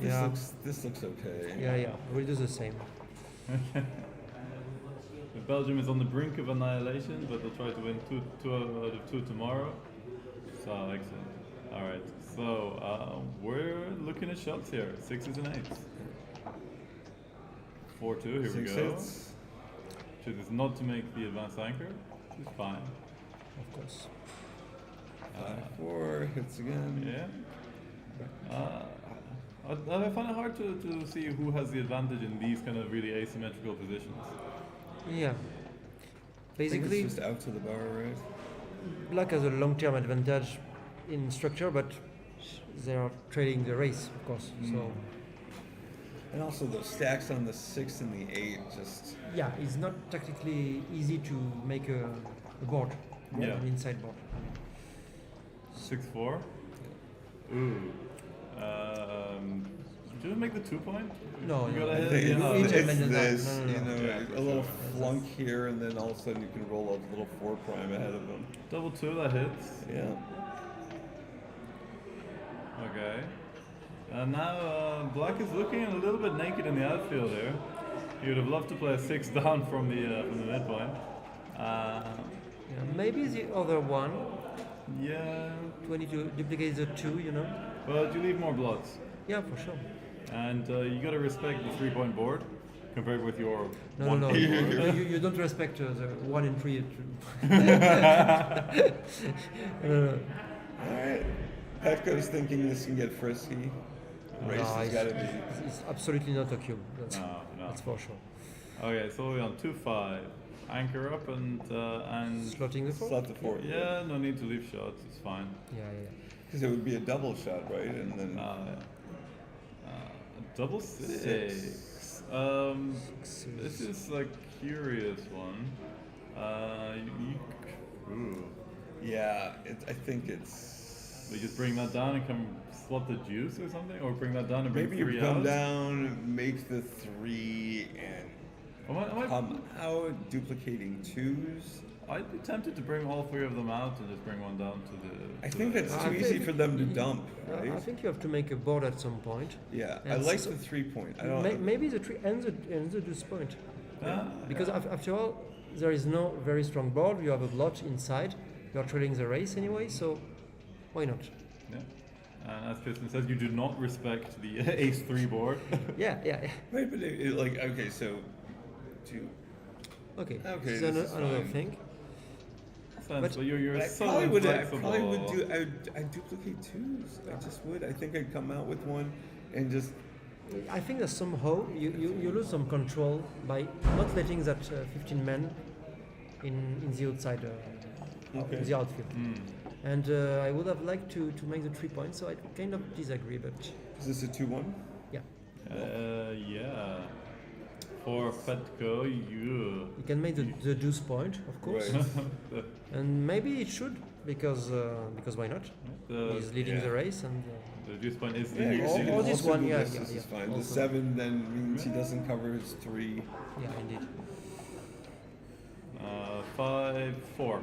This looks okay. Yeah. We'll do the same. Belgium is on the brink of annihilation, but they'll try to win two out of 2 tomorrow. So excellent. All right. So we're looking at shots here. 6s and 8s. 4-2. Here we 6 go. hits. Which is not to make the advanced anchor, which is fine. Of course. 5-4 hits again. Yeah. I find it hard to see who has the advantage in these kind of really asymmetrical positions. Yeah. Basically, it's just out to the bar, right? Black has a long-term advantage in structure, but they are trading the race, of course. So. And also those stacks on the 6 and the 8 just. Yeah, it's not tactically easy to make a board. Yeah. An inside board. 6-4. Ooh. Do you make the 2 point? No, you no. gotta I hit think the it's this, No. you know, Yeah, a little flunk here, and then all of a sudden you can roll a little 4 prime ahead of them. Double 2, that hits. Yeah. Okay. And now Black is looking a little bit naked in the outfield here. He would have loved to play a 6 down from the midpoint. Yeah, maybe the other one. Yeah. 22 duplicates the 2, you know. But you leave more blocks. Yeah, for sure. And you got to respect the 3-point board, compared with your No, one no, point you, board. you don't respect the 1 in 3. Alright. Petco's thinking this can get frisky. Race has got to be. It's absolutely not a cube. That's, No. that's for sure. Okay, so we're on 2-5. Anchor up and slotting the 4. Slot the 4. Yeah, no need to leave shots. It's fine. Yeah. Because it would be a double shot, right? And then a double 6. This is a curious one. Yeah, I think it's. We just bring that down and come slot the juice or something, or bring that down and bring Maybe you 3 come out. down, make the 3, and come out duplicating 2s. I'd be tempted to bring all 3 of them out and just bring one down to the. I think that's too easy for them to dump, right? I think you have to make a board at some point. Yeah, I And like so- the 3 point. I don't. Maybe the 3 ends the deuce point. Because after all, there is no very strong board. You have a blotch inside. You are trailing the race anyway, so why not? Yeah. And as Kristen says, you do not respect the ace 3 board. Yeah. Right, but okay, so 2. Okay. Okay, So this is another fine. thing. But you're I so probably would. I inflexible. probably would do. I'd duplicate 2s. I just would. I think I'd come out with one, and just. I think that somehow you lose some control by not letting that 15 men in the outside, Okay. in the outfield. And I would have liked to make the 3 points, so I kind of disagree, but... Is this a 2-1? Yeah. Yeah. For Petco, you can make the deuce point, of course. Right. And maybe it should, because why not? He's leading the race, and... the deuce point is Yeah, the or this one, yeah. This is fine. The Also. 7 then means he doesn't cover his 3. Yeah, indeed. 5-4.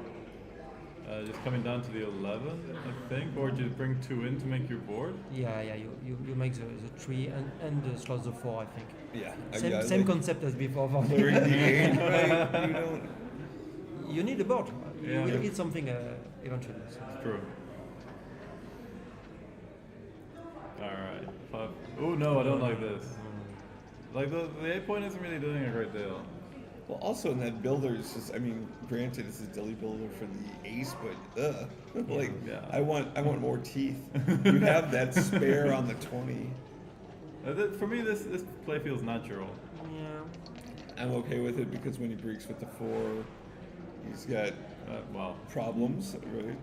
Just coming down to the 11, I think, or just bring 2 in to make your board. Yeah, you make the 3 and slot the 4, I think. Yeah. Same like concept as before. For me. clearing the 8, right? You don't. You need a board. Yeah. You will need something eventually. So. It's true. Alright. 5. Oh no, I don't like this. Like the 8 point isn't really doing a great deal. Well, also in that builder, it's just, I mean, granted, it's a dilly builder for the ace, but I want more teeth. You have that spare on the 20. For me, this play feels natural. Yeah. I'm okay with it because when he breaks with the 4, he's got problems, right?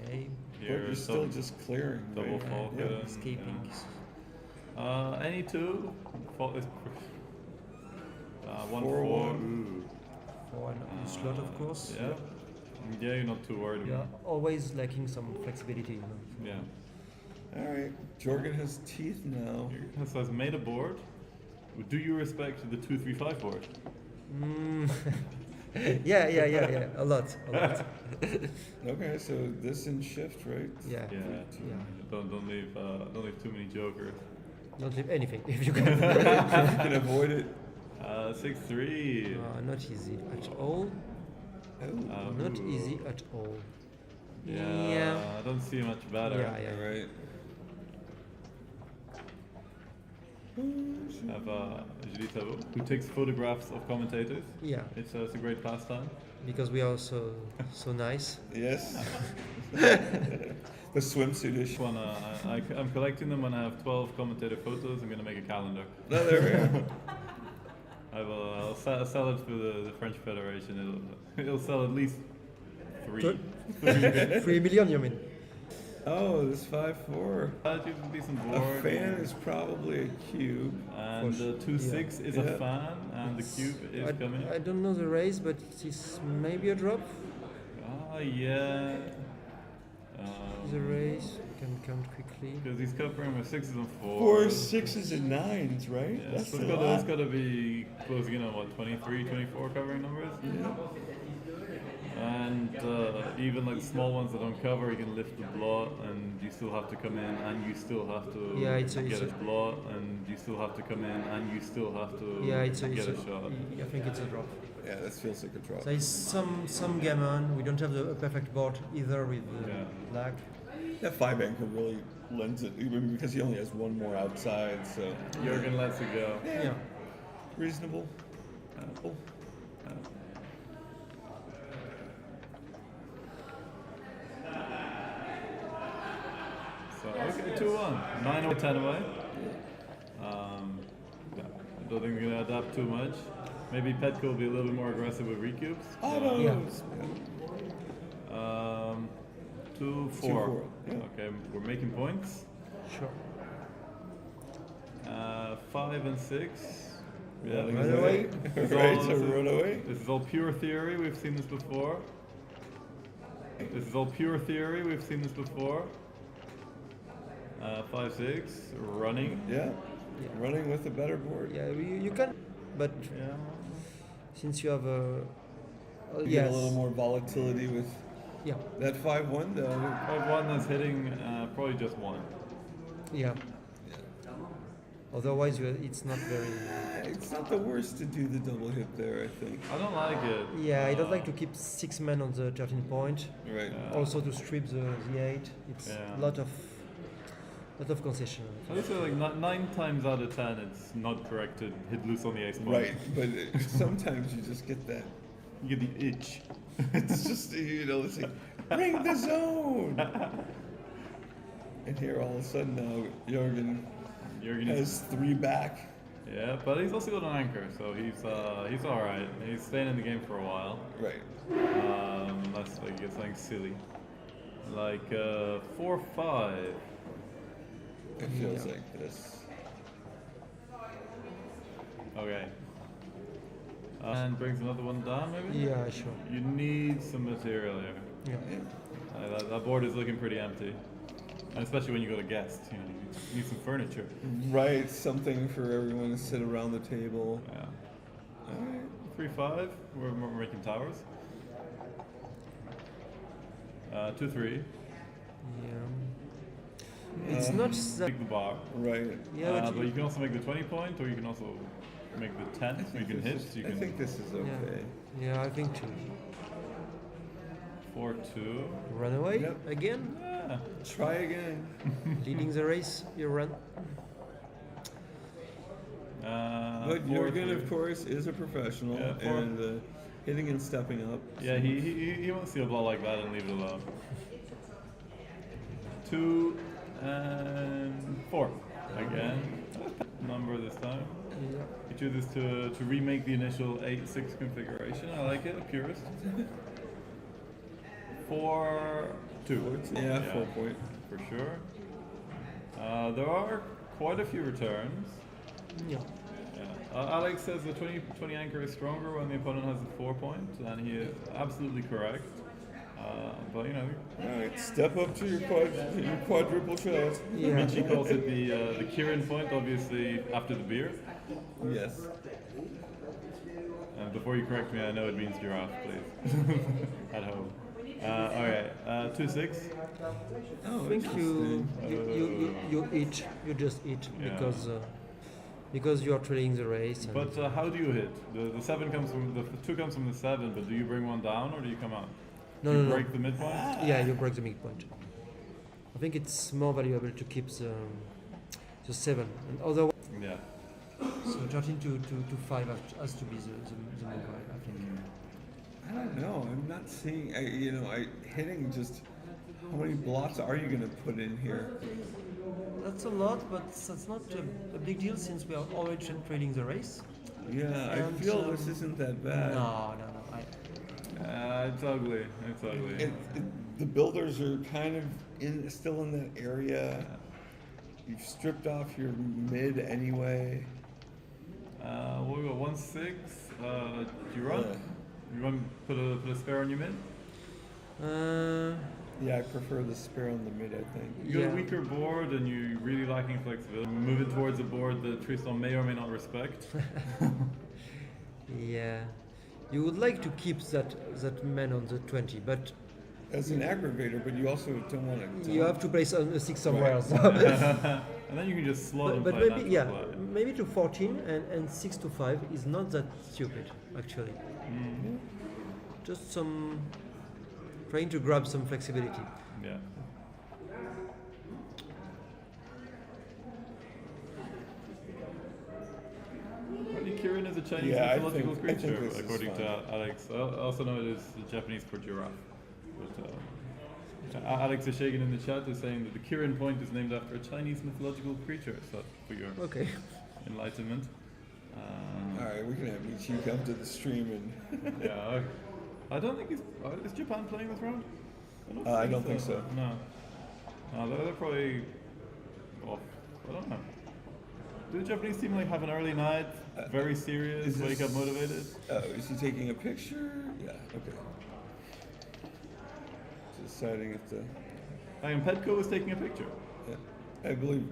Okay. But you're still just clearing. Double right? Falcon. Yeah. Escaping. Any 2. 1-4. 4 and you slot, of course. Yeah. Yeah, you're not too worried Yeah, about always lacking some flexibility. You know. Yeah. All right. Jorgen has teeth now. So has made a board. Do you respect the 2-3-5 board? Yeah. A lot. Okay, so this in shift, right? Yeah. Don't leave too many jokers. Don't leave anything if you can. If you can avoid it. 6-3. Not easy at all. Not easy at all. Yeah. I don't see much better. Yeah. Right. Have Julie Tavo, who takes photographs of commentators. Yeah. It's a great pastime. Because we are so nice. Yes. The swimsuit issue. I'm collecting them when I have 12 commentator photos. I'm going to make a calendar. No, there we go. I'll sell it through the French Federation. It'll sell at least 3. 3 million, you mean? Oh, this 5-4. Decent A board. fan is probably a cube. And the 2-6 is a fan, and the cube is coming. I don't know the race, but it's maybe a drop. Yeah. The race, you can count quickly. Because he's covering with 6s and 4s. 4s, 6s, and 9s, right? Yeah, That's so a lot. it's got to be closing in on what, 23, 24 covering numbers? Yeah. And even like small ones that don't cover, you can lift the blot, and you still have to come in, and you still have to get a blot, and you still have to come in, and you still have to get a shot. I think it's a drop. Yeah, that feels like a drop. There is some gammon. We don't have a perfect board either with black. That 5 anchor really lends it, even because he only has one more outside, so. Jurgen lets it go. Yeah. reasonable. So, okay, 2-1. 9 away, 10 away. Yeah, I don't think we're going to adapt too much. Maybe Petko will be a little bit more aggressive with recubes. Autos! 2-4. 2-4, yeah. Okay, we're making points. Sure. 5 and 6. Yeah, Run away. Right, so run away. This is all pure theory. We've seen this before. This is all pure theory. We've seen this before. 5-6. Running. Yeah. Running with a better board. Yeah, you can, but since you have a You get a little more volatility with that 5-1 though. 5-1 that's hitting probably just one. Yeah. Otherwise, it's not very. It's not the worst to do the double hit there, I think. I don't like it. Yeah, I don't like to keep 6 men on the 13 point. Right. Also to strip the 8. It's a lot of concession. I would say like 9 times out of 10 it's not correct to hit loose on the ace point. Right, but sometimes you just get that. You get the itch. It's just, it's like, bring the zone! And here all of a sudden now, Jürgen has 3 back. Yeah, but he's also got an anchor, so he's all right. He's staying in the game for a while. Right. Unless like he gets something silly, like 4-5. It feels like this. Okay. And brings another one down, maybe? Yeah, sure. You need some material here. Yeah. That board is looking pretty empty. And especially when you got a guest, you need some furniture. Right, something for everyone to sit around the table. Yeah. Alright. 3-5. We're making towers. 2-3. Yeah. It's not that. Make the bar. Right. Yeah, but you can also make the 20 point, or you can also make the 10, so you can hit. I think this is okay. Yeah, I think too. 4-2. Run away again? Yeah. Try again. Leading the race, you run. But Jürgen, of course, is a professional, and hitting and stepping up. Yeah, he won't see a ball like that and leave it alone. 2 and 4 again. Number this time. Yeah. You choose this to remake the initial 8-6 configuration. I like it, a purist. 4-2. Yeah, 4 point. For sure. There are quite a few returns. Yeah. Alex says the 20 anchor is stronger when the opponent has a 4 point, and he is absolutely correct. But Alright, step up to your quadruple shot. Yeah. Richie calls it the Kieran point, obviously after the beer. Yes. And before you correct me, I know it means giraffe, please. At home. Alright, 2-6. I think you eat. You just eat because you are trailing the race. But how do you hit? The 7 comes from the 2 comes from the 7, but do you bring one down or do you come out? No, you no, break the midpoint? Yeah, you break the midpoint. I think it's more valuable to keep the 7. And otherwise, yeah. So 13 to 5 has to be the move, I think. I don't know. I'm not seeing. Hitting just. How many blocks are you going to put in here? That's a lot, but that's not a big deal since we are already trailing the race. Yeah, I feel this isn't that bad. No. It's ugly. It's ugly. The builders are kind of still in that area. You've stripped off your mid anyway. We got 1-6. Do you run? You want to put a spare on your mid? Yeah, I prefer the spare on the mid, I think. You got a weaker board and you're really lacking flexibility. Move it towards a board that Tristan may or may not respect. Yeah. You would like to keep that man on the 20, but as an aggravator, but you also don't want to. You have to place a 6 somewhere else. And then you can just slot but and maybe maybe to 14 and 6 to 5 is not that stupid actually. Mm-hmm. Just trying to grab some flexibility. Yeah. Kieran Chinese mythological creature, according to Alex. I also know it is Japanese for giraffe. But, Alex is shaking in the chat is saying that the Kirin point is named after a Chinese mythological creature. So for your enlightenment. All right, we can have Michi come to the stream and. Yeah, I don't think is Japan playing this round? I don't think so. No. They're probably off. I don't know. Do the Japanese team like have an early night, very serious, wake up motivated? Oh, is he taking a picture? Yeah. Okay. Deciding if the. And Petko was taking a picture. Yeah. I believe.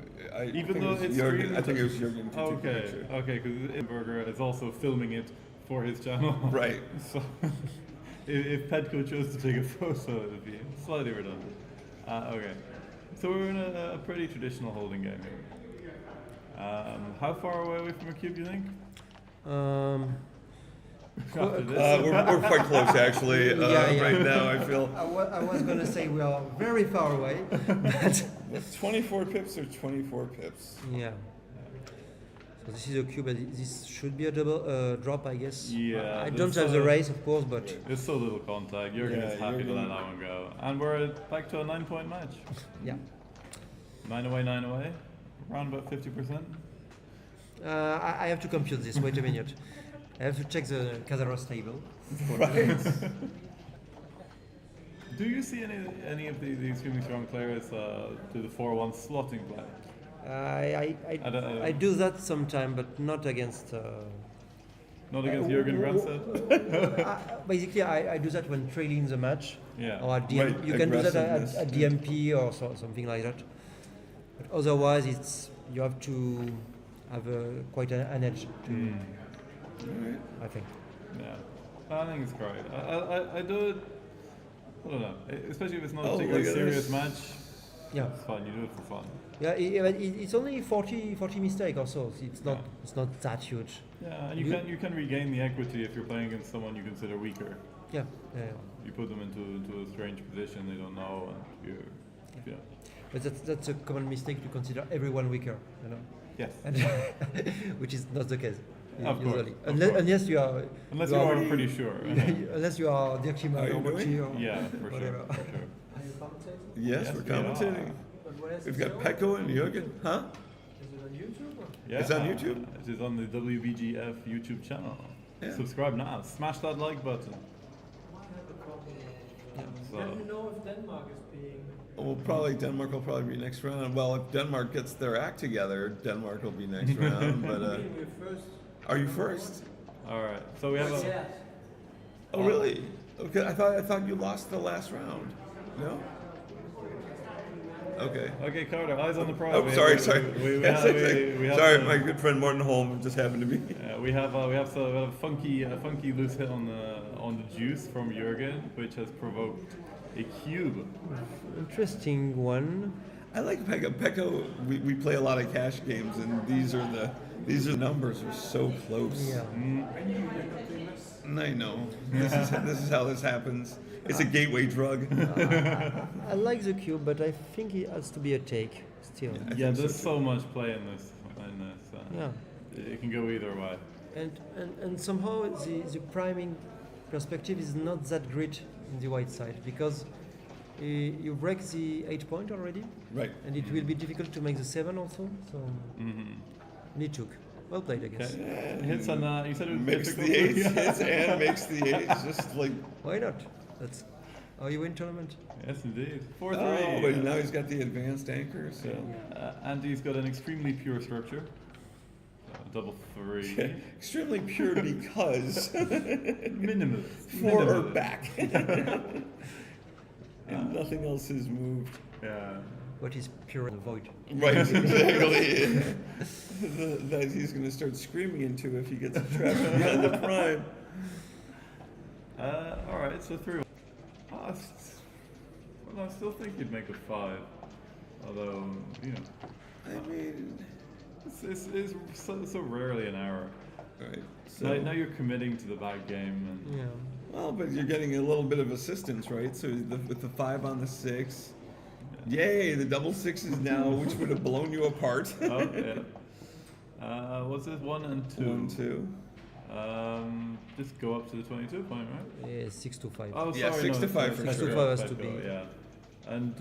Even though it's Jürgen, I think it was Jürgen to take the Okay, picture. okay, because Imberger is also filming it for his channel. Right. So if Petko chose to take a photo, it would be slightly redundant. Okay. So we're in a pretty traditional holding game here. How far away are we from a cube, you think? We're quite close, actually. Right now, I feel. I was going to say we are very far away, but 24 pips or 24 pips. Yeah. So this is a cube. This should be a double drop, I guess. Yeah. I don't have the race, of course, but there's so little contact. Jürgen is happy to let that one go, and we're back to a 9-point match. Yeah. 9 away, 9 away. Around about 50%. I have to compute this. Wait a minute. I have to check the Kazaros table. Right. Do you see any of the extremely strong players do the 4-1 slotting play? I do that sometime, but not against. Not against Jürgen Grandstedt? Basically, I do that when trailing the match. Yeah. Or at DM, you can do that at DMP or something like that. But otherwise, you have to have quite an edge. I think. Yeah, I think it's great. I do it. I don't know, especially if it's not a particularly serious match. Yeah, it's fun. You do it for fun. Yeah, it's only 40 mistakes or so. It's not that huge. Yeah, and you can regain the equity if you're playing against someone you consider weaker. Yeah. You put them into a strange position they don't know, and you. But that's a common mistake to consider everyone weaker, you know. Yes. And which is not the case. Of usually. Course. Unless you are. Unless you are pretty sure. Unless you are Dirk Schimmer or Mochi or yeah, for whatever. Sure. Are you commentating? Yes, we're commentating. We've got Petko and Jürgen. Huh? Is it on YouTube? Or? Yeah. It's on YouTube? It is on the WBGF YouTube channel. Yeah. Subscribe now. Smash that like button. So. How do you know if Denmark is being... Well, Denmark will probably be next round. Well, if Denmark gets their act together, Denmark will be next round. But we're first. Are you first? All right. So we have Yes. Oh, really? Okay. I thought you lost the last round. No. Okay. Okay, Carter. Eyes on the prize. Oh, sorry. We have sorry, my good friend Martin Holm just happened to be. We have a funky loose hit on the juice from Jürgen, which has provoked a cube. Interesting one. I like Pekka. Pekka, we play a lot of cash games, and these numbers are so close. Yeah. I know. This is how this happens. It's a gateway drug. I like the cube, but I think it has to be a take still. Yeah, there's so much play in this. Yeah. It can go either way. And somehow the priming perspective is not that great in the white side because you break the 8 point already. Right. And it will be difficult to make the 7 also. So it took. Well played, I guess. Okay. Hits on you said it was makes difficult. The 8 hits and makes the 8 just like. Why not? That's how you win tournament. Yes, indeed. 4-3. Oh, but now he's got the advanced anchor. So. Andy's got an extremely pure structure. Double 3. Extremely pure because minimalist. 4 or back. And nothing else is moved. Yeah. What is pure in the void? Right, exactly. That he's going to start screaming into if he gets trapped beyond the prime. All right, so 3. I still think you'd make a 5. Although, I mean, it's so rarely an error. Right. So now you're committing to the back game. And yeah. Well, but you're getting a little bit of assistance, right? So with the 5 on the 6. Yay, the double 6s now, which would have blown you apart. Oh, yeah. What's this? 1 and 2. 1 and 2. Just go up to the 22 point, right? Yeah, 6 to 5. Oh, Yeah, sorry, 6 to 5 for 6 sure. to 5 has to Typo, be. yeah. And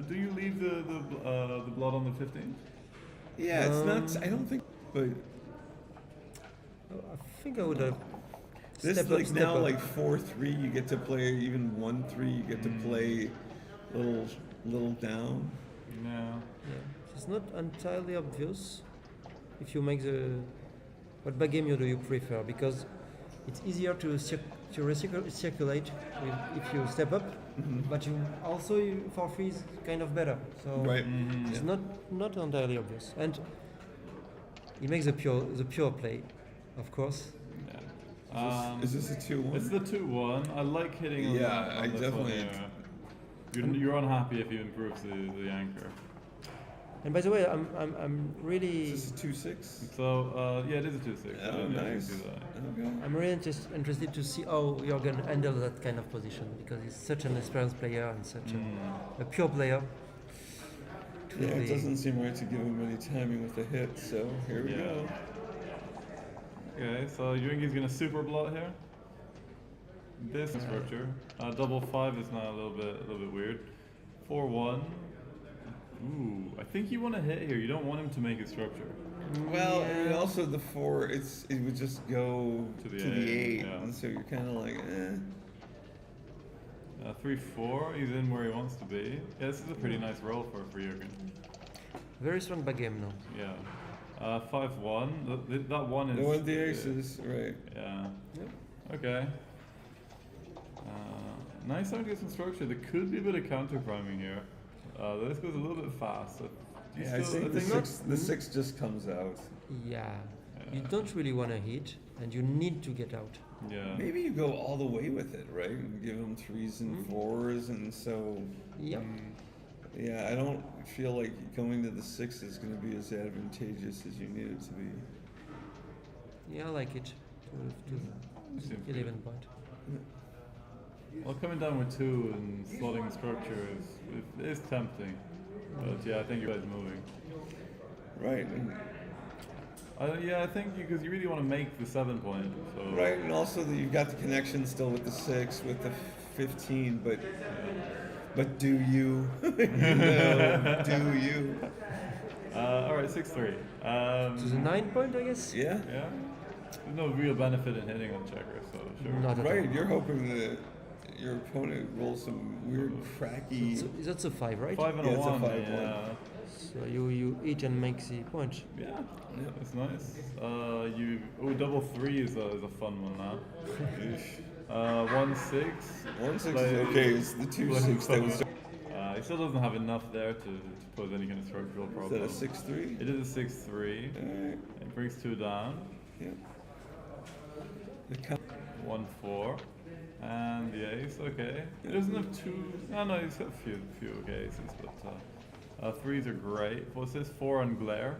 do you leave the blood on the 15th? Yeah, it's not. I don't think. But I think I would have. this step like up, now step up. like 4-3, you get to play even 1-3. You get to play little down. Yeah. Yeah, it's not entirely obvious if you make the. What backgammon do you prefer? Because it's easier to circulate if you step up, but you also for free is kind of better. So Right. it's not entirely obvious, and it makes the pure play, of course. Yeah. Is this a 2-1? It's the 2-1. I like hitting on Yeah, that, on I this definitely. one, yeah. You're unhappy if you improve the anchor. And by the way, I'm really. Is this a 2-6? So yeah, it is a 2-6. Oh, Yeah, nice. you can do that. Okay. I'm really interested to see how you're going to handle that kind of position because he's such an experienced player and such a pure player. Yeah, it doesn't seem right to give him any timing with the hit, so here we go. Okay, so you think he's going to super blot here? This structure. Double 5 is now a little bit weird. 4-1. Ooh, I think you want to hit here. You don't want him to make a structure. Well, and also the 4, it would just go to the 8, yeah. and so you're kind of like, 3-4, he's in where he wants to be. Yeah, this is a pretty nice roll for Jürgen. Very strong backgammon now. Yeah. 5-1. That one is. the one the aces, right? Yeah. Okay. Nice idea some structure. There could be a bit of counter priming here. This goes a little bit fast. Yeah, I think the 6 just comes out. Yeah. You don't really want to hit, and you need to get out. Yeah. Maybe you go all the way with it, right? And give him 3s and 4s, and so. Yep. Yeah, I don't feel like going to the 6 is going to be as advantageous as you need it to be. Yeah, I like it. To 11 point. Well, coming down with 2 and slotting structure is tempting. But yeah, I think you guys moving. Right. Yeah, I think because you really want to make the 7 point. So. Right, and also that you've got the connection still with the 6, with the 15, but do you? Do you? All right, 6-3. To the 9 point, I guess. Yeah. Yeah. There's no real benefit in hitting on checker, so sure. Not at Right, all. you're hoping that your opponent rolls some weird, cracky. So that's a 5, right? 5 and a 1. It's a 5-1. Yeah. So you eat and make the point. Yeah, that's nice. Double 3 is a fun one now. 1-6. 1-6 is okay. It's the 2-6 that was. He still doesn't have enough there to pose any kind of structural problem. Is that a 6-3? It is a 6-3. Alright. It brings 2 down. Yeah. 1-4. And the ace, okay. He doesn't have 2. No, he's got a few okay aces, but 3s are great. What's this? 4 and glare.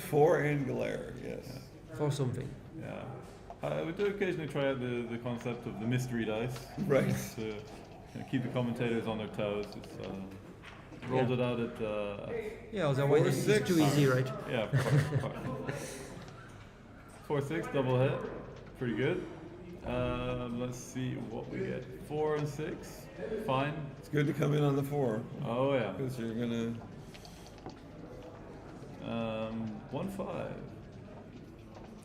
4 and glare, yes. For something. Yeah. We do occasionally try out the concept of the mystery dice. Right. To keep the commentators on their toes. It's rolled it out at. Yeah, otherwise it's too easy, right? Yeah, of course. 4-6, double hit. Pretty good. Let's see what we get. 4 and 6. Fine. It's good to come in on the 4. Oh, yeah. Because you're going to. 1-5.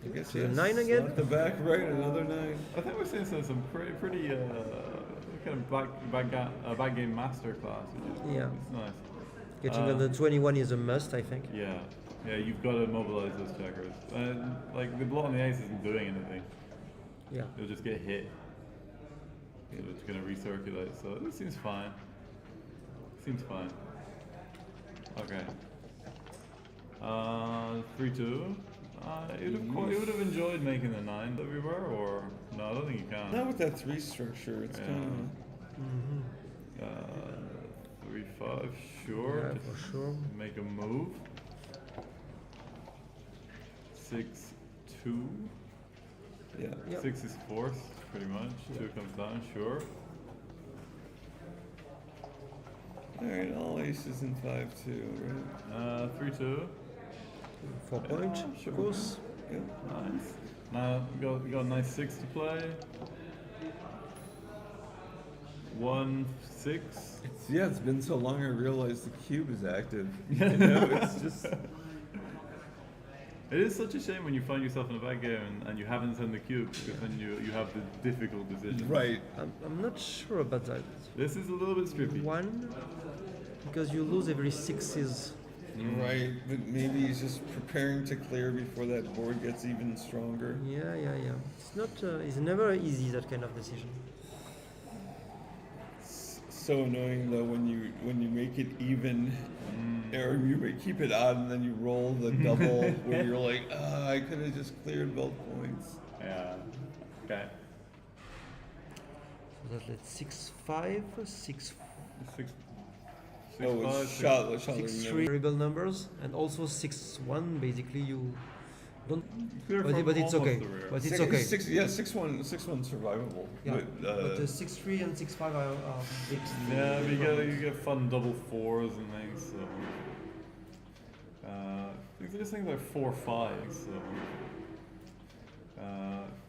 I guess So 9 again? At the back, right? Another 9. I think we're seeing some pretty kind of back game master class. Yeah. It's nice. Getting on the 21 is a must, I think. Yeah. Yeah, you've got to mobilize those checkers. Like the blot on the ace isn't doing anything. Yeah. It'll just get hit. So it's going to recirculate. So it seems fine. Seems fine. Okay. 3-2. You would have enjoyed making the 9 that we were, or no? I don't think you can. Not with that 3 structure. It's kind of. 3-5, sure. Yeah, Just for sure. Make a move. 6-2. Yeah. Yep. 6 is forced, pretty much. 2 comes down, sure. Alright, all aces in 5-2, right? 3-2. 4 point, Sure. of course. Yeah. Nice. Now we got a nice 6 to play. 1, 6. It's been so long I realized the cube is active. You know, it's just. It is such a shame when you find yourself in a backgammon and you haven't sent the cube, because then you have the difficult decision. Right. I'm not sure about that. This is a little bit tricky. 1, because you lose every 6s. Right, but maybe he's just preparing to clear before that board gets even stronger. Yeah. It's not. It's never easy, that kind of decision. So annoying though when you make it even, or you keep it odd and then you roll the double where you're like, I could have just cleared both points. Yeah. Okay. So that's 6-5, 6. Oh, it's shot 6-3 variable numbers, and also 6-1. Basically, you don't. Clear But, from but it's almost okay. the rear. But it's okay. 6-1 survivable. Yeah. But, But 6-3 and 6-5 are big. Yeah, but you get fun double 4s and things. So. These things are 4-5s. So.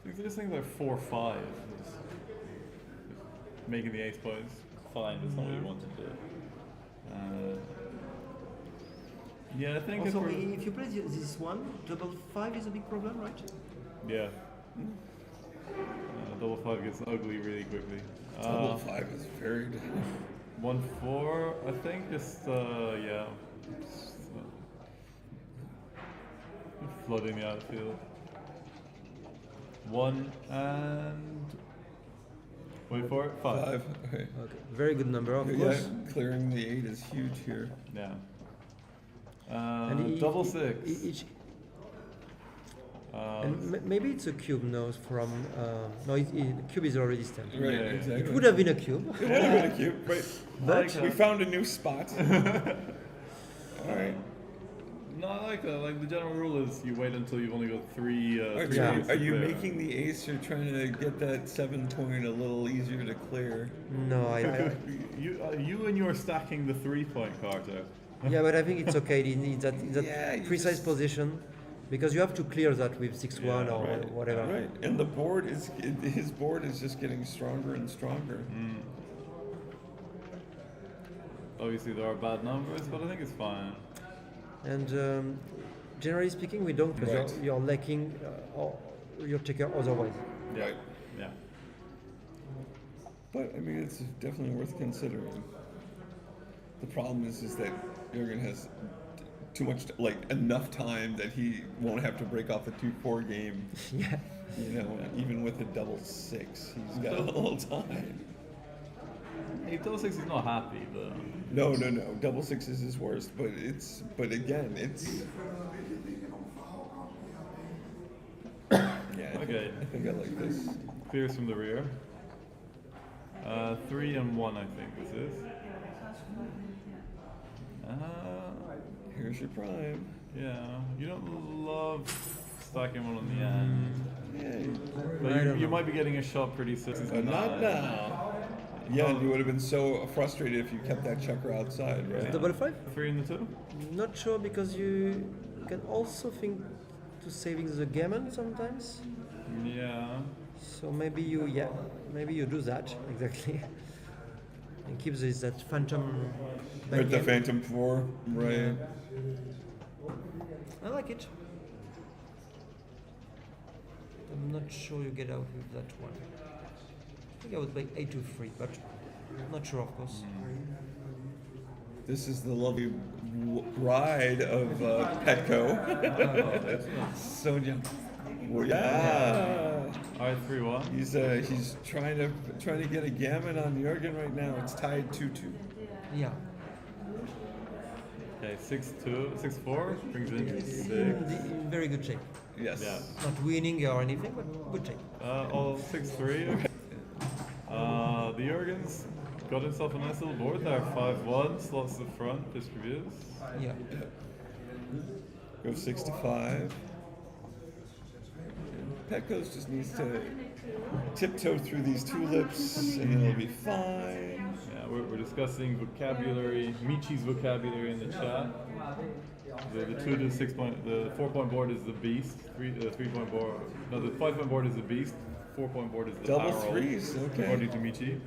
These things are 4-5s. Making the ace points. Fine, that's not what you want to do. Yeah, I think Also, if you play this one, double 5 is a big problem, right? Yeah. Double 5 gets ugly really quickly. Double 5 is very difficult. 1-4, I think, just yeah. Flooding the outfield. 1 and wait for it. 5. Okay. Very good number, of course. Clearing the 8 is huge here. Yeah. And double 6. And maybe it's a cube now from. No, the cube is already stamped. Right, exactly. It would have been a cube. It would have been a cube, right? But we found a new spot. All right. No, I like that. Like the general rule is you wait until you've only got 3. Are you making the ace? You're trying to get that 7 point a little easier to clear. No, you and you are stacking the 3-point cards out. Yeah, but I think it's okay in that precise position, because you have to clear that with 6-1 or whatever. Right, and the board is his board is just getting stronger and stronger. Obviously, there are bad numbers, but I think it's fine. And generally speaking, we don't, because you're lacking your checker otherwise. Right. Yeah. But I mean, it's definitely worth considering. The problem is that Jürgen has too much, enough time that he won't have to break off the 2-4 game. Yeah. You know, even with a double 6, he's got a little time. If double 6, he's not happy, but. No. Double 6 is his worst, but again, it's. Yeah. Okay. I think I like this. Clears from the rear. 3 and 1, I think this is. Here's your prime. Yeah, you don't love stacking one on the end. Yeah. But you might be getting a shot pretty soon. But not now. Yeah, and you would have been so frustrated if you kept that checker outside, right? Double 5? 3 and the 2? Not sure, because you can also think to saving the gammon sometimes. Yeah. So maybe you do that exactly, and keep that phantom. Right, the phantom 4, right? Yeah. I like it. I'm not sure you get out with that one. I think I would play 8-3, but not sure, of course. This is the lovely bride of Petco, Sonia. Well, yeah. Alright, 3-1. He's trying to get a gammon on Jürgen right now. It's tied 2-2. Yeah. Okay, 6-2, 6-4 brings it into 6. In very good shape. Yes. Yeah. Not winning or anything, but good shape. All 6-3. The Jürgens got himself a nice little board there. 5-1, slots the front, distributes. Yeah. Go 6-5. Petco's just needs to tiptoe through these tulips and it'll be fine. Yeah. we're discussing vocabulary, Michi's vocabulary in the chat. The 2 to 6 point, the 4 point board is the beast. 3 point board, no, the 5 point board is the beast. 4 point board is the Double barrel, threes, okay. according to Michi.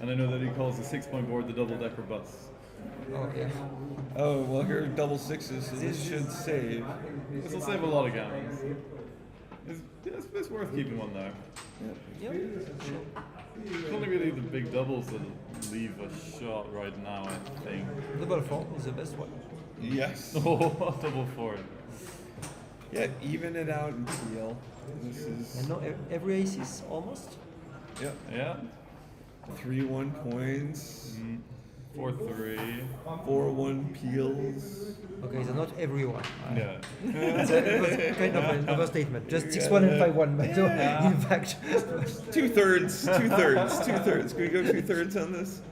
And I know that he calls the 6 point board the double decker bus. Oh yeah. Oh well, here are double sixes, so this should save. This will save a lot of gammons. It's worth keeping one there. Yep. It's only really the big doubles that leave a shot right now, I think. Double 4 is the best one. Yes. Oh, double 4. Yeah, even it out in teal. This is. And now every ace is almost. Yep. Yeah. 3-1 coins. 4-3. 4-1 peels. Okay, so not everyone. Yeah. It was kind of an overstatement. Just 6-1 and 5-1. So in fact, 2/3. 2/3. 2/3. Can we go 2/3 on this?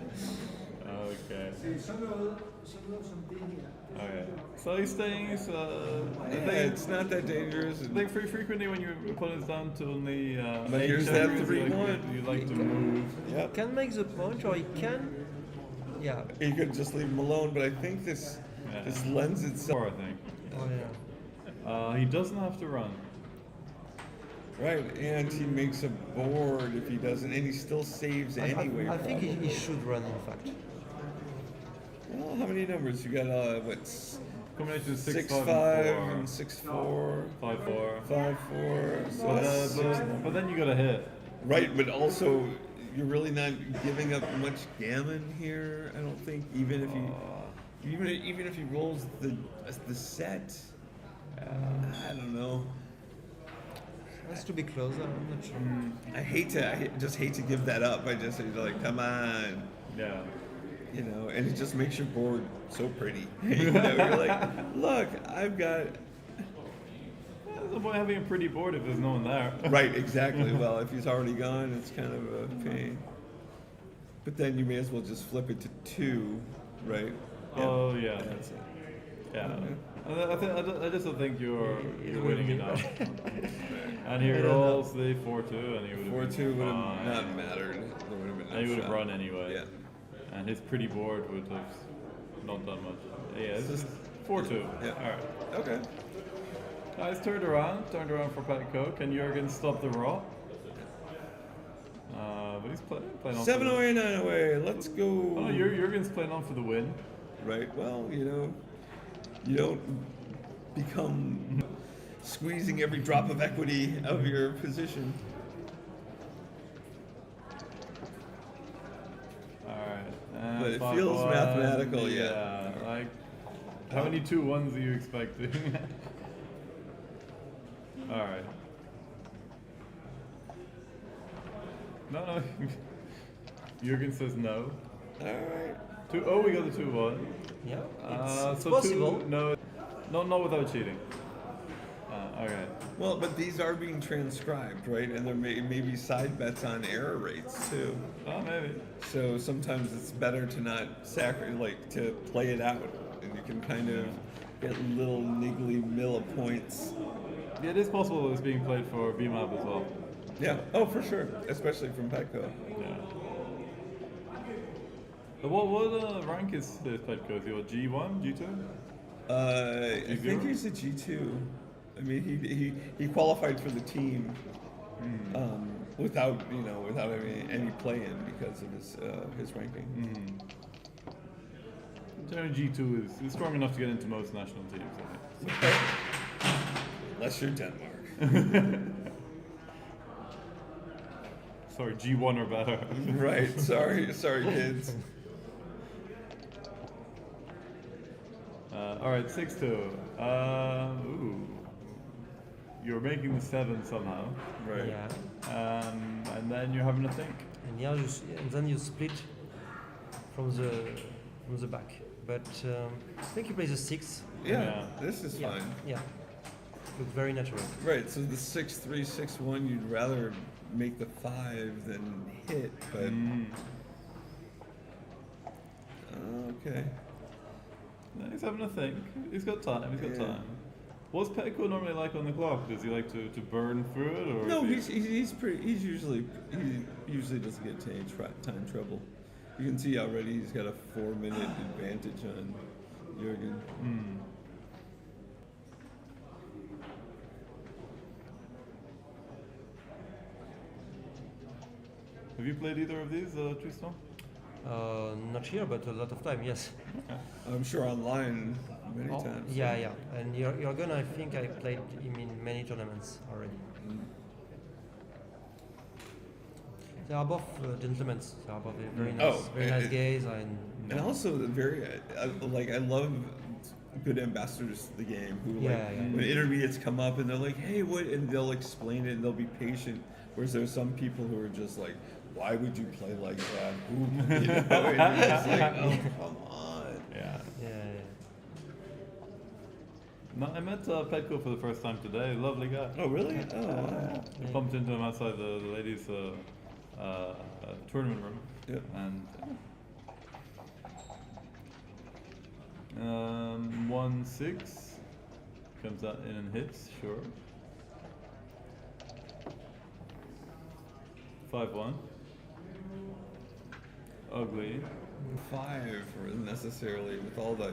Okay. Okay. So he's staying. It's not that dangerous. I think frequently when your opponent's down to only. But here's that 3-1. You like to move. Yep. Can make the punch, or he can. Yeah. You could just leave him alone, but I think this lends itself. I think. Oh yeah. He doesn't have to run. Right, and he makes a board if he doesn't, and he still saves anyway. I think he should run, in fact. Well, how many numbers? You got, Combination of 6, 5, and 6, 4. 5, 4. 5, 4. So that's but then you got a hit. Right, but also you're really not giving up much gammon here. I don't think, even if he rolls the set. I don't know. Has to be closer. I'm not sure. I just hate to give that up. I just like, come on. Yeah. You know, and it just makes your board so pretty. You know, you're like, look, I've got. There's no point having a pretty board if there's no one there. Right, exactly. Well, if he's already gone, it's kind of a pain. But then you may as well just flip it to 2, right? Oh yeah. That's it. Yeah. I just don't think you're winning enough. And he rolls the 4-2, and he would have 4-2 would have not mattered. There would have been no and he would have shot. run anyway. Yeah. And his pretty board would have not done much. Yeah, it's just 4-2. Yeah. All right. Okay. It's turned around for Petco. Can Jurgen stop the raw? But he's playing on. 7 away, 9 away. Let's go. Oh, Jurgen's playing on for the win. Right. Well, you know, you don't become squeezing every drop of equity of your position. Alright. But it feels mathematical, yeah. Like, how many 2-1s are you expecting? Alright. No. Jurgen says no. Alright. Oh, we got the 2-1. Yeah. It's so possible. Not without cheating. Okay. Well, but these are being transcribed, right? And there may be side bets on error rates too. Oh, maybe. So sometimes it's better to not to play it out, and you can kind of get little niggly mill of points. Yeah, it is possible it's being played for BMAP as well. Yeah. Oh, for sure, especially from Petco. Yeah. But what rank is Petco? Is he G1, G2? I think he's a G2. I mean, he qualified for the team without having any play in because of his ranking. Generally, G2 is strong enough to get into most national teams, I think. So. Unless you're Denmark. Sorry, G1 or better. Right. Sorry, kids. All right, 6-2. Ooh. You're making the 7 somehow. Right. Yeah. And then you're having to think. And then you split from the back. But I think you play the 6. Yeah. This is fine. Yeah. Looks very natural. Right. So the 6-3, 6-1, you'd rather make the 5 than hit, but okay. No, he's having a think. He's got time. What's Petco normally like on the clock? Does he like to burn through it, or? No, he usually doesn't get time trouble. You can see already he's got a 4-minute advantage on Jürgen. Have you played either of these, Tristan? Not here, but a lot of time, yes. I'm sure online many times. Yeah. And Jürgen, I think I played him in many tournaments already. They are both gentlemen. They are both very nice guys. And also very, I love good ambassadors to the game who when intermediates come up and they're like, hey, what, and they'll explain it and they'll be patient. Whereas there's some people who are just like, why would you play like that? And you're just like, oh, come on. Yeah. No, I met Petko for the first time today. Lovely guy. Oh, really? I bumped into him outside the ladies' tournament room. Yep. And 1-6 comes out in and hits, sure. 5-1. Ugly. 5 necessarily with all the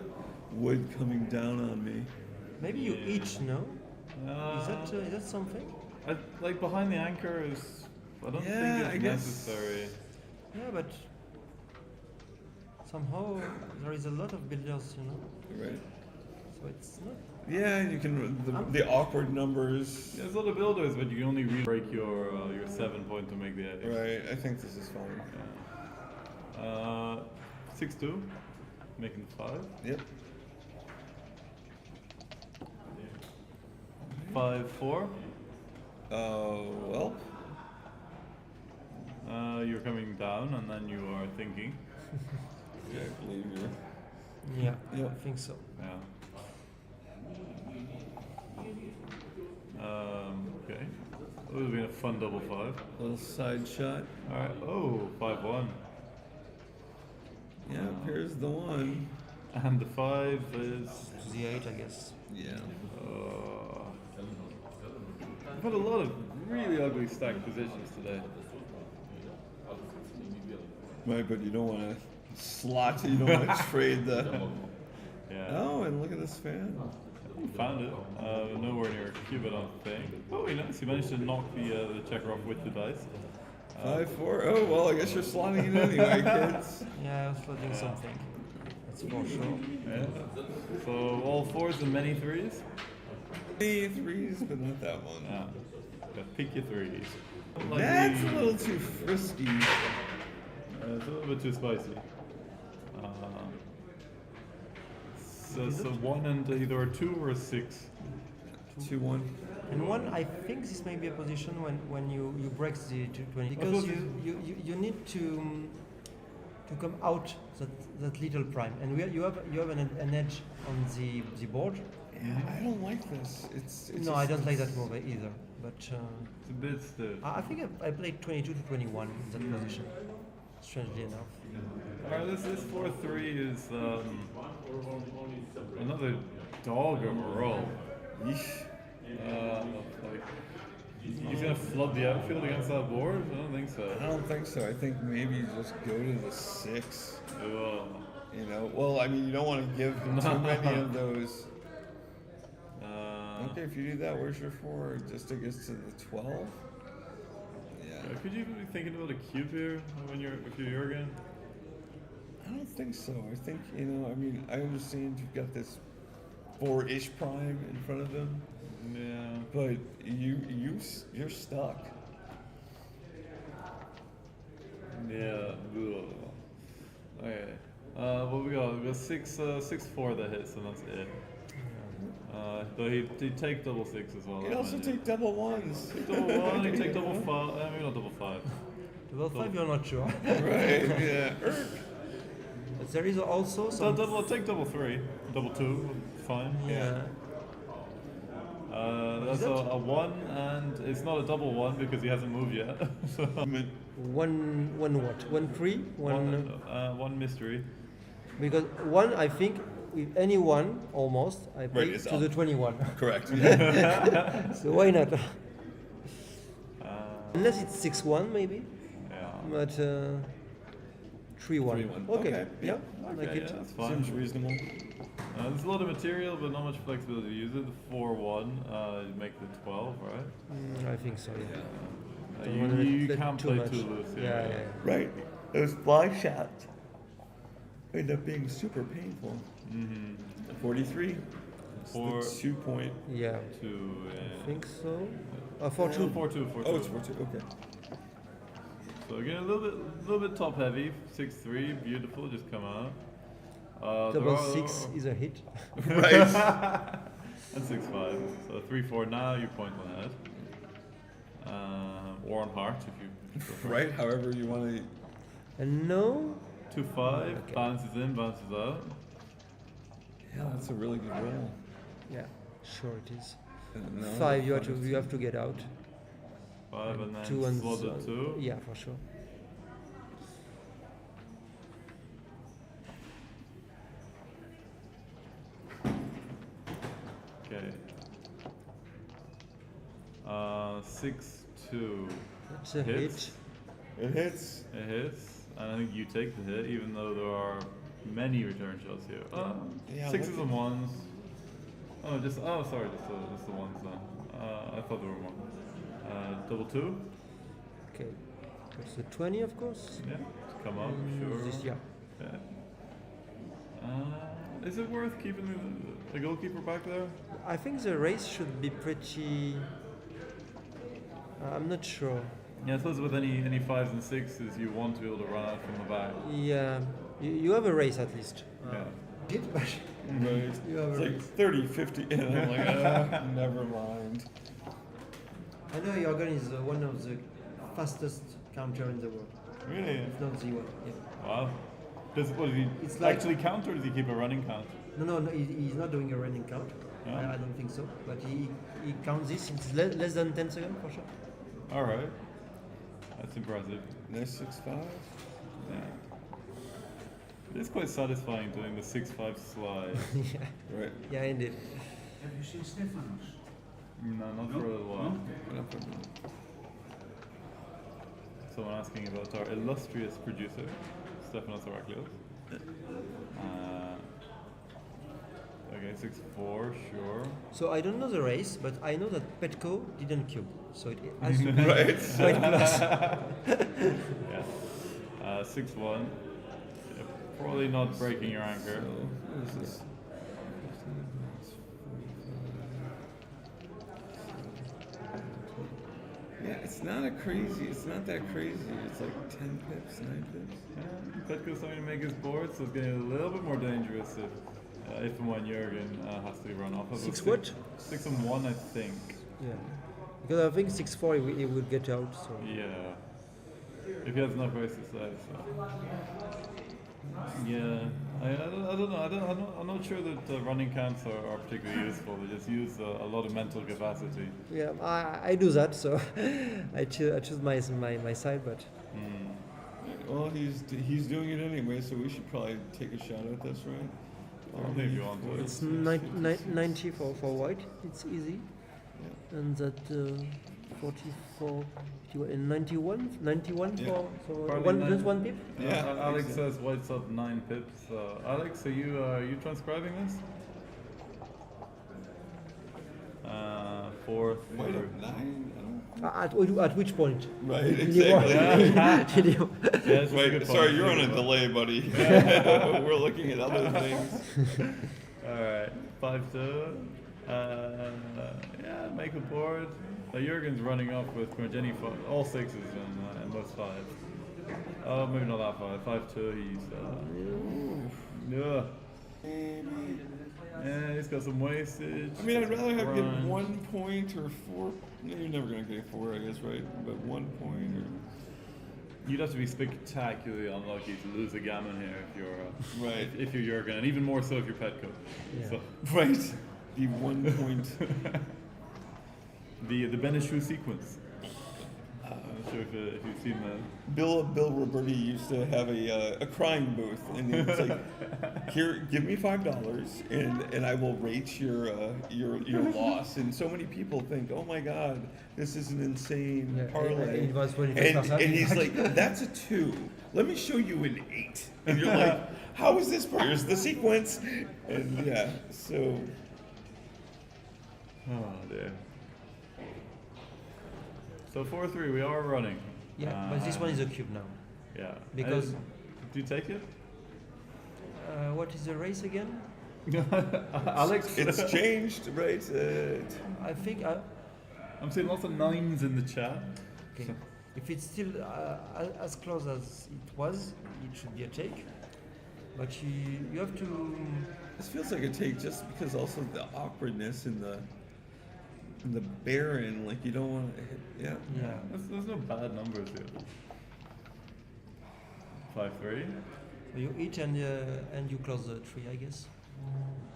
wood coming down on me. Maybe you each know. Is that something? Like behind the anchor is. I don't think it's necessary. Yeah, but somehow there is a lot of builders, you know. Right. So it's not. Yeah, you can the awkward numbers. Yeah, there's a lot of builders, but you can only break your 7 point to make the edge. Right. I think this is fine. 6-2, making 5. Yep. 5-4. Well. You're coming down, and then you are thinking. Yeah, I believe you. Yeah, yep. I think so. Yeah. Okay. It would have been a fun double 5. Little side shot. All right. Oh, 5-1. Yeah, here's the 1. And the 5 is the 8, I guess. Yeah. I've had a lot of really ugly stacked positions today. Right, but you don't want to slot. You don't want to trade the. Yeah. Oh, and look at this fan. Found it. Nowhere near a cube, I don't think. Oh, nice. You managed to knock the checker off with the dice. 5-4. Oh, well, I guess you're slotting it anyway, kids. Yeah, I was slotting something. That's for sure. Yeah. So all 4s and many 3s? Many 3s, but not that one. Yeah. Pick your 3s. That's a little too frisky. It's a little bit too spicy. So 1 and either a 2 or a 6. 2-1. And 1, I think this may be a position when you break the 220 because you need to come out that little prime, and you have an edge on the board. Yeah, I don't like this. It's no, I don't like that move either. But it's a bit stiff. I think I played 22 to 21 in that position. Strangely enough. Alright, this 4-3 is another dog of a roll. He's gonna flood the outfield against that board? I don't think so. I don't think so. I think maybe you just go to the 6. Ugh. You know, well, I mean, you don't want to give him too many of those. Okay, if you do that, where's your 4? Just to get to the 12? Yeah. Could you be thinking about a cube here if you're Jürgen? I don't think so. I think, you know, I mean, I understand you've got this 4-ish prime in front of him. Yeah. But you're stuck. Yeah. Ugh. Okay. What we got? We got 6-4 that hits, and that's it. But he'd take double 6 as well. He'd also take double 1s. Take double 1, he'd take double 5. Maybe not double 5. Double 5, you're not sure. Right, yeah. But there is also some. Take double 3. Double 2, fine. Yeah. That's a 1, and it's not a double 1 because he hasn't moved yet. So. One what? 1-3? One mystery. Because 1, I think, with any 1 almost, I play to the 21. Correct. So why not? Unless it's 6-1 maybe. Yeah. But 3-1. 3-1. Okay. Yeah. Okay, Like it. yeah, that's fine. Seems reasonable. There's a lot of material, but not much flexibility to use it. 4-1, you make the 12, right? I think so. Yeah. Don't You wanna let can't too play much. too loose. Yeah. Right. Those fly shots end up being super painful. 43. Four- It's the 2 point. Yeah. 2. I think so. 4-2. 4-2. Oh, it's 4-2. Okay. So again, a little bit top heavy. 6-3, beautiful, just come out. Double 6 is a hit. Right. And 6-5. So 3-4 now, you point on head. Or on heart if you prefer. Right. However you want to. And no. 2-5, bounces in, bounces out. Yeah, that's a really good roll. Yeah, sure it is. No, 5, you have to get out. 5 and then 2 and slotted 2. Yeah, for sure. Okay. 6-2. That's a hits. It hits. It hits. And I think you take the hit, even though there are many return shots here. Yeah, 6s and 1s. Oh, sorry, just the ones then. I thought there were more. Double 2. Okay. That's the 20, of course. Yeah. Come up, sure. This, yeah. Yeah. Is it worth keeping the goalkeeper back there? I think the race should be pretty. I'm not sure. Yeah, I suppose with any 5s and 6s, you want to be able to run out from the back. Yeah, you have a race at least. Yeah. Right. You have It's a like race. 30, 50, and I'm like, never mind. I know Jürgen is one of the fastest counter in the world. Really? If not the one. Yeah. Wow. Does he It's like- actually count or does he keep a running count? No, he's not doing a running count. Yeah. I don't think so. But he counts this. It's less than 10 seconds for sure. All right. That's impressive. Nice 6-5. Yeah. It is quite satisfying doing the 6-5 slide. Yeah. Right. Yeah, indeed. Have you seen Stefanos? No, not for a little while. No? Someone asking about our illustrious producer, Stefanos Araklios. Okay, 6-4, sure. So I don't know the race, but I know that Petko didn't cube. So it has to be Right. quite close. Yeah. 6-1. Yeah, probably not breaking your anchor. So, what is this? Yeah, it's not that crazy. It's like 10 pips, 9 pips. Yeah, Petko's starting to make his board, so it's getting a little bit more dangerous if and when Jürgen has to run off of 6 it. what? 6 and 1, I think. Yeah. Because I think 6-4 he would get out. So. Yeah. If he has enough race to slide, so. Yeah. I don't know. I'm not sure that running counts are particularly useful. They just use a lot of mental capacity. Yeah, I do that, so I choose my side, but. Well, he's doing it anyway, so we should probably take a shot at this, right? Maybe you want to. It's 90 for white. It's easy. Yeah. And that 44 and 91 Yeah. for Partly just 1 pip. Yeah. Alex says white's up 9 pips. Alex, are you transcribing this? 4th. White up 9? At which point? Right, Did exactly. you- Yeah. did you- Yes, Wait, sorry, you're on a delay, buddy. We're looking at other things. Alright, 5-2. Yeah, make a board. Jürgen's running off with Corgeni all 6s and most 5s. Oh, maybe not that 5. 5-2, he's. Yeah. Yeah, he's got some wastage. I mean, I'd rather have get Crunch. 1 point or 4. No, you're never going to get 4, I guess, right? But 1 point or. You'd have to be spectacularly unlucky to lose a gammon here if you're Right. if you're Jürgen, and even more so if you're Petko. Yeah. So. Right. The 1 point. The Beneshu sequence. I'm not sure if you've seen that. Bill Roberti used to have a crying booth, and he was like, "Here, give me $5, and I will rate your loss." And so many people think, "Oh my God, this is an insane parlay." It was 25%. And he's like, "That's a 2. Let me show you an 8." And you're like, "How is this? Here's the sequence." And yeah, so. Oh dear. So 4-3, we are running. Yeah, but this one is a cube now. Yeah. Because. Do you take it? What is the race again? Alex? It's changed, right? I think. I'm seeing lots of 9s in the chat. Okay. If it's still as close as it was, it should be a take. But you have to. This feels like a take just because also the awkwardness in the Baron, like you don't want to hit. Yeah. Yeah. There's no bad numbers here. 5-3. So you eat and you close the tree, I guess.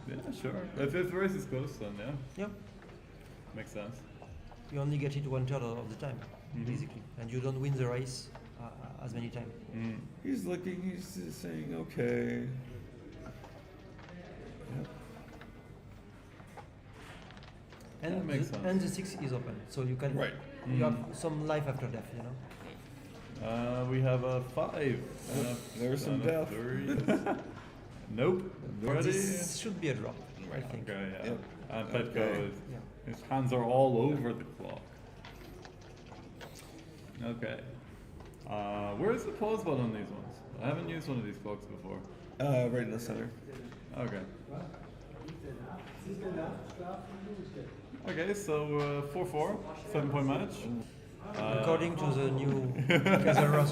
Yeah, sure. If the race is close, then yeah. Yeah. Makes sense. You only get it 1/3 of the time, basically, and you don't win the race as many times. He's looking. He's just saying, okay. Yep. And the 6 is open, so you can. Right. You have some life after death, you know. We have a 5. There's some death. Nope. Ready? This should be a drop, I think. Okay, yeah. Yep. And Petco Okay. his hands are all over the clock. Okay. Where's the pause button on these ones? I haven't used one of these clocks before. Right in the center. Okay. Okay, so 4-4, 7-point match. According to the new Casaros.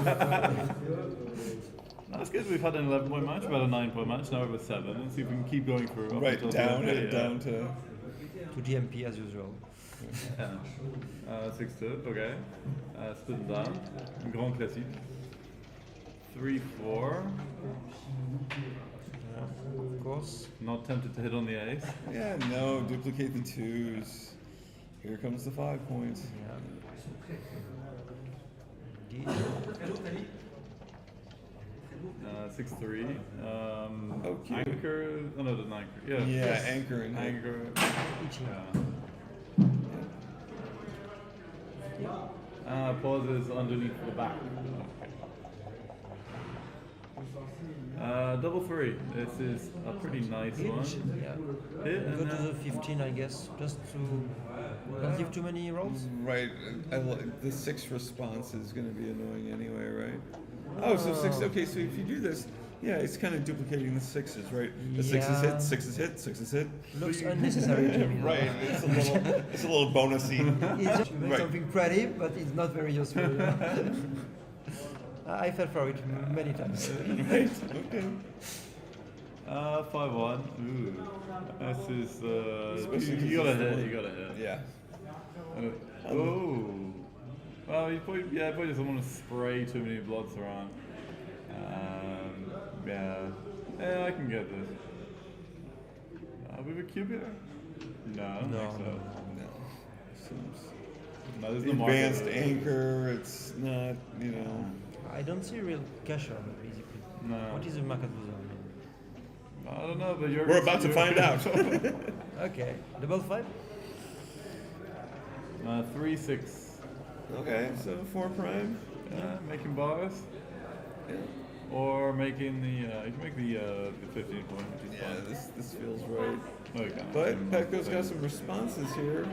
That's good. We've had an 11-point match, we've had a 9-point match, now we have a 7. And see if we can keep going through. Right, down to GMP as usual. Yeah. 6-2, okay. Split down. Grand classique. 3-4. Of course. Not tempted to hit on the ace. Yeah, no, duplicate the 2s. Here comes the 5 points. Yeah. 6-3. Okay. Anchor. Oh no, the anchor. Yeah. Yeah, yes. anchor and anchor. Yeah. Pauses underneath the back. Double 3. This is a pretty nice one. Yeah. Hit and Go to the 15, I guess, just to not give too many rolls. Right. The 6 response is going to be annoying anyway, right? Oh, so 6. Okay, so if you do this, yeah, it's kind of duplicating the 6s, right? The 6 is hit, 6 is hit, 6 is hit. Looks unnecessary to me. Right. It's a little bonusy. It's just something pretty, but it's not very useful. I fell for it many times. Right. Okay. 5-1. Ooh. This is. You gotta hit. You gotta hit. Yeah. Oh. Well, you probably just don't want to spray too many bloods around. Yeah, I can get this. We have a cube here? No, I don't think so. No, there's no advanced market. anchor. It's not, you know. I don't see real cash on it, basically. No. What is a market buzzer? I don't know, but We're about to find out. Okay, double 5? 3-6. Okay, so 4 prime. Yeah, making bars. Yeah. Or making the you can make the 15 point, which is fine. This feels right. No, you can't. But Petco's got some responses here.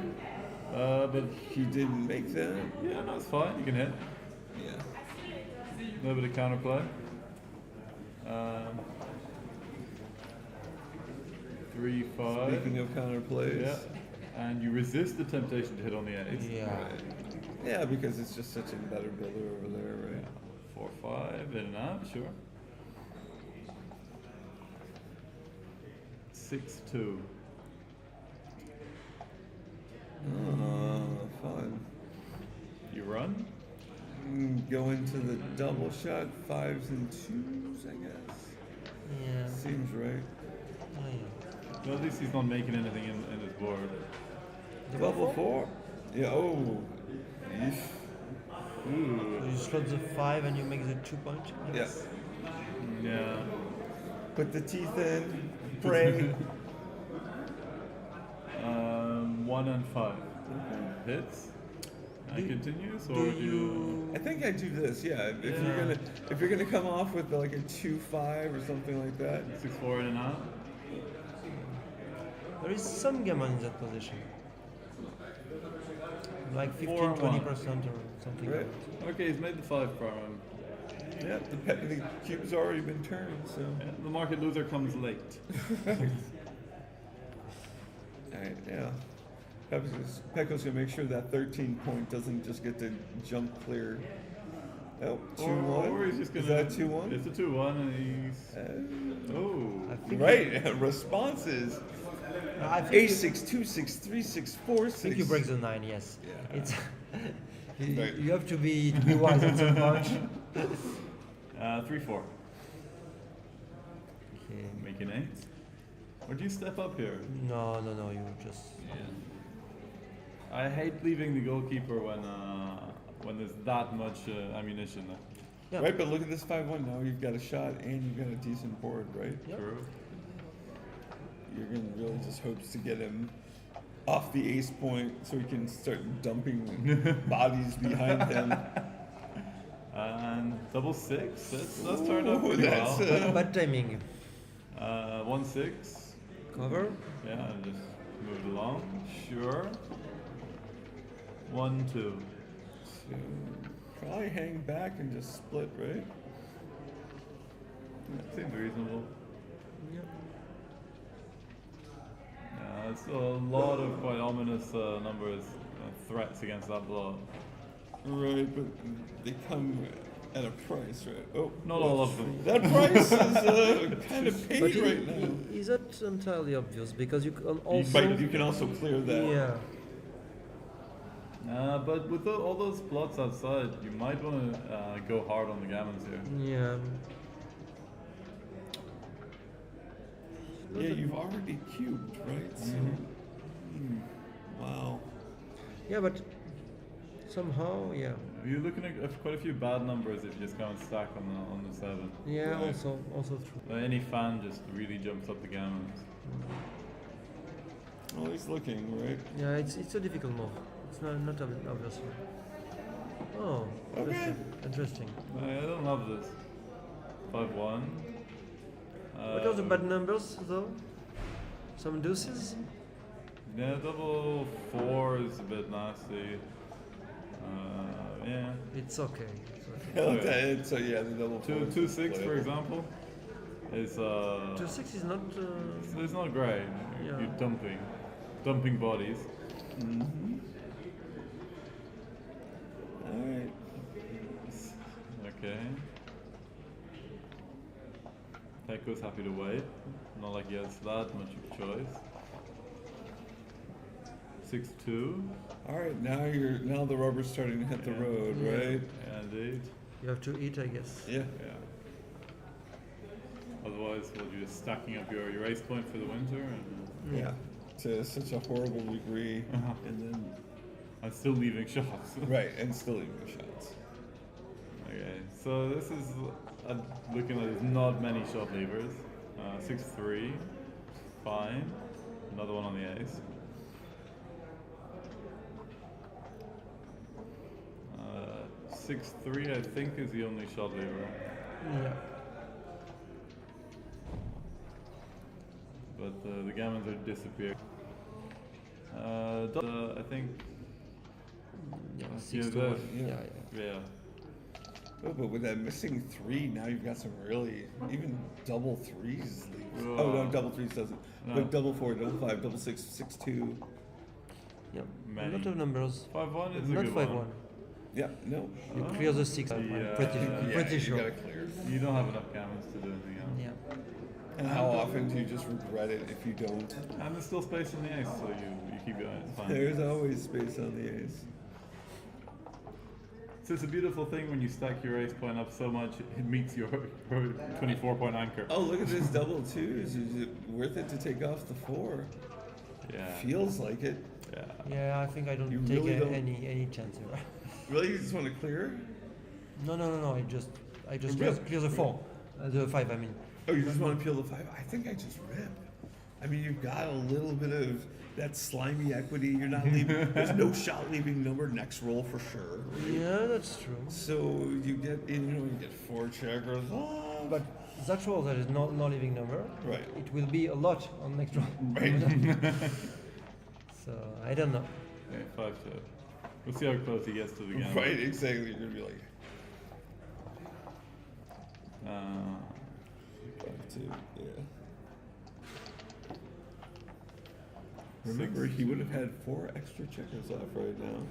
But he didn't make that. Yeah, no, it's fine. You can hit. Yeah. A little bit of counterplay. 3-5. Speaking of counterplays. Yeah. And you resist the temptation to hit on the ace. Yeah. Right. Yeah, because it's just such a better builder over there, right? 4-5, in and out, sure. 6-2. Fun. You run? Go into the double shot, 5s and 2s, I guess. Yeah. Seems right. Oh, yeah. Well, at least he's not making anything in his board. Double 4? Yeah, oh. Ooh. So you slot the 5 and you make the 2 point. Yes. Yeah. Put the teeth in. Pray. 1 and 5. Hits. And continues, or do you? I think I do this. Yeah. If you're gonna come off with like a 2-5 or something like that. 6-4 in and out. There is some gammon in that position. Like 15-20% or something Right. like that. Okay, he's made the 5 prime. Yeah, the cube's already been turned, so. Yeah, the market loser comes late. Alright, yeah. Pecco's gonna make sure that 13 point doesn't just get to jump clear. Oh, 2-1. Or he's just gonna. Is that 2-1? It's a 2-1, and he's. Right, responses. A6, 2-6, 3-6, 4-6. I think you break the 9, yes. Yeah. It's Right. you have to be wise at some point. 3-4. Okay. Making 8. Or do you step up here? No, you just. I hate leaving the goalkeeper when there's that much ammunition. Yeah. Right, but look at this 5-1 now. You've got a shot and you've got a decent board, right? Yep. True. You're gonna really just hopes to get him off the ace point so he can start dumping bodies behind him. And double 6. That's turned out pretty that's, well. Bad timing. 1-6. Cover. Yeah, just move it along. Sure. 1-2. So probably hang back and just split, right? Seems reasonable. Yep. Yeah, it's a lot of quite ominous numbers, threats against that blow. Right, but they come at a price, right? Oh, not all of them. That price is kind of paid But right now. Is that entirely obvious? Because you can also. But you can also clear that. Yeah. But with all those plots outside, you might want to go hard on the gammons here. Yeah. Yeah, you've already cubed, right? So, wow. Yeah, but somehow, yeah. You're looking at quite a few bad numbers if you just go and stack on the 7. Yeah, Right. also true. Any fan just really jumps up the gammons. Well, he's looking, right? Yeah, it's a difficult move. It's not obvious. Oh, Okay. interesting. I don't love this. 5-1. What are the bad numbers though? Some deuces? Yeah, double 4 is a bit nasty. Yeah. It's okay. It's okay. Okay, so yeah, the double 2-6 for example is 2-6 is not. It's not great. Yeah. You're dumping bodies. Mm-hmm. All right. Okay. Pecco's happy to wait. Not like he has that much of a choice. 6-2. All right, now the rubber's starting to hit the road, Yeah. right? Yeah, indeed. You have to eat, I guess. Yeah. Otherwise, you're just stacking up your ace point for the winter, and Yeah. To such a horrible degree, and then I'm still leaving shots. right, and still leaving shots. Okay, so this is looking like there's not many shot levers. 6-3, fine. Another one on the ace. 6-3, I think, is the only shot lever. Yeah. But the gammons are disappearing. I think. Yeah, Yeah, 6-1. Yeah. Oh, but with that missing 3, now you've got some really even double 3s. Oh no, double 3s doesn't. No. But double 4, double 5, double 6, 6-2. Yep. Many. A lot of numbers. 5-1 is a not good 5-1. one. Yeah, no. You clear the 6. I'm pretty sure. You gotta clear. You don't have enough gammons to do anything else. Yeah. And how often do you just regret it if you don't? And there's still space on the ace, so you keep going. It's fine. There's always space on the ace. So it's a beautiful thing when you stack your ace point up so much it meets your 24-point anchor. Oh, look at this double 2s. Is it worth it to take off the 4? Yeah. Feels like it. Yeah. Yeah, I think I don't You take really don't- any chance here. Really? You just want to clear? No. I just Rip. clear the 4, the 5. I mean. Oh, you just want to peel the 5? I think I just rip. I mean, you've got a little bit of that slimy equity. You're not leaving. There's no shot leaving number next roll for sure. Right? Yeah, that's true. So you get, you get 4 checkers. Oh. But that roll that is not leaving number. Right. It will be a lot on next roll. Right. So I don't know. Okay, 5-2. We'll see how close he gets to the game. Right, exactly. You're gonna be like. 5-2. Yeah. Remember, he would have had 4 extra checkers off right now.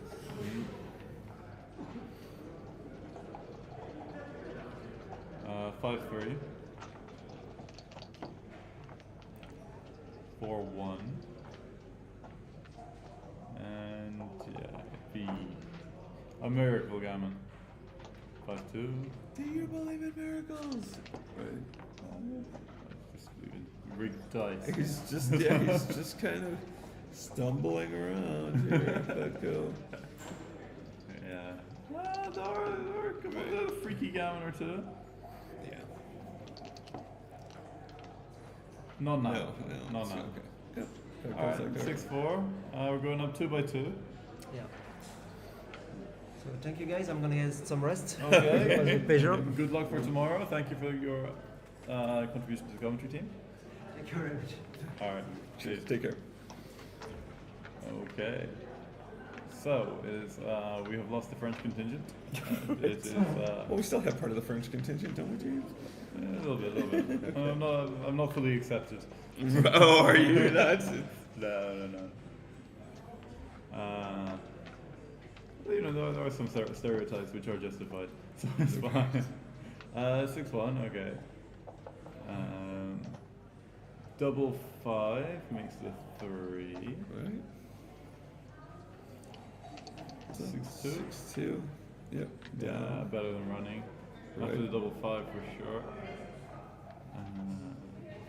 5-3. 4-1. And yeah, a miracle gammon. 5-2. Do you believe in miracles? Right. Just rigged dice. He's just kind of stumbling around here. Let go. Yeah. Well, there are a freaky gammon or two. Yeah. Not now. No, Not now. okay. Yep. Alright, 6-4. We're going up 2-2. Yeah. So thank you guys. I'm gonna get some rest. Okay. It was a pleasure. Good luck for tomorrow. Thank you for your contribution to the commentary team. Thank you very much. Alright. Cheers. Take care. Okay. So it is. We have lost the French contingent. It is. Well, we still have part of the French contingent, don't we, James? A little bit. I'm not fully accepted. Oh, are you not? No. There are some stereotypes which are justified, so it's fine. 6-1. Okay. Double 5 makes the 3. Right. 6-2. 6-2. Yep. Yeah, better than running. Right. After the double 5 for sure.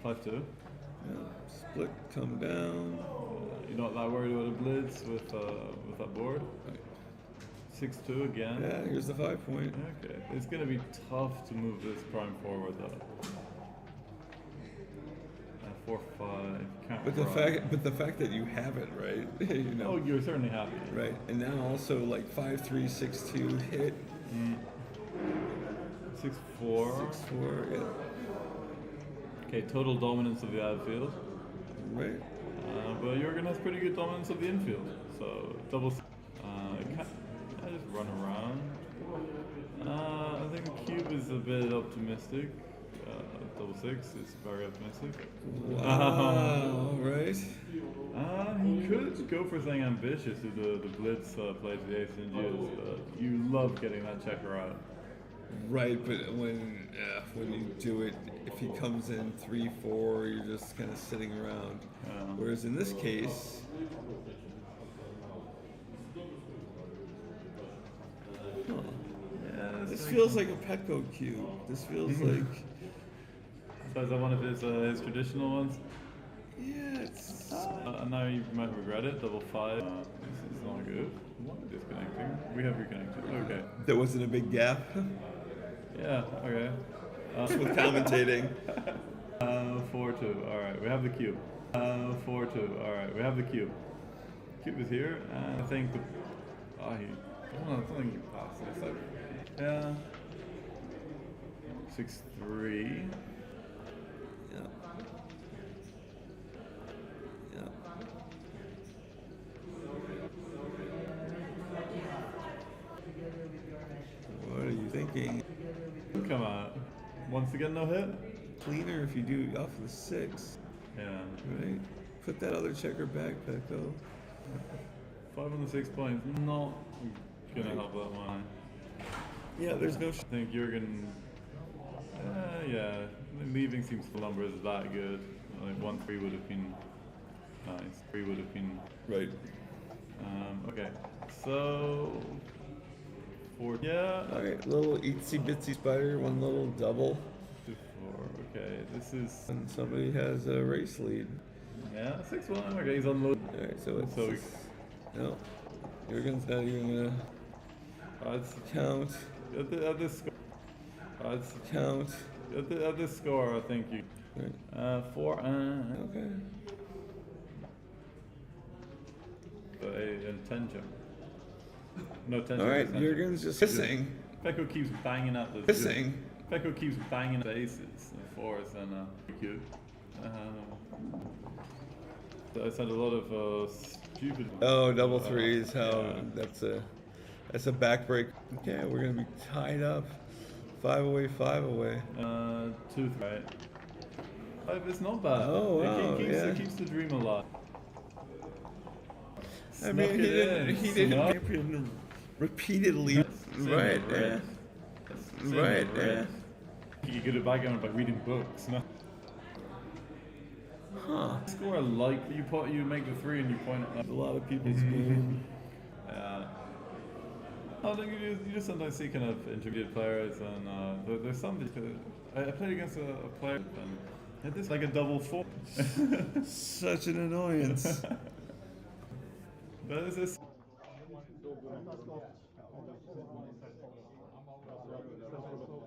5-2. Yeah. Split, come down. You're not that worried about a blitz with that board. Right. 6-2 again. Yeah, here's the 5 point. Okay, it's gonna be tough to move this prime forward though. 4-5. Can't But the fact that you have it, right? You know. Oh, you're certainly happy. Right, and now also like 5-3, 6-2 hit. 6-4. 6-4. Yeah. Okay, total dominance of the outfield. Right. But Jurgen has pretty good dominance of the infield. So double. I just run around. I think the cube is a bit optimistic. Double 6 is very optimistic. Wow, right? He could go for something ambitious with the blitz plays the ace and deuce, but you love getting that checker out. Right, but when you do it, if he comes in 3-4, you're just kind of sitting around. Whereas in this case, this feels like a Petco cube. This feels like. So is that one of his traditional ones? Yeah, it's. Now you might regret it. Double 5. This is not good. Why disconnecting? We have reconnected. Okay. There wasn't a big gap. Yeah. Okay. With commentating. 4-2. All right. We have the cube. 4-2. All right. We have the cube. Cube is here, and I think the. I don't think you pass this. Yeah. 6-3. Yeah. Yeah. What are you thinking? Come on. Once again, no hit? Cleaner if you do off the 6. Yeah. Right? Put that other checker back, Petco. 5 on the 6 points. Not gonna help that one. Yeah, there's no. I think Jurgen. Yeah. Leaving seems the number is that good. Like 1-3 would have been nice. 3 would have been. Right. Okay. So. 4. Yeah. Alright, little itsy bitsy spider, one little double. 2-4. Okay. This is. And somebody has a race lead. Yeah, 6-1. Okay, he's unloaded. Alright, so it's. No. Jurgen's not even gonna. Count. At this score. Count. At this score, I think you. 4 Okay. A 10 jump. No 10 All right, jump, 10 Jurgen's jump. just hissing. Pecco keeps banging at the. Hissing. Pecco keeps banging at the aces and fours and cute. So I said a lot of stupid. Oh, double threes. How that's a back break. Okay, we're gonna be tied up. 5 away, 5 away. 2 right. 5 is not bad. Oh wow, It keeps the dream alive. I mean, he didn't repeatedly. Right, yeah. Right, yeah. You get it back on by reading books, no? Huh. Score like you make the 3 and you point at a lot of people's game. I think you just sometimes see kind of intermediate players, and there's some. I played against a player and had this like a double 4. Such an annoyance. But it's this.